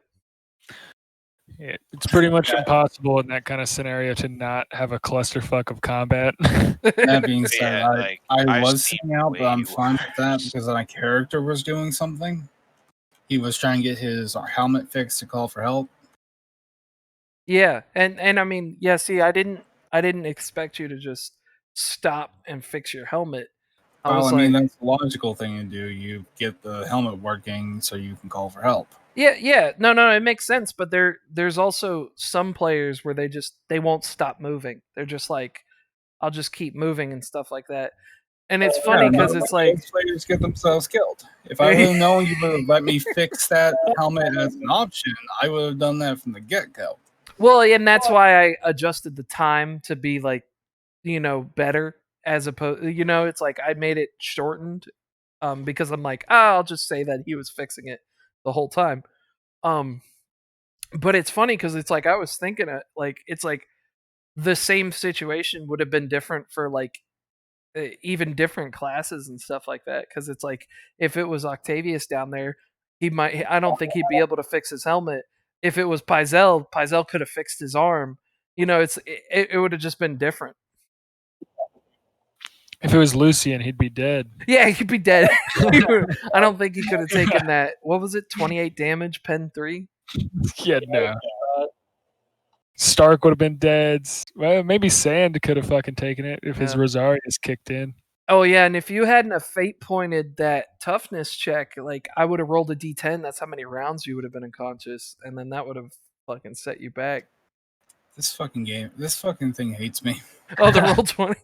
yeah, it's pretty much impossible in that kind of scenario to not have a clusterfuck of combat. That being But said, yeah, like I I've was seen sitting out, but I'm way fine with that worse. because my character was doing something. He was trying to get his helmet fixed to call for help. Yeah, and I mean, yeah. See, I didn't expect you to just stop and fix your helmet. I Well, was I mean, like, that's the logical thing to do. You get the helmet working so you can call for help. yeah, no, it makes sense. But there's also some players where they won't stop moving. They're just like, I'll just keep moving and stuff like that. And it's funny because it's like, those players get themselves killed. If I would have known you would have let me fix that helmet as an option, I would have done that from the get go. well, and that's why I adjusted the time to be like, better as opposed. It's like I made it shortened, because I'm like, I'll just say that he was fixing it the whole time. But it's funny because it's like I was thinking it like it's like the same situation would have been different for like even different classes and stuff like that because it's like if it was Octavius down there, I don't think he'd be able to fix his helmet. If it was Pyzel could have fixed his arm. It would have just been different. If it was Lucian, he'd be dead. Yeah, he'd be dead. I don't think he could have taken that. What was it? 28 damage, pen 3. Yeah, no. Stark would have been dead. Well, maybe Sand could have fucking taken it if his Yeah. Rosarius kicked in. Oh yeah, and if you hadn't have fate pointed that toughness check, like I would have rolled a d10. That's how many rounds you would have been unconscious, and then that would have fucking set you back. This fucking thing hates me. Oh, the roll 20.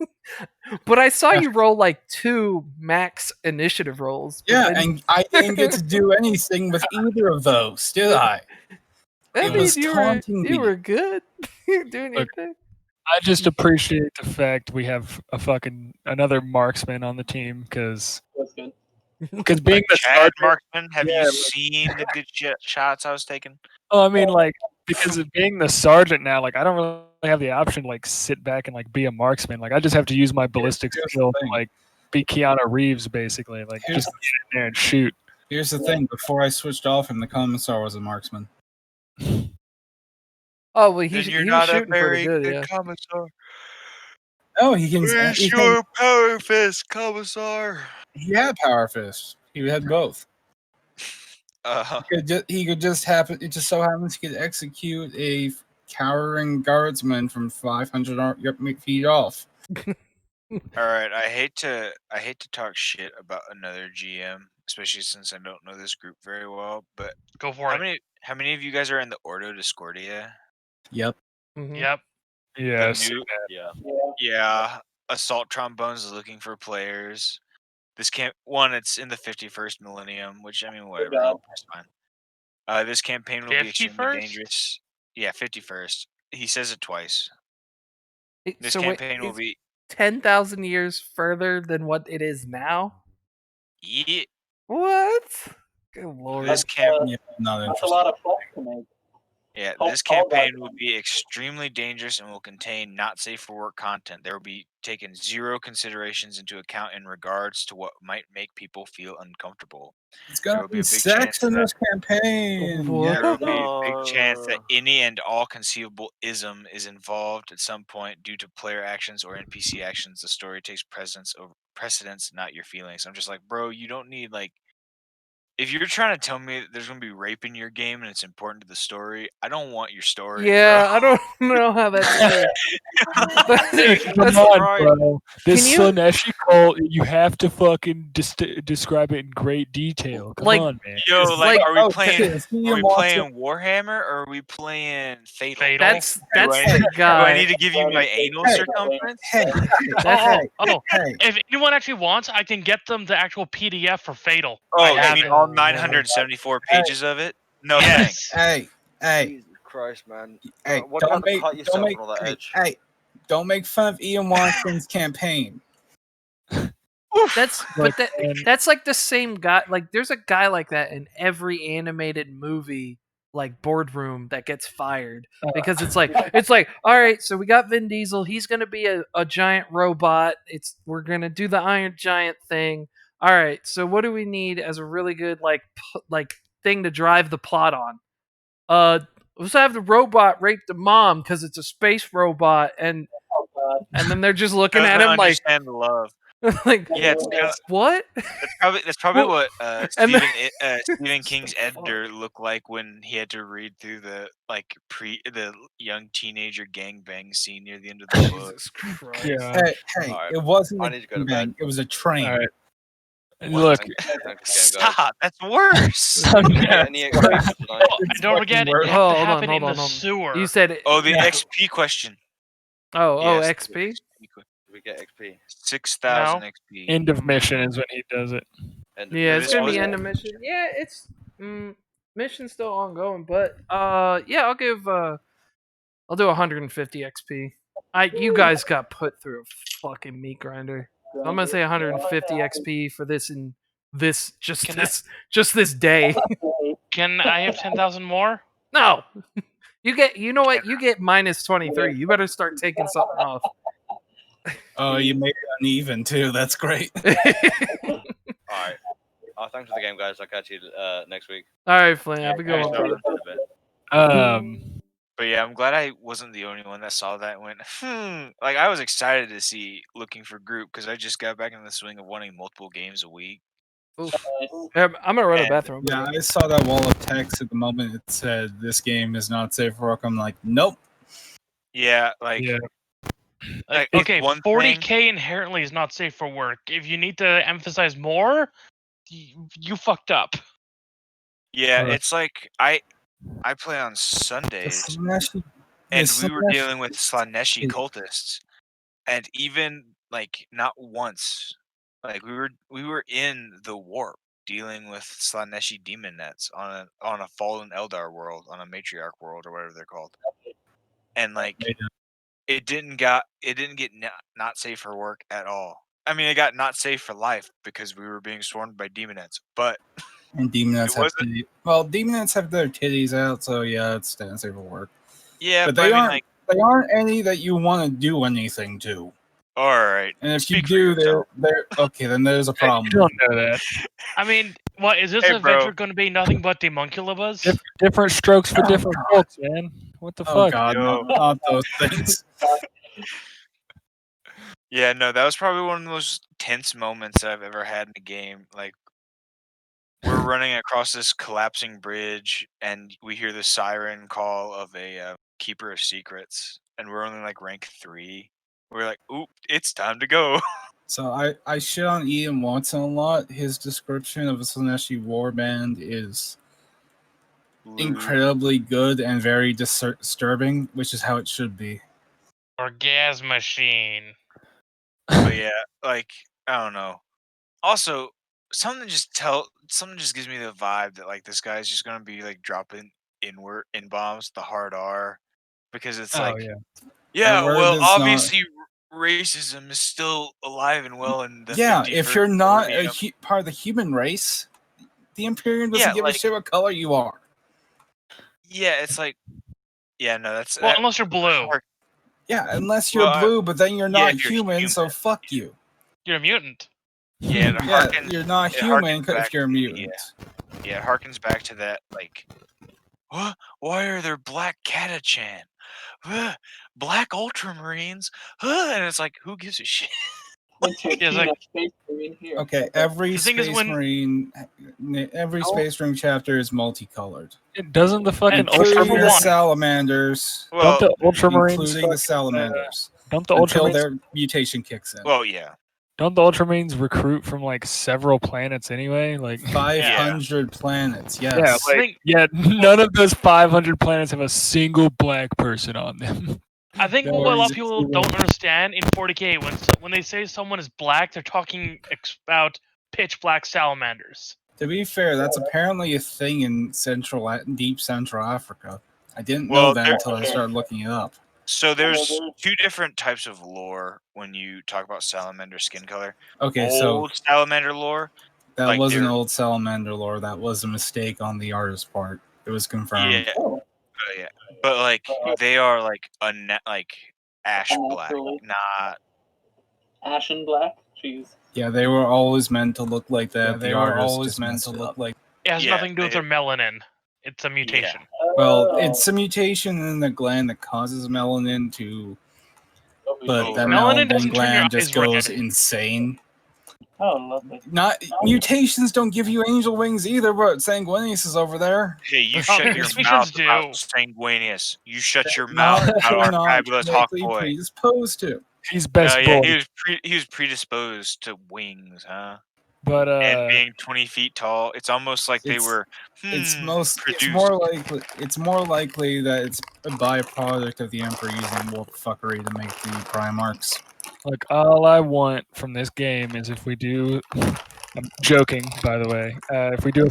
But I saw you roll like 2 max initiative rolls. but Yeah, then- and I didn't get to do anything with either of those, did I? I it mean, was taunting you me. were good. You're doing your Look, thing. I just appreciate the fact we have another marksman on the team because That's good. being the Chad sergeant. Marksman, have Yeah, you like- seen the good shots I was taking? Oh, I mean, like because of being the sergeant now, like I don't really have the option to like sit back and like be a marksman. Like I just have to use my ballistic here's the skill to thing. like be Keanu Reeves, basically. Like Here's just get in there and shoot. Here's the thing: before I switched off him, the commissar was a marksman. Oh well, Then he you're was not a shooting pretty very good. good Yeah. commissar. Oh, he can. Where's He, your power fist, commissar? he had power fist. He had both. He could just happen. It just so happens he could execute a cowering guardsman from 500 feet off. All right, I hate to talk shit about another GM, especially since I don't know this group very well. But Go for it. how many of you guys are in the Ordo Discordia? Yep. Mhm. Yep. Yes. The new, Yeah. yeah, Assault Trombones is looking for players. This it's in the 51st millennium, which I mean, whatever, job. it's fine. This campaign will be extremely 51st? dangerous. Yeah, 51st. He says it twice. This So wait, campaign will it's be 10,000 years further than what it is now. yeah. What? Good lord. This camp, Yeah, not That's a interested. lot of flex to make. yeah, Oh, this all campaign that. will be extremely dangerous and will contain not safe for work content. There will be taken zero considerations into account in regards to what might make people feel uncomfortable. It's There gonna will be be a big sex chance in that this campaign. What? Yeah. there will be a big chance that No. any and all conceivable ism is involved at some point due to player actions or NPC actions. The story takes precedence, not your feelings. I'm just like, bro, you don't need like if you're trying to tell me that there's gonna be rape in your game and it's important to the story, I don't want your story. Yeah, bro. I don't know how that's true. Dude, come That's on, right. bro. This Can you- Slaneshi cult, you have to fucking describe it in great detail. Come Like- on, man. Yo, It's like, like- are we Oh, playing? shit, is he Are we watching- playing Warhammer or are we playing Fatal? Fatal. That's Do the I guy. need to give you my anal Hey, circumference? Hey, That's- hey, If anyone actually wants, I can get them the actual PDF for Fatal. Oh, I you have mean it. all 974 pages of it? No thanks. Yes. hey, Jesus Christ, man. hey, Why do you have to cut don't yourself make, on all that hey, edge? hey, don't make fun of Ian Watson's campaign. That's Look, but man. that's like the same guy. Like there's a guy like that in every animated movie, like boardroom that gets fired because it's like all right, so we got Vin Diesel. He's gonna be a giant robot. We're gonna do the Iron Giant thing. All right, so what do we need as a really good like thing to drive the plot on? Let's have the robot rape the mom because it's a space robot, and Oh god. then they're just looking at Doesn't him like understand the love. like Yeah, it's kinda, what? that's probably Well, what and then- Stephen King's Fuck. editor looked like when he had to read through the young teenager gangbang scene near the end of the book. Jesus Christ. Yeah. Hey, Alright, it wasn't I a need to go to bang, bed. it was a train. All right. What? Look, Thanks for the game, guys. Stop! That's worse. Yeah, any XP tonight? Oh, and don't forget, it worse. has Oh, to hold on, happen hold in on, the hold on. sewer. You said it. Oh, the Yeah. XP question. Oh, Yes, XP. the XP question. We get XP. 6,000 No. XP. end of mission is when he does it. End of Yeah, No, it's this gonna be wasn't- end of mission. Yeah, it's mission's still ongoing, but yeah, I'll do 150 XP. You guys got put through a fucking meat grinder. So I'm gonna say 150 XP for this and this Can I- just this day. Can I have 10,000 more? No. You know what? You get minus 23. You better start taking something off. Oh, you made it uneven too. That's great. Alright. Thanks for the game, guys. I'll catch you next week. All right, Flynn. Have a good one, brother. In a bit. But yeah, I'm glad I wasn't the only one that saw that and went, Like, I was excited to see Looking for Group because I just got back in the swing of wanting multiple games a week. Oof. I'm gonna run to the And- bathroom. Yeah, I saw that wall of text at the moment it said this game is not safe for work. I'm like, nope. Yeah, like, Yeah. like Okay, one 40k thing- inherently is not safe for work. If you need to emphasize more, you fucked up. Yeah, Right. it's like I play on Sundays, Slaneshi- and the we were Slaneshi- dealing with Slaneshi Yeah. cultists, and even like not once, like we were in the warp dealing with Slaneshi demon nets on a fallen Eldar world, on a matriarch world or whatever they're called, and like it didn't get not safe for work at all. I mean, it got not safe for life because we were being swarmed by demonettes, but And Demonettes It have wasn't- Demonettes have their titties out, so yeah, it's safe for work. yeah, But but they I mean, aren't. like, They aren't any that you want to do anything to. all right, And if speak for you do, yourself. they're okay. Then there's a problem. You don't know that. I mean, what is this Hey, bro. adventure going to be? Nothing but demunculabas? Different strokes for different folks, man. What the Oh fuck? God, Yo. not those things. Yeah, no, that was probably one of the most tense moments I've ever had in a game. Like, we're running across this collapsing bridge, and we hear the siren call of a keeper of secrets, and we're only like rank 3. We're like, oop, it's time to go. So I shit on Ian Watson a lot. His description of a Slaneshi warband is incredibly good and very disturbing, which is how it should be. Orgasm machine. But yeah, like, I don't know. Also, something just gives me the vibe that like this guy's just gonna be like dropping in bombs, the hard R, because it's Oh, like, yeah. yeah, word well, is not- obviously racism is still alive and well in the Yeah, if you're 51st not millennium. part of the human race, the Imperium doesn't Yeah, give like- a shit what color you are. Yeah, it's like, yeah, no, that's Well, unless you're blue. Yeah, unless you're Well, blue, but then you're yeah, not if you're human, so human. fuck you. You're a mutant. Yeah, it Yeah, harkens, you're not it human harkens back if you're a to- mutant. yeah, it harkens back to that like, what? Why are there black Catachan? Black Ultramarines? And it's like, who gives a shit? Yeah, like- Space Marine here. Okay, every The thing is Space when- Marine, every Space Marine chapter is multicolored, Doesn't the fucking Ultramarine including the one. salamanders. Well, don't the Ultramarines Including the salamanders, don't the until Ultramarines their mutation kicks in. well, yeah. don't the Ultramarines recruit from like several planets anyway? Like 500 planets, yes. yeah, I like think yeah, none of those 500 planets have a single black person on them. I think No, what a lot he's of people a- don't understand in 40k when they say someone is black, they're talking about pitch black salamanders. To be fair, that's apparently a thing in deep Central Africa. I didn't know Well, that there- until I started looking it up. So there's two different types of lore when you talk about salamander skin color. Okay, so Old salamander lore. that like wasn't they're- old salamander lore. That was a mistake on the artist's part. It was confirmed. Yeah, Oh, yeah. But like they are like like ash black, Naturally. not. Ashen black. Jeez. Yeah, they were always meant to look like that. Yeah, the they artist were always meant to look like. It has Yeah, nothing to do with they- their melanin. It's a mutation. Well, Oh. it's a mutation in the gland that causes melanin to, but Oh, that Melanin melanin doesn't turn your gland just eyes goes red. insane. Oh, lovely. Not mutations don't give you angel wings either, but Sanguinius is over there. Hey, you Oh, shut your mutations mouth do. about Sanguinius. You shut your mouth Not about our not fabulous hawk genetically boy. predisposed to. He's best Yeah, boy. he was predisposed to wings, huh? But And being 20 feet tall, it's almost like they It's- were. It's produced. it's more likely that it's a byproduct of the Emperor using wolf fuckery to make the Primarchs. like all I want from this game is if we do I'm joking, by the way. If we do a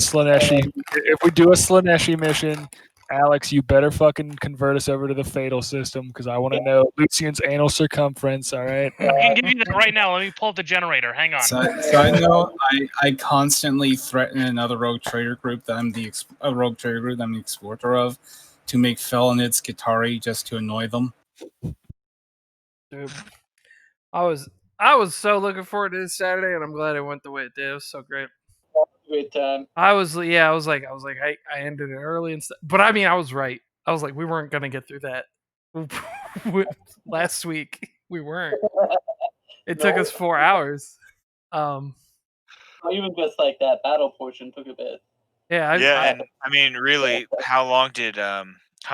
Slaneshi mission, Alex, you better fucking convert us over to the Fatal system because I want to know Lucian's anal circumference. All right. I can give you that right now. Let me pull up the generator. Hang on. Side note, I constantly threaten another rogue trader group that I'm the exploiter of to make Felonids Qatari just to annoy them. Dude, I was so looking forward to this Saturday, and I'm glad it went the way it did. It was so great. Great time. I was like, I ended it early and stuff. But I mean, I was right. I was like, we weren't gonna get through that last week. We weren't. It took us 4 hours. Even just like that battle portion took a bit. Yeah, And I mean, really, how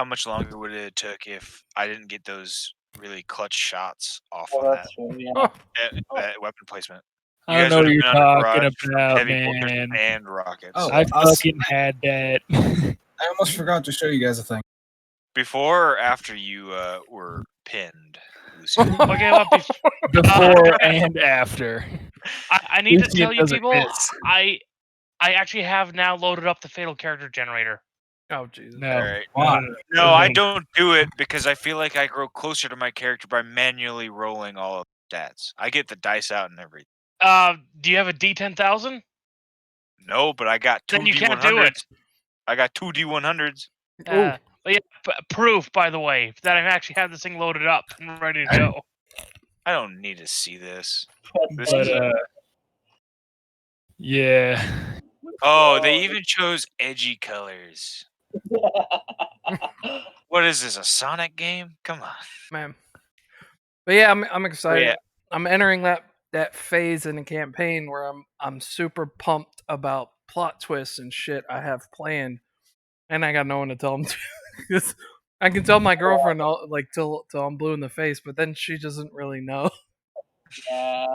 much longer would it have took if I didn't get those really clutch shots off on that, That's true, yeah. that weapon placement? I don't guys know what would've you're been under talking barrage from about, heavy bolters man. and rockets. Oh, I us- fucking had that. I almost forgot to show you guys a thing. Before or after you were pinned, Lucian? Okay, well, Before and after. I need to Lucian tell you doesn't people, miss. I actually have now loaded up the fatal character generator. oh Jesus. No. All right. Wow. No, I don't do it because I feel like I grow closer to my character by manually rolling all of the stats. I get the dice out and everything. Do you have a D10,000? No, but I got two Then you can't do D100s. it. I got two D100s. But yeah, proof, by the way, that I've actually had this thing loaded up and ready to go. I don't need to see this. This But is yeah. Oh, they even chose edgy colors. What is this, a Sonic game? Come on. Man. But yeah, I'm excited. yeah. I'm entering that phase in the campaign where I'm super pumped about plot twists and shit I have planned, and I got no one to tell them to. 'Cause I can tell my girlfriend like till I'm blue in the face, but then she doesn't really know. Yeah.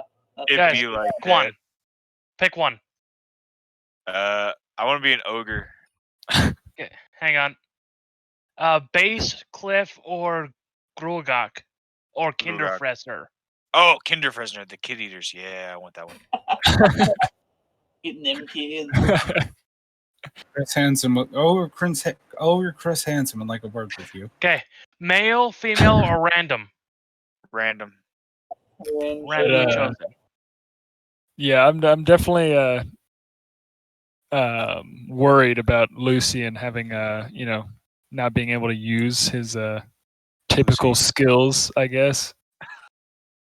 It'd Guys, be like Pick one. Pick one. I want to be an ogre. Hang on. Base, Cliff, or Grugak, or Grugak. Kinderfresser. Oh, Kinderfresner, the kid eaters. Yeah, I want that one. Getting them kids. Chris Hansen, Chris Hansen would like a word with you. Okay, male, female, or random? Random. Randomly uh, chosen. Yeah, I'm definitely worried about Lucian having not being able to use his typical skills, I guess.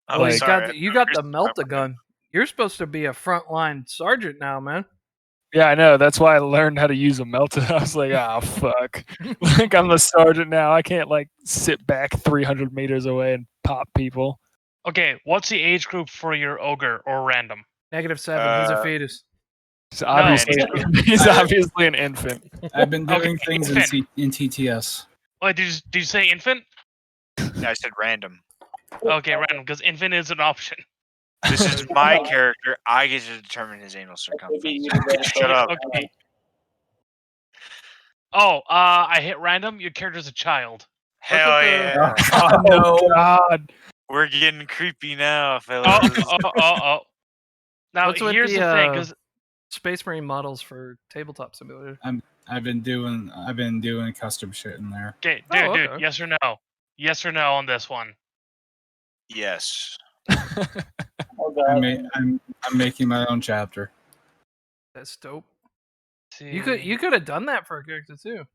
Oh, Well, sorry. you got the melt-a-gun. You're supposed to be a frontline sergeant now, man. Yeah, I know. That's why I learned how to use a melta. I was like, oh fuck. Like I'm a sergeant now. I can't like sit back 300 meters away and pop people. Okay, what's the age group for your ogre or random? -7. He's a fetus. He's obviously, he's obviously an infant. I've been doing Okay, things in TTS. Wait, did you say infant? I said random. Okay, random, because infant is an option. This is my character. I get to determine his anal circumference. Shut up. Okay. Oh, I hit random. Your character's a child. Hell at the- yeah. Oh no! God. We're getting creepy now, Oh, fellas. oh. Now What's with here's the thing, because Space Marine models for Tabletop Simulator. I've been doing custom shit in there. okay, Oh, dude, okay. yes or no? Yes or no on this one? Yes. Oh, God. I'm making my own chapter. That's dope. See. You could have done that for a character too.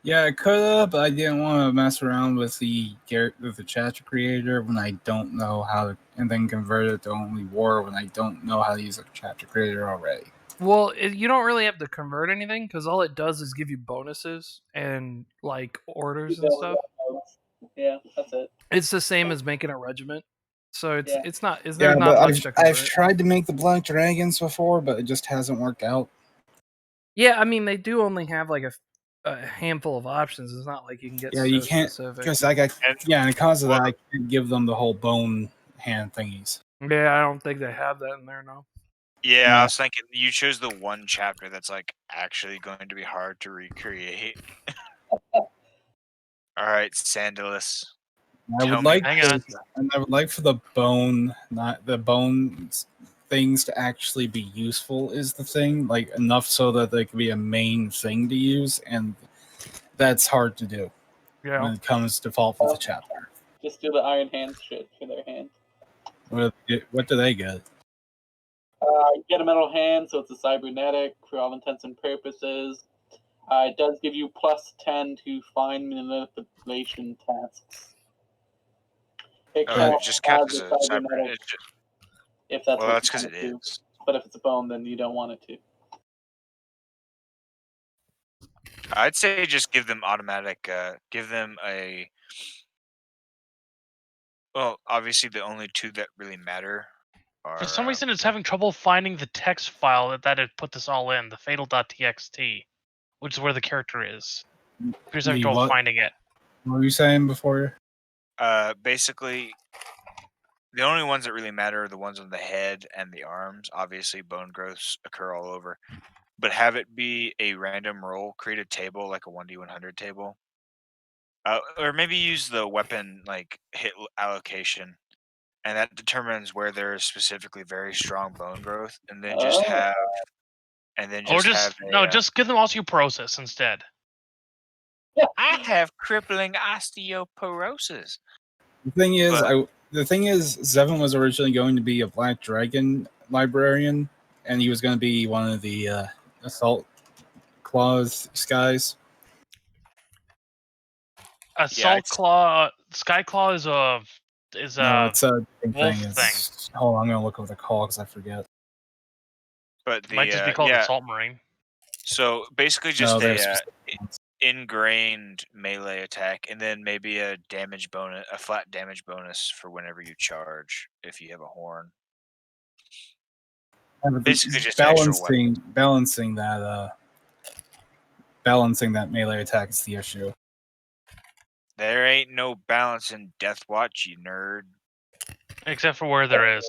Yeah, I could have, but I didn't want to mess around with the chapter creator when I don't know how to, and then convert it to only war when I don't know how to use a chapter creator already. Well, you don't really have to convert anything because all it does is give you bonuses and like orders and stuff. Yeah, that's it. It's the same as making a regiment, so Yeah. it's not. Is Yeah, there not but much to I've convert? tried to make the Black Dragons before, but it just hasn't worked out. Yeah, I mean they do only have like a handful of options. It's not like you can get Yeah, so you can't specific. because and because of that, I can't give them the whole bone hand thingies. Yeah, I don't think they have that in there now. Yeah, Yeah. I was thinking you chose the one chapter that's like actually going to be hard to recreate. All right, Sandalus. I Tell would me- like Hang to, on. and I would like for the bone, not the bones things to actually be useful is the thing, like enough so that they can be a main thing to use, and that's hard to do Yeah. when it comes to default for the chapter. Just do the Iron Hands shit for their hand. What do they get? You get a metal hand, so it's a cybernetic for all intents and purposes. It does give you +10 to fine manipulation tasks. It It just counts as a cyber. cybernetic if that's Well, what that's you because want it it to. is. But if it's a bone, then you don't want it to. I'd say just give them automatic. Give them a. Well, obviously the only two that really matter are. For some reason, it's having trouble finding the text file that had put this all in, the fatal.txt, which is where the character is. Here's having The trouble what? finding it. What were you saying before? Basically, the only ones that really matter are the ones on the head and the arms. Obviously, bone growths occur all over, but have it be a random roll. Create a table like a 1d100 table, or maybe use the weapon like hit allocation, and that determines where there is specifically very strong bone growth, and then just Oh. have, and then Or just just have no, just give them osteoporosis instead. I have crippling osteoporosis. The thing is, But- Zevon was originally going to be a Black Dragon librarian, and he was going to be one of the assault claws guys. Assault Claw, Sky Claw is No, it's a different wolf thing. Hold on, I'm going to look over the call because I forget. But the might just be called yeah, Assault Marine. so basically No, just there's a specific ones. ingrained melee attack, and then maybe a damage bonus, a flat damage bonus for whenever you charge if you have a horn. Basically just extra balancing that melee attack is the issue. There ain't no balance in Death Watch, you nerd. Except for where there is.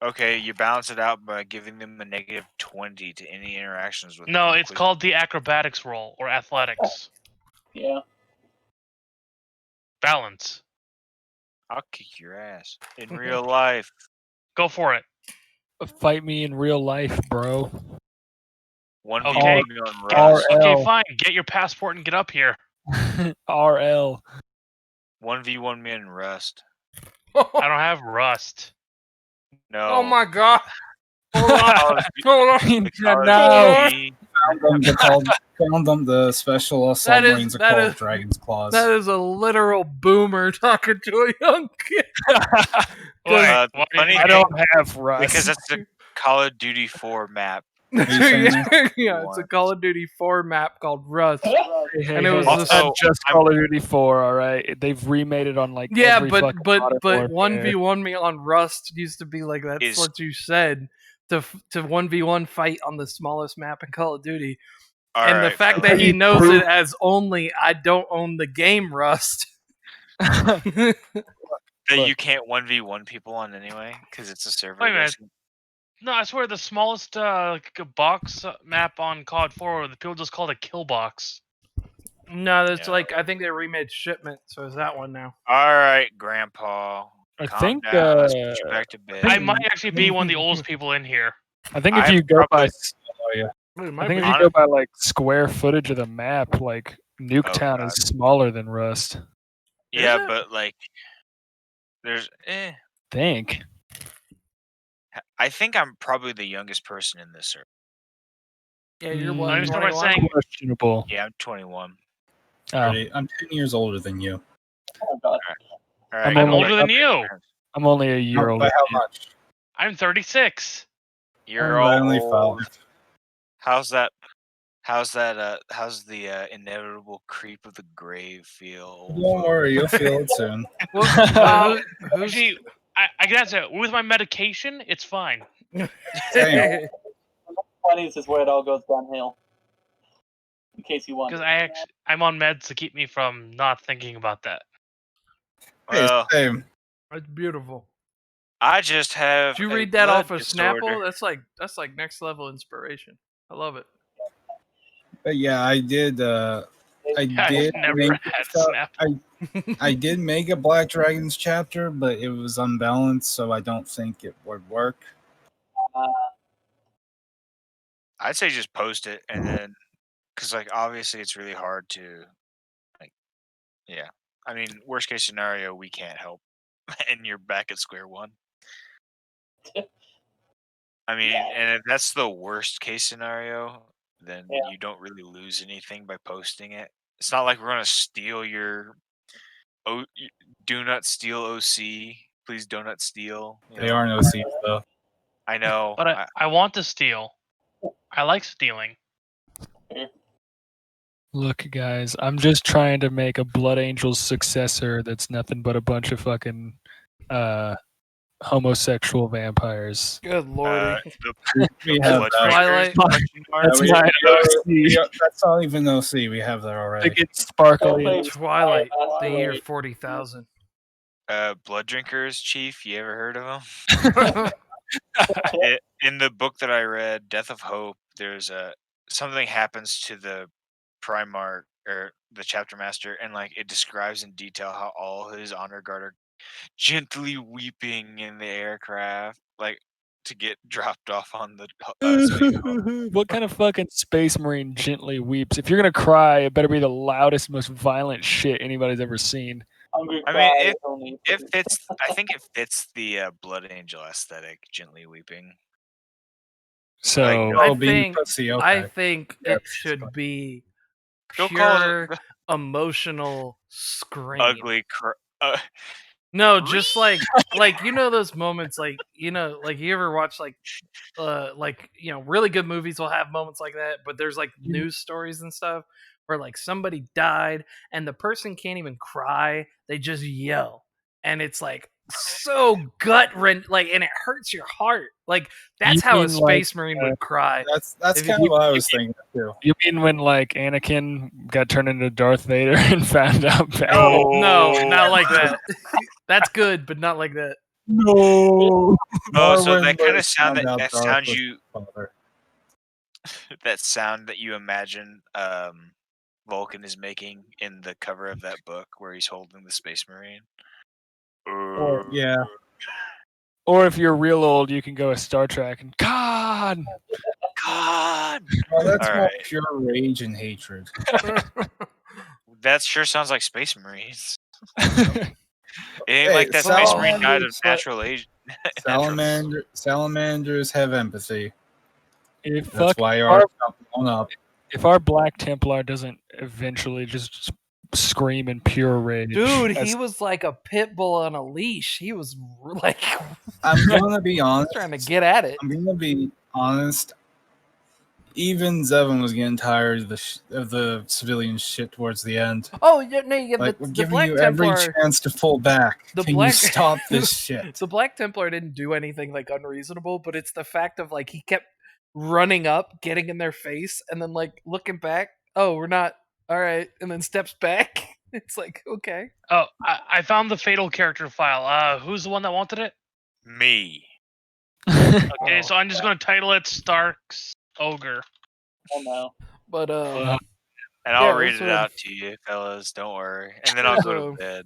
Okay, you balance it out by giving them a -20 to any interactions with. No, it's called the acrobatics roll or athletics. Yeah. Balance. I'll kick your ass in real life. Go for it. Fight me in real life, bro. 1v1 Okay. me on Rust. Okay, RL. fine. Get your passport and get up here. RL. 1v1 me in Rust. I don't have Rust. No. Oh my god! Hold on, Call of hold on. Duty- Call of No. Duty. Found them the special assault That is- marines are that called is- Dragon's Claws. That is a literal boomer talking to a young kid. Why? Uh, Why funny do you I think- don't have Rust. Because that's the Call of Duty 4 map. Yeah, it's a Call of Duty 4 map called Rust. Hey, And it was it's this- not just Call of Duty 4, all right? They've remade it on like Yeah, every fucking Modern Warfare. 1v1 me on Rust used to be like that's Is- what you said to 1v1 fight on the smallest map in Call of Duty. All And the right, fact fellas. that he knows it as only I don't own the game Rust. that Look. you can't 1v1 people on anyway because it's a server. Wait a minute. based- No, I swear the smallest box map on COD 4, the people just call it a kill box. No, that's Yeah. like I think they remade Shipment, so it's that one now. All right, Grandpa. I Calm think down. Let's put you back to bed. I might actually be one of the oldest people in here. I think if I'm you go by, probably- I think if you go by like square footage of the map, like Nuketown God. is smaller than Rust. Yeah, it? but like, there's. Think. I think I'm probably the youngest person in this server. Yeah, you're Mm, what? I just start by 21? saying, Questionable. Yeah, I'm 21. Oh, I'm 10 years older than you. Oh, God. All I'm right, I'm only- older than you. I'm only a year By older. how than you. much? I'm 36. You're I'm all only old. 5. How's that? How's the inevitable creep of the grave feel? Don't worry, you'll feel it soon. Well, who's Actually, I can answer. With my medication, it's fine. Same. 20s is where it all goes downhill. In case you want. Because I'm on meds to keep me from not thinking about that. Hey, Well, same. That's beautiful. I just have. Did you a read that blood off of disorder. Snapple? That's like next level inspiration. I love it. But yeah, I did. I I did. never make had stuff- Snap. I did make a Black Dragons chapter, but it was unbalanced, so I don't think it would work. I'd say just post it and then, because like obviously it's really hard to, like, yeah. I mean, worst case scenario, we can't help, and you're back at square one. I mean, and if that's the worst case scenario, then Yeah. you don't really lose anything by posting it. It's not like we're gonna steal your. Do not steal OC. Please do not steal. you They know. are no seeds though. I know. But I want to steal. I like stealing. Look, guys, I'm just trying to make a Blood Angels successor that's nothing but a bunch of fucking homosexual vampires. Good lordy. We have Blood that. Twilight. That's we- not we- OC. That's not even OC. We have that They already. get sparkly. Okay. Twilight, the Asteroid. year 40,000. Blood drinkers, Chief. You ever heard of them? Yeah. In the book that I read, Death of Hope, there's something happens to the Primarch or the chapter master, and like it describes in detail how all his honor guard are gently weeping in the aircraft, like to get dropped off on the. Space home. What kind of fucking space marine gently weeps? If you're gonna cry, it better be the loudest, most violent shit anybody's ever seen. Hungry I mean, Cry is only It fits. I think it fits the Blood Angel aesthetic, gently weeping. So I Oh, be think- pussy. I Okay. think Yeah, it should be Don't call pure it emotional scream. ugly. No, just like you know those moments like you ever watch like really good movies will have moments like that, but there's like news stories and stuff where like somebody died and the person can't even cry, they just yell. And it's like so gut-wrenching, like, and it hurts your heart. Like that's You how a mean, like, space marine would cry. That's If kind you- of what I was thinking too. you mean when like Anakin got turned into Darth Vader and found out? No, not like that. That's good, but not like that. No. Oh, Or so when that kind Luke of sound found out that Darth sound was you father. that sound that you imagine Vulcan is making in the cover of that book where he's holding the Space Marine. Yeah. Or if you're real old, you can go with Star Trek and God. God, Well, that's All more right. pure rage and hatred. that sure sounds like Space Marines. If It ain't Hey, like that Space Marine died of salamanders, natural age. Salamanders have empathy. That's fuck, why our, ours got blown up. if our Black Templar doesn't eventually just scream in pure rage, Dude, he as- was like a pit bull on a leash. He was like I'm gonna be honest. trying to get at it. I'm gonna be honest. Even Zevon was getting tired of the civilian shit towards the end. Oh yeah, no, yeah. Like, The we're giving Black you every Templar. chance to pull back. The Can Black you stop this shit? The Black Templar didn't do anything like unreasonable, but it's the fact of like he kept running up, getting in their face, and then like looking back. Oh, we're not all right, and then steps back. It's like okay. Oh, I found the fatal character file. Who's the one that wanted it? Me. Okay, Oh. so I'm just gonna title it Stark's Ogre. Oh no. But And I'll Yeah, read this it one- out to you, fellas. Don't worry. And then I'll go So- to bed.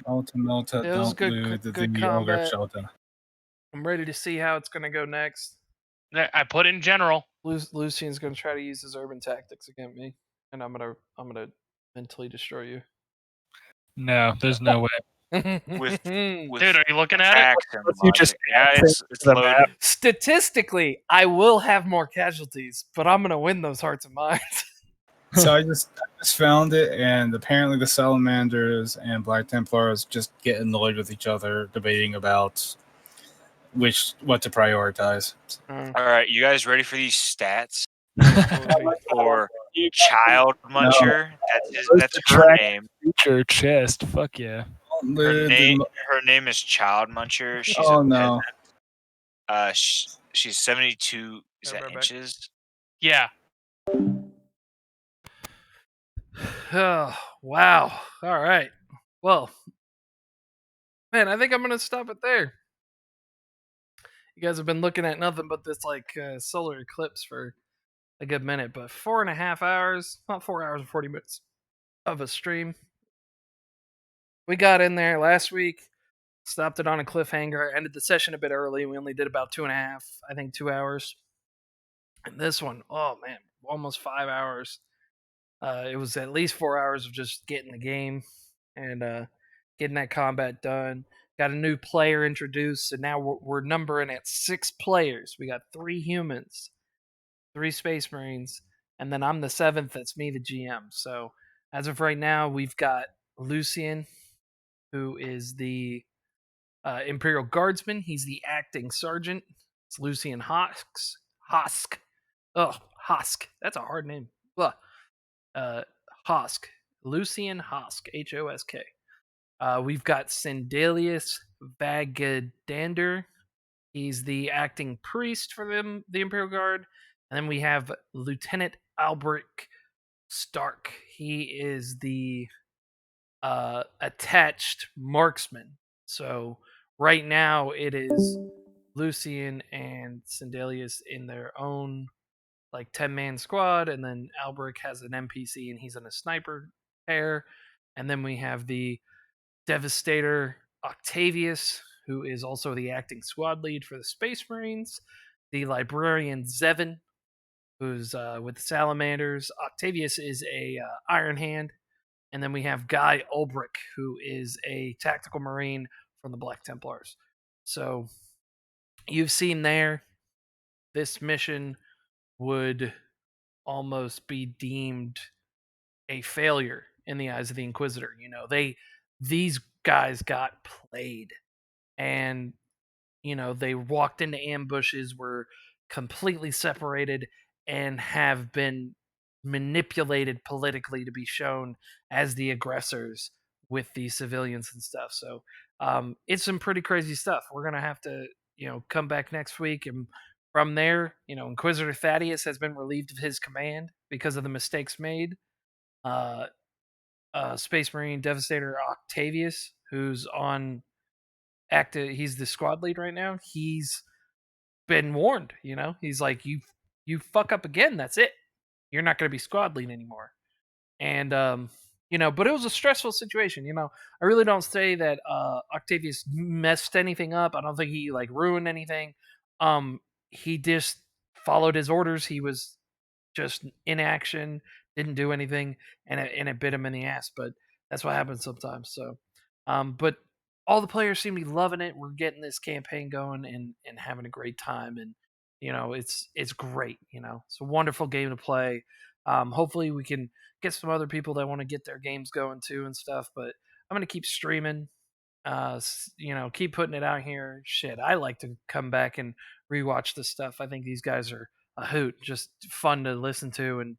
Ultimata, It was don't good- lose good the ogre combat. shelter. I'm ready to see how it's gonna go next. There, I put in general. Lucian's gonna try to use his urban tactics against me, and I'm gonna mentally destroy you. No, there's no way. With Dude, are you looking at it? facts and You just logic. Yeah, it's the loaded. map. Statistically, I will have more casualties, but I'm gonna win those hearts and minds. So I just found it, and apparently the Salamanders and Black Templars just get annoyed with each other, debating about what to prioritize. All right, you guys ready for these stats? For You Child Muncher, that's her Track name. Feature chest. Fuck yeah. Her name is Child Muncher. She's Oh a no! peasant. She's 72 Yeah, right back. inches. Yeah. Oh, wow. All right. Well, man, I think I'm gonna stop it there. You guys have been looking at nothing but this like solar eclipse for a good minute, but 4.5 hours, not 4 hours and 40 minutes of a stream. We got in there last week, stopped it on a cliffhanger, ended the session a bit early. We only did about 2.5, I think 2 hours. And this one, oh man, almost 5 hours. It was at least 4 hours of just getting the game and getting that combat done. Got a new player introduced, and now we're numbering at 6 players. We got 3 humans, 3 Space Marines, and then I'm the 7th. That's me, the GM. So as of right now, we've got Lucian, who is the Imperial Guardsman. He's the acting sergeant. It's Lucian Hosk. Oh, Hosk. That's a hard name. Ugh. Hosk. Lucian Hosk. Hosk. We've got Sindelius Vagadander. He's the acting priest for the Imperial Guard. And then we have Lieutenant Albrecht Stark. He is the attached marksman. So right now it is Lucian and Sindelius in their own like 10-man squad, and then Albrecht has an NPC and he's in a sniper pair. And then we have the Devastator Octavius, who is also the acting squad lead for the Space Marines. The Librarian Zevon, who's with the Salamanders. Octavius is a Iron Hand. And then we have Guy Ulbrich, who is a tactical Marine from the Black Templars. So you've seen there, this mission would almost be deemed a failure in the eyes of the Inquisitor. You know, these guys got played, and you know they walked into ambushes, were completely separated, and have been manipulated politically to be shown as the aggressors with the civilians and stuff. So it's some pretty crazy stuff. We're gonna have to, come back next week, and from there, Inquisitor Thaddeus has been relieved of his command because of the mistakes made. Space Marine Devastator Octavius, who's on active, he's the squad lead right now. He's been warned. He's like, you fuck up again, that's it. You're not going to be squad lead anymore. And but it was a stressful situation. I really don't say that Octavius messed anything up. I don't think he like ruined anything. He just followed his orders. He was just in action, didn't do anything, and it bit him in the ass. But that's what happens sometimes. So, but all the players seem to be loving it. We're getting this campaign going and having a great time, and it's great. It's a wonderful game to play. Hopefully, we can get some other people that want to get their games going too and stuff. But I'm gonna keep streaming. Keep putting it out here. Shit, I like to come back and rewatch this stuff. I think these guys are a hoot, just fun to listen to and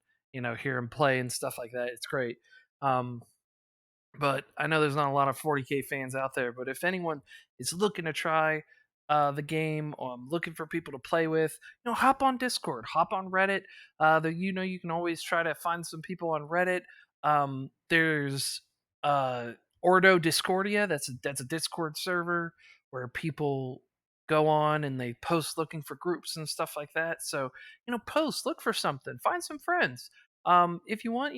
hear him play and stuff like that. It's great. But I know there's not a lot of 40k fans out there. But if anyone is looking to try the game, or I'm looking for people to play with, hop on Discord, hop on Reddit. You can always try to find some people on Reddit. There's Ordo Discordia. That's a Discord server where people go on and they post looking for groups and stuff like that. So post, look for something, find some friends. If you want,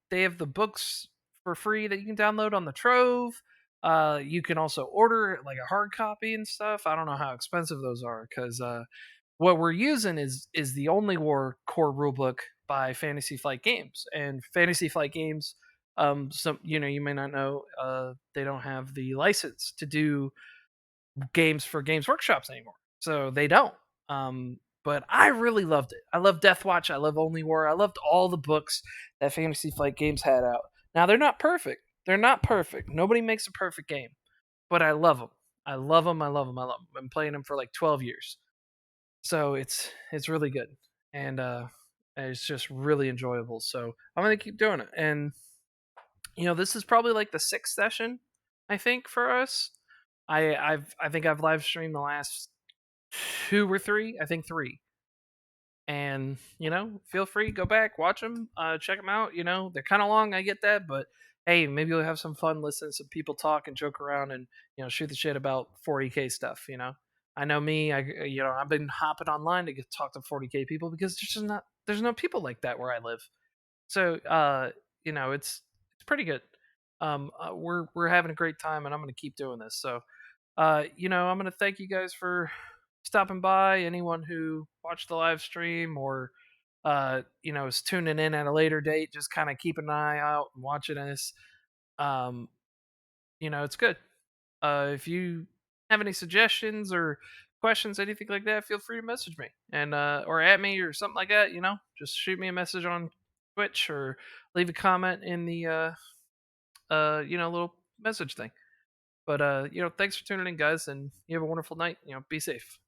they have the books for free that you can download on the Trove. You can also order like a hard copy and stuff. I don't know how expensive those are because what we're using is the Only War core rulebook by Fantasy Flight Games, and Fantasy Flight Games. Some you may not know, they don't have the license to do games for Games Workshops anymore, so they don't. But I really loved it. I love Death Watch. I love Only War. I loved all the books that Fantasy Flight Games had out. Now they're not perfect. They're not perfect. Nobody makes a perfect game, but I love them. I love them. I love them. I love them. I've been playing them for like 12 years, so it's really good, and it's just really enjoyable. So I'm gonna keep doing it, and this is probably like the 6th session, I think, for us. I think I've live streamed the last 2 or 3. I think 3. And feel free, go back, watch them, check them out. They're kind of long, I get that, but hey, maybe you'll have some fun listening to some people talk and joke around and shoot the shit about 40k stuff. I know me, I've been hopping online to talk to 40k people because there's no people like that where I live. So it's pretty good. We're having a great time, and I'm going to keep doing this. So I'm going to thank you guys for stopping by. Anyone who watched the live stream or is tuning in at a later date, just kind of keep an eye out and watching us. It's good. If you have any suggestions or questions, anything like that, feel free to message me and or at me or something like that. Just shoot me a message on Twitch or leave a comment in the little message thing. But thanks for tuning in, guys, and you have a wonderful night. Be safe.